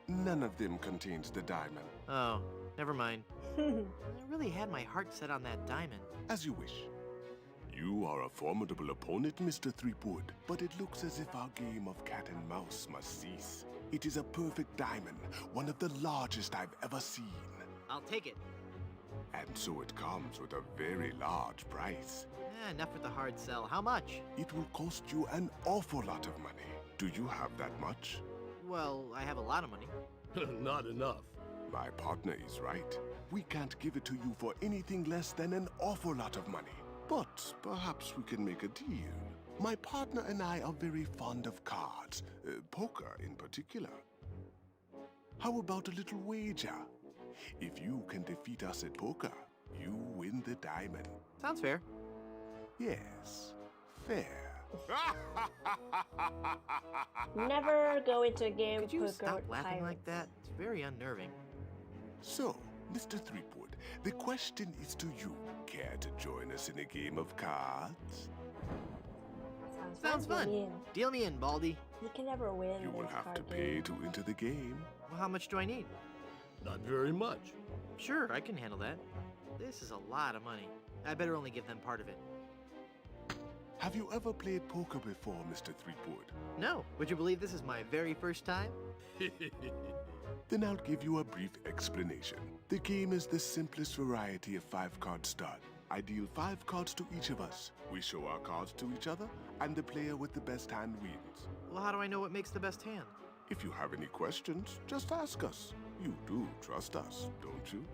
Speaker 15: None of them contains the diamond.
Speaker 19: Oh, never mind. I really had my heart set on that diamond.
Speaker 15: As you wish. You are a formidable opponent, Mr. Threepwood, but it looks as if our game of cat and mouse must cease. It is a perfect diamond, one of the largest I've ever seen.
Speaker 19: I'll take it.
Speaker 15: And so it comes with a very large price.
Speaker 19: Enough with the hard sell. How much?
Speaker 15: It will cost you an awful lot of money. Do you have that much?
Speaker 19: Well, I have a lot of money.
Speaker 24: Not enough.
Speaker 15: My partner is right. We can't give it to you for anything less than an awful lot of money. But perhaps we can make a deal. My partner and I are very fond of cards, poker in particular. How about a little wager? If you can defeat us at poker, you win the diamond.
Speaker 19: Sounds fair.
Speaker 15: Yes, fair.
Speaker 1: Never go into a game
Speaker 19: Could you
Speaker 1: poker
Speaker 19: stop
Speaker 1: with
Speaker 19: laughing
Speaker 1: pirates.
Speaker 19: like that? It's very unnerving.
Speaker 15: So, Mr. Threepwood, the question is to you. Care to join us in a game of cards?
Speaker 19: Sounds fun. Deal me in, Baldy.
Speaker 1: You can never win.
Speaker 15: You will
Speaker 1: this
Speaker 15: have
Speaker 1: card
Speaker 15: to
Speaker 1: game.
Speaker 15: pay to enter the game.
Speaker 19: Well, how much do I need?
Speaker 24: Not very much.
Speaker 19: Sure, I can handle that. This is a lot of money. I better only give them part of it.
Speaker 15: Have you ever played poker before, Mr. Threepwood?
Speaker 19: No. Would you believe this is my very first time?
Speaker 15: Then I'll give you a brief explanation. The game is the simplest variety of 5-card stud. I deal 5 cards to each of us. We show our cards to each other, and the player with the best hand wins.
Speaker 19: Well, how do I know what makes the best hand?
Speaker 15: If you have any questions, just ask us. You do trust us, don't you?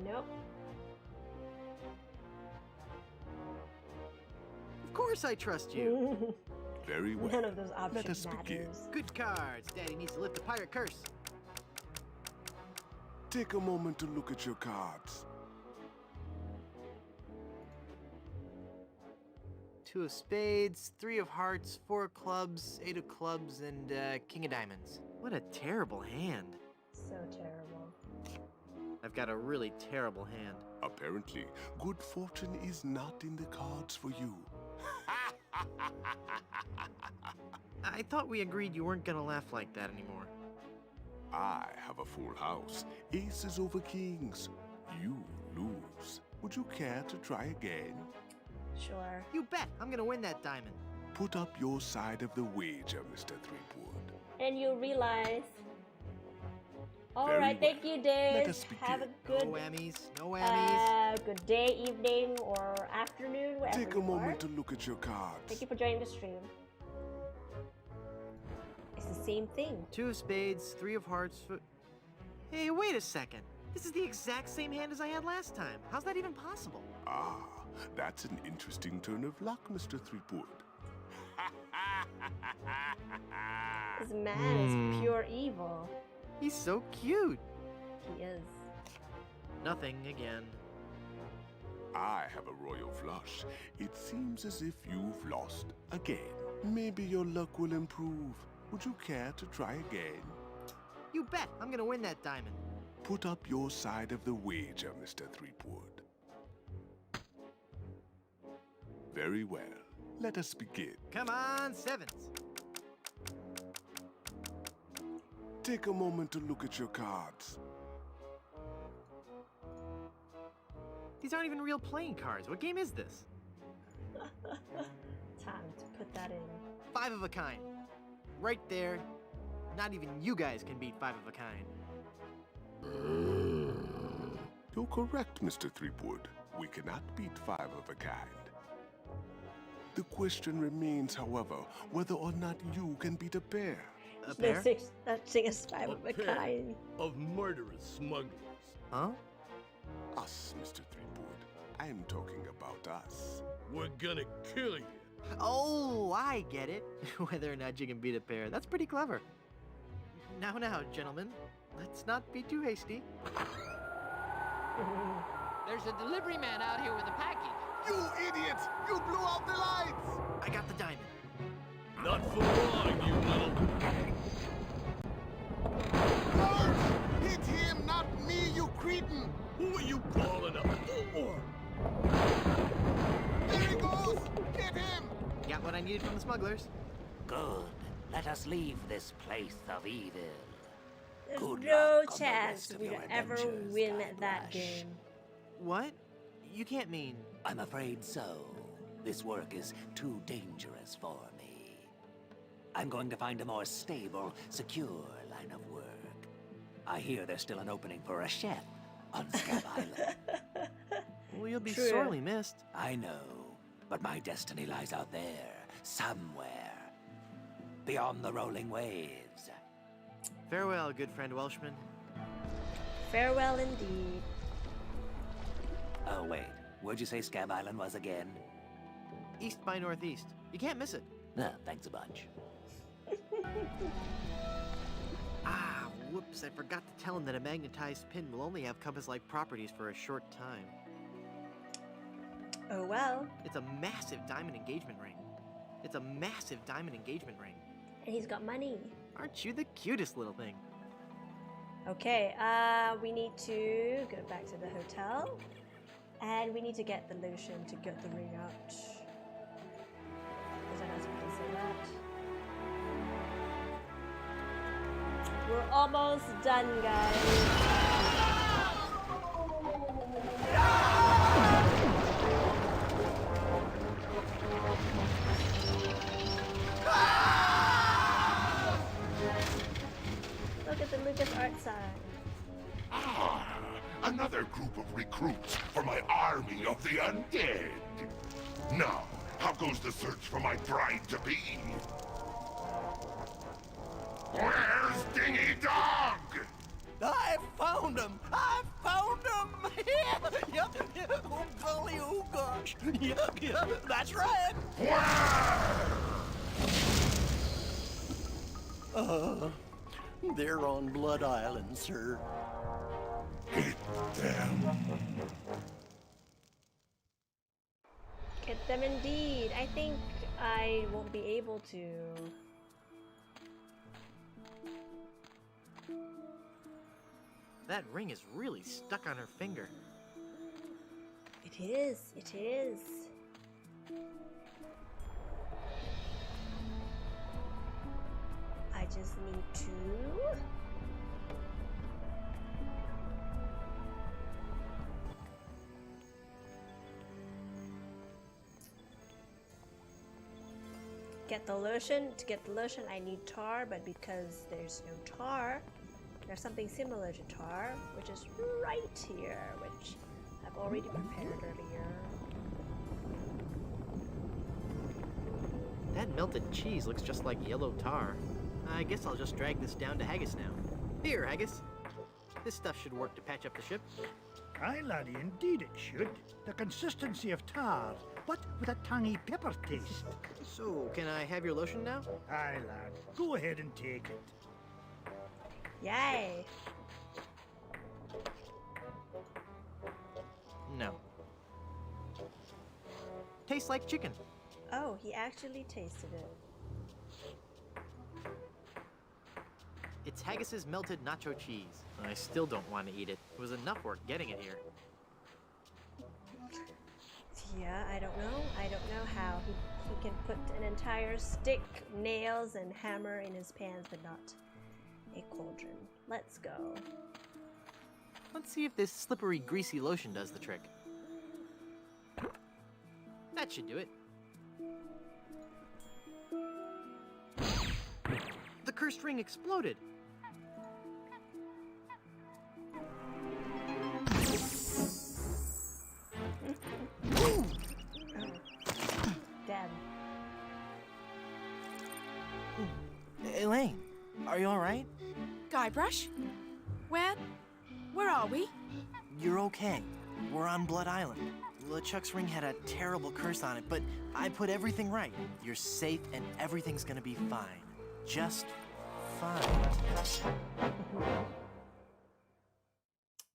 Speaker 1: Nope.
Speaker 19: Of course I trust you.
Speaker 15: Very well.
Speaker 1: None of those options
Speaker 15: Let us begin.
Speaker 1: matters.
Speaker 19: Good cards. Daddy needs to lift the pirate curse.
Speaker 15: Take a moment to look at your cards.
Speaker 19: 2 of spades, 3 of hearts, 4 of clubs, 8 of clubs, and king of diamonds. What a terrible hand.
Speaker 1: So terrible.
Speaker 19: I've got a really terrible hand.
Speaker 15: Apparently, good fortune is not in the cards for you.
Speaker 19: I thought we agreed you weren't gonna laugh like that anymore.
Speaker 15: I have a full house. Aces over kings. You lose. Would you care to try again?
Speaker 1: Sure.
Speaker 19: You bet. I'm gonna win that diamond.
Speaker 15: Put up your side of the wager, Mr. Threepwood.
Speaker 1: And you realize. All
Speaker 15: Very
Speaker 1: right, thank
Speaker 15: well.
Speaker 1: you, Days.
Speaker 15: Let us
Speaker 1: Have a
Speaker 15: begin.
Speaker 1: good,
Speaker 19: No whammies. No whammies.
Speaker 1: good day, evening, or afternoon, wherever
Speaker 15: Take a
Speaker 1: you are.
Speaker 15: moment to look at your cards.
Speaker 1: Thank you for joining the stream. It's the same thing.
Speaker 19: 2 of spades, 3 of hearts. Hey, wait a second. This is the exact same hand as I had last time. How's that even possible?
Speaker 15: Ah, that's an interesting turn of luck, Mr. Threepwood.
Speaker 1: This man is pure evil.
Speaker 19: He's so cute.
Speaker 1: He is.
Speaker 19: Nothing again.
Speaker 15: I have a royal flush. It seems as if you've lost again. Maybe your luck will improve. Would you care to try again?
Speaker 19: You bet. I'm gonna win that diamond.
Speaker 15: Put up your side of the wager, Mr. Threepwood. Very well. Let us begin.
Speaker 19: Come on, 7s.
Speaker 15: Take a moment to look at your cards.
Speaker 19: These aren't even real playing cards. What game is this?
Speaker 1: Time to put that in.
Speaker 19: 5 of a kind. Right there. Not even you guys can beat 5 of a kind.
Speaker 15: You're correct, Mr. Threepwood. We cannot beat 5 of a kind. The question remains, however, whether or not you can beat a pair.
Speaker 19: A pair?
Speaker 1: That thing is 5 of a kind.
Speaker 24: Of murderous smugglers.
Speaker 19: Huh?
Speaker 15: Us, Mr. Threepwood. I'm talking about us.
Speaker 24: We're gonna kill you.
Speaker 19: Oh, I get it. Whether or not you can beat a pair. That's pretty clever. Now, gentlemen. Let's not be too hasty.
Speaker 23: There's a delivery man out here with a package.
Speaker 11: You idiot! You blew out the lights!
Speaker 19: I got the diamond.
Speaker 24: Not for long, you little...
Speaker 11: George! Hit him, not me, you cretin!
Speaker 24: Who are you calling up?
Speaker 11: There he goes! Get him!
Speaker 19: Got what I needed from the smugglers.
Speaker 12: Good. Let us leave this place of evil.
Speaker 1: There's
Speaker 12: Good
Speaker 1: no
Speaker 12: luck on the
Speaker 1: chance
Speaker 12: rest of
Speaker 1: we'd
Speaker 12: your
Speaker 1: ever
Speaker 12: adventures,
Speaker 1: win
Speaker 12: Guybrush.
Speaker 1: that game.
Speaker 19: What? You can't mean...
Speaker 12: I'm afraid so. This work is too dangerous for me. I'm going to find a more stable, secure line of work. I hear there's still an opening for a chef on Scab Island.
Speaker 19: Well, you'll be
Speaker 1: True.
Speaker 19: sorely missed.
Speaker 12: I know, but my destiny lies out there, somewhere. Beyond the rolling waves.
Speaker 19: Farewell, good friend Welshman.
Speaker 1: Farewell indeed.
Speaker 12: Oh, wait. Where'd you say Scab Island was again?
Speaker 19: East by northeast. You can't miss it.
Speaker 12: Thanks a bunch.
Speaker 19: Ah, whoops. I forgot to tell him that a magnetized pin will only have compass-like properties for a short time.
Speaker 1: Oh well.
Speaker 19: It's a massive diamond engagement ring. It's a massive diamond engagement ring.
Speaker 1: And he's got money.
Speaker 19: Aren't you the cutest little thing?
Speaker 1: Okay, we need to go back to the hotel. And we need to get the lotion to get the ring out. Was I not supposed to say that? We're almost done, guys. Look at the LucasArts sign.
Speaker 8: Ah, another group of recruits for my army of the undead. Now, how goes the search for my bride-to-be? Where's Dingy Dog?
Speaker 11: I found him! I found him! Yep. Oh, golly, oh, gosh. Yep, that's right. They're on Blood Island, sir.
Speaker 8: Get them.
Speaker 1: Get them indeed. I think I won't be able to.
Speaker 19: That ring is really stuck on her finger.
Speaker 1: It is. It is. I just need to. Get the lotion. To get the lotion, I need tar, but because there's no tar, there's something similar to tar, which is right here, which I've already prepared earlier.
Speaker 19: That melted cheese looks just like yellow tar. I guess I'll just drag this down to Haggis now. Here, Haggis. This stuff should work to patch up the ship.
Speaker 14: Aye, laddie, indeed it should. The consistency of tar, but with a tangy pepper taste.
Speaker 19: So, can I have your lotion now?
Speaker 14: Aye, lad. Go ahead and take it.
Speaker 1: Yay!
Speaker 19: No. Tastes like chicken.
Speaker 1: Oh, he actually tasted it.
Speaker 19: It's Haggis's melted nacho cheese. I still don't want to eat it. It was enough work getting it here.
Speaker 1: Yeah, I don't know. I don't know how he can put an entire stick, nails, and hammer in his pants, but not a cauldron. Let's go.
Speaker 19: Let's see if this slippery, greasy lotion does the trick. That should do it. first ring exploded.
Speaker 1: Damn.
Speaker 2: Elaine, are you alright?
Speaker 6: Guybrush? Where are we?
Speaker 2: You're okay. We're on Blood Island. LeChuck's ring had a terrible curse on it, but I put everything right. You're safe and everything's gonna be fine. Just fine.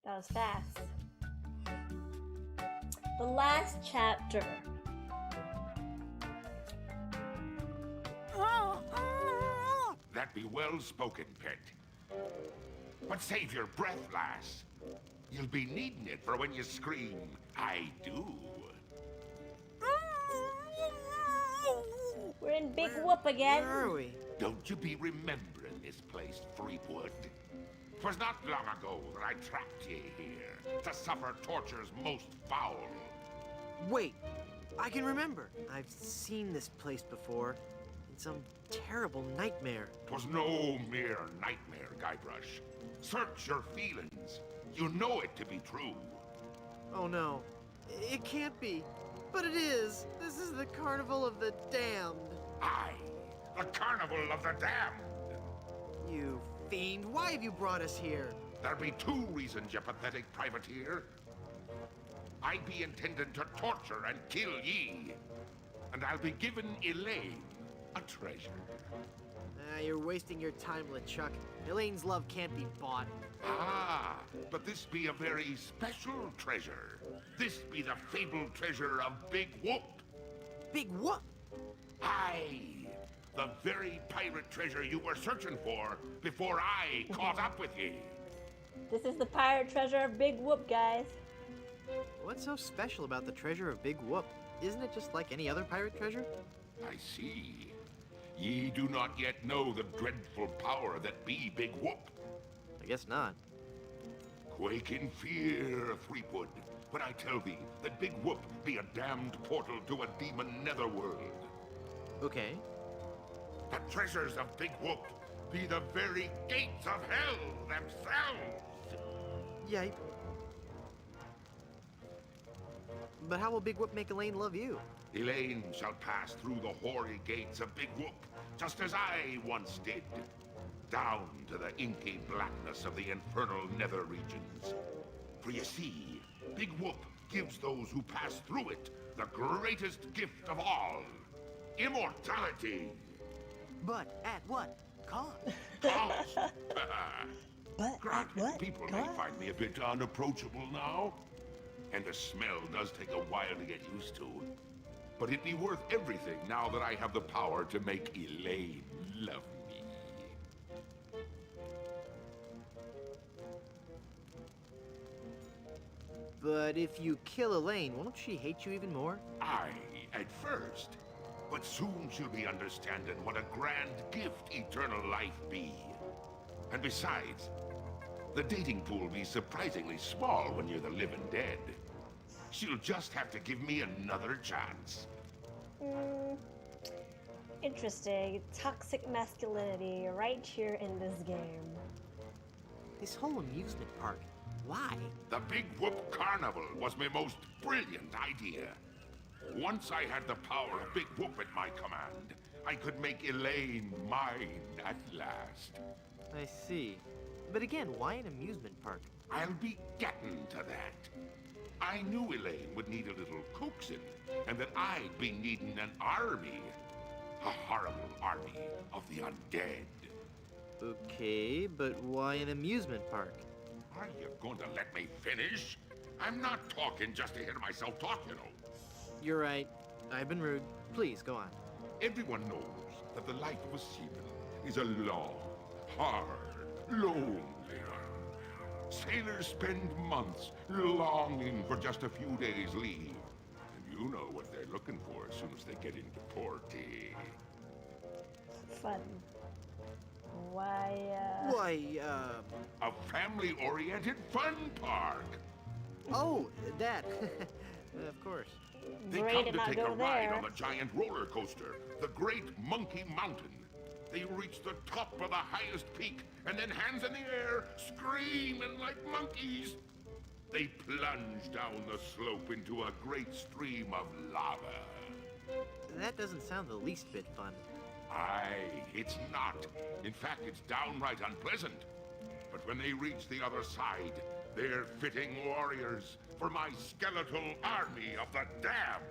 Speaker 1: That was fast. The last chapter.
Speaker 8: That be well spoken, pet. But save your breath, lass. You'll be needing it for when you scream, I do.
Speaker 1: We're in Big Whoop again.
Speaker 19: Where are we?
Speaker 8: Don't you be remembering this place, Threepwood? 'Twas not long ago that I trapped ye here to suffer tortures most foul.
Speaker 19: Wait, I can remember. I've seen this place before. In some terrible nightmare.
Speaker 8: 'Twas no mere nightmare, Guybrush. Search your feelings. You know it to be true.
Speaker 19: Oh no, it can't be. But it is. This is the Carnival of the Damned.
Speaker 8: Aye, the Carnival of the Damned.
Speaker 19: You fiend, why have you brought us here?
Speaker 8: There be two reasons, you pathetic privateer. I be intended to torture and kill ye. And I'll be giving Elaine a treasure.
Speaker 19: You're wasting your time, LeChuck. Elaine's love can't be bought.
Speaker 8: Ah, but this be a very special treasure. This be the fabled treasure of Big Whoop.
Speaker 19: Big Whoop?
Speaker 8: Aye, the very pirate treasure you were searching for before I caught up with ye.
Speaker 1: This is the pirate treasure of Big Whoop, guys.
Speaker 19: What's so special about the treasure of Big Whoop? Isn't it just like any other pirate treasure?
Speaker 8: I see. Ye do not yet know the dreadful power that be Big Whoop.
Speaker 19: I guess not.
Speaker 8: Quake in fear, Threepwood, when I tell thee that Big Whoop be a damned portal to a demon netherworld.
Speaker 19: Okay.
Speaker 8: The treasures of Big Whoop be the very gates of hell themselves.
Speaker 19: Yipe. But how will Big Whoop make Elaine love you?
Speaker 8: Elaine shall pass through the hoary gates of Big Whoop, just as I once did. Down to the inky blackness of the infernal nether regions. For you see, Big Whoop gives those who pass through it the greatest gift of all. Immortality.
Speaker 19: But at what cost?
Speaker 8: Cost.
Speaker 1: But
Speaker 8: Granted,
Speaker 1: what?
Speaker 8: people may find me a bit unapproachable now. And the smell does take a while to get used to. But it'd be worth everything now that I have the power to make Elaine love me.
Speaker 19: But if you kill Elaine, won't she hate you even more?
Speaker 8: Aye, at first. But soon she'll be understanding what a grand gift eternal life be. And besides, the dating pool be surprisingly small when you're the living dead. She'll just have to give me another chance.
Speaker 1: Interesting. Toxic masculinity right here in this game.
Speaker 19: This whole amusement park, why?
Speaker 8: The Big Whoop Carnival was my most brilliant idea. Once I had the power of Big Whoop at my command, I could make Elaine mine at last.
Speaker 19: I see. But again, why an amusement park?
Speaker 8: I'll be getting to that. I knew Elaine would need a little coaxing, and that I'd be needing an army. A horrible army of the undead.
Speaker 19: Okay, but why an amusement park?
Speaker 8: Are you going to let me finish? I'm not talking just to hear myself talk, you know.
Speaker 19: You're right. I've been rude. Please, go on.
Speaker 8: Everyone knows that the life of a seaman is a long, hard, lonely life. Sailors spend months longing for just a few days' leave. And you know what they're looking for as soon as they get into port.
Speaker 1: Fun. Why,
Speaker 8: A family-oriented fun park.
Speaker 19: Oh, that. Of course.
Speaker 8: They
Speaker 1: Great
Speaker 8: come
Speaker 1: to
Speaker 8: to
Speaker 1: not
Speaker 8: take
Speaker 1: go
Speaker 8: a ride
Speaker 1: there.
Speaker 8: on the giant roller coaster, the Great Monkey Mountain. they reach the top of the highest peak, and then hands in the air, screaming like monkeys. They plunge down the slope into a great stream of lava.
Speaker 19: That doesn't sound the least bit fun.
Speaker 8: Aye, it's not. In fact, it's downright unpleasant. But when they reach the other side, they're fitting warriors for my skeletal army of the damned.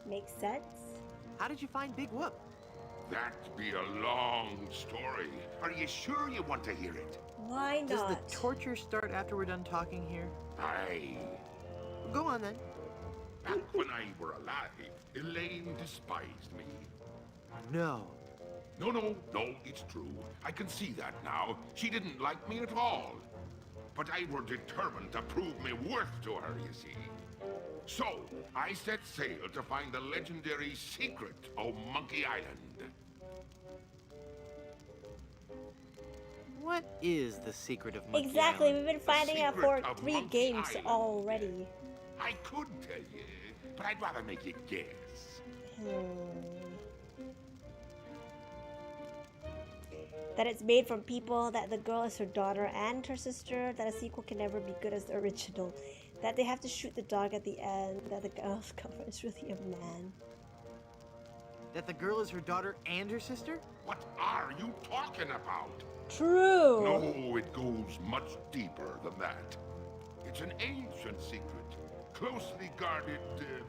Speaker 1: Makes sense.
Speaker 19: How did you find Big Whoop?
Speaker 8: That'd be a long story. Are you sure you want to hear it?
Speaker 1: Why
Speaker 19: Does
Speaker 1: not?
Speaker 19: the torture start after we're done talking here?
Speaker 8: Aye.
Speaker 19: Go on then.
Speaker 8: Back when I were alive, Elaine despised me.
Speaker 19: No.
Speaker 8: No, it's true. I can see that now. She didn't like me at all. But I were determined to prove me worth to her, you see. So, I set sail to find the legendary secret of Monkey Island.
Speaker 19: What is the secret of Monkey
Speaker 1: Exactly,
Speaker 19: Island?
Speaker 1: we've been finding out for
Speaker 8: secret of
Speaker 1: 3
Speaker 8: Monkey
Speaker 1: games
Speaker 8: Island.
Speaker 1: already.
Speaker 8: I could tell you, but I'd rather make you guess.
Speaker 1: That it's made from people, that the girl is her daughter and her sister, that a sequel can never be good as the original, that they have to shoot the dog at the end, that the girl's cover is really a man.
Speaker 19: That the girl is her daughter and her sister?
Speaker 8: What are you talking about?
Speaker 1: True!
Speaker 8: No, it goes much deeper than that. It's an ancient secret, closely guarded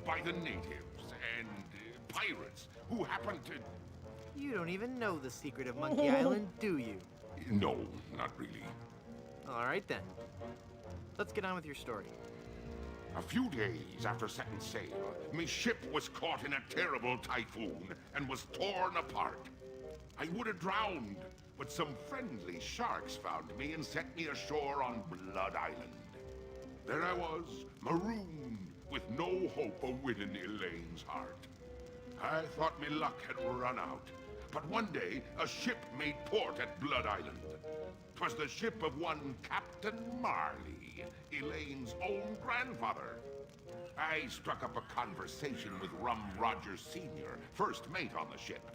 Speaker 8: by the natives and pirates who happen to...
Speaker 19: You don't even know the secret of Monkey Island, do you?
Speaker 8: No, not really.
Speaker 19: All right then. Let's get on with your story.
Speaker 8: A few days after setting sail, my ship was caught in a terrible typhoon and was torn apart. I would have drowned, but some friendly sharks found me and set me ashore on Blood Island. There I was, marooned, with no hope of winning Elaine's heart. I thought my luck had run out, but one day a ship made port at Blood Island. 'Twas the ship of one Captain Marley, Elaine's own grandfather. I struck up a conversation with Rum Rogers Sr., first mate on the ship.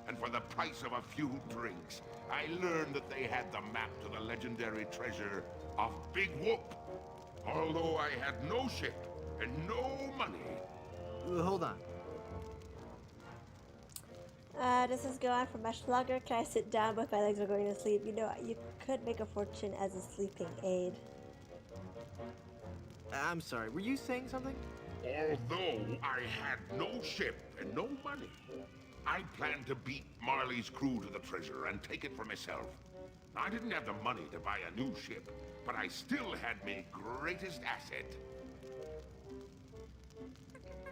Speaker 8: And for the price of a few drinks, I learned that they had the map to the legendary treasure of Big Whoop. Although I had no ship and no money.
Speaker 19: Hold on.
Speaker 1: This is going on for much longer. Can I sit down? Both my legs are going to sleep. You know, you could make a fortune as a sleeping aid.
Speaker 19: I'm sorry, were you saying something?
Speaker 8: Although I had no ship and no money, I planned to beat Marley's crew to the treasure and take it for myself. I didn't have the money to buy a new ship, but I still had my greatest asset.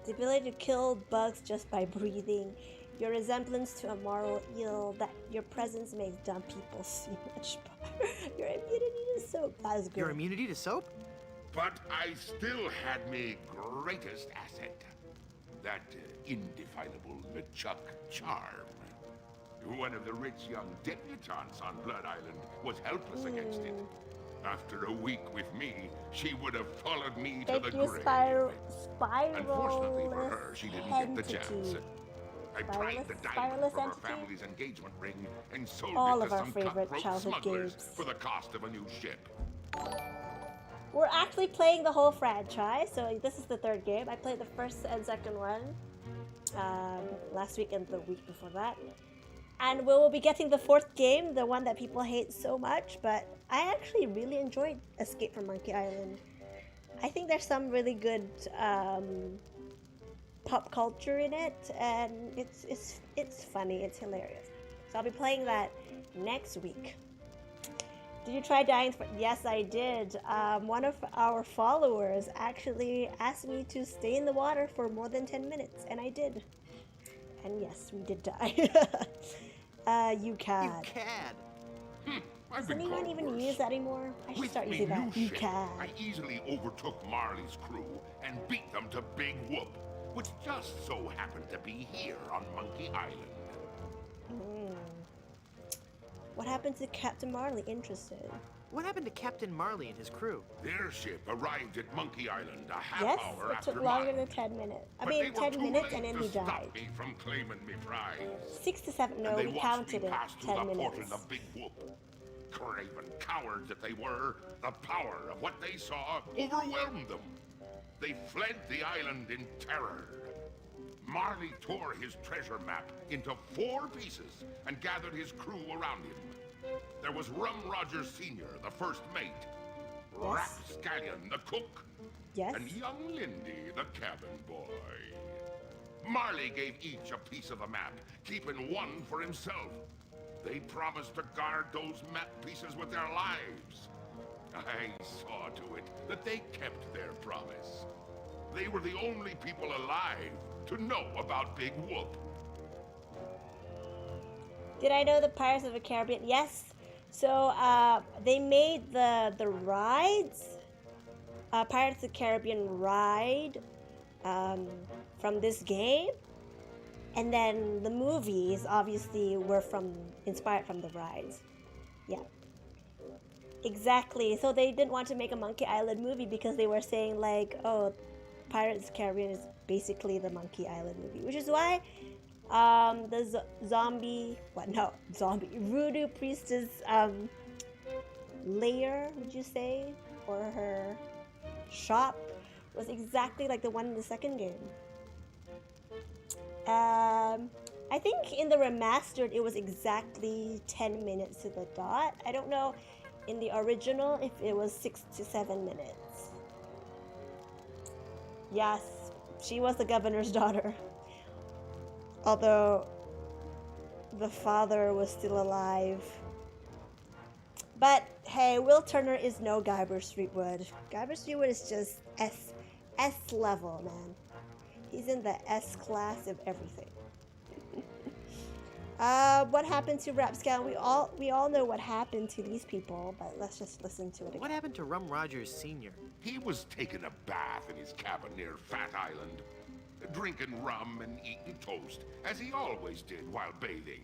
Speaker 1: The ability to kill bugs just by breathing. Your resemblance to a moral eel, that your presence makes dumb people see much better. Your immunity to soap. That is good.
Speaker 19: Your immunity to soap?
Speaker 8: But I still had my greatest asset. That indefinable LeChuck charm. One of the rich young debutantes on Blood Island was helpless against it. After a week with me, she would have followed me to the grave. Unfortunately for her, she didn't get the chance. I pried the diamond from her family's engagement ring and sold
Speaker 1: All
Speaker 8: it
Speaker 1: of
Speaker 8: to
Speaker 1: our
Speaker 8: some
Speaker 1: favorite
Speaker 8: cutthroat
Speaker 1: childhood
Speaker 8: smugglers
Speaker 1: games.
Speaker 8: for the cost of a new ship.
Speaker 1: We're actually playing the whole franchise, so this is the 3rd game. I played the 1st and 2nd one last week and the week before that. And we will be getting the 4th game, the one that people hate so much, but I actually really enjoyed Escape from Monkey Island. I think there's some really good pop culture in it, and it's funny, it's hilarious. So I'll be playing that next week. Did you try dying? Yes, I did. One of our followers actually asked me to stay in the water for more than 10 minutes, and I did. And yes, we did die. You cad.
Speaker 19: You cad.
Speaker 8: I've
Speaker 1: Does
Speaker 8: been
Speaker 1: anyone
Speaker 8: called
Speaker 1: even
Speaker 8: worse.
Speaker 1: use that anymore? I should
Speaker 8: With
Speaker 1: start
Speaker 8: me
Speaker 1: using
Speaker 8: new
Speaker 1: that. You
Speaker 8: ship,
Speaker 1: cad.
Speaker 8: I easily overtook Marley's crew and beat them to Big Whoop, which just so happened to be here on Monkey Island.
Speaker 1: What happened to Captain Marley? Interested.
Speaker 19: What happened to Captain Marley and his crew?
Speaker 8: Their ship arrived at Monkey Island a half
Speaker 1: Yes,
Speaker 8: hour
Speaker 1: it
Speaker 8: after
Speaker 1: took longer
Speaker 8: mine.
Speaker 1: than 10 minutes. I
Speaker 8: But
Speaker 1: mean,
Speaker 8: they were
Speaker 1: 10
Speaker 8: too
Speaker 1: minutes
Speaker 8: late
Speaker 1: and then
Speaker 8: to
Speaker 1: he
Speaker 8: stop
Speaker 1: died.
Speaker 8: me from claiming me prize.
Speaker 1: 6 to 7, no,
Speaker 8: And they
Speaker 1: we
Speaker 8: watched
Speaker 1: counted
Speaker 8: me
Speaker 1: it.
Speaker 8: pass through
Speaker 1: 10
Speaker 8: the portal
Speaker 1: minutes.
Speaker 8: of Big Whoop. Craven cowards that they were, the power of what they saw overwhelmed them. They fled the island in terror. Marley tore his treasure map into 4 pieces and gathered his crew around him. There was Rum Rogers Sr., the first mate, Rapscallion, the cook,
Speaker 1: Yes.
Speaker 8: and young Lindy, the cabin boy. Marley gave each a piece of the map, keeping one for himself. They promised to guard those map pieces with their lives. I saw to it that they kept their promise. They were the only people alive to know about Big Whoop.
Speaker 1: Did I know the Pirates of the Caribbean? Yes. So they made the rides, Pirates of the Caribbean ride from this game, and then the movies obviously were inspired from the rides. Yeah. Exactly. So they didn't want to make a Monkey Island movie because they were saying like, oh, Pirates of the Caribbean is basically the Monkey Island movie, which is why the voodoo priestess lair, would you say, or her shop was exactly like the one in the second game. I think in the remastered it was exactly 10 minutes to the dot. I don't know in the original if it was 6 to 7 minutes. Yes, she was the governor's daughter. Although the father was still alive. But hey, Will Turner is no Guybrush Threepwood. Guybrush Threepwood is just S level, man. He's in the S class of everything. What happened to Rapscallion? We all know what happened to these people, but let's just listen to it again.
Speaker 19: What happened to Rum Rogers Sr.?
Speaker 8: He was taking a bath in his cabin near Fat Island, drinking rum and eating toast, as he always did while bathing,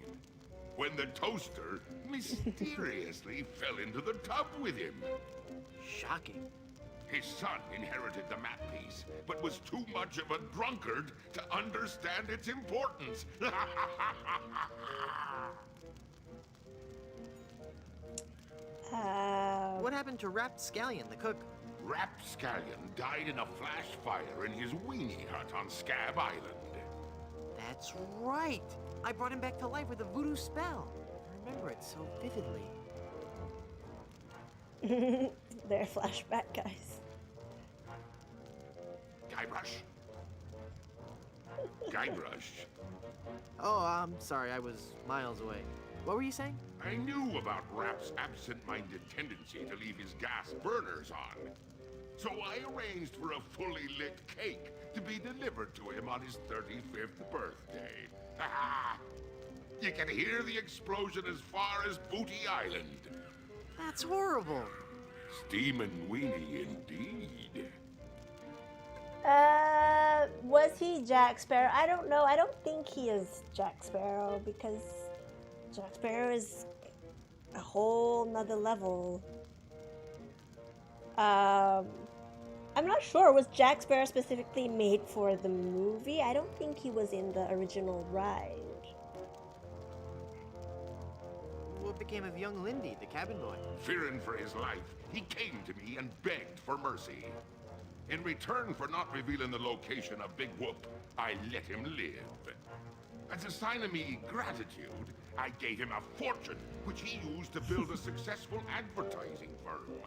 Speaker 8: when the toaster mysteriously fell into the tub with him.
Speaker 19: Shocking.
Speaker 8: His son inherited the map piece, but was too much of a drunkard to understand its importance.
Speaker 19: What happened to Rapscallion, the cook?
Speaker 8: Rapscallion died in a flash fire in his weenie hut on Scab Island.
Speaker 19: That's right. I brought him back to life with a voodoo spell. I remember it so vividly.
Speaker 1: They're flashback guys.
Speaker 8: Guybrush. Guybrush.
Speaker 19: Oh, I'm sorry. I was miles away. What were you saying?
Speaker 8: I knew about Rap's absent-minded tendency to leave his gas burners on. So I arranged for a fully lit cake to be delivered to him on his 35th birthday. You can hear the explosion as far as Booty Island.
Speaker 19: That's horrible.
Speaker 8: Steamin' weenie indeed.
Speaker 1: Was he Jack Sparrow? I don't know. I don't think he is Jack Sparrow because Jack Sparrow is a whole nother level. I'm not sure. Was Jack Sparrow specifically made for the movie? I don't think he was in the original ride.
Speaker 19: What became of young Lindy, the cabin boy?
Speaker 8: Fearing for his life, he came to me and begged for mercy. In return for not revealing the location of Big Whoop, I let him live. As a sign of me gratitude, I gave him a fortune, which he used to build a successful advertising firm.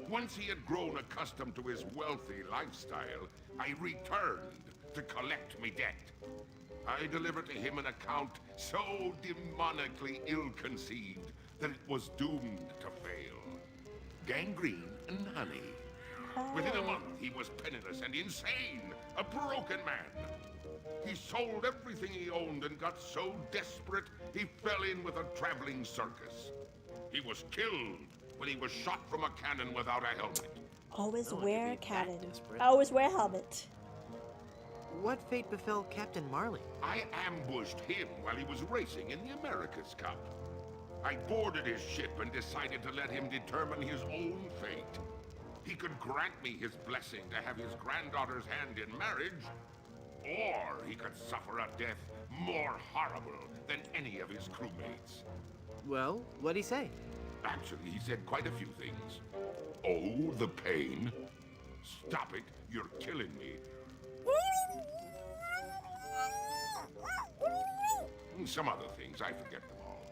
Speaker 8: Once he had grown accustomed to his wealthy lifestyle, I returned to collect me debt. I delivered to him an account so demonically ill-conceived that it was doomed to fail. Gangrene and honey. Within a month, he was penniless and insane, a broken man. He sold everything he owned and got so desperate, he fell in with a traveling circus. He was killed when he was shot from a cannon without a helmet.
Speaker 1: Always wear a cannon. Always wear a helmet.
Speaker 19: What fate befell Captain Marley?
Speaker 8: I ambushed him while he was racing in the America's Cup. I boarded his ship and decided to let him determine his own fate. He could grant me his blessing to have his granddaughter's hand in marriage, or he could suffer a death more horrible than any of his crewmates.
Speaker 19: Well, what'd he say?
Speaker 8: Actually, he said quite a few things. Oh, the pain. Stop it, you're killing me. Some other things, I forget them all.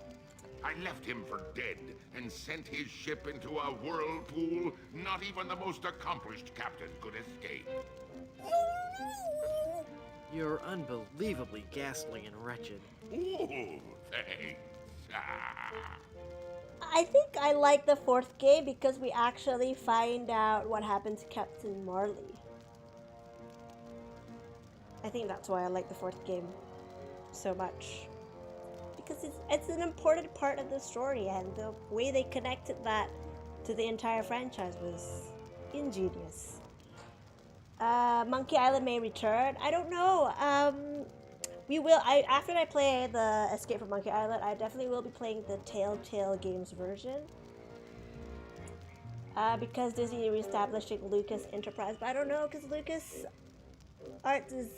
Speaker 8: I left him for dead and sent his ship into a whirlpool not even the most accomplished captain could escape.
Speaker 19: You're unbelievably ghastly and wretched.
Speaker 8: Ooh, thanks.
Speaker 1: I think I like the fourth game because we actually find out what happened to Captain Marley. I think that's why I like the fourth game so much. Because it's an important part of the story, and the way they connected that to the entire franchise was ingenious. Monkey Island may return. I don't know. We will. After I play the Escape from Monkey Island, I definitely will be playing the Telltale Games version. Because Disney is reestablishing Lucas Enterprise, but I don't know because Lucas Arts is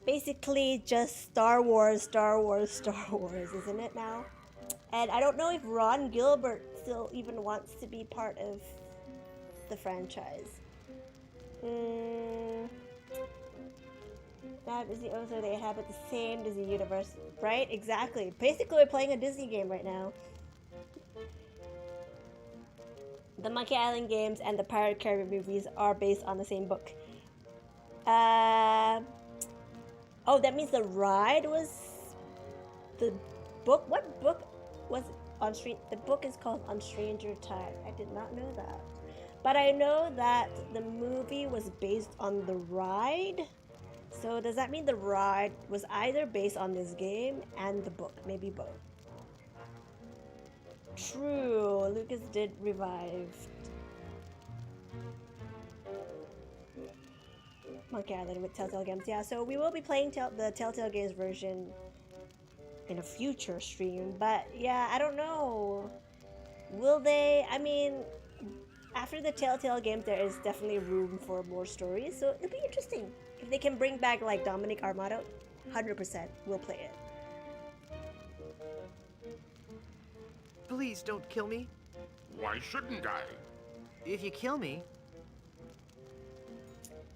Speaker 1: basically just Star Wars, isn't it now? And I don't know if Ron Gilbert still even wants to be part of the franchise. Now Disney also they have the same Disney universe, right? Exactly. Basically, we're playing a Disney game right now. The Monkey Island games and the Pirate Caribbean movies are based on the same book. Oh, that means the ride was the book. What book was it on Strange? The book is called On Stranger Tides. I did not know that, but I know that the movie was based on the ride. So does that mean the ride was either based on this game and the book? Maybe both. True, Lucas did revive Monkey Island with Telltale Games. Yeah, so we will be playing the Telltale Games version in a future stream. But yeah, I don't know. Will they? I mean, after the Telltale Games, there is definitely room for more stories. So it'll be interesting. If they can bring back like Dominic Armato, 100% we'll play it.
Speaker 19: Please don't kill me.
Speaker 8: Why shouldn't I?
Speaker 19: If you kill me,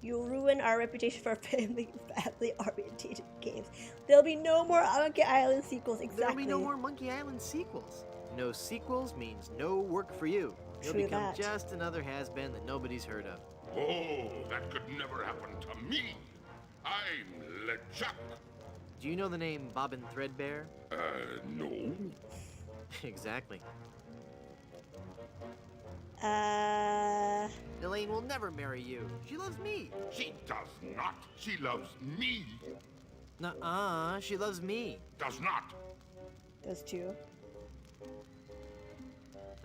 Speaker 1: you'll ruin our reputation for family-oriented games. There'll be no more Monkey Island sequels. Exactly.
Speaker 19: There'll be no more Monkey Island sequels. No sequels means no work for you. You'll
Speaker 1: True
Speaker 19: become
Speaker 1: that.
Speaker 19: just another has-been that nobody's heard of.
Speaker 8: Oh, that could never happen to me. I'm LeChuck.
Speaker 19: Do you know the name Bobbin Threadbare?
Speaker 8: No.
Speaker 19: Exactly.
Speaker 1: Elaine
Speaker 19: will never marry you. She loves me.
Speaker 8: She does not. She loves me.
Speaker 19: Nuh-uh, she loves me.
Speaker 8: Does not.
Speaker 1: Those two.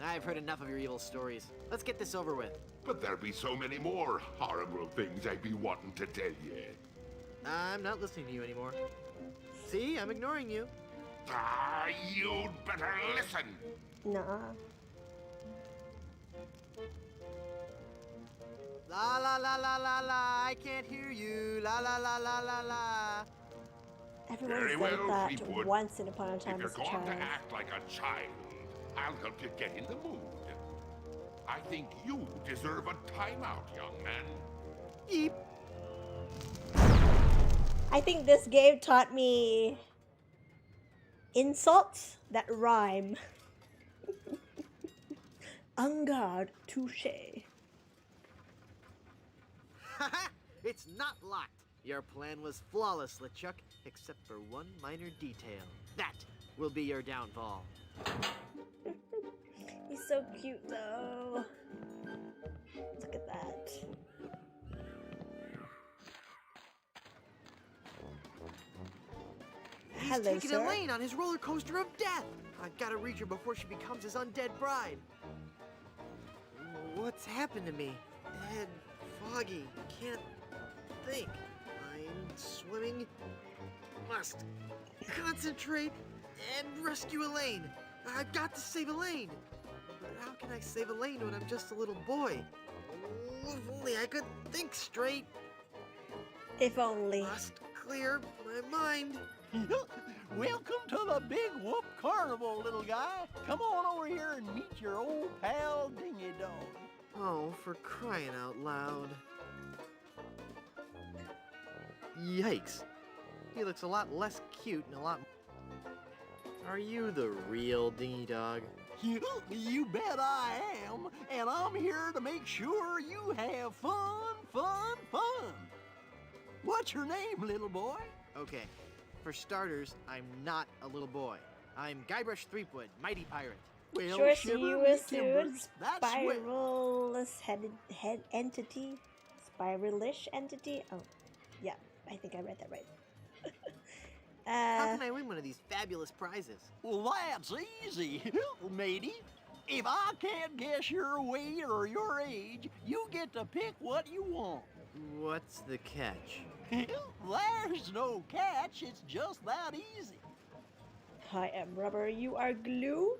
Speaker 19: I've heard enough of your evil stories. Let's get this over with.
Speaker 8: But there'll be so many more horrible things I'd be wanting to tell you.
Speaker 19: I'm not listening to you anymore. See, I'm ignoring you.
Speaker 8: Ah, you'd better listen.
Speaker 1: Nuh-uh.
Speaker 19: La la la la la la, I can't hear you. La la la la la la.
Speaker 1: Everyone
Speaker 8: Very
Speaker 1: said
Speaker 8: well,
Speaker 1: that
Speaker 8: Fleetwood.
Speaker 1: once in upon a time
Speaker 8: If you're
Speaker 1: as a
Speaker 8: going
Speaker 1: child.
Speaker 8: to act like a child, I'll help you get in the mood. I think you deserve a timeout, young man.
Speaker 19: Eep.
Speaker 1: I think this game taught me insults that rhyme. En garde, touché.
Speaker 19: Haha! It's not locked. Your plan was flawless, LeChuck, except for one minor detail. That will be your downfall.
Speaker 1: He's so cute though. Look at that.
Speaker 19: He's
Speaker 1: Hello,
Speaker 19: taking
Speaker 1: sir.
Speaker 19: Elaine on his roller coaster of death. I've got to reach her before she becomes his undead bride. What's happened to me? Head foggy. Can't think. I'm swimming. Must concentrate and rescue Elaine. I've got to save Elaine. But how can I save Elaine when I'm just a little boy? Oh, if only I could think straight.
Speaker 1: If only.
Speaker 19: Must clear my mind.
Speaker 10: Welcome to the Big Whoop Carnival, little guy. Come on over here and meet your old pal Dingy Dog.
Speaker 19: Oh, for crying out loud. Yikes. He looks a lot less cute and a lot... Are you the real Dingy Dog?
Speaker 10: You bet I am, and I'm here to make sure you have fun, fun, fun. What's your name, little boy?
Speaker 19: Okay, for starters, I'm not a little boy. I'm Guybrush Threepwood, mighty pirate.
Speaker 10: Well,
Speaker 1: Sure,
Speaker 10: shiver
Speaker 1: you
Speaker 10: me
Speaker 1: a
Speaker 10: timbers, that's what-
Speaker 1: spiralist head entity? Spiralish entity? Oh, yeah, I think I read that right.
Speaker 19: How can I win one of these fabulous prizes?
Speaker 10: Well, that's easy, matey. If I can't guess your weight or your age, you get to pick what you want.
Speaker 19: What's the catch?
Speaker 10: There's no catch, it's just that easy.
Speaker 1: I am rubber, you are glue?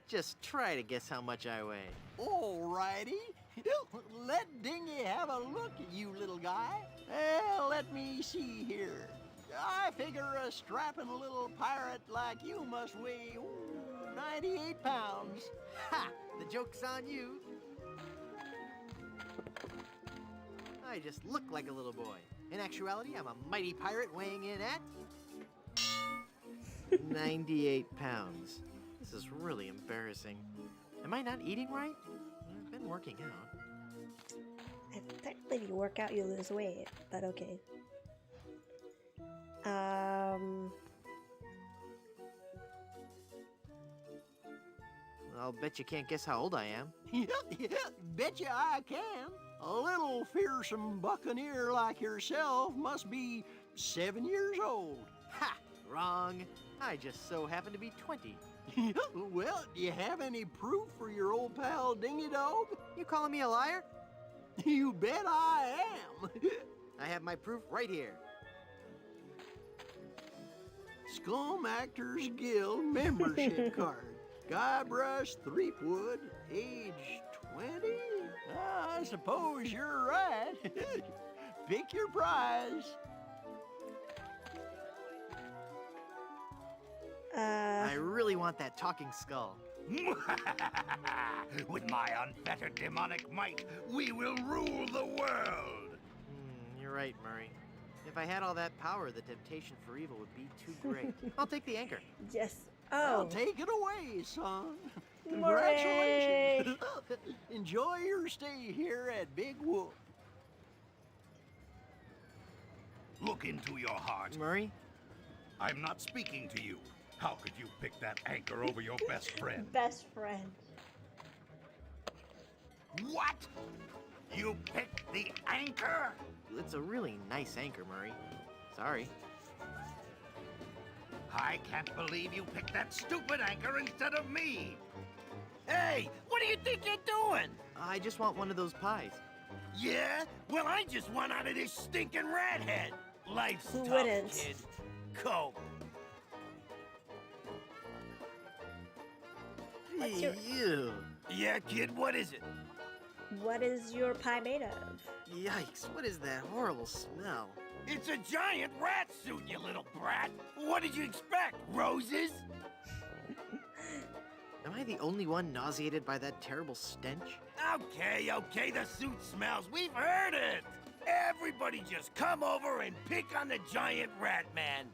Speaker 19: Just try to guess how much I weigh.
Speaker 10: Alrighty. Let Dingy have a look at you, little guy. Well, let me see here. I figure a strapping little pirate like you must weigh 98 pounds.
Speaker 19: Ha! The joke's on you. I just look like a little boy. In actuality, I'm a mighty pirate weighing in at 98 pounds. This is really embarrassing. Am I not eating right? I've been working out.
Speaker 1: Technically, if you work out, you lose weight, but okay.
Speaker 19: I'll bet you can't guess how old I am.
Speaker 10: Betcha I can. A little fearsome buccaneer like yourself must be 7 years old.
Speaker 19: Ha! Wrong. I just so happen to be 20.
Speaker 10: Well, do you have any proof for your old pal Dingy Dog?
Speaker 19: You calling me a liar?
Speaker 10: You bet I am.
Speaker 19: I have my proof right here.
Speaker 10: Scum Actors Guild membership card. Guybrush Threepwood, age 20? I suppose you're right. Pick your prize.
Speaker 19: I really want that talking skull.
Speaker 4: With my unfettered demonic might, we will rule the world.
Speaker 19: You're right, Murray. If I had all that power, the temptation for evil would be too great. I'll take the anchor.
Speaker 1: Yes.
Speaker 10: Well,
Speaker 1: Oh.
Speaker 10: take it away, son.
Speaker 1: Murray!
Speaker 10: Congratulations. Enjoy your stay here at Big Whoop.
Speaker 4: Look into your heart.
Speaker 19: Murray?
Speaker 4: I'm not speaking to you. How could you pick that anchor over your best friend?
Speaker 1: Best friend.
Speaker 4: What? You picked the anchor?
Speaker 19: It's a really nice anchor, Murray. Sorry.
Speaker 4: I can't believe you picked that stupid anchor instead of me. Hey, what do you think you're doing?
Speaker 19: I just want one of those pies.
Speaker 4: Yeah? Well, I just want out of this stinking rat head. Life's
Speaker 1: Who
Speaker 4: tough,
Speaker 1: wouldn't?
Speaker 4: kid. Cope.
Speaker 1: What's your-
Speaker 19: Ew.
Speaker 4: Yeah, kid, what is it?
Speaker 1: What is your pie made of?
Speaker 19: Yikes, what is that horrible smell?
Speaker 4: It's a giant rat suit, you little brat. What did you expect? Roses?
Speaker 19: Am I the only one nauseated by that terrible stench?
Speaker 4: Okay, the suit smells. We've heard it. Everybody just come over and pick on the giant rat man.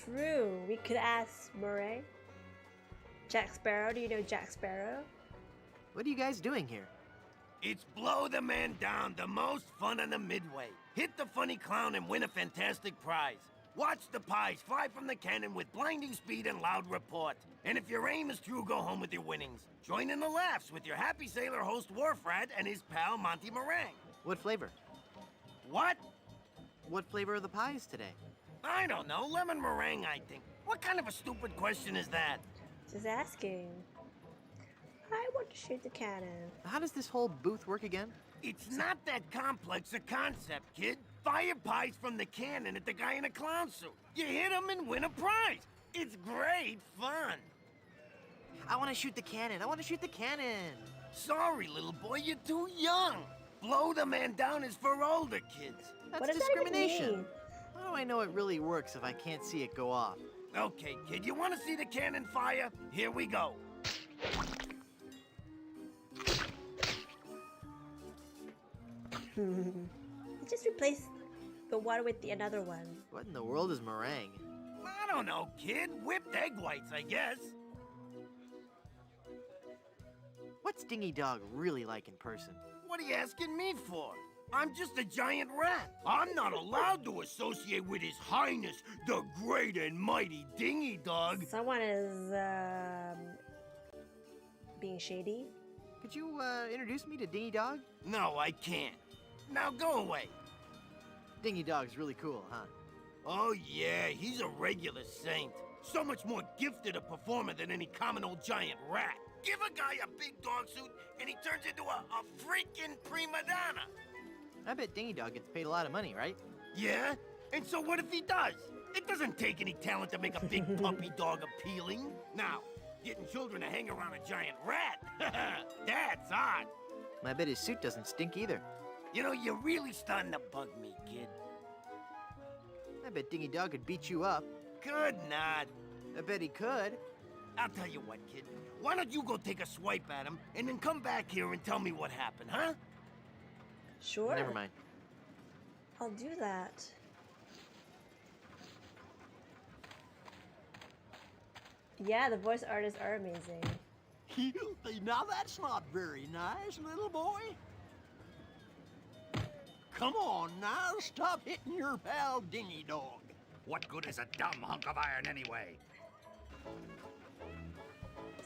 Speaker 1: True. We could ask Murray. Jack Sparrow. Do you know Jack Sparrow?
Speaker 19: What are you guys doing here?
Speaker 4: It's Blow the Man Down, the most fun on the Midway. Hit the funny clown and win a fantastic prize. Watch the pies fly from the cannon with blinding speed and loud report. And if your aim is true, go home with your winnings. Join in the laughs with your happy sailor host Wharfrat and his pal Monty Meringue.
Speaker 19: What flavor?
Speaker 4: What?
Speaker 19: What flavor are the pies today?
Speaker 4: I don't know. Lemon meringue, I think. What kind of a stupid question is that?
Speaker 1: Just asking. I want to shoot the cannon.
Speaker 19: How does this whole booth work again?
Speaker 4: It's not that complex a concept, kid.
Speaker 11: Fire pies from the cannon at the guy in a clown suit. You hit him and win a prize. It's great fun.
Speaker 19: I want to shoot the cannon. I want to shoot the cannon.
Speaker 11: Sorry, little boy, you're too young. Blow the man down is for older kids.
Speaker 19: That's
Speaker 1: What does that even
Speaker 19: discrimination.
Speaker 1: mean?
Speaker 19: How do I know it really works if I can't see it go off?
Speaker 11: Okay, kid, you want to see the cannon fire? Here we go.
Speaker 1: Just replace the one with another one.
Speaker 19: What in the world is meringue?
Speaker 11: I don't know, kid. Whipped egg whites, I guess.
Speaker 19: What's Dingy Dog really like in person?
Speaker 11: What are you asking me for? I'm just a giant rat. I'm not allowed to associate with His Highness, the great and mighty Dingy Dog.
Speaker 1: Someone is being shady.
Speaker 19: Could you introduce me to Dingy Dog?
Speaker 11: No, I can't. Now go away.
Speaker 19: Dingy Dog's really cool, huh?
Speaker 11: Oh yeah, he's a regular saint. So much more gifted a performer than any common old giant rat. Give a guy a big dog suit and he turns into a freaking prima donna.
Speaker 19: I bet Dingy Dog gets paid a lot of money, right?
Speaker 11: Yeah? And so what if he does? It doesn't take any talent to make a big puppy dog appealing. Now, getting children to hang around a giant rat, that's odd.
Speaker 19: I bet his suit doesn't stink either.
Speaker 11: You know, you're really starting to bug me, kid.
Speaker 19: I bet Dingy Dog could beat you up.
Speaker 11: Could not.
Speaker 19: I bet he could.
Speaker 11: I'll tell you what, kid. Why don't you go take a swipe at him and then come back here and tell me what happened, huh?
Speaker 1: Sure.
Speaker 19: Never mind.
Speaker 1: I'll do that. Yeah, the voice artists are amazing.
Speaker 10: Now that's not very nice, little boy. Come on now, stop hitting your pal Dingy Dog.
Speaker 4: What good is a dumb hunk of iron anyway?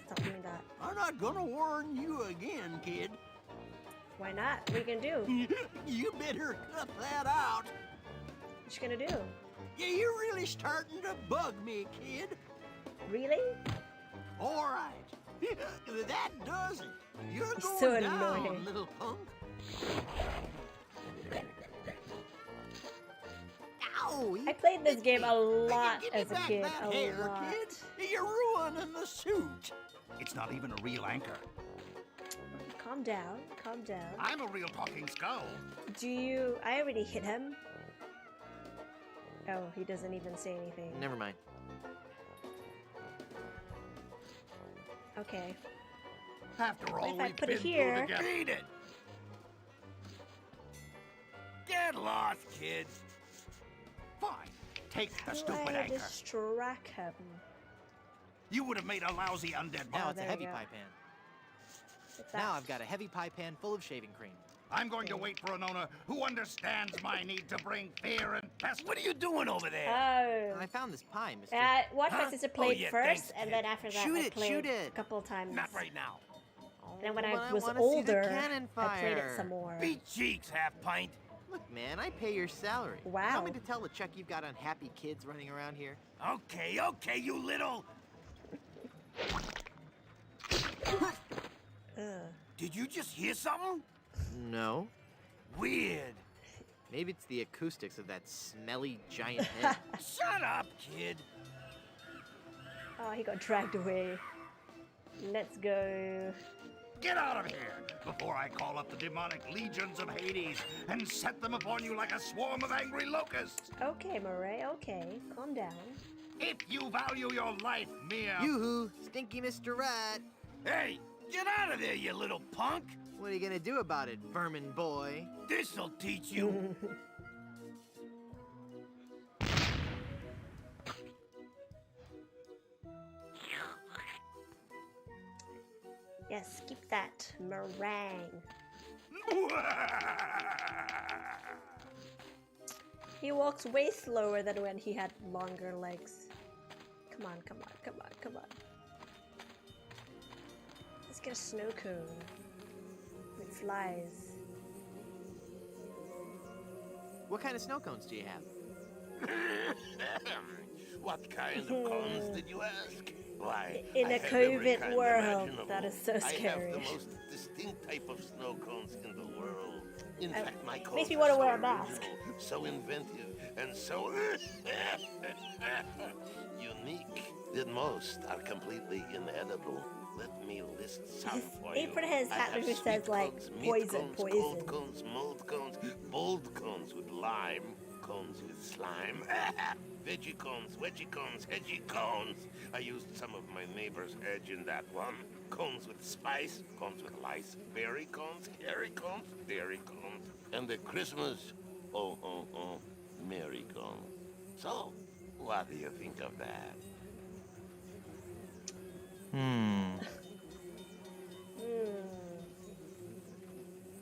Speaker 1: Stop doing that.
Speaker 10: I'm not gonna warn you again, kid.
Speaker 1: Why not? What are you gonna do?
Speaker 10: You better cut that out.
Speaker 1: What you gonna do?
Speaker 10: Yeah, you're really starting to bug me, kid.
Speaker 1: Really?
Speaker 10: All right. That does it. You're
Speaker 1: He's
Speaker 10: going
Speaker 1: so
Speaker 10: down,
Speaker 1: annoying.
Speaker 10: little punk. Ow!
Speaker 1: I played this game a lot
Speaker 10: Give me
Speaker 1: as a
Speaker 10: back
Speaker 1: kid.
Speaker 10: that
Speaker 1: A
Speaker 10: hair,
Speaker 1: lot.
Speaker 10: kid. You're ruining the suit.
Speaker 4: It's not even a real anchor.
Speaker 1: Calm down. Calm down.
Speaker 4: I'm a real talking skull.
Speaker 1: Do you... I already hit him. Oh, he doesn't even say anything.
Speaker 19: Never mind.
Speaker 1: Okay.
Speaker 4: After all,
Speaker 1: If I
Speaker 4: we've
Speaker 1: put
Speaker 4: been
Speaker 1: it here...
Speaker 4: through together.
Speaker 11: Beat it! Get lost, kid.
Speaker 4: Fine. Take the
Speaker 1: How do
Speaker 4: stupid
Speaker 1: I
Speaker 4: anchor.
Speaker 1: distract him?
Speaker 4: You would have made a lousy undead
Speaker 19: Now
Speaker 4: ball.
Speaker 19: it's a
Speaker 1: there
Speaker 19: heavy
Speaker 1: you go.
Speaker 19: pie pan.
Speaker 1: What's
Speaker 19: Now
Speaker 1: that?
Speaker 19: I've got a heavy pie pan full of shaving cream.
Speaker 4: I'm going to wait for an owner who understands my need to bring fear and pest.
Speaker 11: What are you doing over there?
Speaker 1: Oh.
Speaker 19: I found this pie, mister.
Speaker 1: Watch my
Speaker 11: Huh?
Speaker 1: sister
Speaker 11: Oh,
Speaker 1: played
Speaker 11: yeah,
Speaker 1: first,
Speaker 11: thanks,
Speaker 1: and
Speaker 11: kid.
Speaker 1: then after that
Speaker 19: Shoot
Speaker 1: I
Speaker 19: it,
Speaker 1: played
Speaker 19: shoot it.
Speaker 1: a couple of times.
Speaker 11: Not right now.
Speaker 1: And then when
Speaker 19: But
Speaker 1: I was
Speaker 19: wanna see the
Speaker 1: older,
Speaker 19: cannon
Speaker 1: I played it
Speaker 19: fire.
Speaker 1: some more.
Speaker 11: Beat cheeks, half pint.
Speaker 19: Look, man, I pay your salary.
Speaker 1: Wow.
Speaker 19: You want me to tell the check you've got on happy kids running around here?
Speaker 11: Okay, okay, you little.
Speaker 1: Ugh.
Speaker 11: Did you just hear something?
Speaker 19: No.
Speaker 11: Weird.
Speaker 19: Maybe it's the acoustics of that smelly giant head.
Speaker 11: Shut up, kid.
Speaker 1: Oh, he got dragged away. Let's go.
Speaker 4: Get out of here before I call up the demonic legions of Hades and set them upon you like a swarm of angry locusts.
Speaker 1: Okay, Murray, okay. Calm down.
Speaker 4: If you value your life, mere...
Speaker 19: Yoo-hoo, stinky Mr. Rat.
Speaker 11: Hey, get out of there, you little punk.
Speaker 19: What are you gonna do about it, vermin boy?
Speaker 11: This'll teach you.
Speaker 1: Yes, keep that meringue. He walks way slower than when he had longer legs. Come on, come on, come on, come on. Let's get a snow cone with flies.
Speaker 19: What kind of snow cones do you have?
Speaker 3: What kind of cones did you ask? Why,
Speaker 1: In
Speaker 3: I
Speaker 1: a
Speaker 3: have every
Speaker 1: COVID
Speaker 3: kind
Speaker 1: world,
Speaker 3: imaginable.
Speaker 1: that is so
Speaker 3: I have
Speaker 1: scary.
Speaker 3: the most distinct type of snow cones in the world.
Speaker 11: In fact, my cones
Speaker 1: makes me
Speaker 11: are
Speaker 1: want to
Speaker 11: so
Speaker 1: wear a mask.
Speaker 11: original, so inventive, and so unique that most are completely inedible. Let me list some for you.
Speaker 1: Apron has
Speaker 11: I
Speaker 1: hat
Speaker 11: have
Speaker 1: who
Speaker 11: sweet
Speaker 1: says like
Speaker 11: cones, meat
Speaker 1: poison,
Speaker 11: cones,
Speaker 1: poison.
Speaker 11: cold cones, mold cones, bold cones with lime, cones with slime, veggie cones, wedgie cones, hedgy cones. I used some of my neighbor's edge in that one. Cones with spice, cones with lice, berry cones, hairy cones, dairy cones, and the Christmas, merry cones. So, what do you think of that?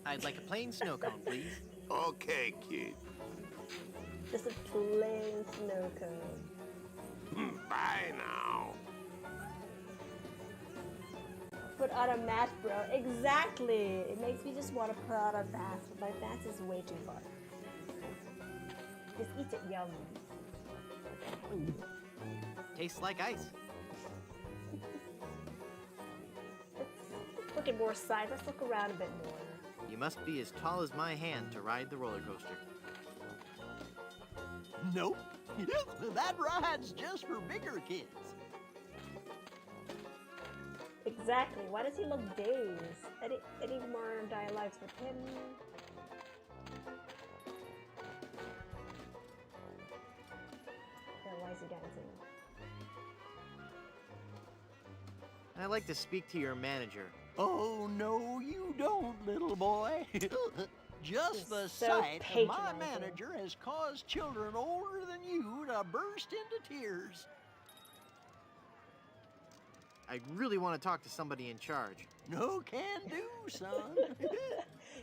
Speaker 19: I'd like a plain snow cone, please.
Speaker 11: Okay, kid.
Speaker 1: Just a plain snow cone.
Speaker 11: Bye now.
Speaker 1: Put on a mask, bro. Exactly. It makes me just want to put on a mask, but my mask is way too far. Just eat it, yum.
Speaker 19: Tastes like ice.
Speaker 1: Let's look at more sides. Let's look around a bit more.
Speaker 19: You must be as tall as my hand to ride the roller coaster.
Speaker 10: Nope. That ride's just for bigger kids.
Speaker 1: Exactly. Why does he look dazed? Any more dialogues with him? Yeah, why is he dancing?
Speaker 19: I'd like to speak to your manager.
Speaker 10: Oh, no, you don't, little boy. Just the
Speaker 1: so
Speaker 10: sight of my
Speaker 1: patronizing.
Speaker 10: manager has caused children older than you to burst into tears.
Speaker 19: I really want to talk to somebody in charge.
Speaker 10: No can do, son.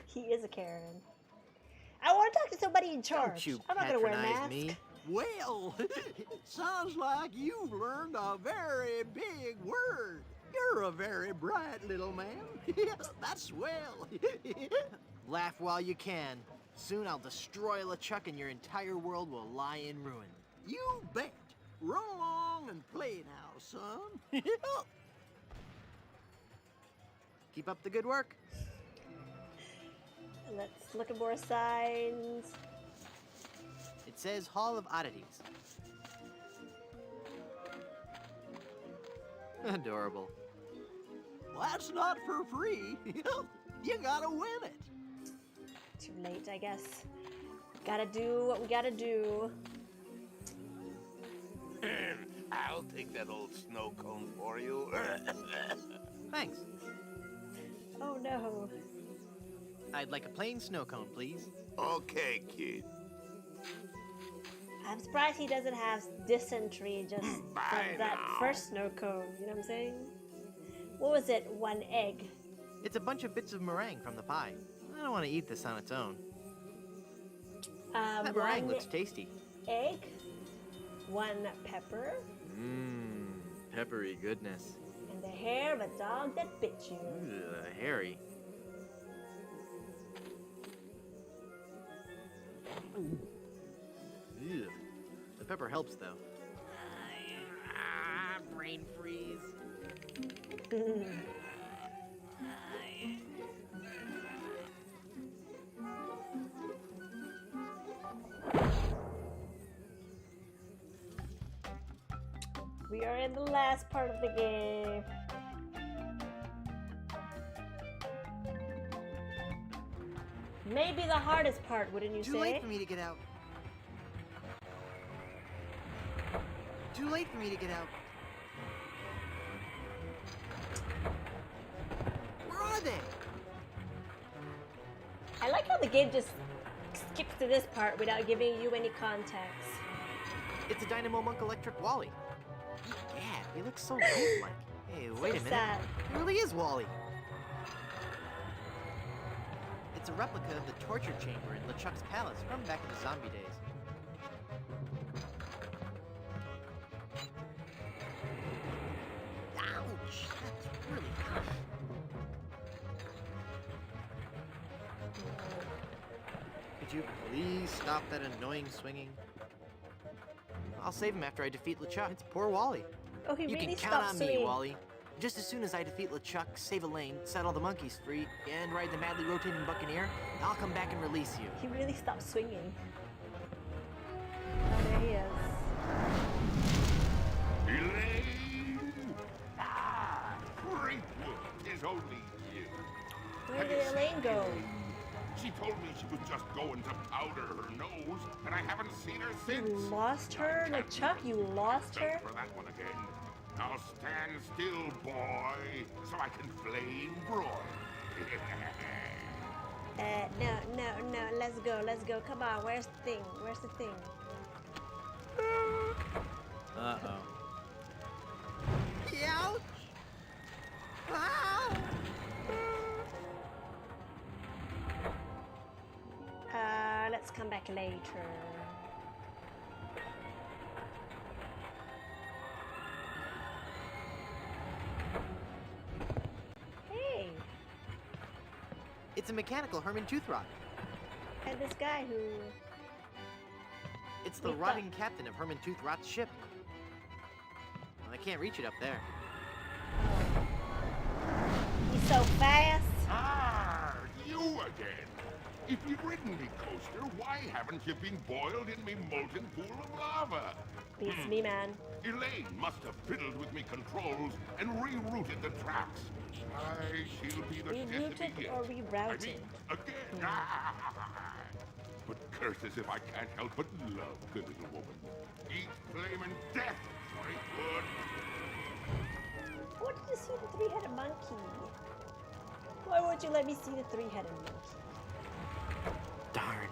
Speaker 1: He is a Karen. I want to talk to somebody in charge.
Speaker 19: Don't you
Speaker 1: I'm not gonna wear a
Speaker 19: patronize
Speaker 1: mask.
Speaker 19: me.
Speaker 10: Well, sounds like you've learned a very big word. You're a very bright little man. That's swell.
Speaker 19: Laugh while you can. Soon I'll destroy LeChuck and your entire world will lie in ruin.
Speaker 10: You bet. Run along and play now, son.
Speaker 19: Keep up the good work.
Speaker 1: Let's look at more signs.
Speaker 19: It says Hall of Oddities. Adorable.
Speaker 10: Well, that's not for free. You gotta win it.
Speaker 1: Too late, I guess. Gotta do what we gotta do.
Speaker 11: I'll take that old snow cone for you.
Speaker 19: Thanks.
Speaker 1: Oh no.
Speaker 19: I'd like a plain snow cone, please.
Speaker 11: Okay, kid.
Speaker 1: I'm surprised he doesn't have dysentery just from that first snow cone. You know what I'm saying? What was it? One egg.
Speaker 19: It's a bunch of bits of meringue from the pie. I don't want to eat this on its own. That meringue
Speaker 1: One
Speaker 19: looks tasty.
Speaker 1: egg. One pepper.
Speaker 19: Mmm, peppery goodness.
Speaker 1: And the hair of a dog that bit you.
Speaker 19: Ugh, hairy. Ugh. The pepper helps, though. Brain freeze.
Speaker 1: We are in the last part of the game. Maybe the hardest part, wouldn't you
Speaker 19: Too
Speaker 1: say?
Speaker 19: late for me to get out. Too late for me to get out. Where are they?
Speaker 1: I like how the game just skips to this part without giving you any context.
Speaker 19: It's a Dynamo Monk Electric Wally. Yeah, he looks so lifelike. Hey, wait a minute.
Speaker 1: sad.
Speaker 19: It really is Wally. It's a replica of the torture chamber in LeChuck's palace from back in the zombie days. Ouch! That's really harsh. Could you please stop that annoying swinging? I'll save him after I defeat LeChuck. It's poor Wally.
Speaker 1: Oh, he
Speaker 19: You
Speaker 1: really
Speaker 19: can count
Speaker 1: stopped
Speaker 19: on me,
Speaker 1: swinging.
Speaker 19: Wally. Just as soon as I defeat LeChuck, save Elaine, set all the monkeys free, and ride the madly rotating Buccaneer, I'll come back and release you.
Speaker 1: He really stopped swinging. Oh, there he is.
Speaker 8: Elaine! Ah, Freakwood, tis only you.
Speaker 1: Where did Elaine go?
Speaker 8: She told me she was just going to powder her nose, and I haven't seen her since.
Speaker 1: You lost her? LeChuck, you lost her?
Speaker 8: For that one again. Now stand still, boy, so I can flame broil.
Speaker 1: No, let's go. Come on, where's the thing?
Speaker 19: Uh-oh.
Speaker 5: Ouch! Ow!
Speaker 1: Let's come back later. Hey!
Speaker 19: It's a mechanical Herman Toothrot.
Speaker 1: And this guy who...
Speaker 19: It's the rotting captain of Herman Toothrot's ship. Well, I can't reach it up there.
Speaker 1: He's so fast.
Speaker 8: Ah, you again. If you'd ridden me, Coaster, why haven't you been boiled in me molten pool of lava?
Speaker 1: Beats me, man.
Speaker 8: Elaine must have fiddled with me controls and rerouted the tracks. Aye, she'll be the death of me
Speaker 1: Rerouted or
Speaker 8: yet.
Speaker 1: rerouted?
Speaker 8: I mean, again. But curses if I can't help but love the little woman. Eat flaming death, Freakwood.
Speaker 1: I wanted to see the three-headed monkey. Why won't you let me see the three-headed monkey?
Speaker 19: Darn.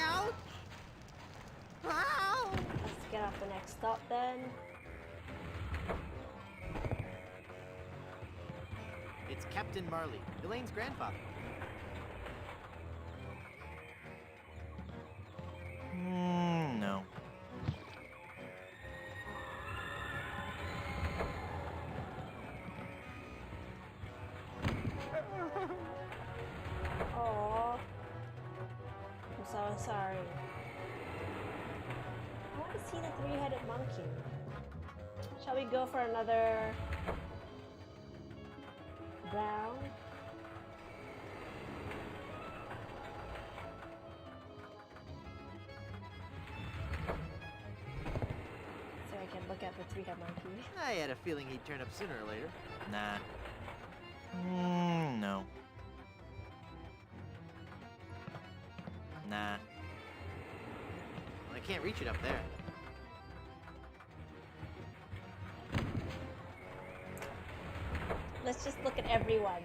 Speaker 5: Ouch! Ow!
Speaker 1: Let's get off the next stop then.
Speaker 19: It's Captain Marley, Elaine's grandfather.
Speaker 2: No.
Speaker 1: Aww. I'm so sorry. I want to see the three-headed monkey. Shall we go for another round? So I can look at the three-headed monkey.
Speaker 19: I had a feeling he'd turn up sooner or later.
Speaker 2: Nah. No. Nah.
Speaker 19: Well, I can't reach it up there.
Speaker 1: Let's just look at everyone.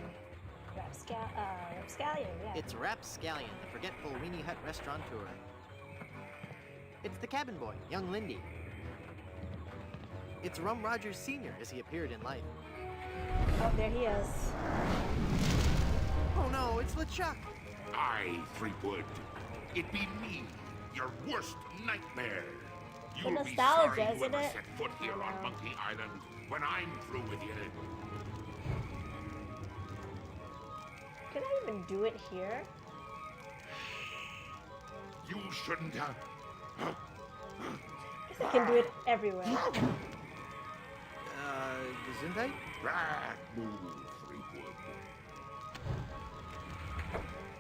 Speaker 1: Rapscallion, yeah.
Speaker 19: It's Rapscallion, the forgetful weenie hut restaurateur. It's the cabin boy, young Lindy. It's Rum Rogers Sr. as he appeared in life.
Speaker 1: Oh, there he is.
Speaker 19: Oh no, it's LeChuck!
Speaker 8: Aye, Freakwood. It be me, your worst nightmare. You'll be
Speaker 1: nostalgia,
Speaker 8: sorry you
Speaker 1: isn't
Speaker 8: ever
Speaker 1: it?
Speaker 8: set foot here on Monkey Island when I'm through with you.
Speaker 1: Can I even do it here?
Speaker 8: You shouldn't have.
Speaker 1: I can do it everywhere.
Speaker 19: Gesundheit?
Speaker 8: Bad move, Freakwood.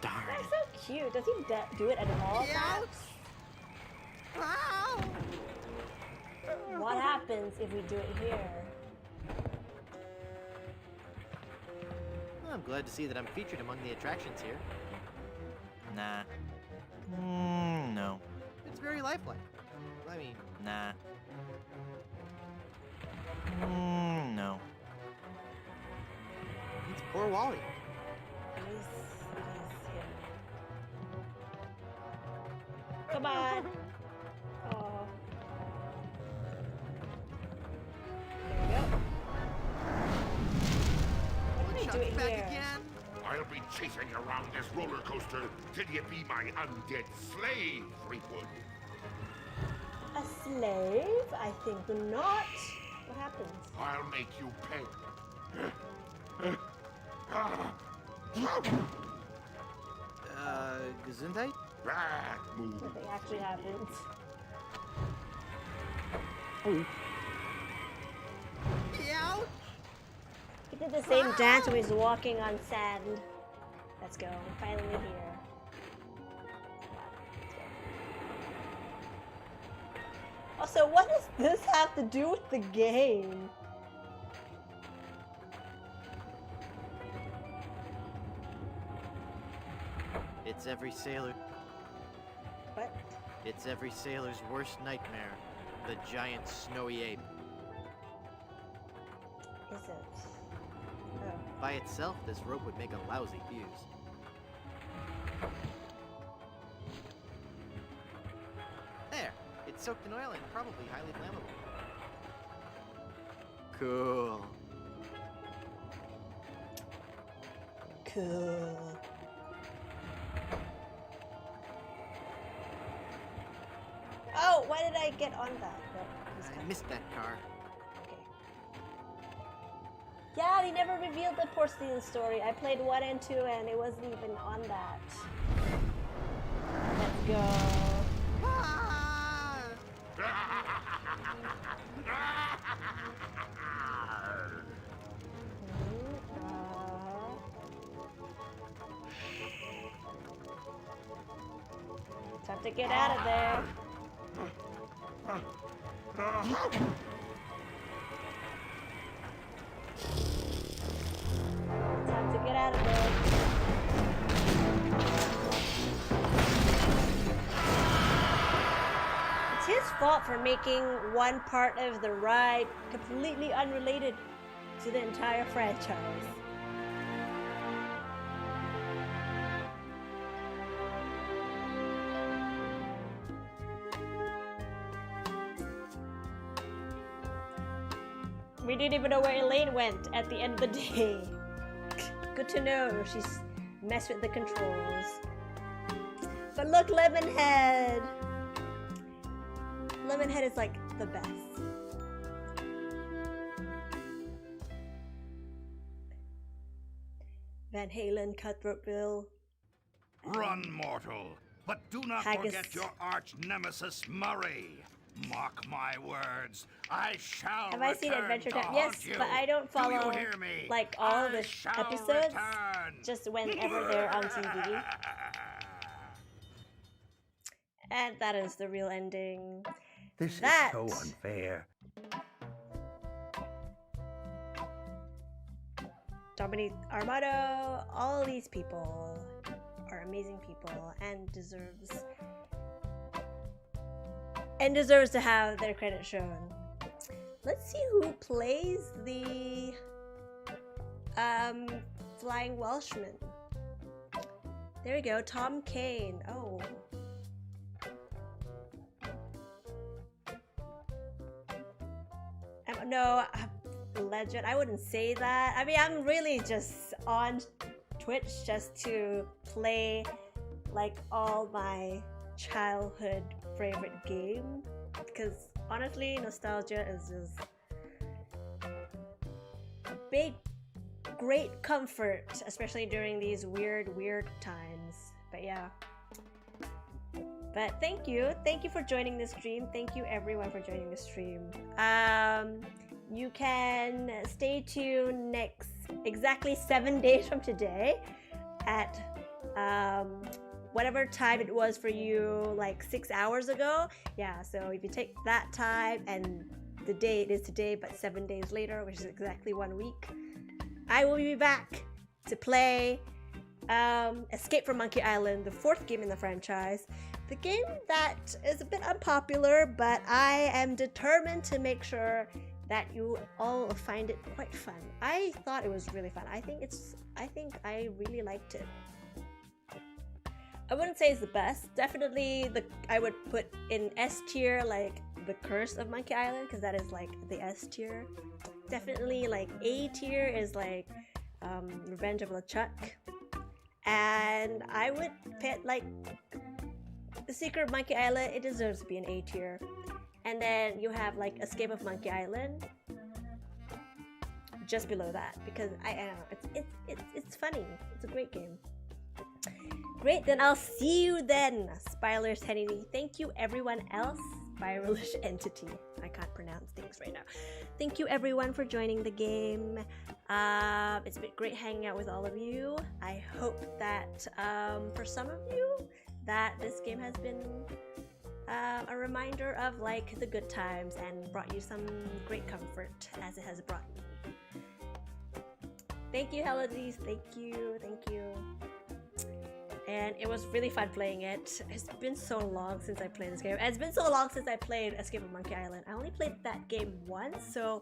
Speaker 19: Darn.
Speaker 1: That's so cute. Does he do it at all times?
Speaker 5: Ow!
Speaker 1: What happens if we do it here?
Speaker 19: Well, I'm glad to see that I'm featured among the attractions here.
Speaker 2: Nah. No.
Speaker 19: It's very lifelike. I mean,
Speaker 2: Nah. No.
Speaker 19: it's poor Wally.
Speaker 1: He's here. Come on. Oh. There we go. What do we do it
Speaker 19: back
Speaker 1: here?
Speaker 19: again?
Speaker 8: I'll be chasing you around this roller coaster till you be my undead slave, Freakwood.
Speaker 1: A slave? I think not. What happens?
Speaker 8: I'll make you pay.
Speaker 19: Gesundheit?
Speaker 8: Bad move.
Speaker 1: Nothing actually happens. did the same dance when he's walking on sand. Let's go. I'm finally here. Also, what does this have to do with the game?
Speaker 19: It's every sailor.
Speaker 1: What?
Speaker 19: It's every sailor's worst nightmare. The giant snowy ape.
Speaker 1: Is it? Oh.
Speaker 19: By itself, this rope would make a lousy fuse. There! It's soaked in oil and probably highly flammable. Cool.
Speaker 1: Cool. Oh, why did I get on that? No,
Speaker 19: I missed that car.
Speaker 1: Yeah, they never revealed the porcelain story. I played 1 and 2 and it wasn't even on that. Let's go. Time to get out of there. Time to get out of there. It's his fault for making one part of the ride completely unrelated to the entire franchise. We didn't even know where Elaine went at the end of the day. Good to know she's messed with the controls. But look, Lemonhead! Lemonhead is like the best. Van Halen, Cutthroatville.
Speaker 4: Run, mortal, but do not
Speaker 1: Haggis.
Speaker 4: forget your arch nemesis Murray. Mark my words, I shall
Speaker 1: Have I seen
Speaker 4: return
Speaker 1: Adventure
Speaker 4: to
Speaker 1: Time? Yes,
Speaker 4: haunt you.
Speaker 1: but I don't
Speaker 4: Do you
Speaker 1: follow
Speaker 4: hear me?
Speaker 1: like all
Speaker 4: I
Speaker 1: the
Speaker 4: shall
Speaker 1: episodes.
Speaker 4: return.
Speaker 1: Just whenever they're on TV. And that is the real ending.
Speaker 4: This
Speaker 1: That
Speaker 4: is so unfair.
Speaker 1: Dominique Armato, all these people are amazing people and deserves to have their credit shown. Let's see who plays the Flying Welshman. There we go, Tom Kane. Oh. No, legend. I wouldn't say that. I mean, I'm really just on Twitch just to play like all my childhood favorite game, because honestly, nostalgia is just a big, great comfort, especially during these weird times. But yeah. But thank you for joining the stream. Thank you everyone for joining the stream. You can stay tuned next exactly 7 days from today at whatever time it was for you, like 6 hours ago. Yeah, so if you take that time and the day it is today, but 7 days later, which is exactly 1 week, I will be back to play Escape from Monkey Island, the 4th game in the franchise. The game that is a bit unpopular, but I am determined to make sure that you all find it quite fun. I thought it was really fun. I think I really liked it. I wouldn't say it's the best. Definitely I would put in S tier like The Curse of Monkey Island, because that is like the S tier. Definitely like A tier is like Revenge of LeChuck. And I would put like The Secret of Monkey Island, it deserves to be an A tier. And then you have like Escape of Monkey Island just below that, because I don't know, it's funny. It's a great game. Great, then I'll see you then, Spiralish Entity. Thank you, everyone else. Spiralish Entity. I can't pronounce things right now. Thank you, everyone, for joining the game. It's been great hanging out with all of you. I hope that for some of you, that this game has been a reminder of like the good times and brought you some great comfort as it has brought me. Thank you, Helodies. Thank you. And it was really fun playing it. It's been so long since I played this game. It's been so long since I played Escape of Monkey Island. I only played that game once, so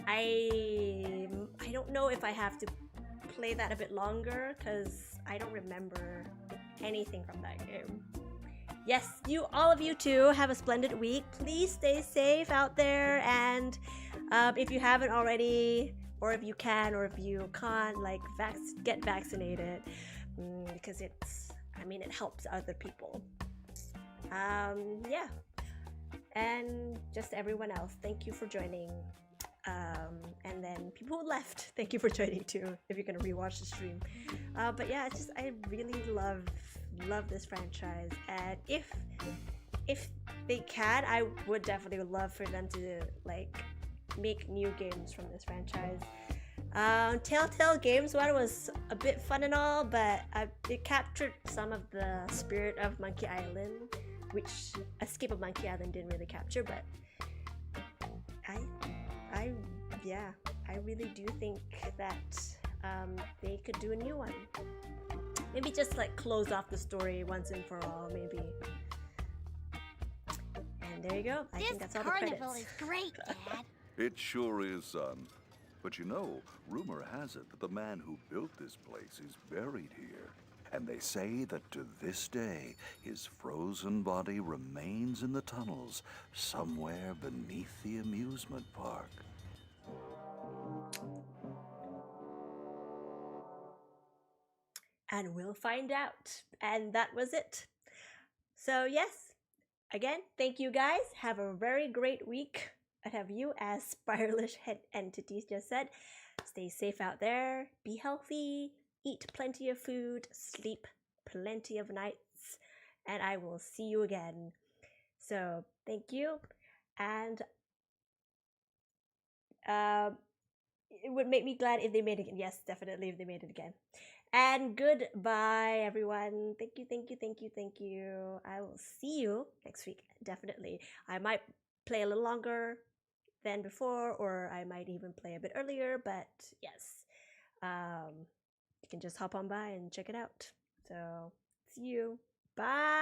Speaker 1: I don't know if I have to play that a bit longer because I don't remember anything from that game. Yes, all of you too, have a splendid week. Please stay safe out there, and if you haven't already, or if you can, or if you can't, like get vaccinated. Because it helps other people. Yeah. And just everyone else, thank you for joining. And then people who left, thank you for joining too, if you're gonna rewatch the stream. But yeah, I really love this franchise, and if they can, I would definitely love for them to like make new games from this franchise. Telltale Games one was a bit fun and all, but it captured some of the spirit of Monkey Island, which Escape of Monkey Island didn't really capture. But I really do think that they could do a new one. Maybe just like close off the story once and for all, maybe. And there you go. I think that's all the credits. This carnival is great, Dad.
Speaker 13: It sure is, son. But you know, rumor has it that the man who built this place is buried here. And they say that to this day, his frozen body remains in the tunnels somewhere beneath the amusement park.
Speaker 1: And we'll find out. And that was it. So yes, again, thank you guys. Have a very great week. I'd have you, as Spiralish Entities just said, stay safe out there, be healthy, eat plenty of food, sleep plenty of nights, and I will see you again. So thank you, and it would make me glad if they made it again. Yes, definitely if they made it again. And goodbye, everyone. Thank you. I will see you next week, definitely. I might play a little longer than before, or I might even play a bit earlier, but yes, you can just hop on by and check it out. So see you. Bye.